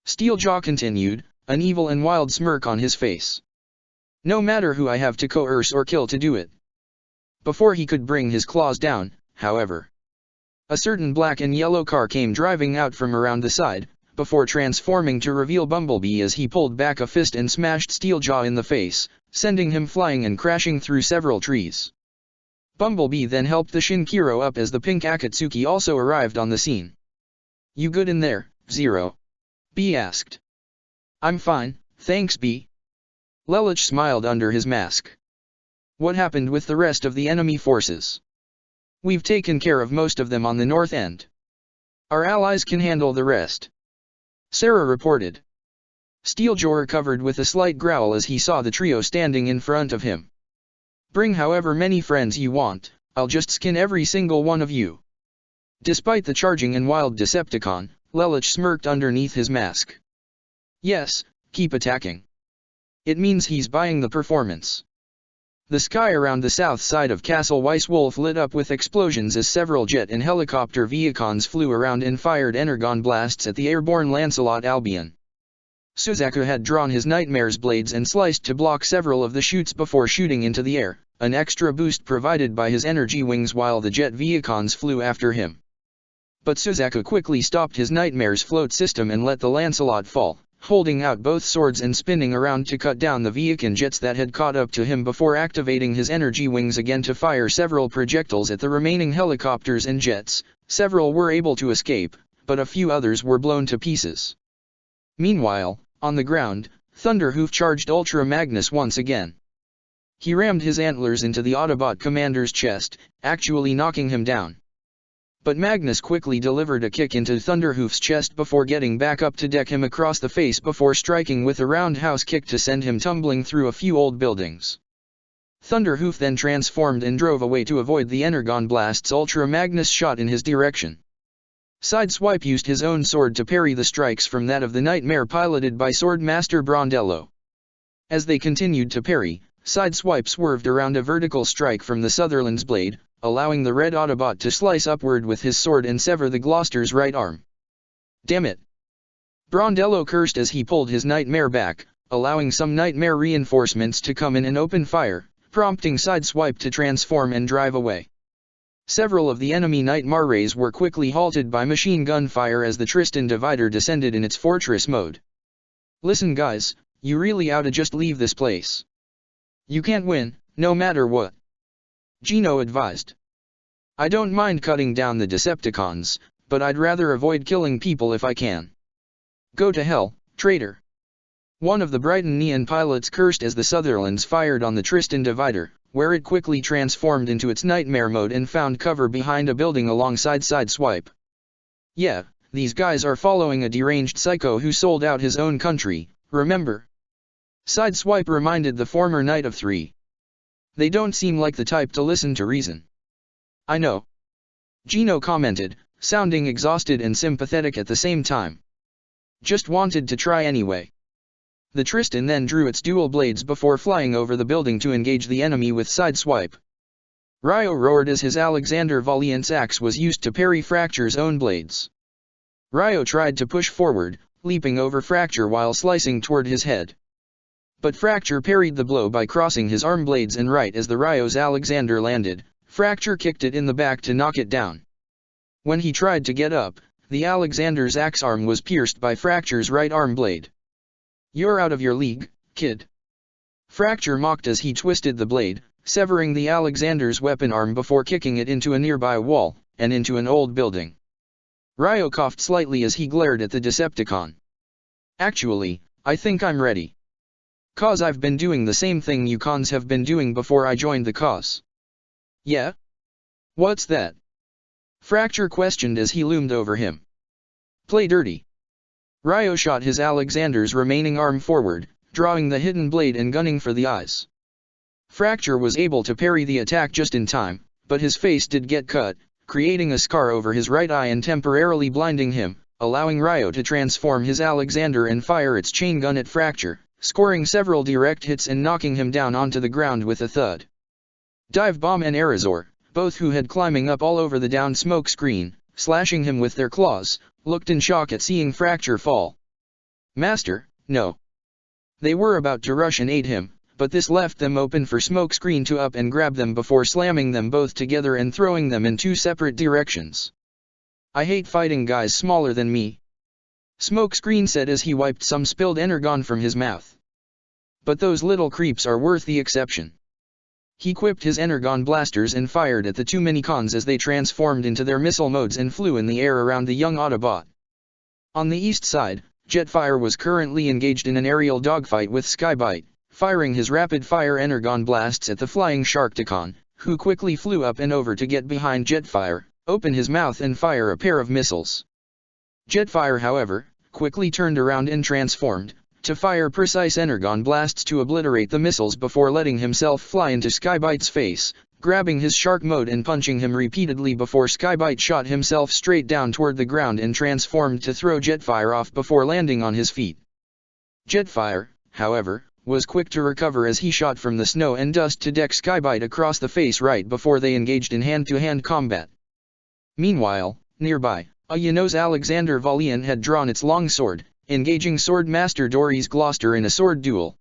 Steeljaw continued, an evil and wild smirk on his face. No matter who I have to coerce or kill to do it. Before he could bring his claws down, however, a certain black and yellow car came driving out from around the side, before transforming to reveal Bumblebee as he pulled back a fist and smashed Steeljaw in the face, sending him flying and crashing through several trees. Bumblebee then helped the Shinkiro up as the pink Akatsuki also arrived on the scene. "You good in there, Zero?" B asked. "I'm fine, thanks B." Lelouch smiled under his mask. "What happened with the rest of the enemy forces?" "We've taken care of most of them on the north end. Our allies can handle the rest," Sarah reported. Steeljaw recovered with a slight growl as he saw the trio standing in front of him. "Bring however many friends you want, I'll just skin every single one of you." Despite the charging and wild Decepticon, Lelouch smirked underneath his mask. "Yes, keep attacking. It means he's buying the performance." The sky around the south side of Castle Weisswolf lit up with explosions as several jet and helicopter vehicons flew around and fired energon blasts at the airborne Lancelot Albion. Suzaku had drawn his Nightmare's blades and sliced to block several of the shoots before shooting into the air, an extra boost provided by his energy wings while the jet vehicons flew after him. But Suzaku quickly stopped his Nightmare's float system and let the Lancelot fall, holding out both swords and spinning around to cut down the Vehicon jets that had caught up to him before activating his energy wings again to fire several projectiles at the remaining helicopters and jets. Several were able to escape, but a few others were blown to pieces. Meanwhile, on the ground, Thunderhoof charged Ultra Magnus once again. He rammed his antlers into the Autobot commander's chest, actually knocking him down. But Magnus quickly delivered a kick into Thunderhoof's chest before getting back up to deck him across the face before striking with a roundhouse kick to send him tumbling through a few old buildings. Thunderhoof then transformed and drove away to avoid the Energon blasts Ultra Magnus shot in his direction. Sideswipe used his own sword to parry the strikes from that of the Nightmare piloted by Swordmaster Brondello. As they continued to parry, Sideswipe swerved around a vertical strike from the Sutherland's blade, allowing the red Autobot to slice upward with his sword and sever the Gloucester's right arm. "Damn it!" Brondello cursed as he pulled his Nightmare back, allowing some Nightmare reinforcements to come in and open fire, prompting Sideswipe to transform and drive away. Several of the enemy Nightmare rays were quickly halted by machine gun fire as the Tristan Divider descended in its fortress mode. "Listen guys, you really oughta just leave this place. You can't win, no matter what," Gino advised. "I don't mind cutting down the Decepticons, but I'd rather avoid killing people if I can." "Go to hell, traitor." One of the Brighton Neon pilots cursed as the Sutherlands fired on the Tristan Divider, where it quickly transformed into its Nightmare mode and found cover behind a building alongside Sideswipe. "Yeah, these guys are following a deranged psycho who sold out his own country, remember?" Sideswipe reminded the former Knight of Three. "They don't seem like the type to listen to reason." "I know," Gino commented, sounding exhausted and sympathetic at the same time. "Just wanted to try anyway." The Tristan then drew its dual blades before flying over the building to engage the enemy with Sideswipe. Ryo roared as his Alexander Valiant's axe was used to parry Fracture's own blades. Ryo tried to push forward, leaping over Fracture while slicing toward his head. But Fracture parried the blow by crossing his arm blades, and right as the Ryo's Alexander landed, Fracture kicked it in the back to knock it down. When he tried to get up, the Alexander's axe arm was pierced by Fracture's right arm blade. "You're out of your league, kid," Fracture mocked as he twisted the blade, severing the Alexander's weapon arm before kicking it into a nearby wall, and into an old building. Ryo coughed slightly as he glared at the Decepticon. "Actually, I think I'm ready. 'Cause I've been doing the same thing you cons have been doing before I joined the cause." "Yeah? What's that?" Fracture questioned as he loomed over him. "Play dirty." Ryo shot his Alexander's remaining arm forward, drawing the hidden blade and gunning for the eyes. Fracture was able to parry the attack just in time, but his face did get cut, creating a scar over his right eye and temporarily blinding him, allowing Ryo to transform his Alexander and fire its chain gun at Fracture, scoring several direct hits and knocking him down onto the ground with a thud. Dive Bomb and Arizor, both who had climbing up all over the down smoke screen, slashing him with their claws, looked in shock at seeing Fracture fall. "Master, no." They were about to rush and aid him, but this left them open for Smokescreen to up and grab them before slamming them both together and throwing them in two separate directions. "I hate fighting guys smaller than me." Smokescreen said as he wiped some spilled energon from his mouth. But those little creeps are worth the exception. He quipped his energon blasters and fired at the two minicons as they transformed into their missile modes and flew in the air around the young Autobot. On the east side, Jetfire was currently engaged in an aerial dogfight with Skybite, firing his rapid-fire energon blasts at the flying Sharkticon, who quickly flew up and over to get behind Jetfire, open his mouth and fire a pair of missiles. Jetfire, however, quickly turned around and transformed, to fire precise energon blasts to obliterate the missiles before letting himself fly into Skybite's face, grabbing his shark mode and punching him repeatedly before Skybite shot himself straight down toward the ground and transformed to throw Jetfire off before landing on his feet. Jetfire, however, was quick to recover as he shot from the snow and dust to deck Skybite across the face right before they engaged in hand-to-hand combat. Meanwhile, nearby, Ayano's Alexander Valiant had drawn its long sword, engaging Sword Master Dory's Gloucester in a sword duel.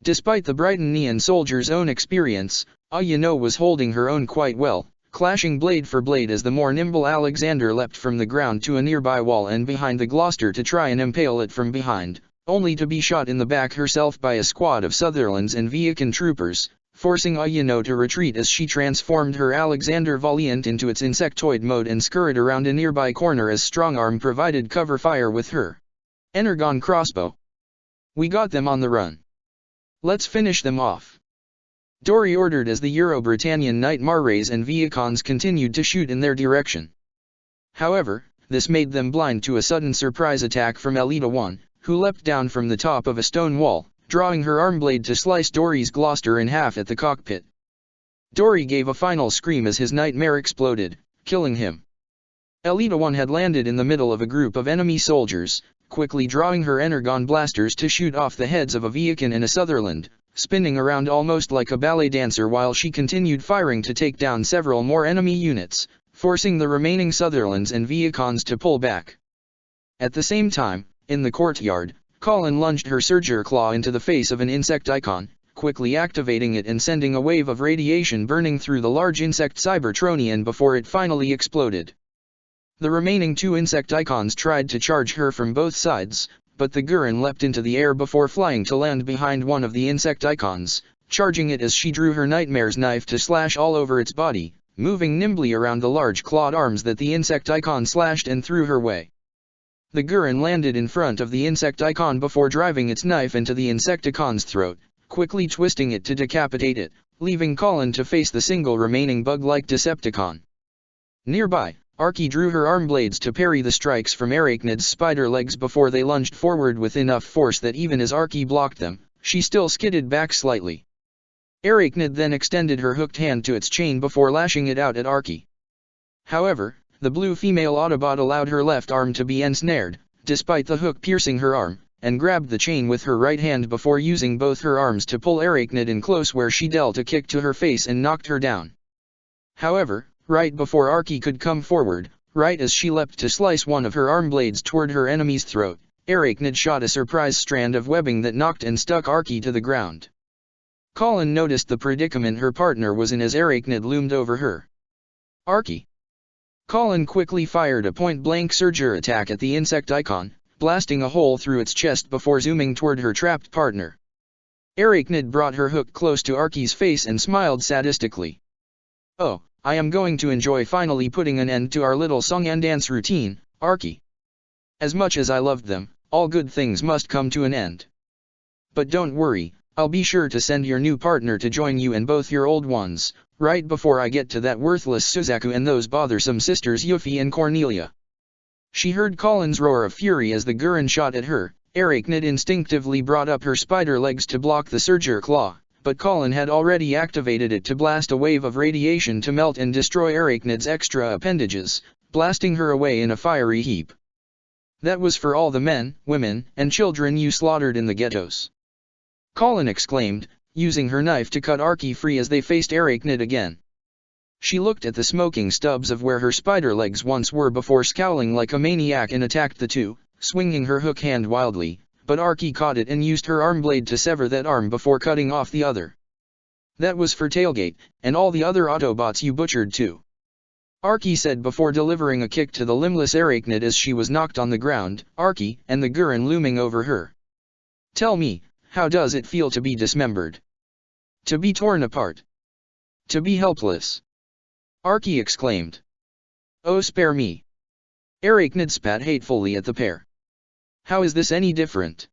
Despite the Brighton Neon soldier's own experience, Ayano was holding her own quite well, clashing blade for blade as the more nimble Alexander leapt from the ground to a nearby wall and behind the Gloucester to try and impale it from behind, only to be shot in the back herself by a squad of Sutherlands and Viacan troopers, forcing Ayano to retreat as she transformed her Alexander Valiant into its insectoid mode and scurried around a nearby corner as Strongarm provided cover fire with her energon crossbow. "We got them on the run. Let's finish them off," Dory ordered as the Euro-Britannian Nightmare Rays and Viacons continued to shoot in their direction. However, this made them blind to a sudden surprise attack from Elita 1, who leapt down from the top of a stone wall, drawing her arm blade to slice Dory's Gloucester in half at the cockpit. Dory gave a final scream as his nightmare exploded, killing him. Elita 1 had landed in the middle of a group of enemy soldiers, quickly drawing her energon blasters to shoot off the heads of a Viacan and a Sutherland, spinning around almost like a ballet dancer while she continued firing to take down several more enemy units, forcing the remaining Sutherlands and Viacons to pull back. At the same time, in the courtyard, Colin lunged her Surger Claw into the face of an Insecticon, quickly activating it and sending a wave of radiation burning through the large insect Cybertronian before it finally exploded. The remaining two Insecticons tried to charge her from both sides, but the Gurren leapt into the air before flying to land behind one of the Insecticons, charging it as she drew her Nightmare's knife to slash all over its body, moving nimbly around the large clawed arms that the Insecticon slashed and threw her way. The Gurren landed in front of the Insecticon before driving its knife into the Insecticon's throat, quickly twisting it to decapitate it, leaving Colin to face the single remaining bug-like Decepticon. Nearby, Archie drew her arm blades to parry the strikes from Arachnid's spider legs before they lunged forward with enough force that even as Archie blocked them, she still skidded back slightly. Arachnid then extended her hooked hand to its chain before lashing it out at Archie. However, the blue female Autobot allowed her left arm to be ensnared, despite the hook piercing her arm, and grabbed the chain with her right hand before using both her arms to pull Arachnid in close where she dealt a kick to her face and knocked her down. However, right before Archie could come forward, right as she leapt to slice one of her arm blades toward her enemy's throat, Arachnid shot a surprise strand of webbing that knocked and stuck Archie to the ground. Colin noticed the predicament her partner was in as Arachnid loomed over her. "Archie!" Colin quickly fired a point-blank Surger attack at the Insecticon, blasting a hole through its chest before zooming toward her trapped partner. Arachnid brought her hook close to Archie's face and smiled sadistically. "Oh, I am going to enjoy finally putting an end to our little song and dance routine, Archie. As much as I loved them, all good things must come to an end. But don't worry, I'll be sure to send your new partner to join you and both your old ones, right before I get to that worthless Suzaku and those bothersome sisters Yuffie and Cornelia." She heard Colin's roar of fury as the Gurren shot at her. Arachnid instinctively brought up her spider legs to block the Surger Claw, but Colin had already activated it to blast a wave of radiation to melt and destroy Arachnid's extra appendages, blasting her away in a fiery heap. "That was for all the men, women, and children you slaughtered in the ghettos," Colin exclaimed, using her knife to cut Archie free as they faced Arachnid again. She looked at the smoking stubs of where her spider legs once were before scowling like a maniac and attacked the two, swinging her hook hand wildly, but Archie caught it and used her arm blade to sever that arm before cutting off the other. "That was for Tailgate, and all the other Autobots you butchered too." Archie said before delivering a kick to the limbless Arachnid as she was knocked on the ground, Archie and the Gurren looming over her. Tell me, how does it feel to be dismembered? To be torn apart? To be helpless? Archie exclaimed. Oh, spare me. Arachnid spat hatefully at the pair. How is this any different?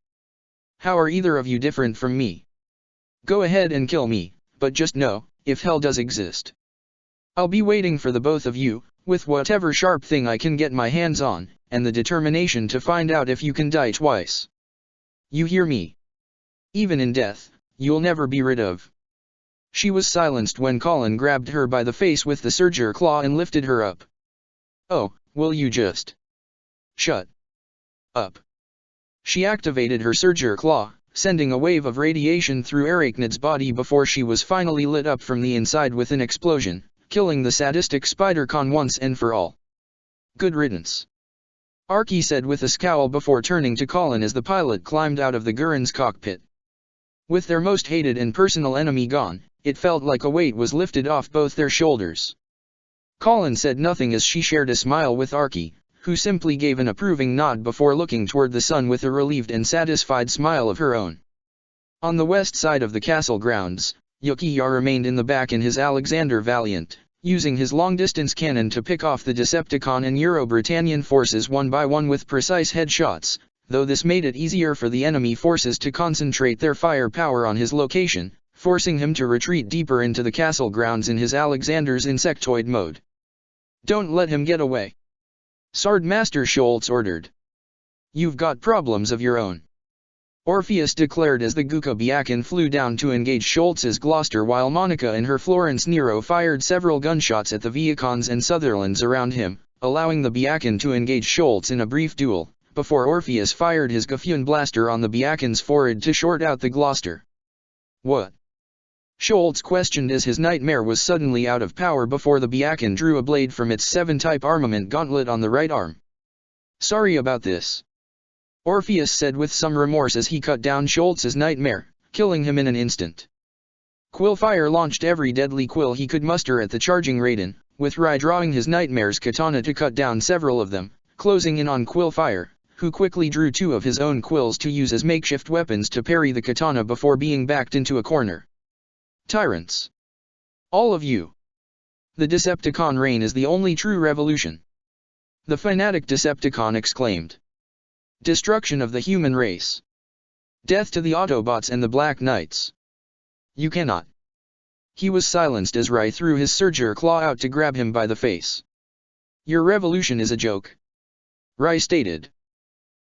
How are either of you different from me? Go ahead and kill me, but just know, if hell does exist, I'll be waiting for the both of you, with whatever sharp thing I can get my hands on, and the determination to find out if you can die twice. You hear me? Even in death, you'll never be rid of. She was silenced when Colin grabbed her by the face with the Surger claw and lifted her up. Oh, will you just shut up? She activated her Surger claw, sending a wave of radiation through Arachnid's body before she was finally lit up from the inside with an explosion, killing the sadistic Spider-Con once and for all. Good riddance. Archie said with a scowl before turning to Colin as the pilot climbed out of the Gurren's cockpit. With their most hated and personal enemy gone, it felt like a weight was lifted off both their shoulders. Colin said nothing as she shared a smile with Archie, who simply gave an approving nod before looking toward the sun with a relieved and satisfied smile of her own. On the west side of the castle grounds, Yukiya remained in the back in his Alexander Valiant, using his long-distance cannon to pick off the Decepticon and Euro-Britannian forces one by one with precise headshots, though this made it easier for the enemy forces to concentrate their firepower on his location, forcing him to retreat deeper into the castle grounds in his Alexander's insectoid mode. Don't let him get away. Swordmaster Schultz ordered. You've got problems of your own. Orpheus declared as the Guka Biakin flew down to engage Schultz's Gloucester while Monica and her Florence Nero fired several gunshots at the Viacons and Sutherlands around him, allowing the Biakin to engage Schultz in a brief duel, before Orpheus fired his Gafune blaster on the Biakin's forehead to short out the Gloucester. What? Schultz questioned as his nightmare was suddenly out of power before the Biakin drew a blade from its 7-type armament gauntlet on the right arm. Sorry about this. Orpheus said with some remorse as he cut down Schultz's nightmare, killing him in an instant. Quillfire launched every deadly quill he could muster at the charging Raiden, with Rai drawing his nightmare's katana to cut down several of them, closing in on Quillfire, who quickly drew 2 of his own quills to use as makeshift weapons to parry the katana before being backed into a corner. Tyrants. All of you. The Decepticon reign is the only true revolution. The fanatic Decepticon exclaimed. Destruction of the human race. Death to the Autobots and the Black Knights. You cannot. He was silenced as Rai threw his Surger claw out to grab him by the face. Your revolution is a joke. Rai stated.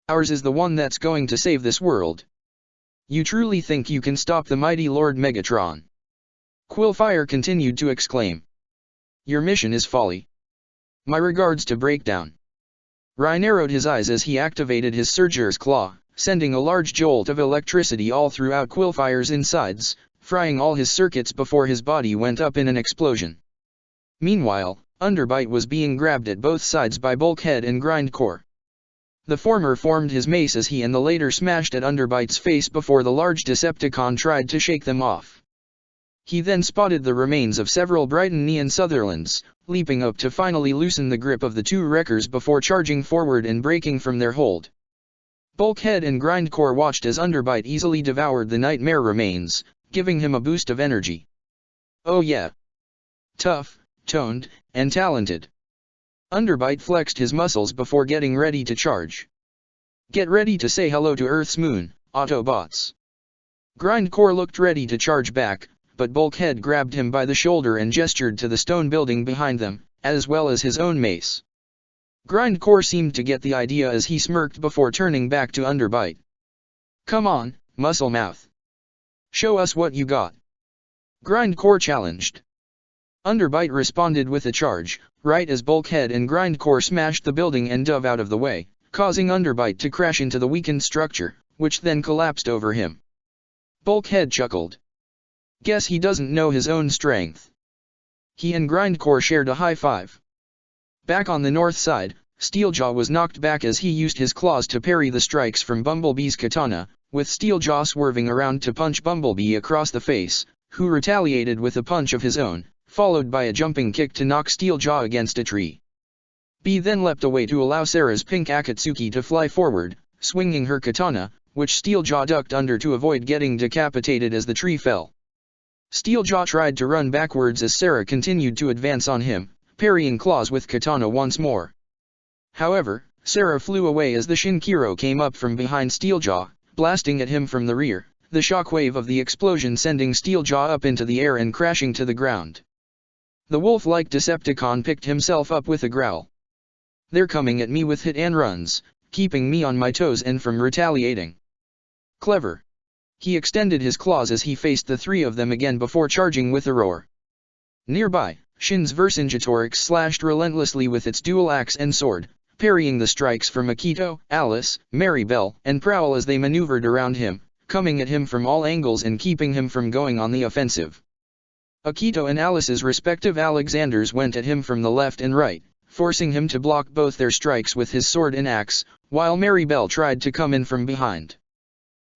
Ours is the one that's going to save this world. You truly think you can stop the mighty Lord Megatron? Quillfire continued to exclaim. Your mission is folly. My regards to Breakdown. Rai narrowed his eyes as he activated his Surger's claw, sending a large jolt of electricity all throughout Quillfire's insides, frying all his circuits before his body went up in an explosion. Meanwhile, Underbite was being grabbed at both sides by Bulkhead and Grindcore. The former formed his mace as he and the later smashed at Underbite's face before the large Decepticon tried to shake them off. He then spotted the remains of several Brighton and Sutherlands, leaping up to finally loosen the grip of the 2 wreckers before charging forward and breaking from their hold. Bulkhead and Grindcore watched as Underbite easily devoured the nightmare remains, giving him a boost of energy. Oh yeah. Tough, toned, and talented. Underbite flexed his muscles before getting ready to charge. Get ready to say hello to Earth's moon, Autobots. Grindcore looked ready to charge back, but Bulkhead grabbed him by the shoulder and gestured to the stone building behind them, as well as his own mace. Grindcore seemed to get the idea as he smirked before turning back to Underbite. Come on, Muscle Mouth. Show us what you got. Grindcore challenged. Underbite responded with a charge, right as Bulkhead and Grindcore smashed the building and dove out of the way, causing Underbite to crash into the weakened structure, which then collapsed over him. Bulkhead chuckled. Guess he doesn't know his own strength. He and Grindcore shared a high five. Back on the north side, Steeljaw was knocked back as he used his claws to parry the strikes from Bumblebee's katana, with Steeljaw swerving around to punch Bumblebee across the face, who retaliated with a punch of his own, followed by a jumping kick to knock Steeljaw against a tree. B then leapt away to allow Sarah's pink Akatsuki to fly forward, swinging her katana, which Steeljaw ducked under to avoid getting decapitated as the tree fell. Steeljaw tried to run backwards as Sarah continued to advance on him, parrying claws with katana once more. However, Sarah flew away as the Shinkiro came up from behind Steeljaw, blasting at him from the rear, the shockwave of the explosion sending Steeljaw up into the air and crashing to the ground. The wolf-like Decepticon picked himself up with a growl. "They're coming at me with hit and runs, keeping me on my toes and from retaliating. Clever." He extended his claws as he faced the three of them again before charging with a roar. Nearby, Shin's Vercingetorix slashed relentlessly with its dual axe and sword, parrying the strikes from Akito, Alice, Maribel, and Prowl as they maneuvered around him, coming at him from all angles and keeping him from going on the offensive. Akito and Alice's respective Alexanders went at him from the left and right, forcing him to block both their strikes with his sword and axe, while Maribel tried to come in from behind.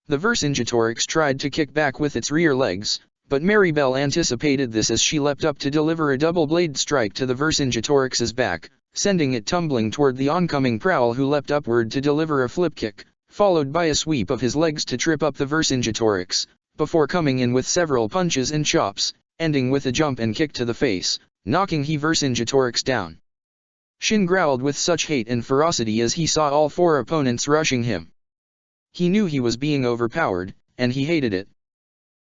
The Vercingetorix tried to kick back with its rear legs, but Maribel anticipated this as she leapt up to deliver a double-blade strike to the Vercingetorix's back, sending it tumbling toward the oncoming Prowl, who leapt upward to deliver a flip kick, followed by a sweep of his legs to trip up the Vercingetorix, before coming in with several punches and chops, ending with a jump and kick to the face, knocking the Vercingetorix down. Shin growled with such hate and ferocity as he saw all four opponents rushing him. He knew he was being overpowered, and he hated it.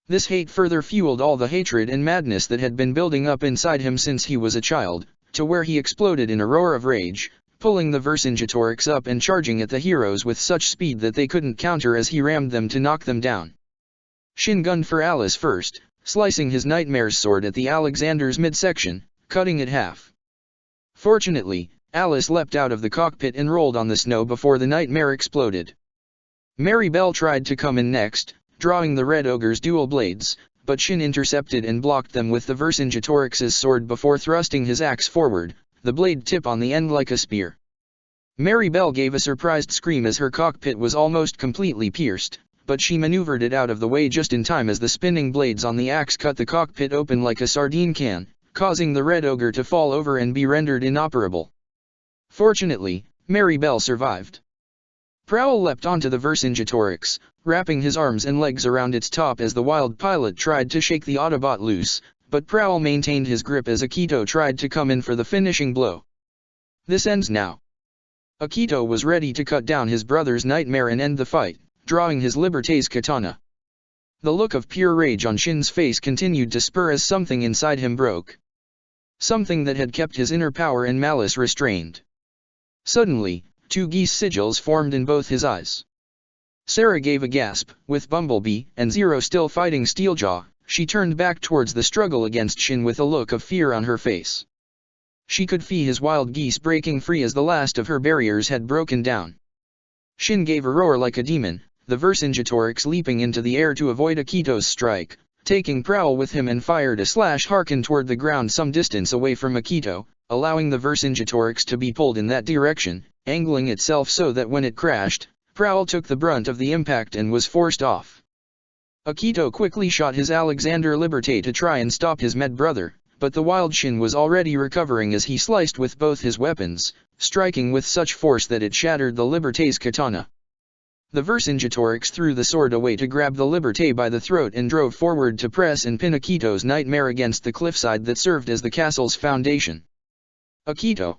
This hate further fueled all the hatred and madness that had been building up inside him since he was a child, to where he exploded in a roar of rage, pulling the Vercingetorix up and charging at the heroes with such speed that they couldn't counter as he rammed them to knock them down. Shin gunned for Alice first, slicing his Nightmare's sword at the Alexander's midsection, cutting it half. Fortunately, Alice leapt out of the cockpit and rolled on the snow before the Nightmare exploded. Maribel tried to come in next, drawing the Red Ogre's dual blades, but Shin intercepted and blocked them with the Vercingetorix's sword before thrusting his axe forward, the blade tip on the end like a spear. Maribel gave a surprised scream as her cockpit was almost completely pierced, but she maneuvered it out of the way just in time as the spinning blades on the axe cut the cockpit open like a sardine can, causing the Red Ogre to fall over and be rendered inoperable. Fortunately, Maribel survived. Prowl leapt onto the Vercingetorix, wrapping his arms and legs around its top as the wild pilot tried to shake the Autobot loose, but Prowl maintained his grip as Akito tried to come in for the finishing blow. This ends now. Akito was ready to cut down his brother's Nightmare and end the fight, drawing his Liberté's katana. The look of pure rage on Shin's face continued to spur as something inside him broke. Something that had kept his inner power and malice restrained. Suddenly, two geese sigils formed in both his eyes. Sarah gave a gasp. With Bumblebee and Zero still fighting Steeljaw, she turned back towards the struggle against Shin with a look of fear on her face. She could feel his wild geese breaking free as the last of her barriers had broken down. Shin gave a roar like a demon, the Vercingetorix leaping into the air to avoid Akito's strike, taking Prowl with him and fired a slash harken toward the ground some distance away from Akito, allowing the Vercingetorix to be pulled in that direction, angling itself so that when it crashed, Prowl took the brunt of the impact and was forced off. Akito quickly shot his Alexander Liberté to try and stop his med brother, but the wild Shin was already recovering as he sliced with both his weapons, striking with such force that it shattered the Liberté's katana. The Vercingetorix threw the sword away to grab the Liberté by the throat and drove forward to press and pin Akito's Nightmare against the cliffside that served as the castle's foundation. "Akito!"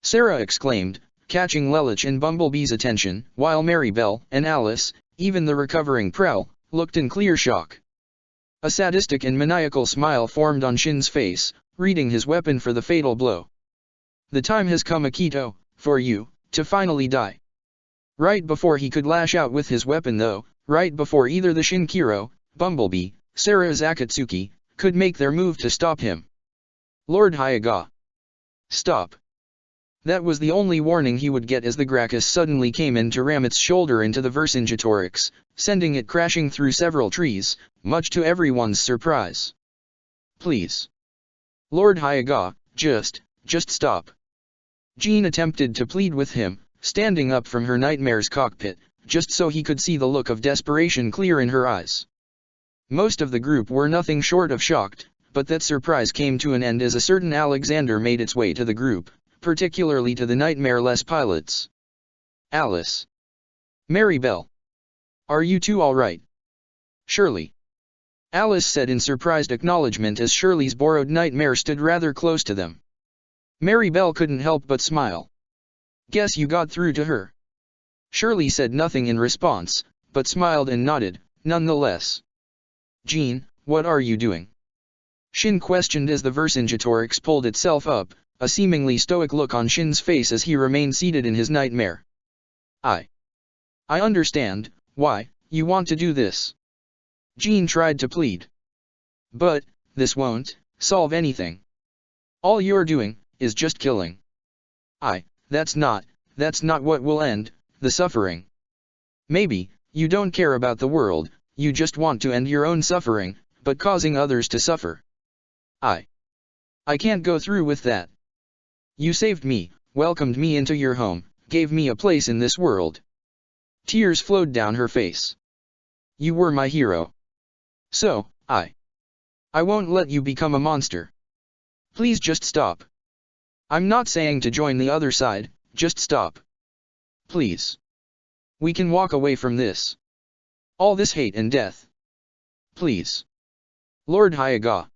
Sarah exclaimed, catching Lelouch and Bumblebee's attention, while Maribel and Alice, even the recovering Prowl, looked in clear shock. A sadistic and maniacal smile formed on Shin's face, reading his weapon for the fatal blow. "The time has come, Akito, for you, to finally die." Right before he could lash out with his weapon though, right before either the Shinkiro, Bumblebee, Sarah's Akatsuki, could make their move to stop him. "Lord Hyuga! Stop!" That was the only warning he would get as the Gracchus suddenly came in to ram its shoulder into the Vercingetorix, sending it crashing through several trees, much to everyone's surprise. "Please. Lord Hyuga, just stop." Jean attempted to plead with him, standing up from her Nightmare's cockpit, just so he could see the look of desperation clear in her eyes. Most of the group were nothing short of shocked, but that surprise came to an end as a certain Alexander made its way to the group, particularly to the nightmare-less pilots. Alice. Mary Bell. Are you two all right? Shirley. Alice said in surprised acknowledgement as Shirley's borrowed nightmare stood rather close to them. Mary Bell couldn't help but smile. Guess you got through to her. Shirley said nothing in response, but smiled and nodded, nonetheless. Jean, what are you doing? Shin questioned as the Vercingetorix pulled itself up, a seemingly stoic look on Shin's face as he remained seated in his nightmare. I understand, why, you want to do this. Jean tried to plead. But, this won't solve anything. All you're doing is just killing. That's not what will end the suffering. Maybe, you don't care about the world, you just want to end your own suffering, but causing others to suffer. I can't go through with that. You saved me, welcomed me into your home, gave me a place in this world. Tears flowed down her face. You were my hero. So, I won't let you become a monster. Please just stop. I'm not saying to join the other side, just stop. Please. We can walk away from this. All this hate and death. Please. Lord Hyaga.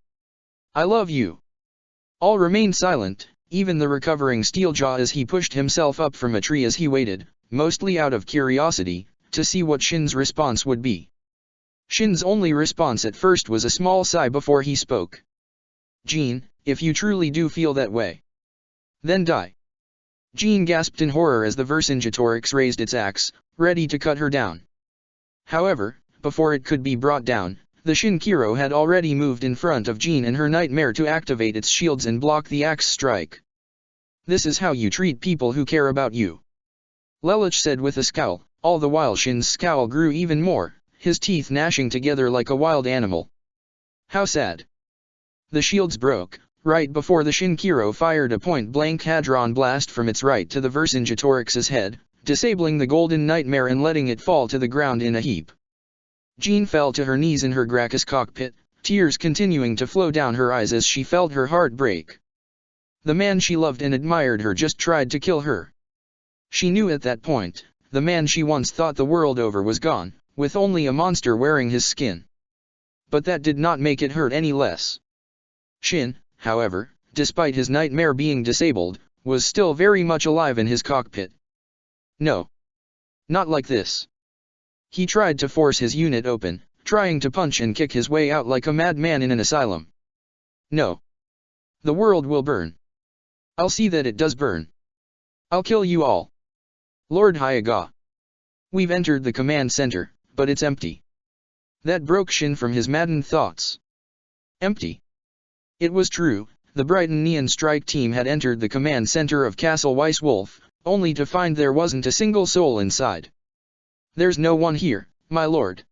I love you. All remained silent, even the recovering Steeljaw as he pushed himself up from a tree as he waited, mostly out of curiosity, to see what Shin's response would be. Shin's only response at first was a small sigh before he spoke. Jean, if you truly do feel that way, then die. Jean gasped in horror as the Vercingetorix raised its axe, ready to cut her down. However, before it could be brought down, the Shinkiro had already moved in front of Jean and her nightmare to activate its shields and block the axe strike. This is how you treat people who care about you. Lelich said with a scowl, all the while Shin's scowl grew even more, his teeth gnashing together like a wild animal. How sad. The shields broke, right before the Shinkiro fired a point-blank Hadron blast from its right to the Vercingetorix's head, disabling the Golden Nightmare and letting it fall to the ground in a heap. Jean fell to her knees in her Gracchus cockpit, tears continuing to flow down her eyes as she felt her heart break. The man she loved and admired her just tried to kill her. She knew at that point, the man she once thought the world over was gone, with only a monster wearing his skin. But that did not make it hurt any less. Shin, however, despite his nightmare being disabled, was still very much alive in his cockpit. No. Not like this. He tried to force his unit open, trying to punch and kick his way out like a madman in an asylum. No. The world will burn. I'll see that it does burn. I'll kill you all. Lord Hyaga. We've entered the command center, but it's empty. That broke Shin from his maddened thoughts. Empty. It was true, the Brighton Neon Strike team had entered the command center of Castle Weisswolf, only to find there wasn't a single soul inside. There's no one here, my lord.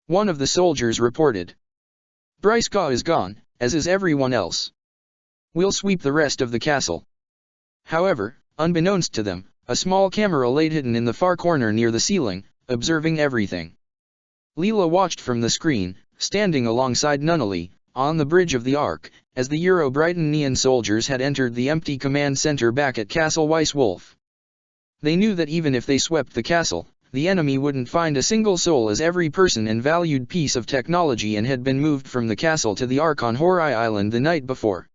One of the soldiers reported. Bryska is gone, as is everyone else. We'll sweep the rest of the castle. However, unbeknownst to them, a small camera lay hidden in the far corner near the ceiling, observing everything. Leela watched from the screen, standing alongside Nunnally, on the bridge of the Ark, as the Euro Brighton Neon soldiers had entered the empty command center back at Castle Weisswolf. They knew that even if they swept the castle, the enemy wouldn't find a single soul as every person and valued piece of technology and had been moved from the castle to the Ark on Horai Island the night before.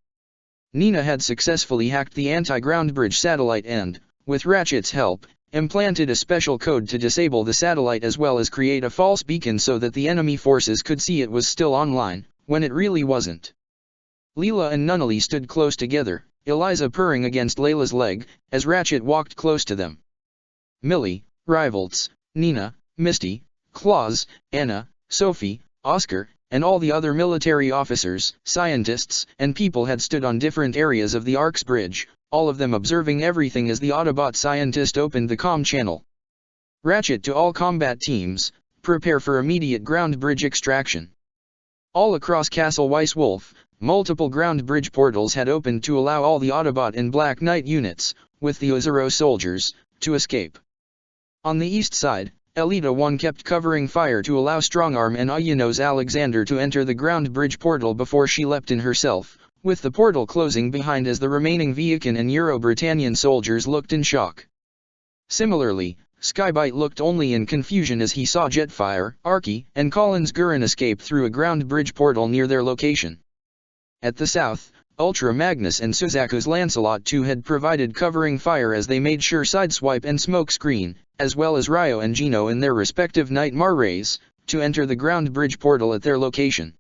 Nina had successfully hacked the anti-ground bridge satellite and, with Ratchet's help, implanted a special code to disable the satellite as well as create a false beacon so that the enemy forces could see it was still online, when it really wasn't. Leela and Nunnally stood close together, Eliza purring against Layla's leg, as Ratchet walked close to them. Millie, Rivalts, Nina, Misty, Claus, Anna, Sophie, Oscar, and all the other military officers, scientists, and people had stood on different areas of the Ark's bridge, all of them observing everything as the Autobot scientist opened the comm channel. Ratchet to all combat teams, prepare for immediate ground bridge extraction. All across Castle Weisswolf, multiple ground bridge portals had opened to allow all the Autobot and Black Knight units, with the Ozero soldiers, to escape. On the east side, Elita 1 kept covering fire to allow Strongarm and Ayanos Alexander to enter the ground bridge portal before she leapt in herself, with the portal closing behind as the remaining Viacan and Euro-Britannian soldiers looked in shock. Similarly, Skybite looked only in confusion as he saw Jetfire, Archie, and Collins Gurren escape through a ground bridge portal near their location. At the south, Ultra Magnus and Suzaku's Lancelot 2 had provided covering fire as they made sure Sideswipe and Smokescreen, as well as Ryo and Gino in their respective Nightmare Rays, to enter the ground bridge portal at their location.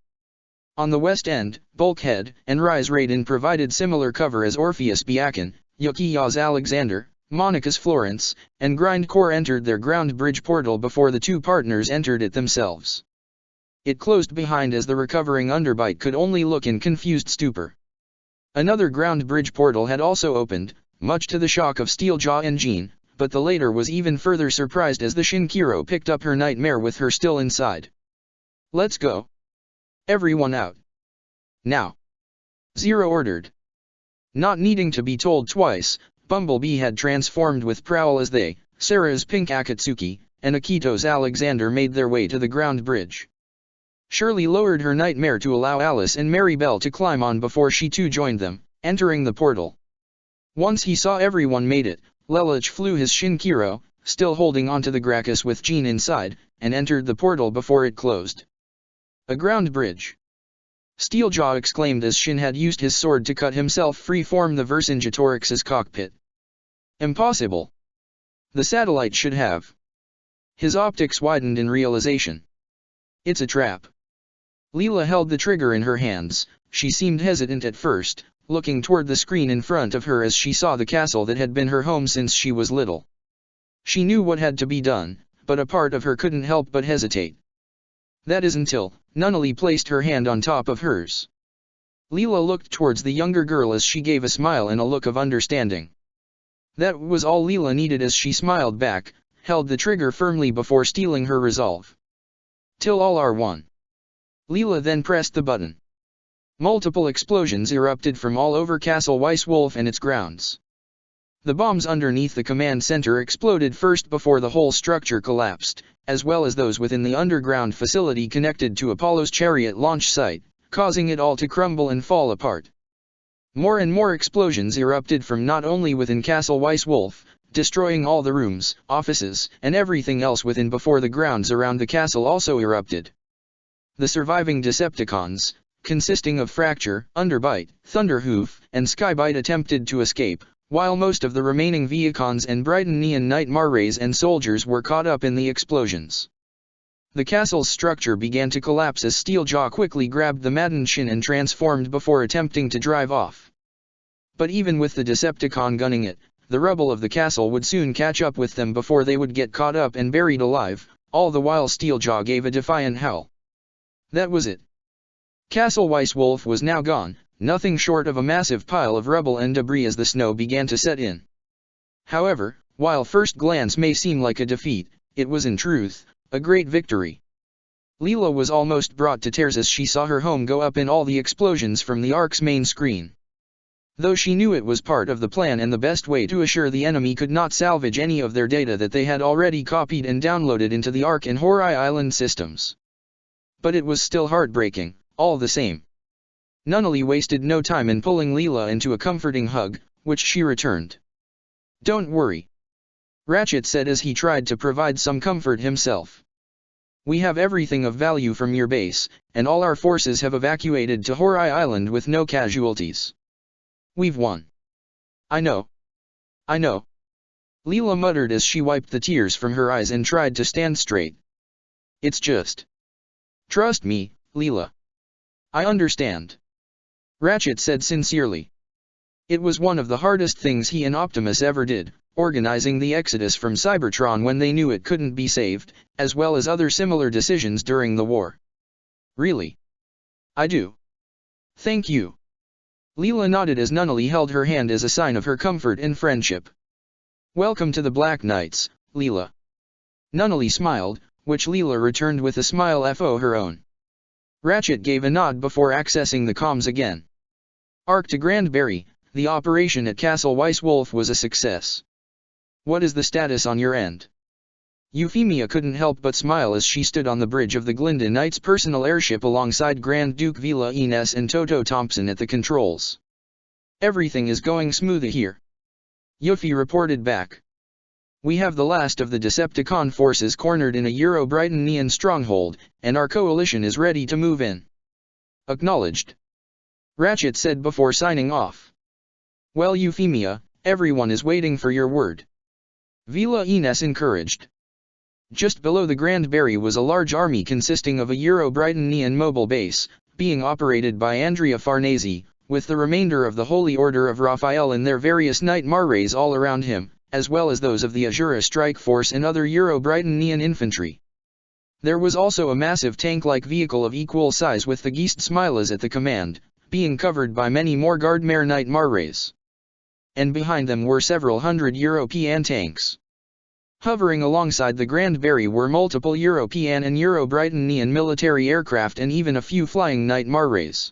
On the west end, Bulkhead and Rise Raiden provided similar cover as Orpheus Biakin, Yukiya's Alexander, Monica's Florence, and Grindcore entered their ground bridge portal before the two partners entered it themselves. It closed behind as the recovering Underbite could only look in confused stupor. Another ground bridge portal had also opened, much to the shock of Steeljaw and Jean, but the latter was even further surprised as the Shinkiro picked up her nightmare with her still inside. "Let's go. Everyone out. Now." Zero ordered. Not needing to be told twice, Bumblebee had transformed with Prowl as they, Sarah's Pink Akatsuki, and Akito's Alexander made their way to the ground bridge. Shirley lowered her nightmare to allow Alice and Mary Bell to climb on before she too joined them, entering the portal. Once he saw everyone made it, Lelich flew his Shinkiro, still holding onto the Gracchus with Jean inside, and entered the portal before it closed. "A ground bridge!" Steeljaw exclaimed as Shin had used his sword to cut himself free from the Vercingetorix's cockpit. "Impossible! The satellite should have." His optics widened in realization. "It's a trap." Leela held the trigger in her hands. She seemed hesitant at first, looking toward the screen in front of her as she saw the castle that had been her home since she was little. She knew what had to be done, but a part of her couldn't help but hesitate. That is until Nunnally placed her hand on top of hers. Leela looked towards the younger girl as she gave a smile and a look of understanding. That was all Leela needed as she smiled back, held the trigger firmly before steeling her resolve. "Till all are one." Leela then pressed the button. Multiple explosions erupted from all over Castle Weisswolf and its grounds. The bombs underneath the command center exploded first before the whole structure collapsed, as well as those within the underground facility connected to Apollo's chariot launch site, causing it all to crumble and fall apart. More and more explosions erupted from not only within Castle Weisswolf, destroying all the rooms, offices, and everything else within before the grounds around the castle also erupted. The surviving Decepticons, consisting of Fracture, Underbite, Thunderhoof, and Skybite attempted to escape, while most of the remaining Viacons and Brightonian Nightmare Rays and soldiers were caught up in the explosions. The castle's structure began to collapse as Steeljaw quickly grabbed the maddened Shin and transformed before attempting to drive off. But even with the Decepticon gunning it, the rubble of the castle would soon catch up with them before they would get caught up and buried alive, all the while Steeljaw gave a defiant howl. That was it. Castle Weisswolf was now gone, nothing short of a massive pile of rubble and debris as the snow began to set in. However, while first glance may seem like a defeat, it was in truth a great victory. Leela was almost brought to tears as she saw her home go up in all the explosions from the Ark's main screen. Though she knew it was part of the plan and the best way to assure the enemy could not salvage any of their data that they had already copied and downloaded into the Ark and Horai Island systems. But it was still heartbreaking, all the same. Nunnally wasted no time in pulling Leela into a comforting hug, which she returned. "Don't worry," Ratchet said as he tried to provide some comfort himself. "We have everything of value from your base, and all our forces have evacuated to Horai Island with no casualties. We've won." I know. Leela muttered as she wiped the tears from her eyes and tried to stand straight. "It's just. Trust me, Leela. I understand," Ratchet said sincerely. It was one of the hardest things he and Optimus ever did, organizing the exodus from Cybertron when they knew it couldn't be saved, as well as other similar decisions during the war. "Really? I do. Thank you." Leela nodded as Nunnally held her hand as a sign of her comfort and friendship. "Welcome to the Black Knights, Leela." Nunnally smiled, which Leela returned with a smile of her own. Ratchet gave a nod before accessing the comms again. "Ark to Grandberry, the operation at Castle Weisswolf was a success. What is the status on your end?" Euphemia couldn't help but smile as she stood on the bridge of the Glinda Knight's personal airship alongside Grand Duke Vila Ines and Toto Thompson at the controls. "Everything is going smoothly here," Yuffie reported back. "We have the last of the Decepticon forces cornered in a Euro-Britannian stronghold, and our coalition is ready to move in." "Acknowledged," Ratchet said before signing off. "Well, Euphemia, everyone is waiting for your word," Vila Ines encouraged. Just below the Grand Berry was a large army consisting of a Euro-Britannian mobile base, being operated by Andrea Farnese, with the remainder of the Holy Order of Raphael and their various Knight Marrays all around him, as well as those of the Azura Strike Force and other Euro-Britannian infantry. There was also a massive tank-like vehicle of equal size with the Geist Smilas at the command, being covered by many more Gardmere Knight Marrays. And behind them were several hundred European tanks. Hovering alongside the Grand Berry were multiple European and Euro-Britannian military aircraft and even a few flying Knight Marrays.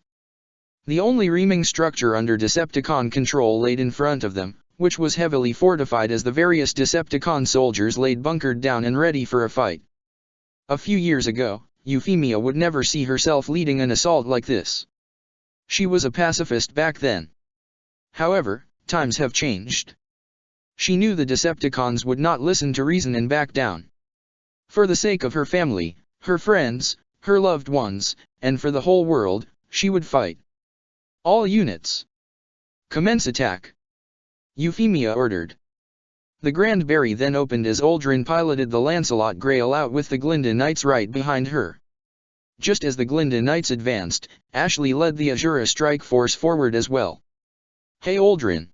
The only reaming structure under Decepticon control laid in front of them, which was heavily fortified as the various Decepticon soldiers laid bunkered down and ready for a fight. A few years ago, Euphemia would never see herself leading an assault like this. She was a pacifist back then. However, times have changed. She knew the Decepticons would not listen to reason and back down. For the sake of her family, her friends, her loved ones, and for the whole world, she would fight. "All units, commence attack," Euphemia ordered. The Grand Berry then opened as Uldren piloted the Lancelot Grail out with the Glinda Knights right behind her. Just as the Glinda Knights advanced, Ashley led the Azura Strike Force forward as well. "Hey Uldren."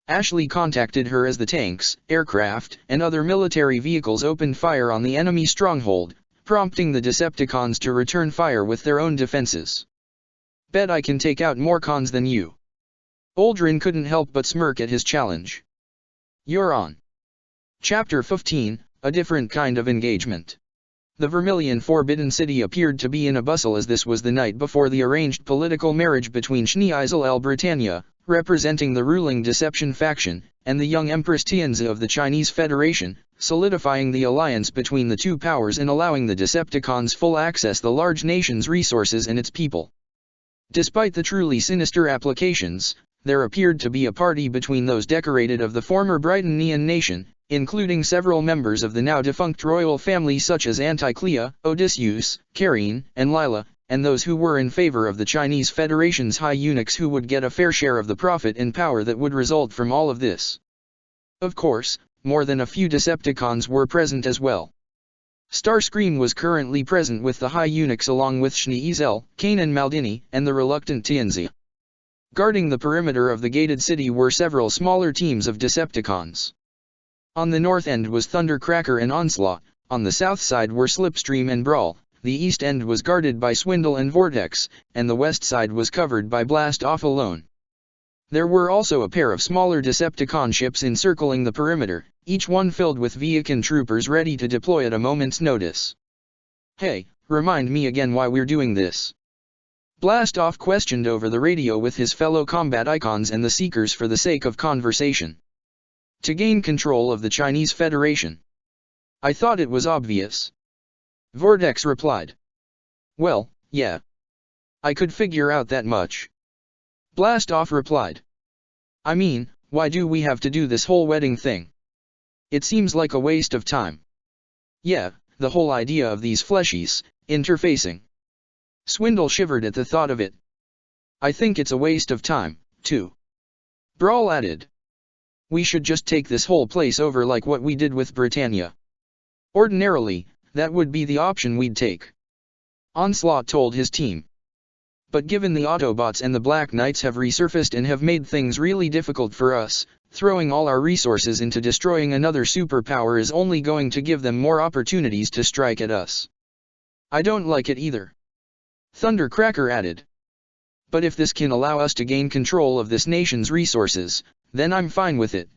Ashley contacted her as the tanks, aircraft, and other military vehicles opened fire on the enemy stronghold, prompting the Decepticons to return fire with their own defenses. "Bet I can take out more cons than you." Uldren couldn't help but smirk at his challenge. "You're on." Chapter 15, A Different Kind of Engagement. The Vermilion Forbidden City appeared to be in a bustle as this was the night before the arranged political marriage between Schneeisel el Britannia, representing the ruling Deception faction, and the young Empress Tianzi of the Chinese Federation, solidifying the alliance between the two powers and allowing the Decepticons full access to the large nation's resources and its people. Despite the truly sinister applications, there appeared to be a party between those decorated of the former Britannian nation, including several members of the now-defunct royal family such as Anticlea, Odysseus, Karine, and Lila, and those who were in favor of the Chinese Federation's high eunuchs who would get a fair share of the profit and power that would result from all of this. Of course, more than a few Decepticons were present as well. Starscream was currently present with the high eunuchs along with Schneeisel, Kanan Maldini, and the reluctant Tianzi. Guarding the perimeter of the gated city were several smaller teams of Decepticons. On the north end was Thundercracker and Onslaught, on the south side were Slipstream and Brawl, the east end was guarded by Swindle and Vortex, and the west side was covered by Blast Off alone. There were also a pair of smaller Decepticon ships encircling the perimeter, each one filled with Viacan troopers ready to deploy at a moment's notice. "Hey, remind me again why we're doing this?" Blast Off questioned over the radio with his fellow combat icons and the Seekers for the sake of conversation. "To gain control of the Chinese Federation. I thought it was obvious," Vortex replied. "Well, yeah. I could figure out that much," Blast Off replied. "I mean, why do we have to do this whole wedding thing? It seems like a waste of time." "Yeah, the whole idea of these fleshies interfacing." Swindle shivered at the thought of it. "I think it's a waste of time, too," Brawl added. "We should just take this whole place over like what we did with Britannia. Ordinarily, that would be the option we'd take," Onslaught told his team. "But given the Autobots and the Black Knights have resurfaced and have made things really difficult for us, throwing all our resources into destroying another superpower is only going to give them more opportunities to strike at us. I don't like it either," Thundercracker added. "But if this can allow us to gain control of this nation's resources, then I'm fine with it."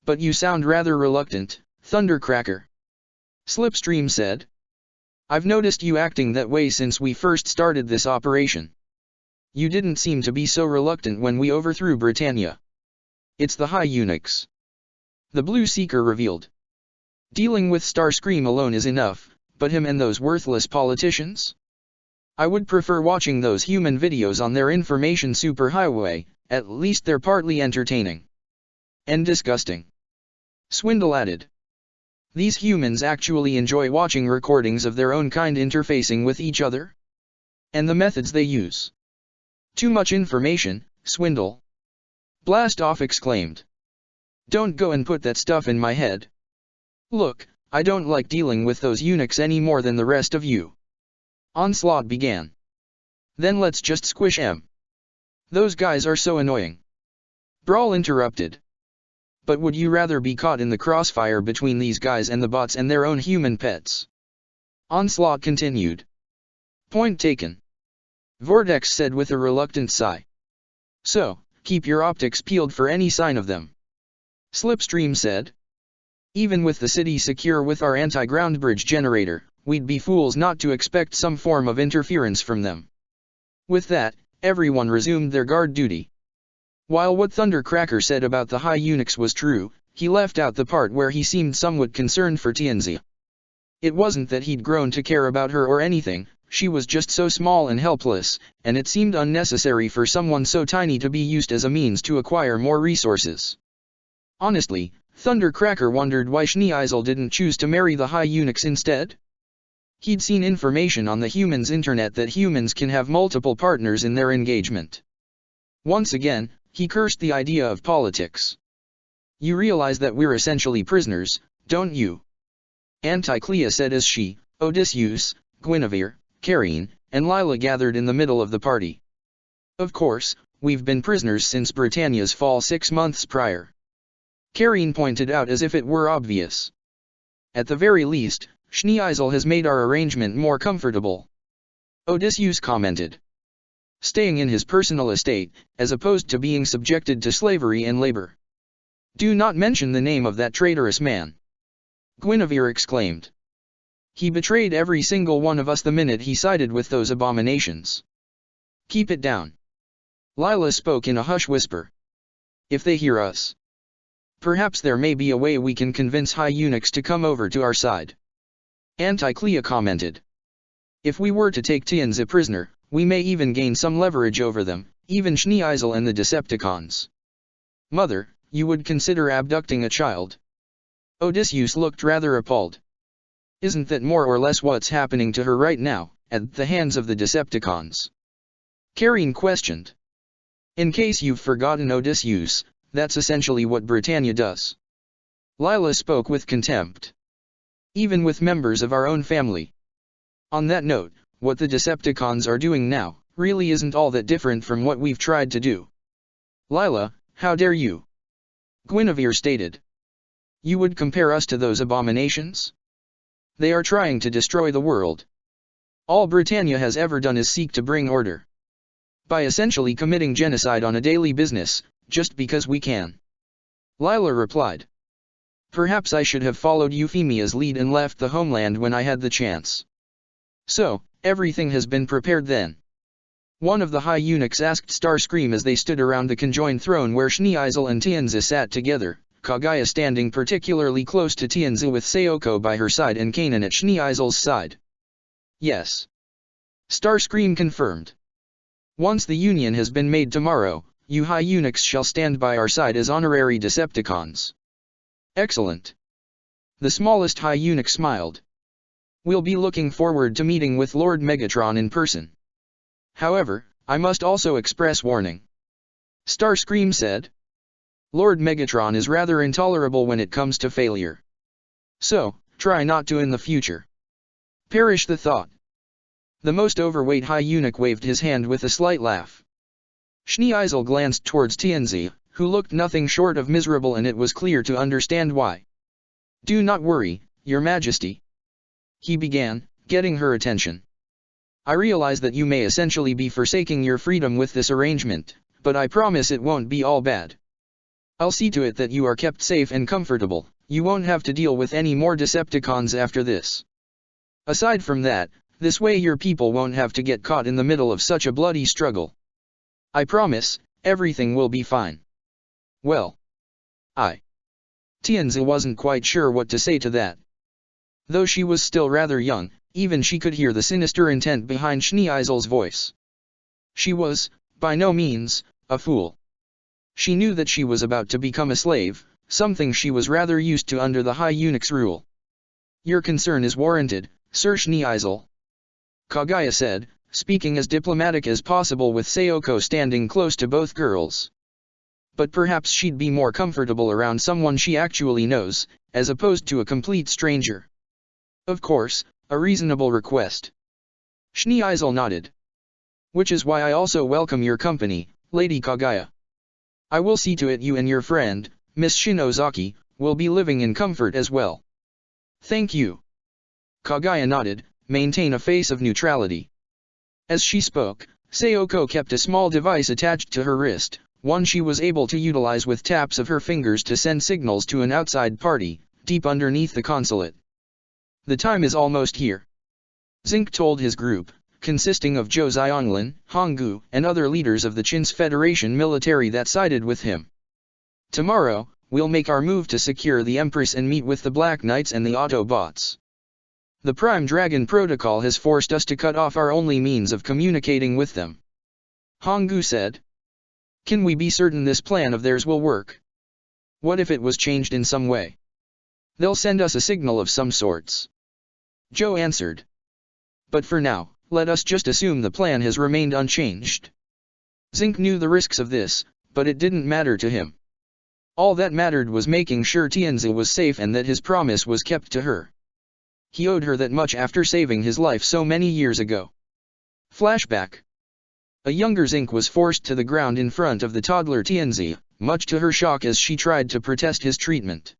"But you sound rather reluctant, Thundercracker," Slipstream said. "I've noticed you acting that way since we first started this operation. You didn't seem to be so reluctant when we overthrew Britannia." "It's the high eunuchs," the Blue Seeker revealed. Dealing with Starscream alone is enough, but him and those worthless politicians? I would prefer watching those human videos on their information superhighway, at least they're partly entertaining. And disgusting. Swindle added. These humans actually enjoy watching recordings of their own kind interfacing with each other? And the methods they use. Too much information, Swindle. Blast Off exclaimed. Don't go and put that stuff in my head. Look, I don't like dealing with those eunuchs any more than the rest of you. Onslaught began. Then let's just squish em. Those guys are so annoying. Brawl interrupted. But would you rather be caught in the crossfire between these guys and the bots and their own human pets? Onslaught continued. Point taken. Vortex said with a reluctant sigh. So, keep your optics peeled for any sign of them. Slipstream said. Even with the city secure with our anti-ground bridge generator, we'd be fools not to expect some form of interference from them. With that, everyone resumed their guard duty. While what Thundercracker said about the high eunuchs was true, he left out the part where he seemed somewhat concerned for Tianzi. It wasn't that he'd grown to care about her or anything, she was just so small and helpless, and it seemed unnecessary for someone so tiny to be used as a means to acquire more resources. Honestly, Thundercracker wondered why Schneeisel didn't choose to marry the high eunuchs instead. He'd seen information on the humans' internet that humans can have multiple partners in their engagement. Once again, he cursed the idea of politics. You realize that we're essentially prisoners, don't you? Anticlea said as she, Odysseus, Guinevere, Carine, and Lila gathered in the middle of the party. Of course, we've been prisoners since Britannia's fall 6 months prior. Carine pointed out as if it were obvious. At the very least, Schneeisel has made our arrangement more comfortable. Odysseus commented. Staying in his personal estate, as opposed to being subjected to slavery and labor. Do not mention the name of that traitorous man. Guinevere exclaimed. He betrayed every single one of us the minute he sided with those abominations. Keep it down. Lila spoke in a hush whisper. If they hear us. Perhaps there may be a way we can convince high eunuchs to come over to our side. Anticlea commented. If we were to take Tianzi prisoner, we may even gain some leverage over them, even Schneeisel and the Decepticons. Mother, you would consider abducting a child? Odysseus looked rather appalled. Isn't that more or less what's happening to her right now, at the hands of the Decepticons? Carine questioned. In case you've forgotten, Odysseus, that's essentially what Britannia does. Lila spoke with contempt. Even with members of our own family. On that note, what the Decepticons are doing now, really isn't all that different from what we've tried to do. Lila, how dare you? Guinevere stated. You would compare us to those abominations? They are trying to destroy the world. All Britannia has ever done is seek to bring order. By essentially committing genocide on a daily business, just because we can. Lila replied. Perhaps I should have followed Euphemia's lead and left the homeland when I had the chance. So, everything has been prepared then. One of the high eunuchs asked Starscream as they stood around the conjoined throne where Schneeisel and Tianzi sat together, Kaguya standing particularly close to Tianzi with Sayoko by her side and Kanan at Schneeisel's side. Yes. Starscream confirmed. Once the union has been made tomorrow, you high eunuchs shall stand by our side as honorary Decepticons. Excellent. The smallest high eunuch smiled. We'll be looking forward to meeting with Lord Megatron in person. However, I must also express warning. Starscream said. Lord Megatron is rather intolerable when it comes to failure. So, try not to in the future. Perish the thought. The most overweight high eunuch waved his hand with a slight laugh. Schneeisel glanced towards Tianzi, who looked nothing short of miserable, and it was clear to understand why. Do not worry, Your Majesty. He began, getting her attention. I realize that you may essentially be forsaking your freedom with this arrangement, but I promise it won't be all bad. I'll see to it that you are kept safe and comfortable. You won't have to deal with any more Decepticons after this. Aside from that, this way your people won't have to get caught in the middle of such a bloody struggle. I promise, everything will be fine. Well. Tianzi wasn't quite sure what to say to that, Though she was still rather young, even she could hear the sinister intent behind Schneeisel's voice. She was, by no means, a fool. She knew that she was about to become a slave, something she was rather used to under the High Eunuch's rule. Your concern is warranted, Sir Schneeisel, Kaguya said, speaking as diplomatic as possible with Sayoko standing close to both girls. But perhaps she'd be more comfortable around someone she actually knows, as opposed to a complete stranger. Of course, a reasonable request. Schneeisel nodded. Which is why I also welcome your company, Lady Kaguya. I will see to it you and your friend, Miss Shinozaki, will be living in comfort as well. Thank you. Kaguya nodded, maintain a face of neutrality. As she spoke, Sayoko kept a small device attached to her wrist, one she was able to utilize with taps of her fingers to send signals to an outside party, deep underneath the consulate. The time is almost here. Zink told his group, consisting of Zhou Zionglin, Honggu, and other leaders of the Qin's Federation military that sided with him. Tomorrow, we'll make our move to secure the Empress and meet with the Black Knights and the Autobots. The Prime Dragon Protocol has forced us to cut off our only means of communicating with them. Honggu said. Can we be certain this plan of theirs will work? What if it was changed in some way? They'll send us a signal of some sorts. Zhou answered. But for now, let us just assume the plan has remained unchanged. Zink knew the risks of this, but it didn't matter to him. All that mattered was making sure Tianzi was safe and that his promise was kept to her. He owed her that much after saving his life so many years ago. Flashback. A younger Zink was forced to the ground in front of the toddler Tianzi, much to her shock as she tried to protest his treatment.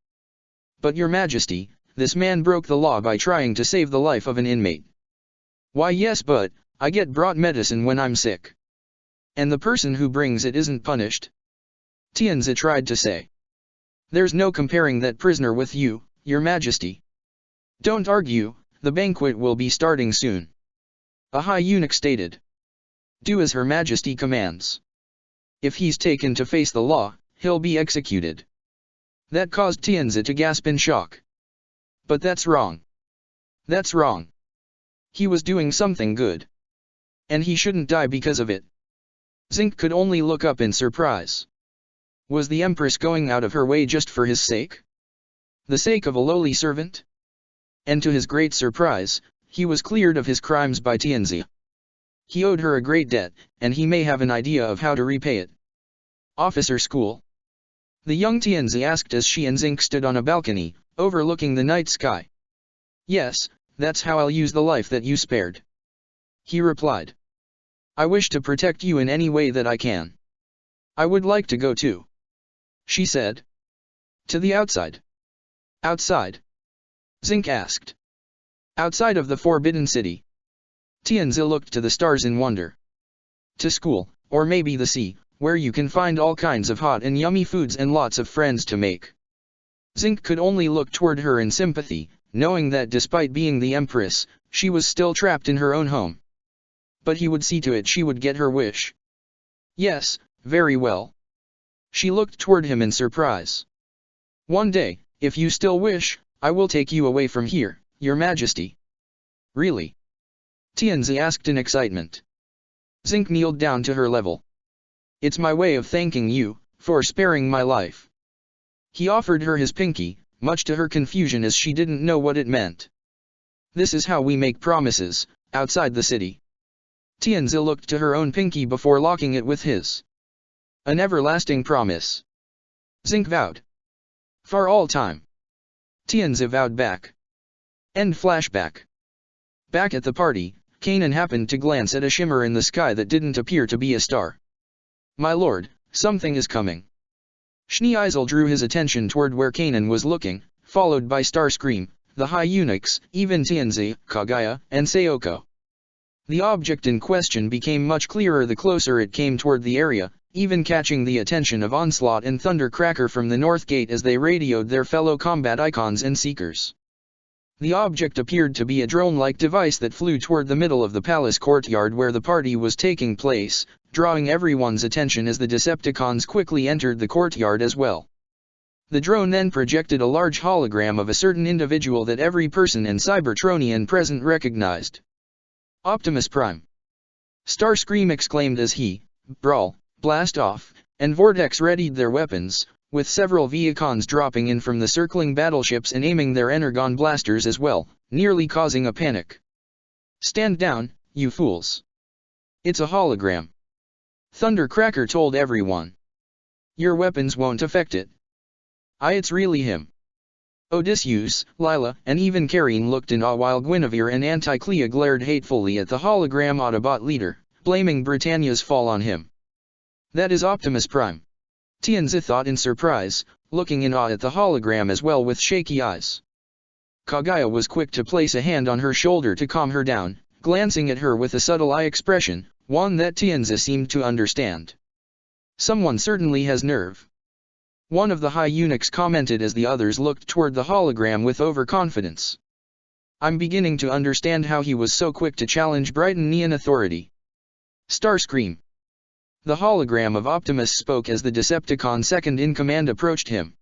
But Your Majesty, this man broke the law by trying to save the life of an inmate. Why yes, but I get brought medicine when I'm sick. And the person who brings it isn't punished? Tianzi tried to say. There's no comparing that prisoner with you, Your Majesty. Don't argue, the banquet will be starting soon. A High Eunuch stated. Do as Her Majesty commands. If he's taken to face the law, he'll be executed. That caused Tianzi to gasp in shock. But that's wrong. That's wrong. He was doing something good. And he shouldn't die because of it. Zink could only look up in surprise. Was the Empress going out of her way just for his sake? The sake of a lowly servant? And to his great surprise, he was cleared of his crimes by Tianzi. He owed her a great debt, and he may have an idea of how to repay it. Officer School? The young Tianzi asked as she and Zink stood on a balcony, overlooking the night sky. Yes, that's how I'll use the life that you spared. He replied. I wish to protect you in any way that I can. I would like to go too. She said. To the outside. Outside? Zink asked. Outside of the Forbidden City. Tianzi looked to the stars in wonder. To school, or maybe the sea, where you can find all kinds of hot and yummy foods and lots of friends to make. Zink could only look toward her in sympathy, knowing that despite being the Empress, she was still trapped in her own home. But he would see to it she would get her wish. Yes, very well. She looked toward him in surprise. One day, if you still wish, I will take you away from here, Your Majesty. Really? Tianzi asked in excitement. Zink kneeled down to her level. It's my way of thanking you, for sparing my life. He offered her his pinky, much to her confusion as she didn't know what it meant. This is how we make promises, outside the city. Tianzi looked to her own pinky before locking it with his. An everlasting promise. Zink vowed. For all time. Tianzi vowed back. End flashback. Back at the party, Kanan happened to glance at a shimmer in the sky that didn't appear to be a star. My lord, something is coming. Schneeisel drew his attention toward where Kanan was looking, followed by Starscream, the High Eunuchs, even Tianzi, Kaguya, and Sayoko. The object in question became much clearer the closer it came toward the area, even catching the attention of Onslaught and Thundercracker from the North Gate as they radioed their fellow combat icons and seekers. The object appeared to be a drone-like device that flew toward the middle of the palace courtyard where the party was taking place, drawing everyone's attention as the Decepticons quickly entered the courtyard as well. The drone then projected a large hologram of a certain individual that every person and Cybertronian present recognized. Optimus Prime. Starscream exclaimed as he, Brawl, Blast Off, and Vortex readied their weapons, with several Viacons dropping in from the circling battleships and aiming their Energon blasters as well, nearly causing a panic. Stand down, you fools. It's a hologram. Thundercracker told everyone. Your weapons won't affect it. It's really him. Odysseus, Lila, and even Karine looked in awe while Guinevere and Anticlea glared hatefully at the hologram Autobot leader, blaming Britannia's fall on him. That is Optimus Prime. Tianzi thought in surprise, looking in awe at the hologram as well with shaky eyes. Kaguya was quick to place a hand on her shoulder to calm her down, glancing at her with a subtle eye expression, one that Tianzi seemed to understand. Someone certainly has nerve. One of the high eunuchs commented as the others looked toward the hologram with overconfidence. I'm beginning to understand how he was so quick to challenge Britannian authority. Starscream. The hologram of Optimus spoke as the Decepticon second-in-command approached him.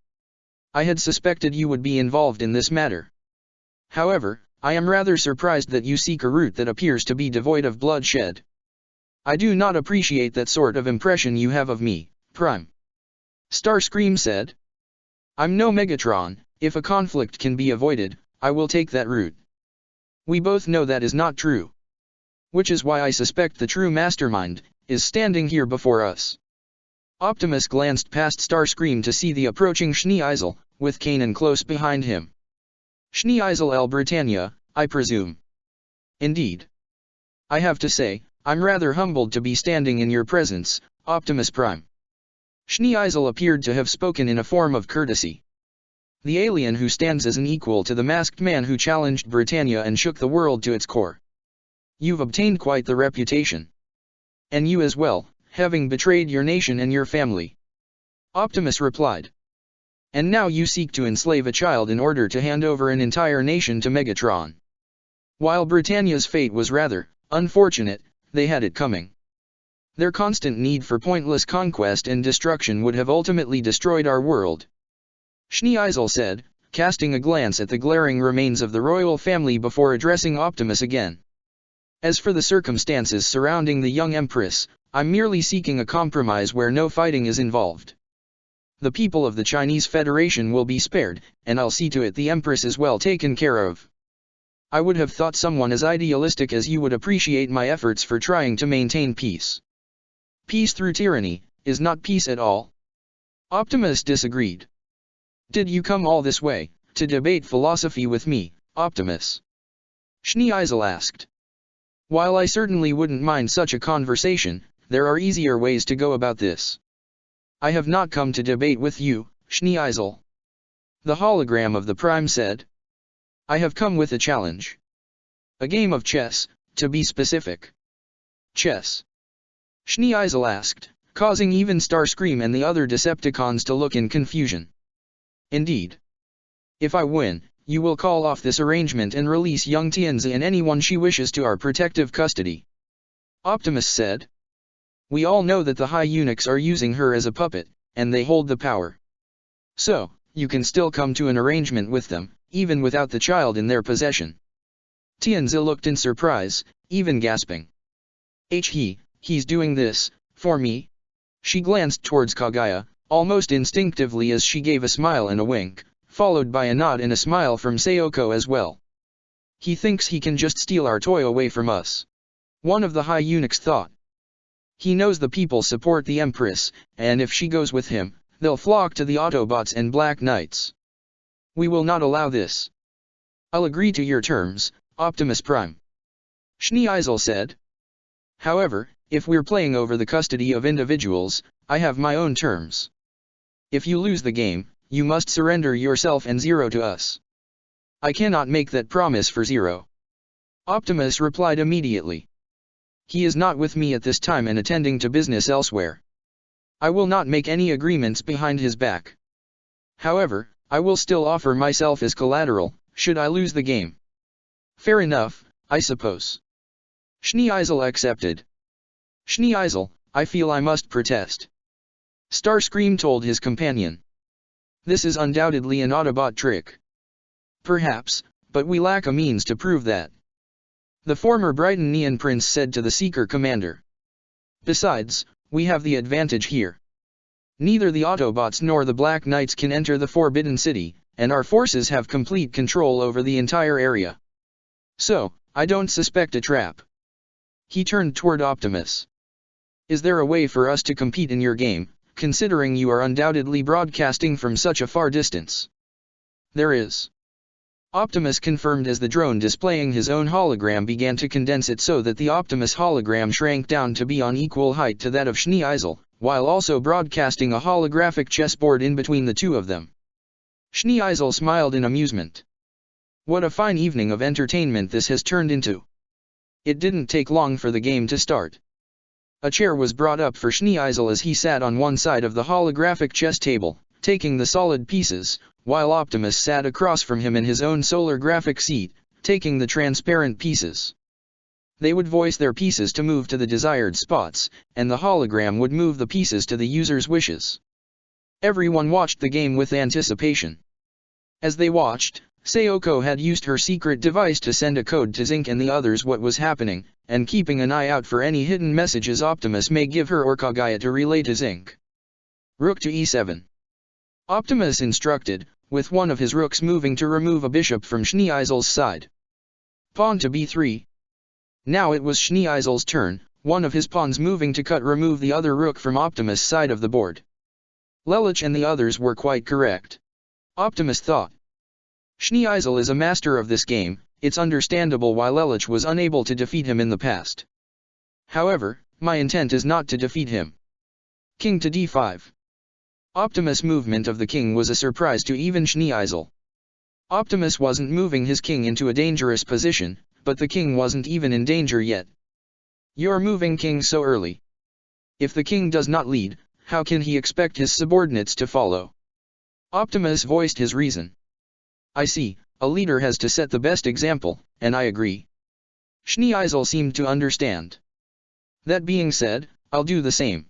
I had suspected you would be involved in this matter. However, I am rather surprised that you seek a route that appears to be devoid of bloodshed. I do not appreciate that sort of impression you have of me, Prime. Starscream said. I'm no Megatron. If a conflict can be avoided, I will take that route. We both know that is not true. Which is why I suspect the true mastermind is standing here before us. Optimus glanced past Starscream to see the approaching Schneeisel, with Kanan close behind him. Schneeisel El Britannia, I presume. Indeed. I have to say, I'm rather humbled to be standing in your presence, Optimus Prime. Schneeisel appeared to have spoken in a form of courtesy. The alien who stands as an equal to the masked man who challenged Britannia and shook the world to its core. You've obtained quite the reputation. And you as well, having betrayed your nation and your family. Optimus replied. And now you seek to enslave a child in order to hand over an entire nation to Megatron. While Britannia's fate was rather unfortunate, they had it coming. Their constant need for pointless conquest and destruction would have ultimately destroyed our world. Schneeisel said, casting a glance at the glaring remains of the royal family before addressing Optimus again. As for the circumstances surrounding the young Empress, I'm merely seeking a compromise where no fighting is involved. The people of the Chinese Federation will be spared, and I'll see to it the Empress is well taken care of. I would have thought someone as idealistic as you would appreciate my efforts for trying to maintain peace. Peace through tyranny is not peace at all. Optimus disagreed. Did you come all this way to debate philosophy with me, Optimus? Schneeisel asked. While I certainly wouldn't mind such a conversation, there are easier ways to go about this. I have not come to debate with you, Schneeisel. The hologram of the Prime said. I have come with a challenge. A game of chess, to be specific. Chess? Schneeisel asked, causing even Starscream and the other Decepticons to look in confusion. Indeed. If I win, you will call off this arrangement and release young Tianzi and anyone she wishes to our protective custody. Optimus said. We all know that the high eunuchs are using her as a puppet, and they hold the power. So, you can still come to an arrangement with them, even without the child in their possession. Tianzi looked in surprise, even gasping. He's doing this, for me? She glanced towards Kaguya, almost instinctively as she gave a smile and a wink, followed by a nod and a smile from Sayoko as well. He thinks he can just steal our toy away from us. One of the high eunuchs thought. He knows the people support the Empress, and if she goes with him, they'll flock to the Autobots and Black Knights. We will not allow this. I'll agree to your terms, Optimus Prime. Schneeisel said. However, if we're playing over the custody of individuals, I have my own terms. If you lose the game, you must surrender yourself and Zero to us. I cannot make that promise for Zero. Optimus replied immediately. He is not with me at this time and attending to business elsewhere. I will not make any agreements behind his back. However, I will still offer myself as collateral, should I lose the game. Fair enough, I suppose. Schneeisel accepted. Schneeisel, I feel I must protest. Starscream told his companion. This is undoubtedly an Autobot trick. Perhaps, but we lack a means to prove that. The former Brighton Neon Prince said to the Seeker Commander. Besides, we have the advantage here. Neither the Autobots nor the Black Knights can enter the Forbidden City, and our forces have complete control over the entire area. So, I don't suspect a trap. He turned toward Optimus. Is there a way for us to compete in your game, considering you are undoubtedly broadcasting from such a far distance? There is. Optimus confirmed as the drone displaying his own hologram began to condense it so that the Optimus hologram shrank down to be on equal height to that of Schnee-Isel, while also broadcasting a holographic chessboard in between the two of them. Schnee-Isel smiled in amusement. What a fine evening of entertainment this has turned into. It didn't take long for the game to start. A chair was brought up for Schnee-Isel as he sat on one side of the holographic chess table, taking the solid pieces, while Optimus sat across from him in his own solar graphic seat, taking the transparent pieces. They would voice their pieces to move to the desired spots, and the hologram would move the pieces to the user's wishes. Everyone watched the game with anticipation. As they watched, Sayoko had used her secret device to send a code to Zinc and the others what was happening, and keeping an eye out for any hidden messages Optimus may give her or Kagaya to relay to Zinc. Rook to e7. Optimus instructed, with one of his rooks moving to remove a bishop from Schnee-Isel's side. Pawn to b3. Now it was Schnee-Isel's turn, one of his pawns moving to remove the other rook from Optimus' side of the board. Lelich and the others were quite correct. Optimus thought. Schnee-Isel is a master of this game, it's understandable why Lelich was unable to defeat him in the past. However, my intent is not to defeat him. King to d5. Optimus' movement of the king was a surprise to even Schnee-Isel. Optimus wasn't moving his king into a dangerous position, but the king wasn't even in danger yet. You're moving king so early. If the king does not lead, how can he expect his subordinates to follow? Optimus voiced his reason. I see, a leader has to set the best example, and I agree. Schnee-Isel seemed to understand. That being said, I'll do the same.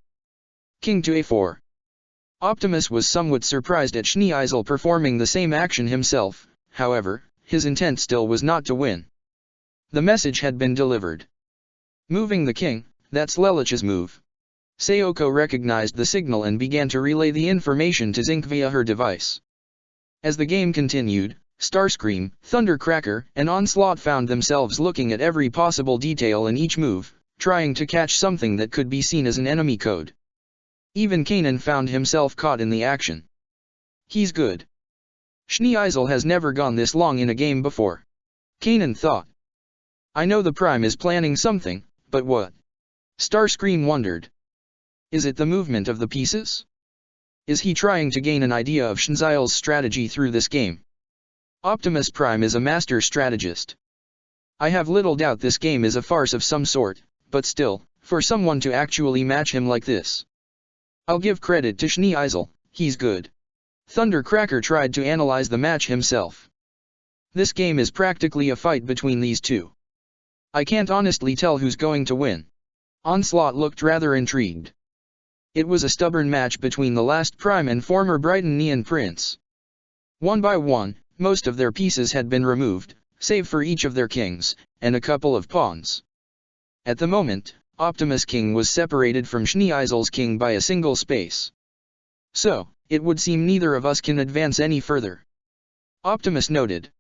King to a4. Optimus was somewhat surprised at Schnee-Isel performing the same action himself, however, his intent still was not to win. The message had been delivered. Moving the king, that's Lelich's move. Sayoko recognized the signal and began to relay the information to Zinc via her device. As the game continued, Starscream, Thundercracker, and Onslaught found themselves looking at every possible detail in each move, trying to catch something that could be seen as an enemy code. Even Kanan found himself caught in the action. He's good. Schnee-Isel has never gone this long in a game before. Kanan thought. I know the Prime is planning something, but what? Starscream wondered. Is it the movement of the pieces? Is he trying to gain an idea of Schnee-Isel's strategy through this game? Optimus Prime is a master strategist. I have little doubt this game is a farce of some sort, but still, for someone to actually match him like this. I'll give credit to Schnee-Isel, he's good. Thundercracker tried to analyze the match himself. This game is practically a fight between these two. I can't honestly tell who's going to win. Onslaught looked rather intrigued. It was a stubborn match between the last Prime and former Brighton Neon Prince. One by one, most of their pieces had been removed, save for each of their kings, and a couple of pawns. At the moment, Optimus' king was separated from Schnee-Isel's king by a single space. So, it would seem neither of us can advance any further. Optimus noted.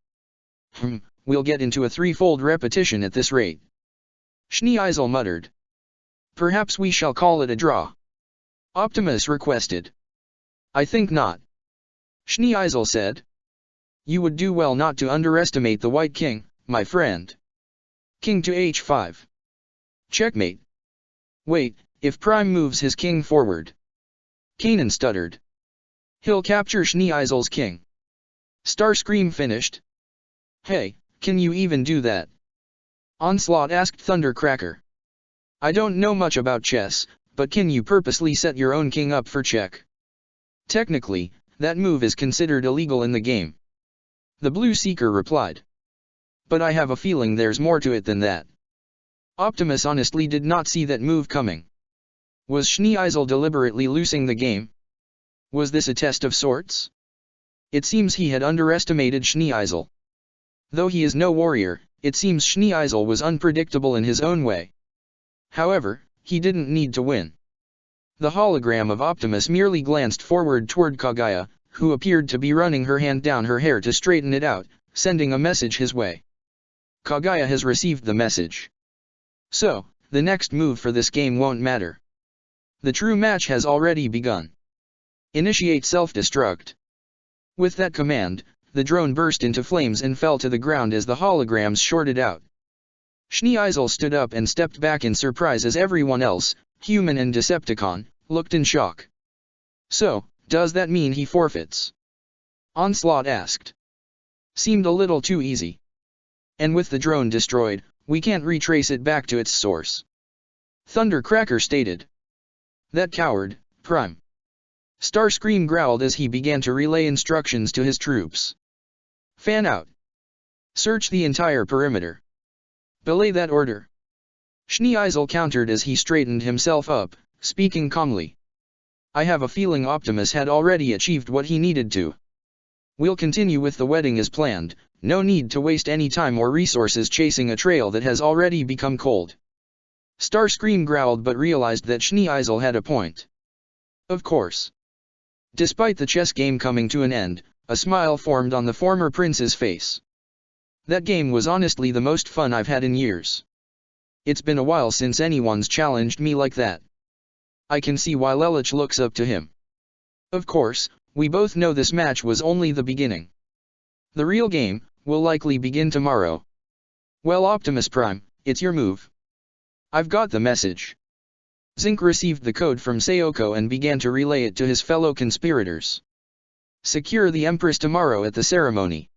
We'll get into a threefold repetition at this rate. Schnee-Isel muttered. Perhaps we shall call it a draw. Optimus requested. I think not. Schnee-Isel said. You would do well not to underestimate the White King, my friend. King to h5. Checkmate. Wait, if Prime moves his king forward. Kanan stuttered. He'll capture Schnee-Isel's king. Starscream finished. Hey, can you even do that? Onslaught asked Thundercracker. I don't know much about chess, but can you purposely set your own king up for check? Technically, that move is considered illegal in the game. The Blue Seeker replied. But I have a feeling there's more to it than that. Optimus honestly did not see that move coming. Was Schnee-Isel deliberately losing the game? Was this a test of sorts? It seems he had underestimated Schneeisel. Though he is no warrior, it seems Schneeisel was unpredictable in his own way. However, he didn't need to win. The hologram of Optimus merely glanced forward toward Kaguya, who appeared to be running her hand down her hair to straighten it out, sending a message his way. Kaguya has received the message. So, the next move for this game won't matter. The true match has already begun. Initiate self-destruct. With that command, the drone burst into flames and fell to the ground as the holograms shorted out. Schneeisel stood up and stepped back in surprise as everyone else, human and Decepticon, looked in shock. So, does that mean he forfeits? Onslaught asked. Seemed a little too easy. And with the drone destroyed, we can't retrace it back to its source. Thundercracker stated. That coward, Prime. Starscream growled as he began to relay instructions to his troops. Fan out. Search the entire perimeter. Belay that order. Schneeisel countered as he straightened himself up, speaking calmly. I have a feeling Optimus had already achieved what he needed to. We'll continue with the wedding as planned, no need to waste any time or resources chasing a trail that has already become cold. Starscream growled but realized that Schneeisel had a point. Of course. Despite the chess game coming to an end, a smile formed on the former prince's face. That game was honestly the most fun I've had in years. It's been a while since anyone's challenged me like that. I can see why Lelich looks up to him. Of course, we both know this match was only the beginning. The real game will likely begin tomorrow. Well, Optimus Prime, it's your move. I've got the message. Zinc received the code from Sayoko and began to relay it to his fellow conspirators. Secure the Empress tomorrow at the ceremony.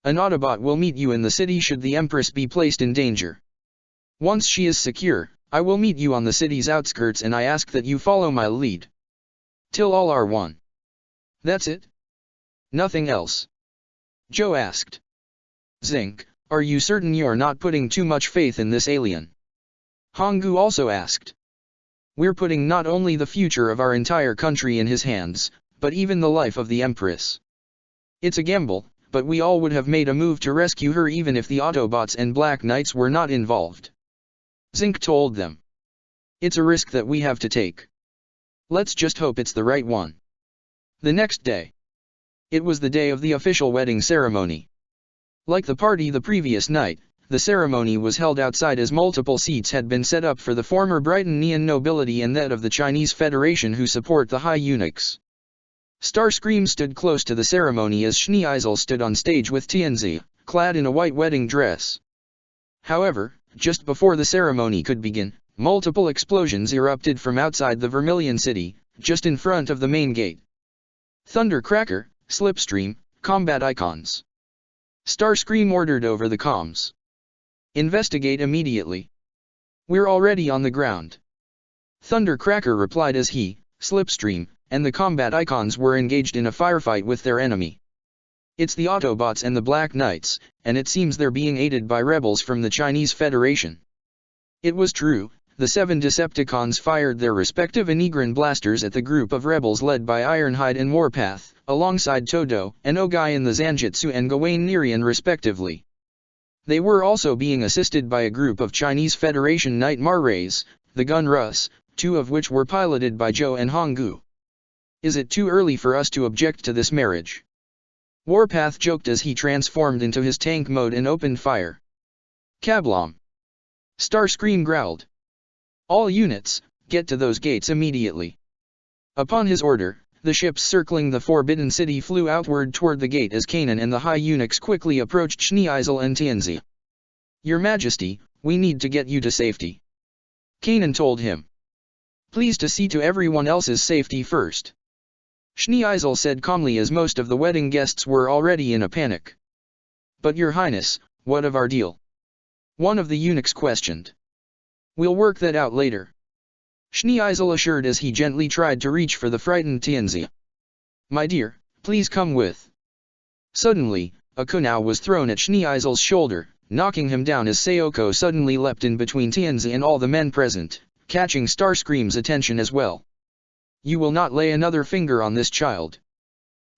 An Autobot will meet you in the city should the Empress be placed in danger. Once she is secure, I will meet you on the city's outskirts and I ask that you follow my lead. Till all are one. That's it? Nothing else? Joe asked. Zinc, are you certain you're not putting too much faith in this alien? Honggu also asked. We're putting not only the future of our entire country in his hands, but even the life of the Empress. It's a gamble, but we all would have made a move to rescue her even if the Autobots and Black Knights were not involved. Zinc told them. It's a risk that we have to take. Let's just hope it's the right one. The next day. It was the day of the official wedding ceremony. Like the party the previous night, the ceremony was held outside as multiple seats had been set up for the former Brightonian nobility and that of the Chinese Federation who support the High Eunuchs. Starscream stood close to the ceremony as Schneeisel stood on stage with Tianzi, clad in a white wedding dress. However, just before the ceremony could begin, multiple explosions erupted from outside the Vermilion City, just in front of the main gate. Thundercracker, Slipstream, combat icons. Starscream ordered over the comms. Investigate immediately. We're already on the ground. Thundercracker replied as he, Slipstream, and the combat icons were engaged in a firefight with their enemy. It's the Autobots and the Black Knights, and it seems they're being aided by rebels from the Chinese Federation. It was true, the 7 Decepticons fired their respective Enegron blasters at the group of rebels led by Ironhide and Warpath, alongside Todo and Ogai in the Zanjutsu and Gawain Nerian respectively. They were also being assisted by a group of Chinese Federation Night Marrays, the Gun Rus, 2 of which were piloted by Joe and Honggu. Is it too early for us to object to this marriage? Warpath joked as he transformed into his tank mode and opened fire. Kablom! Starscream growled. All units, get to those gates immediately. Upon his order, the ships circling the Forbidden City flew outward toward the gate as Kanan and the High Eunuchs quickly approached Schneeisel and Tianzi. Your Majesty, we need to get you to safety. Kanan told him. Please to see to everyone else's safety first. Schneeisel said calmly as most of the wedding guests were already in a panic. But Your Highness, what of our deal? One of the eunuchs questioned. We'll work that out later. Schneeisel assured as he gently tried to reach for the frightened Tianzi. My dear, please come with. Suddenly, a kunai was thrown at Schneeisel's shoulder, knocking him down as Sayoko suddenly leapt in between Tianzi and all the men present, catching Starscream's attention as well. You will not lay another finger on this child.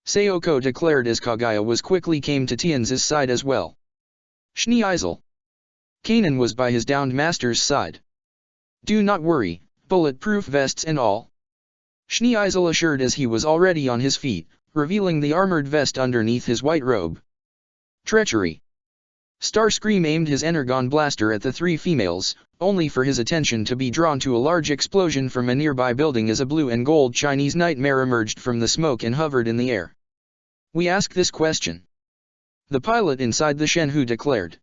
Sayoko declared as Kagaya was quickly came to Tianzi's side as well. Schneeisel. Kanan was by his downed master's side. Do not worry, bulletproof vests and all. Schneeisel assured as he was already on his feet, revealing the armored vest underneath his white robe. Treachery. Starscream aimed his energon blaster at the three females, only for his attention to be drawn to a large explosion from a nearby building as a blue and gold Chinese nightmare emerged from the smoke and hovered in the air. We ask this question. The pilot inside the Shenhu declared.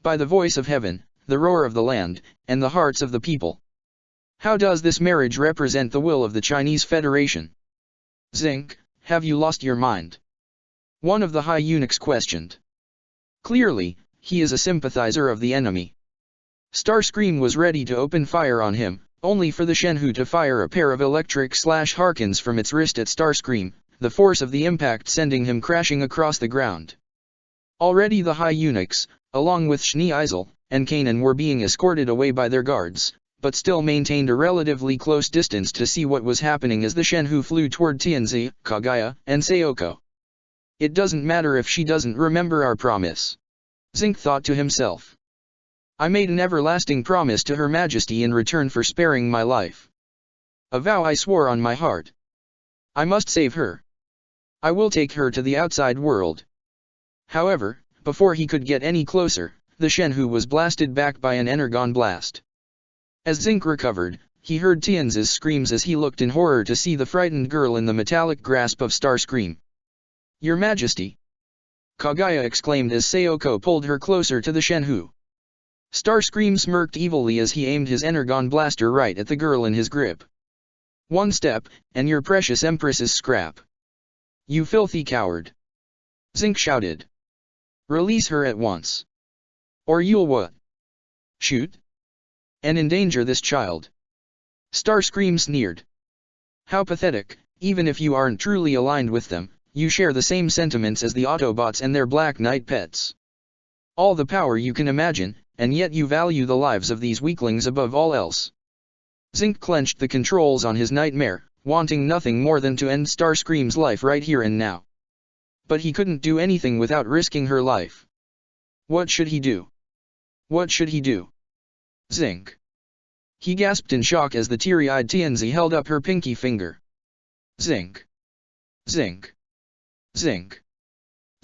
By the voice of heaven, the roar of the land, and the hearts of the people. How does this marriage represent the will of the Chinese Federation? Zink, have you lost your mind? One of the high eunuchs questioned. Clearly, he is a sympathizer of the enemy. Starscream was ready to open fire on him, only for the Shenhu to fire a pair of electric/harkins from its wrist at Starscream, the force of the impact sending him crashing across the ground. Already the high eunuchs, along with Schneeisel and Kanan were being escorted away by their guards, but still maintained a relatively close distance to see what was happening as the Shenhu flew toward Tianzi, Kagaya, and Sayoko. It doesn't matter if she doesn't remember our promise. Zink thought to himself. I made an everlasting promise to Her Majesty in return for sparing my life. A vow I swore on my heart. I must save her. I will take her to the outside world. However, before he could get any closer, the Shenhu was blasted back by an energon blast. As Zink recovered, he heard Tianzi's screams as he looked in horror to see the frightened girl in the metallic grasp of Starscream. Your Majesty! Kagaya exclaimed as Sayoko pulled her closer to the Shenhu. Starscream smirked evilly as he aimed his energon blaster right at the girl in his grip. One step, and your precious Empress is scrap. You filthy coward! Zink shouted. Release her at once. Or you'll what? Shoot? And endanger this child. Starscream sneered. How pathetic, even if you aren't truly aligned with them. You share the same sentiments as the Autobots and their Black Knight pets. All the power you can imagine, and yet you value the lives of these weaklings above all else. Zink clenched the controls on his nightmare, wanting nothing more than to end Starscream's life right here and now. But he couldn't do anything without risking her life. What should he do? What should he do? Zink. He gasped in shock as the teary-eyed Tianzi held up her pinky finger. Zink. Zink. Zink.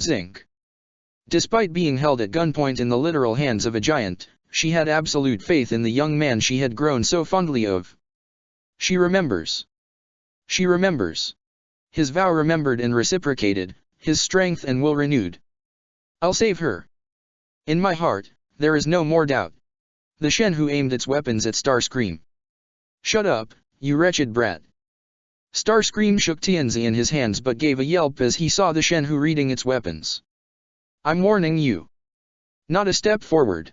Zink. Despite being held at gunpoint in the literal hands of a giant, she had absolute faith in the young man she had grown so fondly of. She remembers. She remembers. His vow remembered and reciprocated, his strength and will renewed. I'll save her. In my heart, there is no more doubt. The Shenhu aimed its weapons at Starscream. Shut up, you wretched brat. Starscream shook Tianzi in his hands but gave a yelp as he saw the Shenhu reading its weapons. I'm warning you. Not a step forward.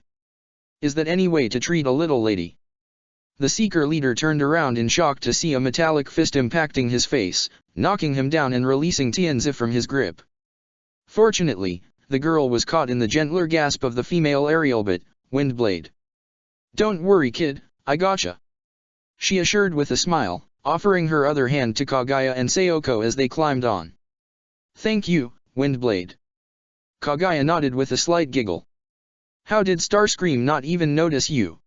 Is that any way to treat a little lady? The Seeker leader turned around in shock to see a metallic fist impacting his face, knocking him down and releasing Tianzi from his grip. Fortunately, the girl was caught in the gentler gasp of the female Aerialbot, Windblade. Don't worry kid, I gotcha. She assured with a smile, offering her other hand to Kagaya and Sayoko as they climbed on. Thank you, Windblade. Kagaya nodded with a slight giggle. How did Starscream not even notice you?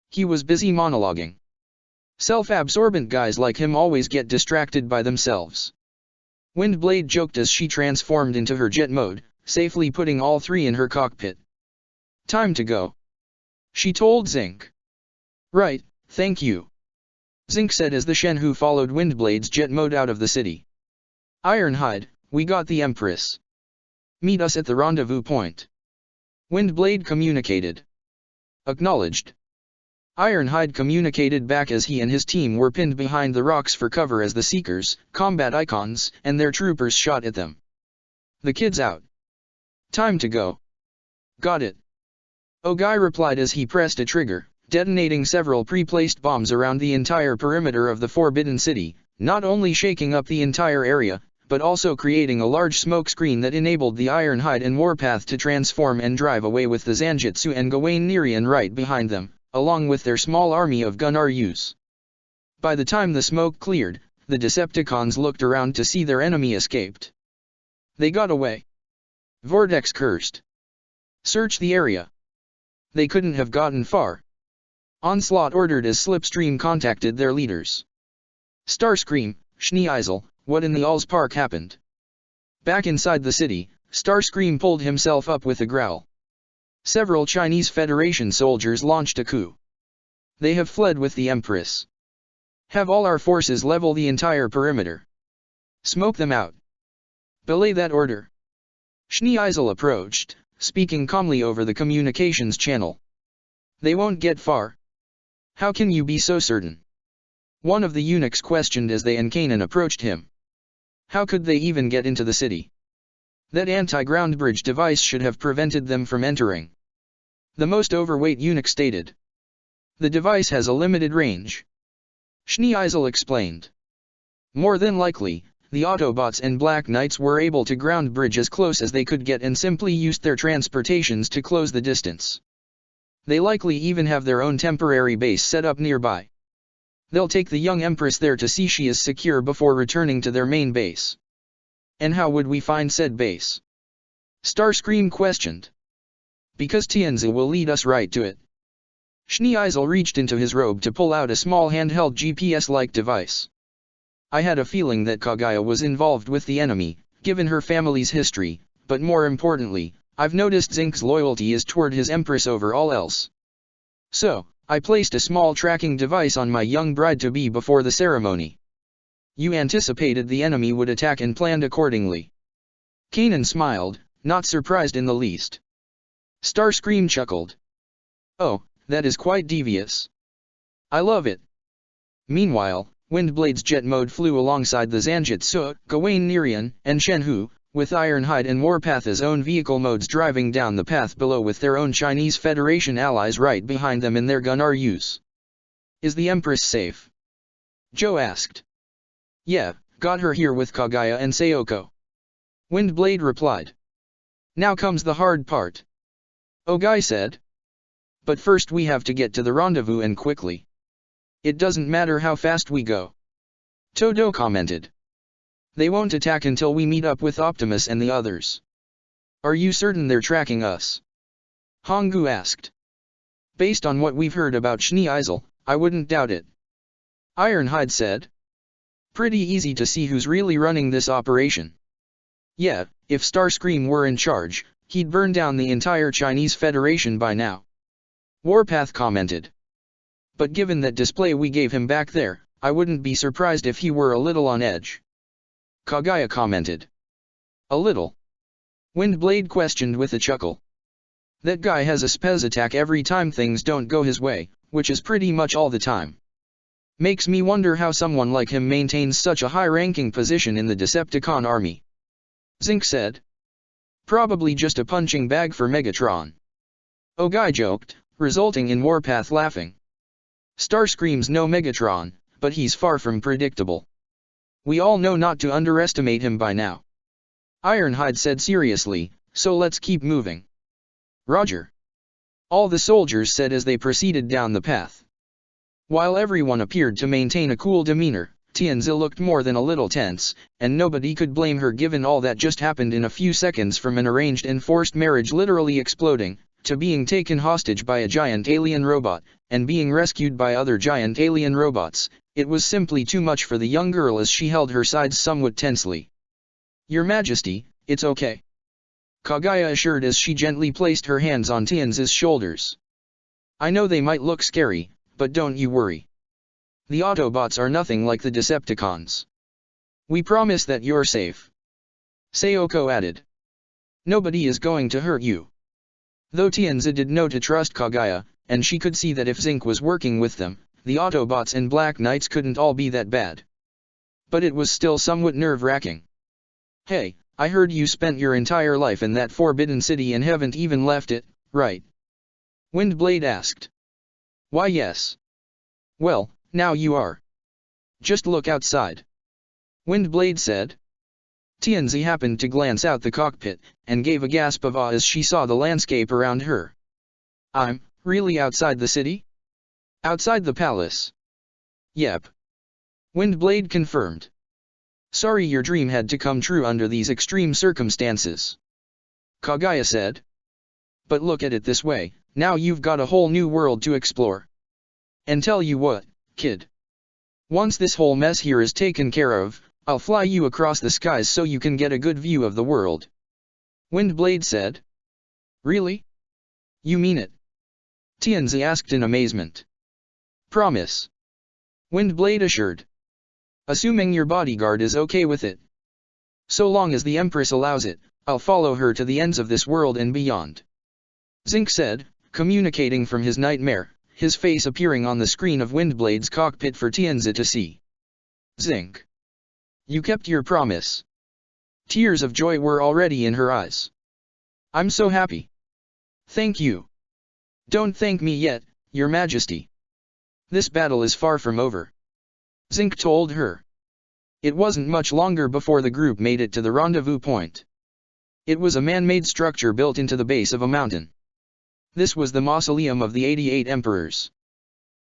He was busy monologuing. Self-absorbent guys like him always get distracted by themselves. Windblade joked as she transformed into her jet mode, safely putting all three in her cockpit. Time to go. She told Zink. Right, thank you. Zink said as the Shenhu followed Windblade's jet mode out of the city. Ironhide, we got the Empress. Meet us at the rendezvous point. Windblade communicated. Acknowledged. Ironhide communicated back as he and his team were pinned behind the rocks for cover as the Seekers, combat icons, and their troopers shot at them. The kid's out. Time to go. Got it. Ogai replied as he pressed a trigger, detonating several pre-placed bombs around the entire perimeter of the Forbidden City, not only shaking up the entire area, but also creating a large smoke screen that enabled the Ironhide and Warpath to transform and drive away with the Zanjutsu and Gawain Nerian right behind them, along with their small army of gun RUs. By the time the smoke cleared, the Decepticons looked around to see their enemy escaped. They got away. Vortex cursed. Search the area. They couldn't have gotten far. Onslaught ordered as Slipstream contacted their leaders. Starscream, Schneeisel, what in the Allspark happened? Back inside the city, Starscream pulled himself up with a growl. Several Chinese Federation soldiers launched a coup. They have fled with the Empress. Have all our forces level the entire perimeter. Smoke them out. Belay that order. Schneeisel approached, speaking calmly over the communications channel. They won't get far. How can you be so certain? One of the eunuchs questioned as they and Kanan approached him. How could they even get into the city? That anti-ground bridge device should have prevented them from entering. The most overweight eunuch stated. The device has a limited range. Schneeisel explained. More than likely, the Autobots and Black Knights were able to ground bridge as close as they could get and simply used their transportations to close the distance. They likely even have their own temporary base set up nearby. They'll take the young Empress there to see she is secure before returning to their main base. And how would we find said base? Starscream questioned. Because Tianzi will lead us right to it. Schneeisel reached into his robe to pull out a small handheld GPS-like device. I had a feeling that Kaguya was involved with the enemy, given her family's history, but more importantly, I've noticed Zink's loyalty is toward his Empress over all else. So, I placed a small tracking device on my young bride-to-be before the ceremony. You anticipated the enemy would attack and planned accordingly. Kanan smiled, not surprised in the least. Starscream chuckled. Oh, that is quite devious. I love it. Meanwhile, Windblade's jet mode flew alongside the Zanjitsu, Gawain Nerian, and Shenhu, with Ironhide and Warpath as own vehicle modes driving down the path below with their own Chinese Federation allies right behind them in their gun RUs. Is the Empress safe? Joe asked. Yeah, got her here with Kaguya and Sayoko. Windblade replied. Now comes the hard part. Ogai said. But first we have to get to the rendezvous and quickly. It doesn't matter how fast we go. Todo commented. They won't attack until we meet up with Optimus and the others. Are you certain they're tracking us? Honggu asked. Based on what we've heard about Schneeisel, I wouldn't doubt it. Ironhide said. Pretty easy to see who's really running this operation. Yeah, if Starscream were in charge, he'd burn down the entire Chinese Federation by now. Warpath commented. But given that display we gave him back there, I wouldn't be surprised if he were a little on edge. Kaguya commented. A little? Windblade questioned with a chuckle. That guy has a spaz attack every time things don't go his way, which is pretty much all the time. Makes me wonder how someone like him maintains such a high-ranking position in the Decepticon army. Zink said. Probably just a punching bag for Megatron. Ogai joked, resulting in Warpath laughing. Starscream's no Megatron, but he's far from predictable. We all know not to underestimate him by now. Ironhide said seriously, so let's keep moving. Roger. All the soldiers said as they proceeded down the path. While everyone appeared to maintain a cool demeanor, Tianzi looked more than a little tense, and nobody could blame her given all that just happened in a few seconds from an arranged and forced marriage literally exploding, to being taken hostage by a giant alien robot, and being rescued by other giant alien robots. It was simply too much for the young girl as she held her sides somewhat tensely. Your Majesty, it's okay. Kaguya assured as she gently placed her hands on Tianzi's shoulders. I know they might look scary, but don't you worry. The Autobots are nothing like the Decepticons. We promise that you're safe. Sayoko added. Nobody is going to hurt you. Though Tianzi did know to trust Kaguya, and she could see that if Zink was working with them, the Autobots and Black Knights couldn't all be that bad. But it was still somewhat nerve-wracking. Hey, I heard you spent your entire life in that forbidden city and haven't even left it, right? Windblade asked. Why yes. Well, now you are. Just look outside. Windblade said. Tianzi happened to glance out the cockpit, and gave a gasp of awe as she saw the landscape around her. I'm really outside the city? Outside the palace? Yep. Windblade confirmed. Sorry your dream had to come true under these extreme circumstances. Kaguya said. But look at it this way, now you've got a whole new world to explore. And tell you what, kid. Once this whole mess here is taken care of, I'll fly you across the skies so you can get a good view of the world. Windblade said. Really? You mean it? Tianzi asked in amazement. Promise. Windblade assured. Assuming your bodyguard is okay with it. So long as the Empress allows it, I'll follow her to the ends of this world and beyond. Zinc said, communicating from his nightmare, his face appearing on the screen of Windblade's cockpit for Tianzi to see. Zinc. You kept your promise. Tears of joy were already in her eyes. I'm so happy. Thank you. Don't thank me yet, Your Majesty. This battle is far from over. Zinc told her. It wasn't much longer before the group made it to the rendezvous point. It was a man-made structure built into the base of a mountain. This was the mausoleum of the 88 Emperors.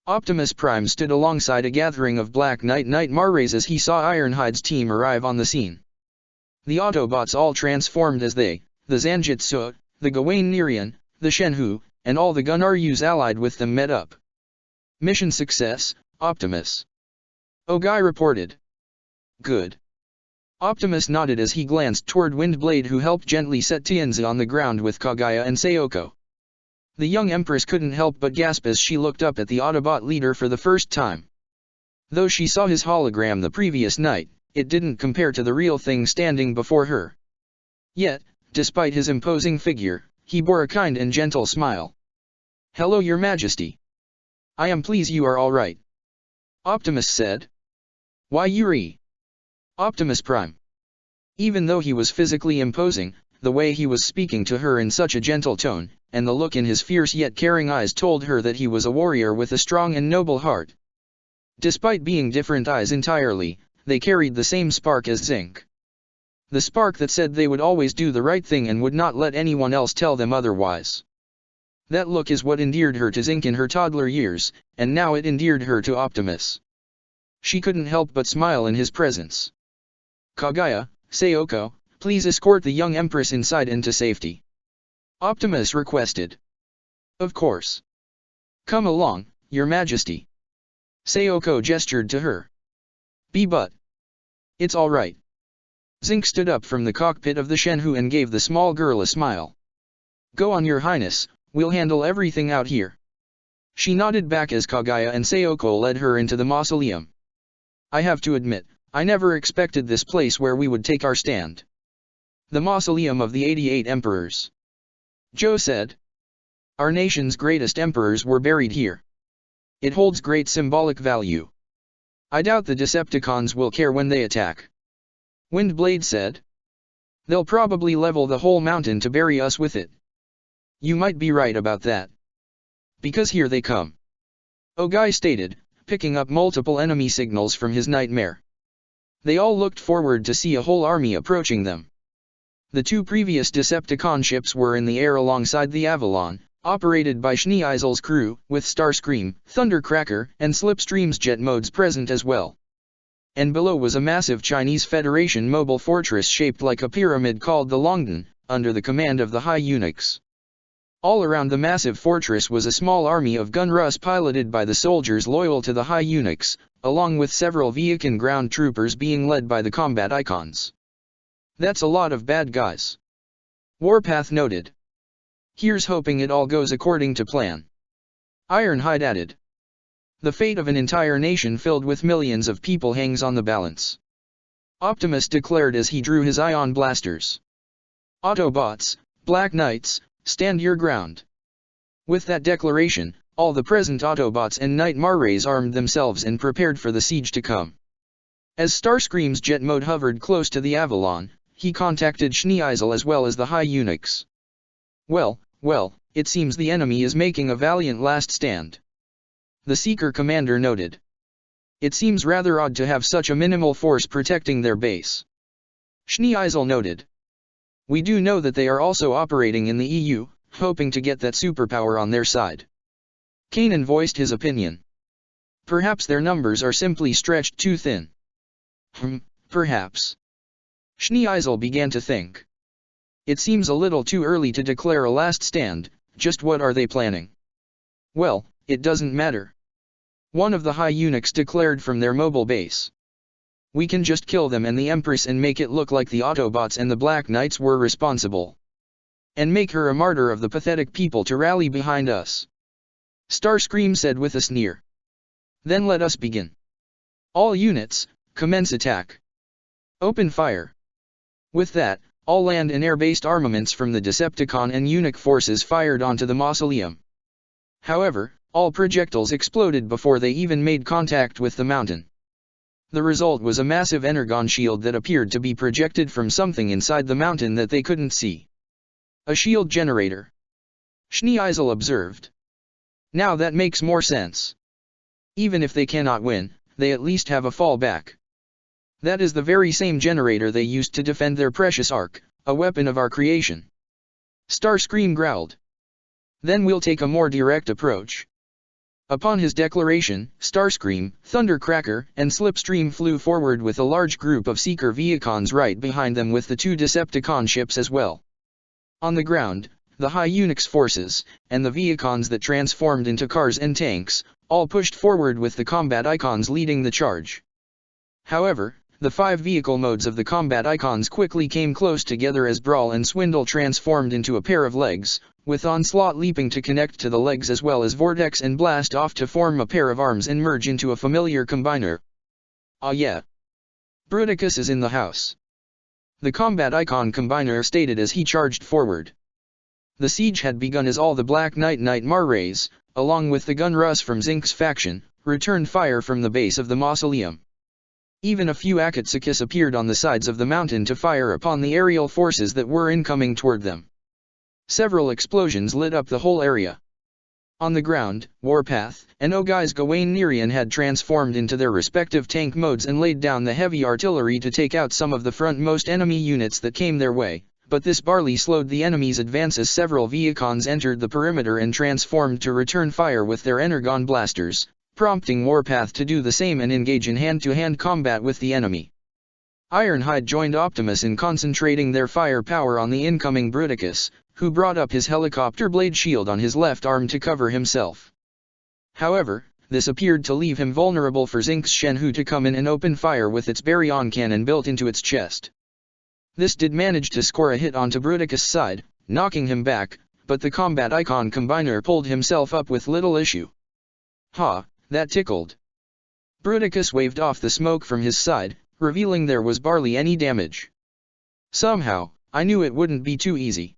Optimus Prime stood alongside a gathering of Black Knight Nightmares as he saw Ironhide's team arrive on the scene. The Autobots all transformed as they, the Zanjitsu, the Gawain Nerian, the Shenhu, and all the Gun-Ryus allied with them met up. Mission success, Optimus. Ogai reported. Good. Optimus nodded as he glanced toward Windblade, who helped gently set Tianzi on the ground with Kaguya and Sayoko. The young Empress couldn't help but gasp as she looked up at the Autobot leader for the first time. Though she saw his hologram the previous night, it didn't compare to the real thing standing before her. Yet, despite his imposing figure, he bore a kind and gentle smile. Hello, Your Majesty. I am pleased you are all right. Optimus said. Why, Yuri? Optimus Prime. Even though he was physically imposing, the way he was speaking to her in such a gentle tone, and the look in his fierce yet caring eyes told her that he was a warrior with a strong and noble heart. Despite being different eyes entirely, they carried the same spark as Zinc. The spark that said they would always do the right thing and would not let anyone else tell them otherwise. That look is what endeared her to Zinc in her toddler years, and now it endeared her to Optimus. She couldn't help but smile in his presence. Kaguya, Sayoko, please escort the young Empress inside and to safety. Optimus requested. Of course. Come along, Your Majesty. Sayoko gestured to her. But. It's all right. Zinc stood up from the cockpit of the Shenhu and gave the small girl a smile. Go on, Your Highness, we'll handle everything out here. She nodded back as Kaguya and Sayoko led her into the mausoleum. I have to admit, I never expected this place where we would take our stand. The mausoleum of the 88 Emperors. Joe said. Our nation's greatest emperors were buried here. It holds great symbolic value. I doubt the Decepticons will care when they attack. Windblade said. They'll probably level the whole mountain to bury us with it. You might be right about that. Because here they come. Ogai stated, picking up multiple enemy signals from his nightmare. They all looked forward to see a whole army approaching them. The two previous Decepticon ships were in the air alongside the Avalon, operated by Schneeisel's crew, with Starscream, Thundercracker, and Slipstream's jet modes present as well. And below was a massive Chinese Federation mobile fortress shaped like a pyramid called the Longdan, under the command of the High Eunuchs. All around the massive fortress was a small army of Gun-Rus piloted by the soldiers loyal to the High Eunuchs, along with several Viacan ground troopers being led by the combat icons. That's a lot of bad guys. Warpath noted. Here's hoping it all goes according to plan. Ironhide added. The fate of an entire nation filled with millions of people hangs on the balance. Optimus declared as he drew his ion blasters. Autobots, Black Knights, stand your ground. With that declaration, all the present Autobots and Nightmares armed themselves and prepared for the siege to come. As Starscream's jet mode hovered close to the Avalon, he contacted Schneeisel as well as the High Eunuchs. Well, it seems the enemy is making a valiant last stand. The Seeker commander noted. It seems rather odd to have such a minimal force protecting their base. Schneeisel noted. We do know that they are also operating in the EU, hoping to get that superpower on their side. Kanan voiced his opinion. Perhaps their numbers are simply stretched too thin. Perhaps. Schneeisel began to think. It seems a little too early to declare a last stand. Just what are they planning? Well, it doesn't matter. One of the high eunuchs declared from their mobile base. We can just kill them and the Empress and make it look like the Autobots and the Black Knights were responsible. And make her a martyr of the pathetic people to rally behind us. Starscream said with a sneer. Then let us begin. All units, commence attack. Open fire. With that, all land and air-based armaments from the Decepticon and Eunuch forces fired onto the mausoleum. However, all projectiles exploded before they even made contact with the mountain. The result was a massive energon shield that appeared to be projected from something inside the mountain that they couldn't see. A shield generator. Schneeisel observed. Now that makes more sense. Even if they cannot win, they at least have a fallback. That is the very same generator they used to defend their precious Ark, a weapon of our creation. Starscream growled. Then we'll take a more direct approach. Upon his declaration, Starscream, Thundercracker, and Slipstream flew forward with a large group of Seeker Vehicons right behind them with the 2 Decepticon ships as well. On the ground, the High Eunuch's forces, and the Vehicons that transformed into cars and tanks, all pushed forward with the combat icons leading the charge. However, the 5 vehicle modes of the combat icons quickly came close together as Brawl and Swindle transformed into a pair of legs, with Onslaught leaping to connect to the legs as well as Vortex and Blast off to form a pair of arms and merge into a familiar combiner. Ah yeah. Bruticus is in the house. The combat icon combiner stated as he charged forward. The siege had begun as all the Black Knight Nightmare Rays, along with the Gun Russ from Zink's faction, returned fire from the base of the mausoleum. Even a few Akatsuki appeared on the sides of the mountain to fire upon the aerial forces that were incoming toward them. Several explosions lit up the whole area. On the ground, Warpath and Ogai's Gawain Nerian had transformed into their respective tank modes and laid down the heavy artillery to take out some of the frontmost enemy units that came their way, but this barely slowed the enemy's advance as several Vehicons entered the perimeter and transformed to return fire with their Energon blasters, prompting Warpath to do the same and engage in hand-to-hand combat with the enemy. Ironhide joined Optimus in concentrating their firepower on the incoming Bruticus, who brought up his helicopter blade shield on his left arm to cover himself. However, this appeared to leave him vulnerable for Zink's Shenhu to come in and open fire with its baryon cannon built into its chest. This did manage to score a hit onto Bruticus' side, knocking him back, but the combat icon combiner pulled himself up with little issue. Ha, that tickled. Bruticus waved off the smoke from his side, revealing there was barely any damage. Somehow, I knew it wouldn't be too easy.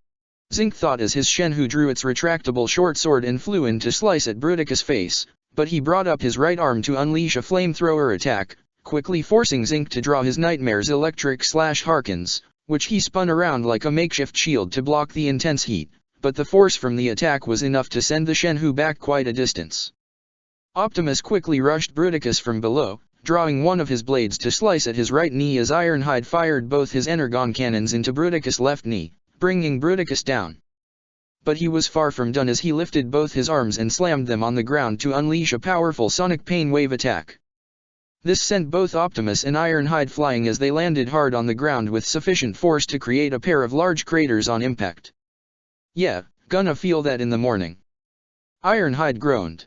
Zink thought as his Shenhu drew its retractable short sword and flew in to slice at Bruticus' face, but he brought up his right arm to unleash a flamethrower attack, quickly forcing Zink to draw his Nightmare's electric/Harkins, which he spun around like a makeshift shield to block the intense heat, but the force from the attack was enough to send the Shenhu back quite a distance. Optimus quickly rushed Bruticus from below, drawing one of his blades to slice at his right knee as Ironhide fired both his Energon cannons into Bruticus' left knee, bringing Bruticus down. But he was far from done as he lifted both his arms and slammed them on the ground to unleash a powerful sonic pain wave attack. This sent both Optimus and Ironhide flying as they landed hard on the ground with sufficient force to create a pair of large craters on impact. Yeah, gonna feel that in the morning. Ironhide groaned.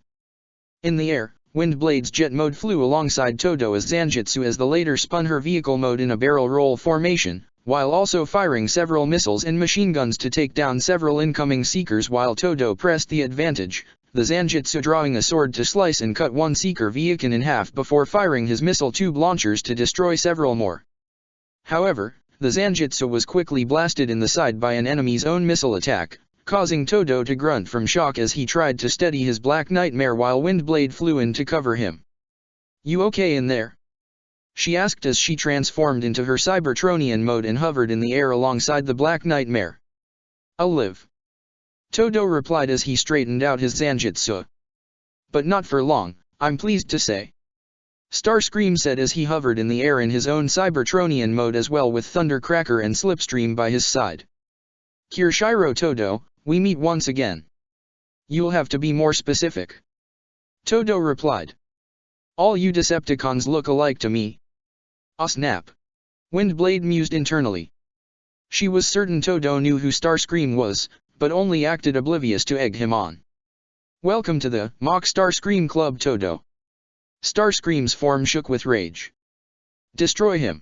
In the air, Windblade's jet mode flew alongside Todo as Zanjitsu as the later spun her vehicle mode in a barrel roll formation, while also firing several missiles and machine guns to take down several incoming Seekers while Todo pressed the advantage, the Zanjitsu drawing a sword to slice and cut one Seeker Vehicon in half before firing his missile tube launchers to destroy several more. However, the Zanjitsu was quickly blasted in the side by an enemy's own missile attack, causing Todo to grunt from shock as he tried to steady his Black Nightmare while Windblade flew in to cover him. "You okay in there?" she asked as she transformed into her Cybertronian mode and hovered in the air alongside the Black Nightmare. "I'll live," Todo replied as he straightened out his Zanjitsu. "But not for long, I'm pleased to say," Starscream said as he hovered in the air in his own Cybertronian mode as well with Thundercracker and Slipstream by his side. "Kirishiro Todo, we meet once again. You'll have to be more specific," Todo replied. All you Decepticons look alike to me. Ah snap. Windblade mused internally. She was certain Todo knew who Starscream was, but only acted oblivious to egg him on. Welcome to the mock Starscream Club, Todo. Starscream's form shook with rage. Destroy him.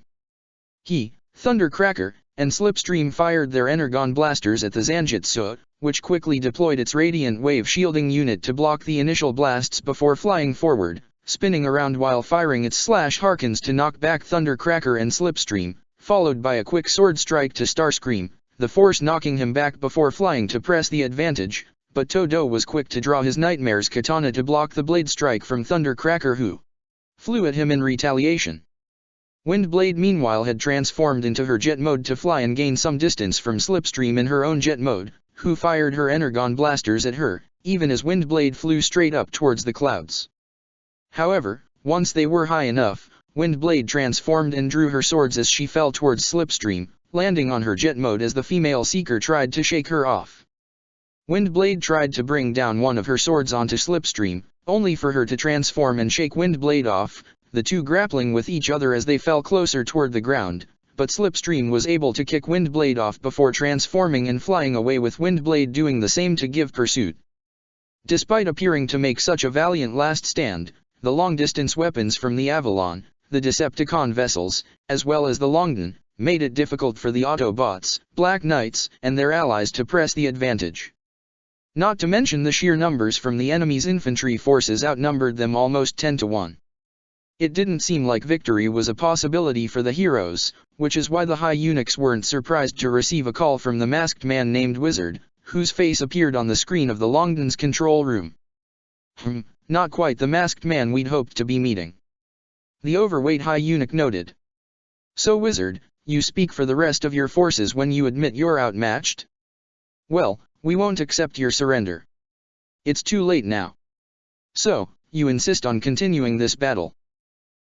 He, Thundercracker, and Slipstream fired their Energon blasters at the Zanjutsu, which quickly deployed its radiant wave shielding unit to block the initial blasts before flying forward, spinning around while firing its slash Harkins to knock back Thundercracker and Slipstream, followed by a quick sword strike to Starscream, the force knocking him back before flying to press the advantage, but Todo was quick to draw his Nightmare's katana to block the blade strike from Thundercracker, who flew at him in retaliation. Windblade meanwhile had transformed into her jet mode to fly and gain some distance from Slipstream in her own jet mode, who fired her Energon blasters at her, even as Windblade flew straight up towards the clouds. However, once they were high enough, Windblade transformed and drew her swords as she fell towards Slipstream, landing on her jet mode as the female Seeker tried to shake her off. Windblade tried to bring down one of her swords onto Slipstream, only for her to transform and shake Windblade off, the two grappling with each other as they fell closer toward the ground, but Slipstream was able to kick Windblade off before transforming and flying away, with Windblade doing the same to give pursuit. Despite appearing to make such a valiant last stand, the long-distance weapons from the Avalon, the Decepticon vessels, as well as the Longden, made it difficult for the Autobots, Black Knights, and their allies to press the advantage. Not to mention the sheer numbers from the enemy's infantry forces outnumbered them almost 10-1. It didn't seem like victory was a possibility for the heroes, which is why the High Eunuchs weren't surprised to receive a call from the masked man named Wizard, whose face appeared on the screen of the Longden's control room. Not quite the masked man we'd hoped to be meeting. The overweight High Eunuch noted. So Wizard, you speak for the rest of your forces when you admit you're outmatched? Well, we won't accept your surrender. It's too late now. So, you insist on continuing this battle?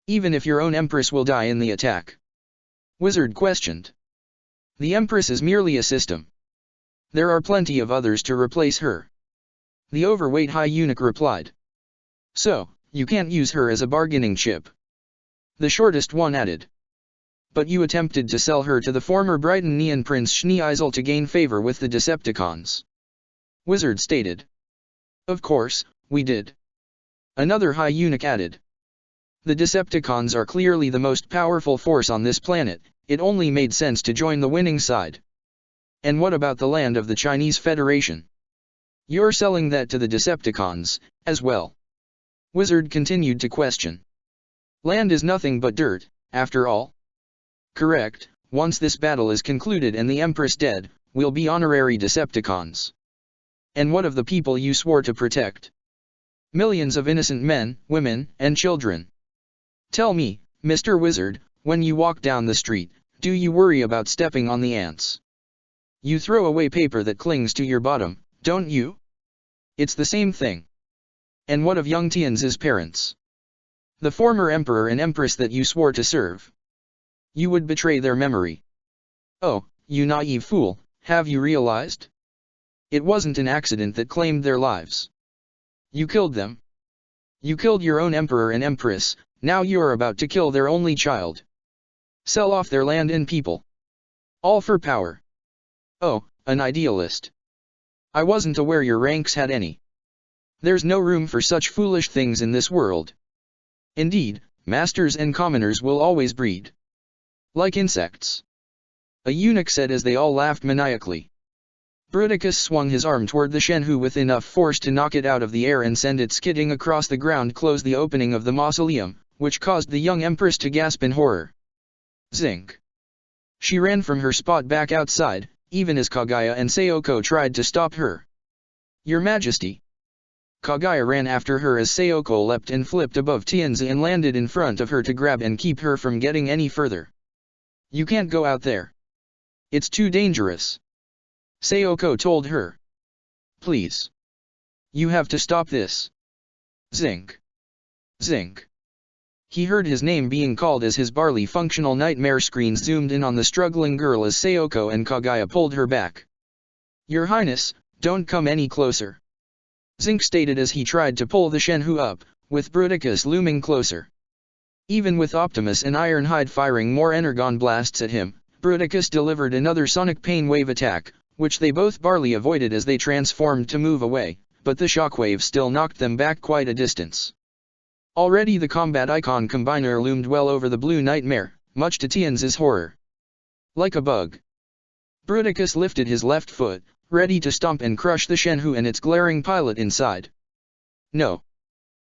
Even if your own Empress will die in the attack? Wizard questioned. The Empress is merely a system. There are plenty of others to replace her. The overweight High Eunuch replied. So, you can't use her as a bargaining chip. The shortest one added. But you attempted to sell her to the former Brighton Prince Schneeisel to gain favor with the Decepticons. Wizard stated. Of course, we did. Another High Eunuch added. The Decepticons are clearly the most powerful force on this planet, it only made sense to join the winning side. And what about the land of the Chinese Federation? You're selling that to the Decepticons, as well? Wizard continued to question. Land is nothing but dirt, after all. Correct, once this battle is concluded and the Empress dead, we'll be honorary Decepticons. And what of the people you swore to protect? Millions of innocent men, women, and children. Tell me, Mr. Wizard, when you walk down the street, do you worry about stepping on the ants? You throw away paper that clings to your bottom, don't you? It's the same thing. And what of young Tianzi's parents? The former emperor and empress that you swore to serve. You would betray their memory. Oh, you naive fool, have you realized? It wasn't an accident that claimed their lives. You killed them. You killed your own emperor and empress, now you're about to kill their only child. Sell off their land and people. All for power. Oh, an idealist. I wasn't aware your ranks had any. There's no room for such foolish things in this world. Indeed, masters and commoners will always breed. Like insects. A eunuch said as they all laughed maniacally. Bruticus swung his arm toward the Shenhu with enough force to knock it out of the air and send it skidding across the ground, close the opening of the mausoleum, which caused the young empress to gasp in horror. Zink. She ran from her spot back outside, even as Kaguya and Sayoko tried to stop her. Your Majesty. Kaguya ran after her as Sayoko leapt and flipped above Tianzi and landed in front of her to grab and keep her from getting any further. You can't go out there. It's too dangerous. Sayoko told her. Please. You have to stop this. Zink. Zink. He heard his name being called as his barely functional nightmare screen zoomed in on the struggling girl as Sayoko and Kaguya pulled her back. Your Highness, don't come any closer. Zink stated as he tried to pull the Shenhu up, with Bruticus looming closer. Even with Optimus and Ironhide firing more Energon blasts at him, Bruticus delivered another sonic pain wave attack, which they both barely avoided as they transformed to move away, but the shockwave still knocked them back quite a distance. Already the combat icon combiner loomed well over the Blue Nightmare, much to Tianzi's horror. Like a bug, Bruticus lifted his left foot, ready to stomp and crush the Shenhu and its glaring pilot inside. No.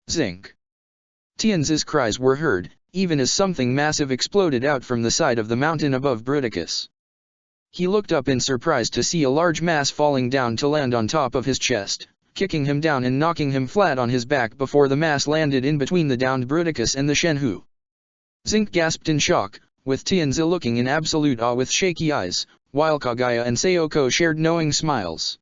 Zink. Tianzi's cries were heard, even as something massive exploded out from the side of the mountain above Bruticus. He looked up in surprise to see a large mass falling down to land on top of his chest, kicking him down and knocking him flat on his back before the mass landed in between the downed Bruticus and the Shenhu. Zink gasped in shock, with Tianzi looking in absolute awe with shaky eyes, while Kagaya and Sayoko shared knowing smiles.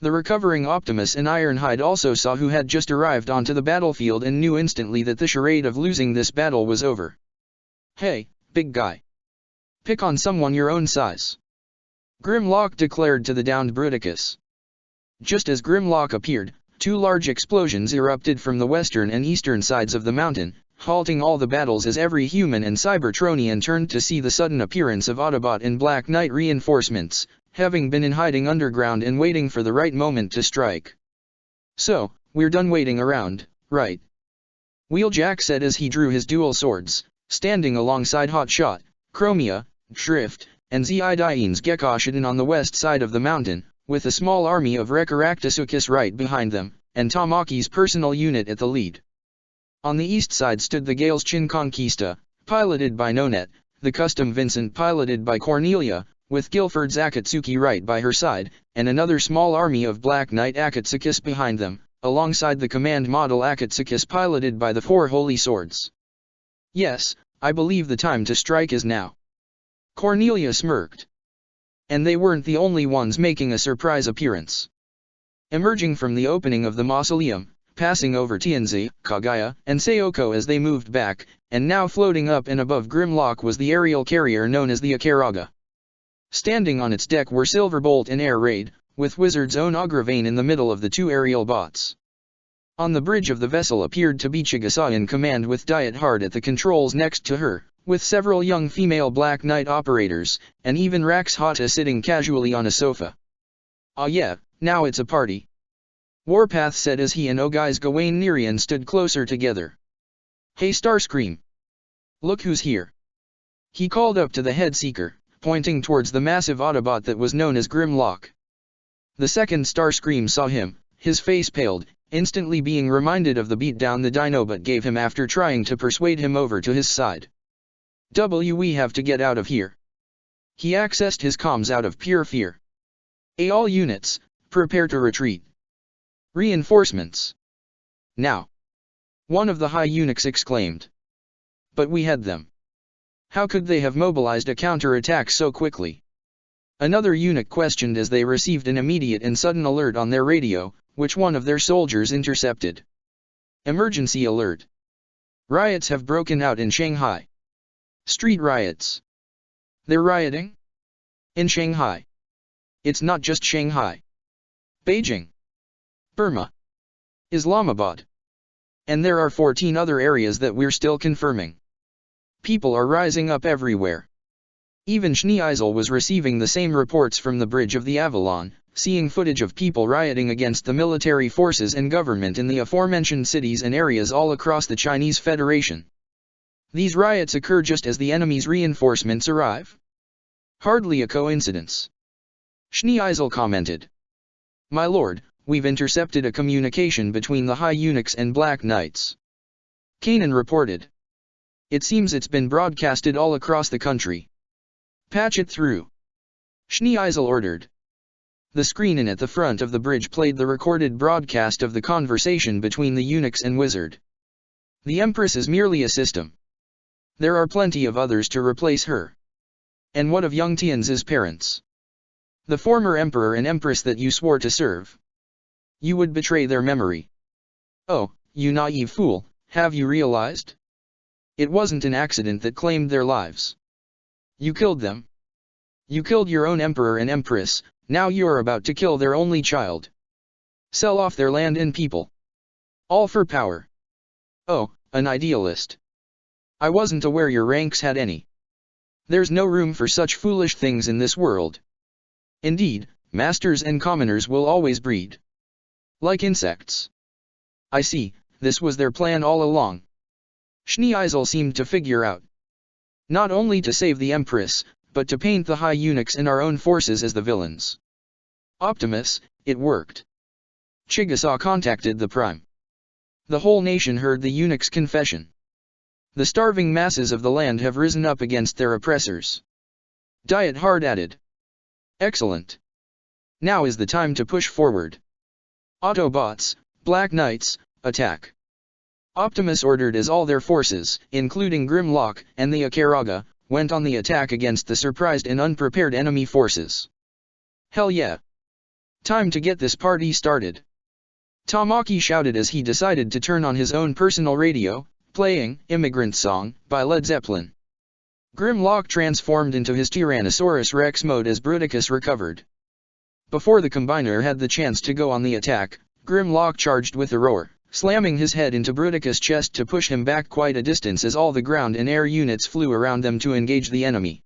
The recovering Optimus and Ironhide also saw who had just arrived onto the battlefield and knew instantly that the charade of losing this battle was over. "Hey, big guy. Pick on someone your own size," Grimlock declared to the downed Bruticus. Just as Grimlock appeared, two large explosions erupted from the western and eastern sides of the mountain, halting all the battles as every human and Cybertronian turned to see the sudden appearance of Autobot and Black Knight reinforcements, having been in hiding underground and waiting for the right moment to strike. "So, we're done waiting around, right?" Wheeljack said as he drew his dual swords, standing alongside Hotshot, Chromia, Drift, and Zidienes Gekoshidan on the west side of the mountain, with a small army of Rekaractasuchus right behind them, and Tamaki's personal unit at the lead. On the east side stood the Gale's Chin Conquista, piloted by Nonet, the Custom Vincent piloted by Cornelia, with Guilford's Akatsuki right by her side, and another small army of Black Knight Akatsuchus behind them, alongside the command model Akatsuchus piloted by the four Holy Swords. "Yes, I believe the time to strike is now." Cornelia smirked. And they weren't the only ones making a surprise appearance. Emerging from the opening of the mausoleum, passing over Tianzi, Kagaya, and Sayoko as they moved back, and now floating up and above Grimlock was the aerial carrier known as the Akaraga. Standing on its deck were Silverbolt and Air Raid, with Wizard's own Agravain in the middle of the two aerial bots. On the bridge of the vessel appeared to be Chigasa in command with Diet Hard at the controls next to her, with several young female Black Knight operators, and even Rax Hata sitting casually on a sofa. "Ah yeah, now it's a party," Warpath said as he and Ogai's Gawain Nerian stood closer together. "Hey Starscream! Look who's here!" He called up to the head seeker, pointing towards the massive Autobot that was known as Grimlock. The second Starscream saw him, his face paled, instantly being reminded of the beatdown the Dinobot gave him after trying to persuade him over to his side. "We have to get out of here." He accessed his comms out of pure fear. "All units, prepare to retreat. Reinforcements. Now!" one of the high eunuchs exclaimed. "But we had them. How could they have mobilized a counter-attack so quickly?" Another eunuch questioned as they received an immediate and sudden alert on their radio, which one of their soldiers intercepted. "Emergency alert. Riots have broken out in Shanghai. Street riots. They're rioting? In Shanghai. It's not just Shanghai. Beijing. Burma. Islamabad. And there are 14 other areas that we're still confirming. People are rising up everywhere." Even Schneeisel was receiving the same reports from the bridge of the Avalon, seeing footage of people rioting against the military forces and government in the aforementioned cities and areas all across the Chinese Federation. These riots occur just as the enemy's reinforcements arrive. Hardly a coincidence. Schneeisel commented. "My lord, we've intercepted a communication between the High Eunuchs and Black Knights." Kanan reported. "It seems it's been broadcasted all across the country. Patch it through." Schneeisel ordered. The screen in at the front of the bridge played the recorded broadcast of the conversation between the eunuchs and Wizard. "The Empress is merely a system. There are plenty of others to replace her." "And what of young Tianzi's parents? The former Emperor and Empress that you swore to serve? You would betray their memory. Oh, you naive fool, have you realized? It wasn't an accident that claimed their lives. You killed them. You killed your own Emperor and Empress, now you're about to kill their only child. Sell off their land and people. All for power. Oh, an idealist. I wasn't aware your ranks had any. There's no room for such foolish things in this world. Indeed, masters and commoners will always breed. Like insects. I see, this was their plan all along. Schneeisel seemed to figure out. Not only to save the Empress, but to paint the high eunuchs in our own forces as the villains. Optimus, it worked. Chigusa contacted the Prime. The whole nation heard the eunuch's confession. The starving masses of the land have risen up against their oppressors. Diet Hard added. Excellent. Now is the time to push forward. Autobots, Black Knights, attack. Optimus ordered as all their forces, including Grimlock and the Akaraga, went on the attack against the surprised and unprepared enemy forces. Hell yeah! Time to get this party started. Tamaki shouted as he decided to turn on his own personal radio, playing Immigrant Song by Led Zeppelin. Grimlock transformed into his Tyrannosaurus Rex mode as Bruticus recovered. Before the Combiner had the chance to go on the attack, Grimlock charged with a roar, slamming his head into Bruticus' chest to push him back quite a distance as all the ground and air units flew around them to engage the enemy.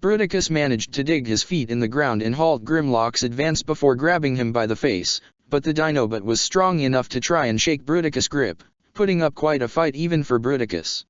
Bruticus managed to dig his feet in the ground and halt Grimlock's advance before grabbing him by the face, but the Dinobot was strong enough to try and shake Bruticus' grip, putting up quite a fight even for Bruticus.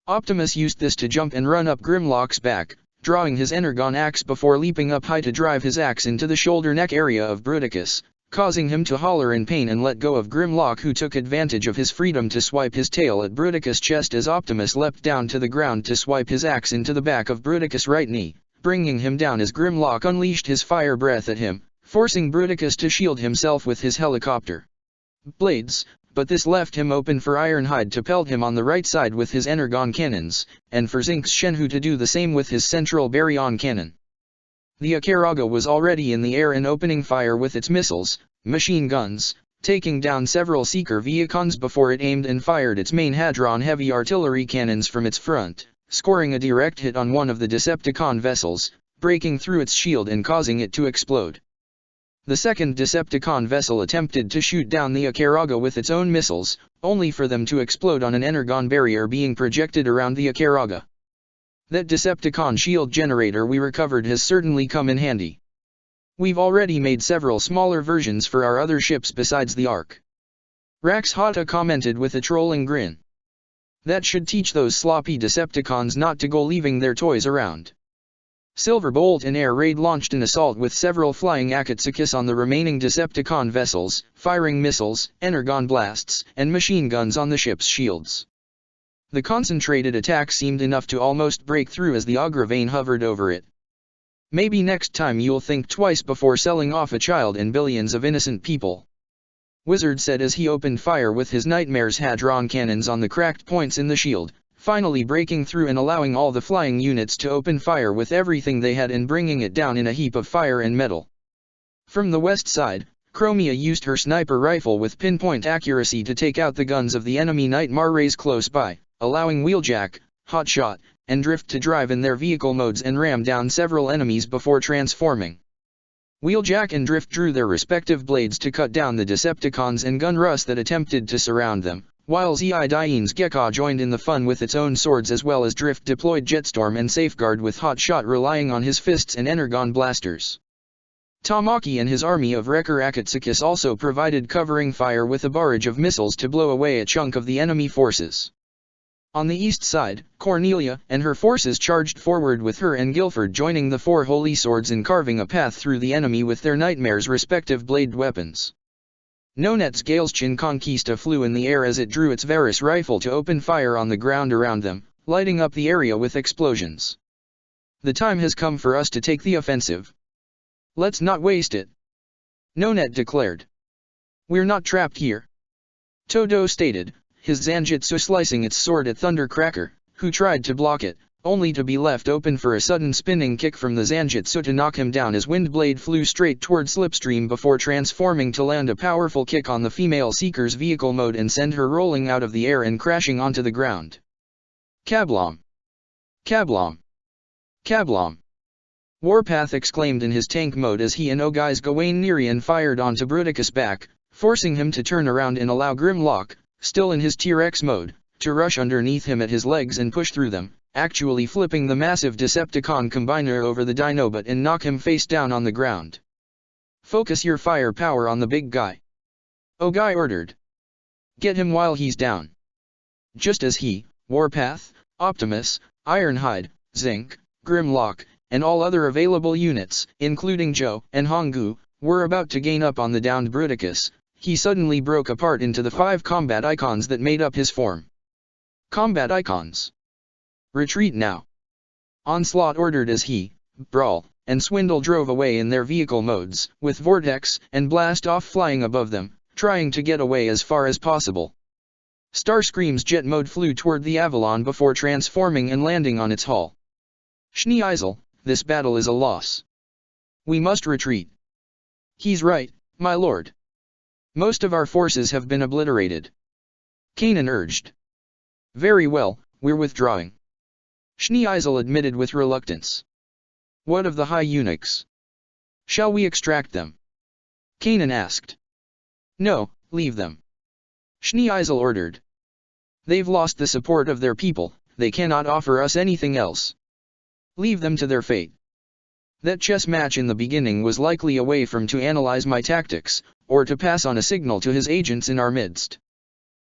Optimus used this to jump and run up Grimlock's back, drawing his Energon axe before leaping up high to drive his axe into the shoulder-neck area of Bruticus, causing him to holler in pain and let go of Grimlock, who took advantage of his freedom to swipe his tail at Bruticus' chest as Optimus leapt down to the ground to swipe his axe into the back of Bruticus' right knee, bringing him down as Grimlock unleashed his fire breath at him, forcing Bruticus to shield himself with his helicopter blades, but this left him open for Ironhide to pelt him on the right side with his Energon cannons, and for Zinx Shenhu to do the same with his central baryon cannon. The Akaraga was already in the air and opening fire with its missiles, machine guns, taking down several Seeker Vehicons before it aimed and fired its main Hadron heavy artillery cannons from its front, scoring a direct hit on one of the Decepticon vessels, breaking through its shield and causing it to explode. The second Decepticon vessel attempted to shoot down the Akaraga with its own missiles, only for them to explode on an Energon barrier being projected around the Akaraga. That Decepticon shield generator we recovered has certainly come in handy. We've already made several smaller versions for our other ships besides the Ark. Rax Hata commented with a trolling grin. That should teach those sloppy Decepticons not to go leaving their toys around. Silverbolt and Air Raid launched an assault with several flying Akatsuki on the remaining Decepticon vessels, firing missiles, Energon blasts, and machine guns on the ship's shields. The concentrated attack seemed enough to almost break through as the Agravane hovered over it. Maybe next time you'll think twice before selling off a child and billions of innocent people. Wizard said as he opened fire with his Nightmare's Hadron cannons on the cracked points in the shield, finally breaking through and allowing all the flying units to open fire with everything they had and bringing it down in a heap of fire and metal. From the west side, Chromia used her sniper rifle with pinpoint accuracy to take out the guns of the enemy Nightmare rays close by, allowing Wheeljack, Hotshot, and Drift to drive in their vehicle modes and ram down several enemies before transforming. Wheeljack and Drift drew their respective blades to cut down the Decepticons and Gunrus that attempted to surround them, while Zidiene's Gekka joined in the fun with its own swords, as well as Drift deployed Jetstorm and Safeguard with Hotshot relying on his fists and Energon blasters. Tamaki and his army of Wrecker Akatsuki also provided covering fire with a barrage of missiles to blow away a chunk of the enemy forces. On the east side, Cornelia and her forces charged forward with her and Guilford joining the four holy swords and carving a path through the enemy with their Nightmare's respective blade weapons. Nonet's Galeschin Conquista flew in the air as it drew its Varus rifle to open fire on the ground around them, lighting up the area with explosions. The time has come for us to take the offensive. Let's not waste it. Nonet declared. We're not trapped here. Todo stated, his Zanjutsu slicing its sword at Thundercracker, who tried to block it, only to be left open for a sudden spinning kick from the Zanjutsu to knock him down as Windblade flew straight toward Slipstream before transforming to land a powerful kick on the female Seeker's vehicle mode and send her rolling out of the air and crashing onto the ground. Kablom! Kablom! Kablom! Warpath exclaimed in his tank mode as he and Ogai's Gawain Nerian fired onto Bruticus' back, forcing him to turn around and allow Grimlock, still in his T-Rex mode, to rush underneath him at his legs and push through them, actually flipping the massive Decepticon combiner over the Dinobot and knock him face down on the ground. "Focus your firepower on the big guy," Ogai ordered. "Get him while he's down." Just as he, Warpath, Optimus, Ironhide, Zinc, Grimlock, and all other available units, including Joe and Hongu, were about to gain up on the downed Bruticus, he suddenly broke apart into the 5 combat icons that made up his form. Combat icons. "Retreat now," Onslaught ordered as he, Brawl, and Swindle drove away in their vehicle modes, with Vortex and Blast Off flying above them, trying to get away as far as possible. Starscream's jet mode flew toward the Avalon before transforming and landing on its hull. "Schneeisel, this battle is a loss. We must retreat." "He's right, my lord. Most of our forces have been obliterated," Kanan urged. "Very well, we're withdrawing," Schneeisel admitted with reluctance. "What of the High Eunuchs? Shall we extract them?" Kanan asked. "No, leave them," Schneeisel ordered. "They've lost the support of their people, they cannot offer us anything else. Leave them to their fate." That chess match in the beginning was likely a way for him to analyze my tactics, or to pass on a signal to his agents in our midst.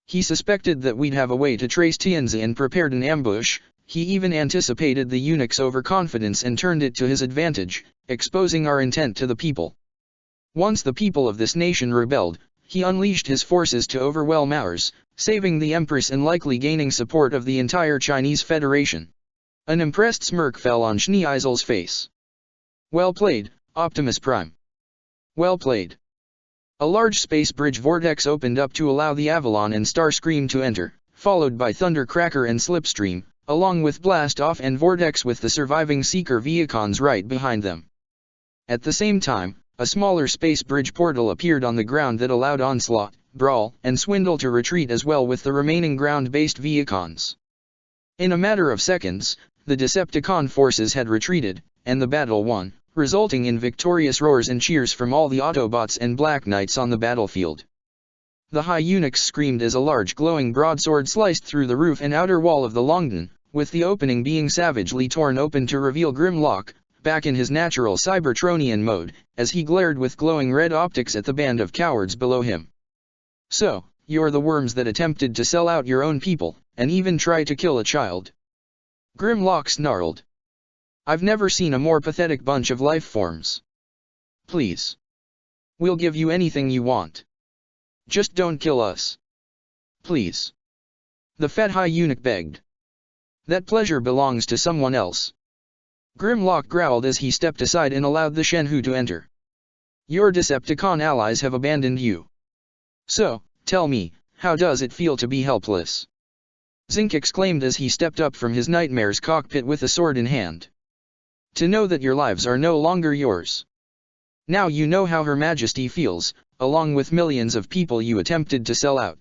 He suspected that we'd have a way to trace Tianzi and prepared an ambush. He even anticipated the eunuch's overconfidence and turned it to his advantage, exposing our intent to the people. Once the people of this nation rebelled, he unleashed his forces to overwhelm ours, saving the Empress and likely gaining support of the entire Chinese Federation. An impressed smirk fell on Schneeisel's face. "Well played, Optimus Prime. Well played." A large space bridge vortex opened up to allow the Avalon and Starscream to enter, followed by Thundercracker and Slipstream, along with Blast Off and Vortex with the surviving Seeker Vehicons right behind them. At the same time, a smaller space bridge portal appeared on the ground that allowed Onslaught, Brawl, and Swindle to retreat as well with the remaining ground-based Vehicons. In a matter of seconds, the Decepticon forces had retreated, and the battle won, resulting in victorious roars and cheers from all the Autobots and Black Knights on the battlefield. The High Eunuchs screamed as a large glowing broadsword sliced through the roof and outer wall of the Longden, with the opening being savagely torn open to reveal Grimlock, back in his natural Cybertronian mode, as he glared with glowing red optics at the band of cowards below him. "So, you're the worms that attempted to sell out your own people, and even try to kill a child?" Grimlock snarled. "I've never seen a more pathetic bunch of life forms. Please. We'll give you anything you want. Just don't kill us. Please." The fat High Eunuch begged. "That pleasure belongs to someone else." Grimlock growled as he stepped aside and allowed the Shenhu to enter. "Your Decepticon allies have abandoned you. So, tell me, how does it feel to be helpless?" Zinc exclaimed as he stepped up from his nightmare's cockpit with a sword in hand. "To know that your lives are no longer yours. Now you know how Her Majesty feels, along with millions of people you attempted to sell out."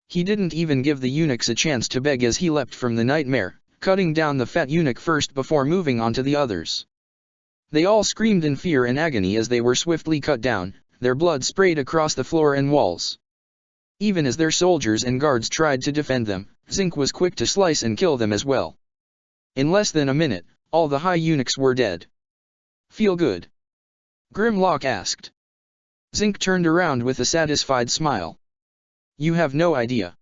He didn't even give the eunuchs a chance to beg as he leapt from the nightmare, cutting down the fat eunuch first before moving on to the others. They all screamed in fear and agony as they were swiftly cut down, their blood sprayed across the floor and walls. Even as their soldiers and guards tried to defend them, Zinc was quick to slice and kill them as well. In less than a minute, all the High Eunuchs were dead. "Feel good?" Grimlock asked. Zinc turned around with a satisfied smile. "You have no idea."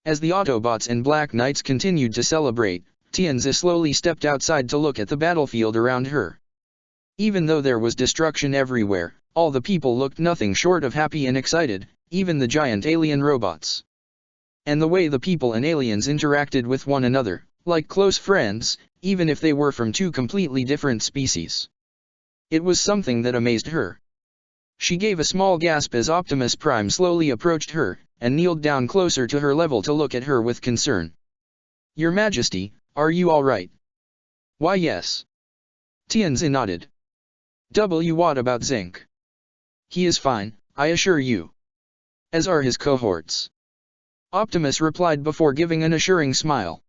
As the Autobots and Black Knights continued to celebrate, Tianzi slowly stepped outside to look at the battlefield around her. Even though there was destruction everywhere, all the people looked nothing short of happy and excited, even the giant alien robots. And the way the people and aliens interacted with one another, like close friends, even if they were from two completely different species. It was something that amazed her. She gave a small gasp as Optimus Prime slowly approached her, and kneeled down closer to her level to look at her with concern. "Your Majesty, are you all right?" "Why yes." Tianzi nodded. What about Zinc?" "He is fine, I assure you. As are his cohorts." Optimus replied before giving an assuring smile.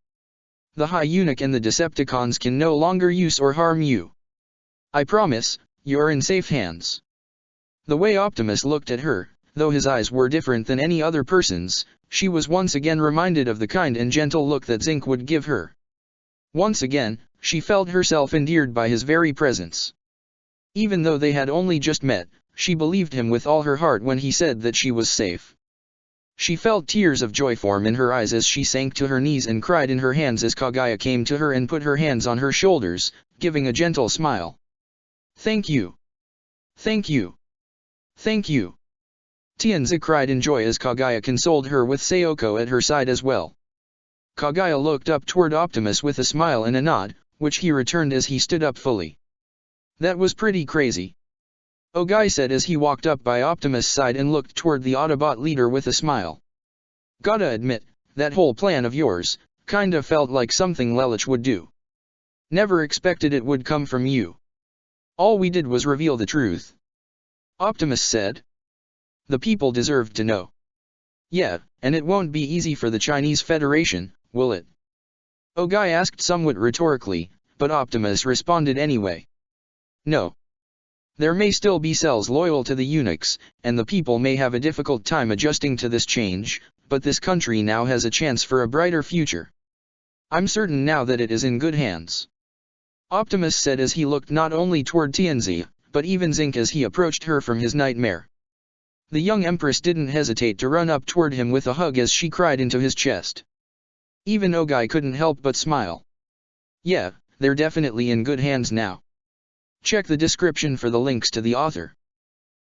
"The High Eunuch and the Decepticons can no longer use or harm you. I promise, you're in safe hands." The way Optimus looked at her, though his eyes were different than any other person's, She was once again reminded of the kind and gentle look that Zinc would give her. Once again, she felt herself endeared by his very presence. Even though they had only just met, she believed him with all her heart when he said that she was safe. She felt tears of joy form in her eyes as she sank to her knees and cried in her hands as Kaguya came to her and put her hands on her shoulders, giving a gentle smile. "Thank you. Thank you. Thank you." Tianzi cried in joy as Kaguya consoled her with Sayoko at her side as well. Kaguya looked up toward Optimus with a smile and a nod, which he returned as he stood up fully. "That was pretty crazy," Ogai said as he walked up by Optimus' side and looked toward the Autobot leader with a smile. "Gotta admit, that whole plan of yours, kinda felt like something Lelich would do. Never expected it would come from you. All we did was reveal the truth," Optimus said. "The people deserved to know." "Yeah, and it won't be easy for the Chinese Federation, will it?" Ogai asked somewhat rhetorically, but Optimus responded anyway. "No. There may still be cells loyal to the eunuchs, and the people may have a difficult time adjusting to this change, but this country now has a chance for a brighter future. I'm certain now that it is in good hands," Optimus said as he looked not only toward Tianzi, but even Zinc as he approached her from his nightmare. The young empress didn't hesitate to run up toward him with a hug as she cried into his chest. Even Ogai couldn't help but smile. Yeah, they're definitely in good hands now. Check the description for the links to the author.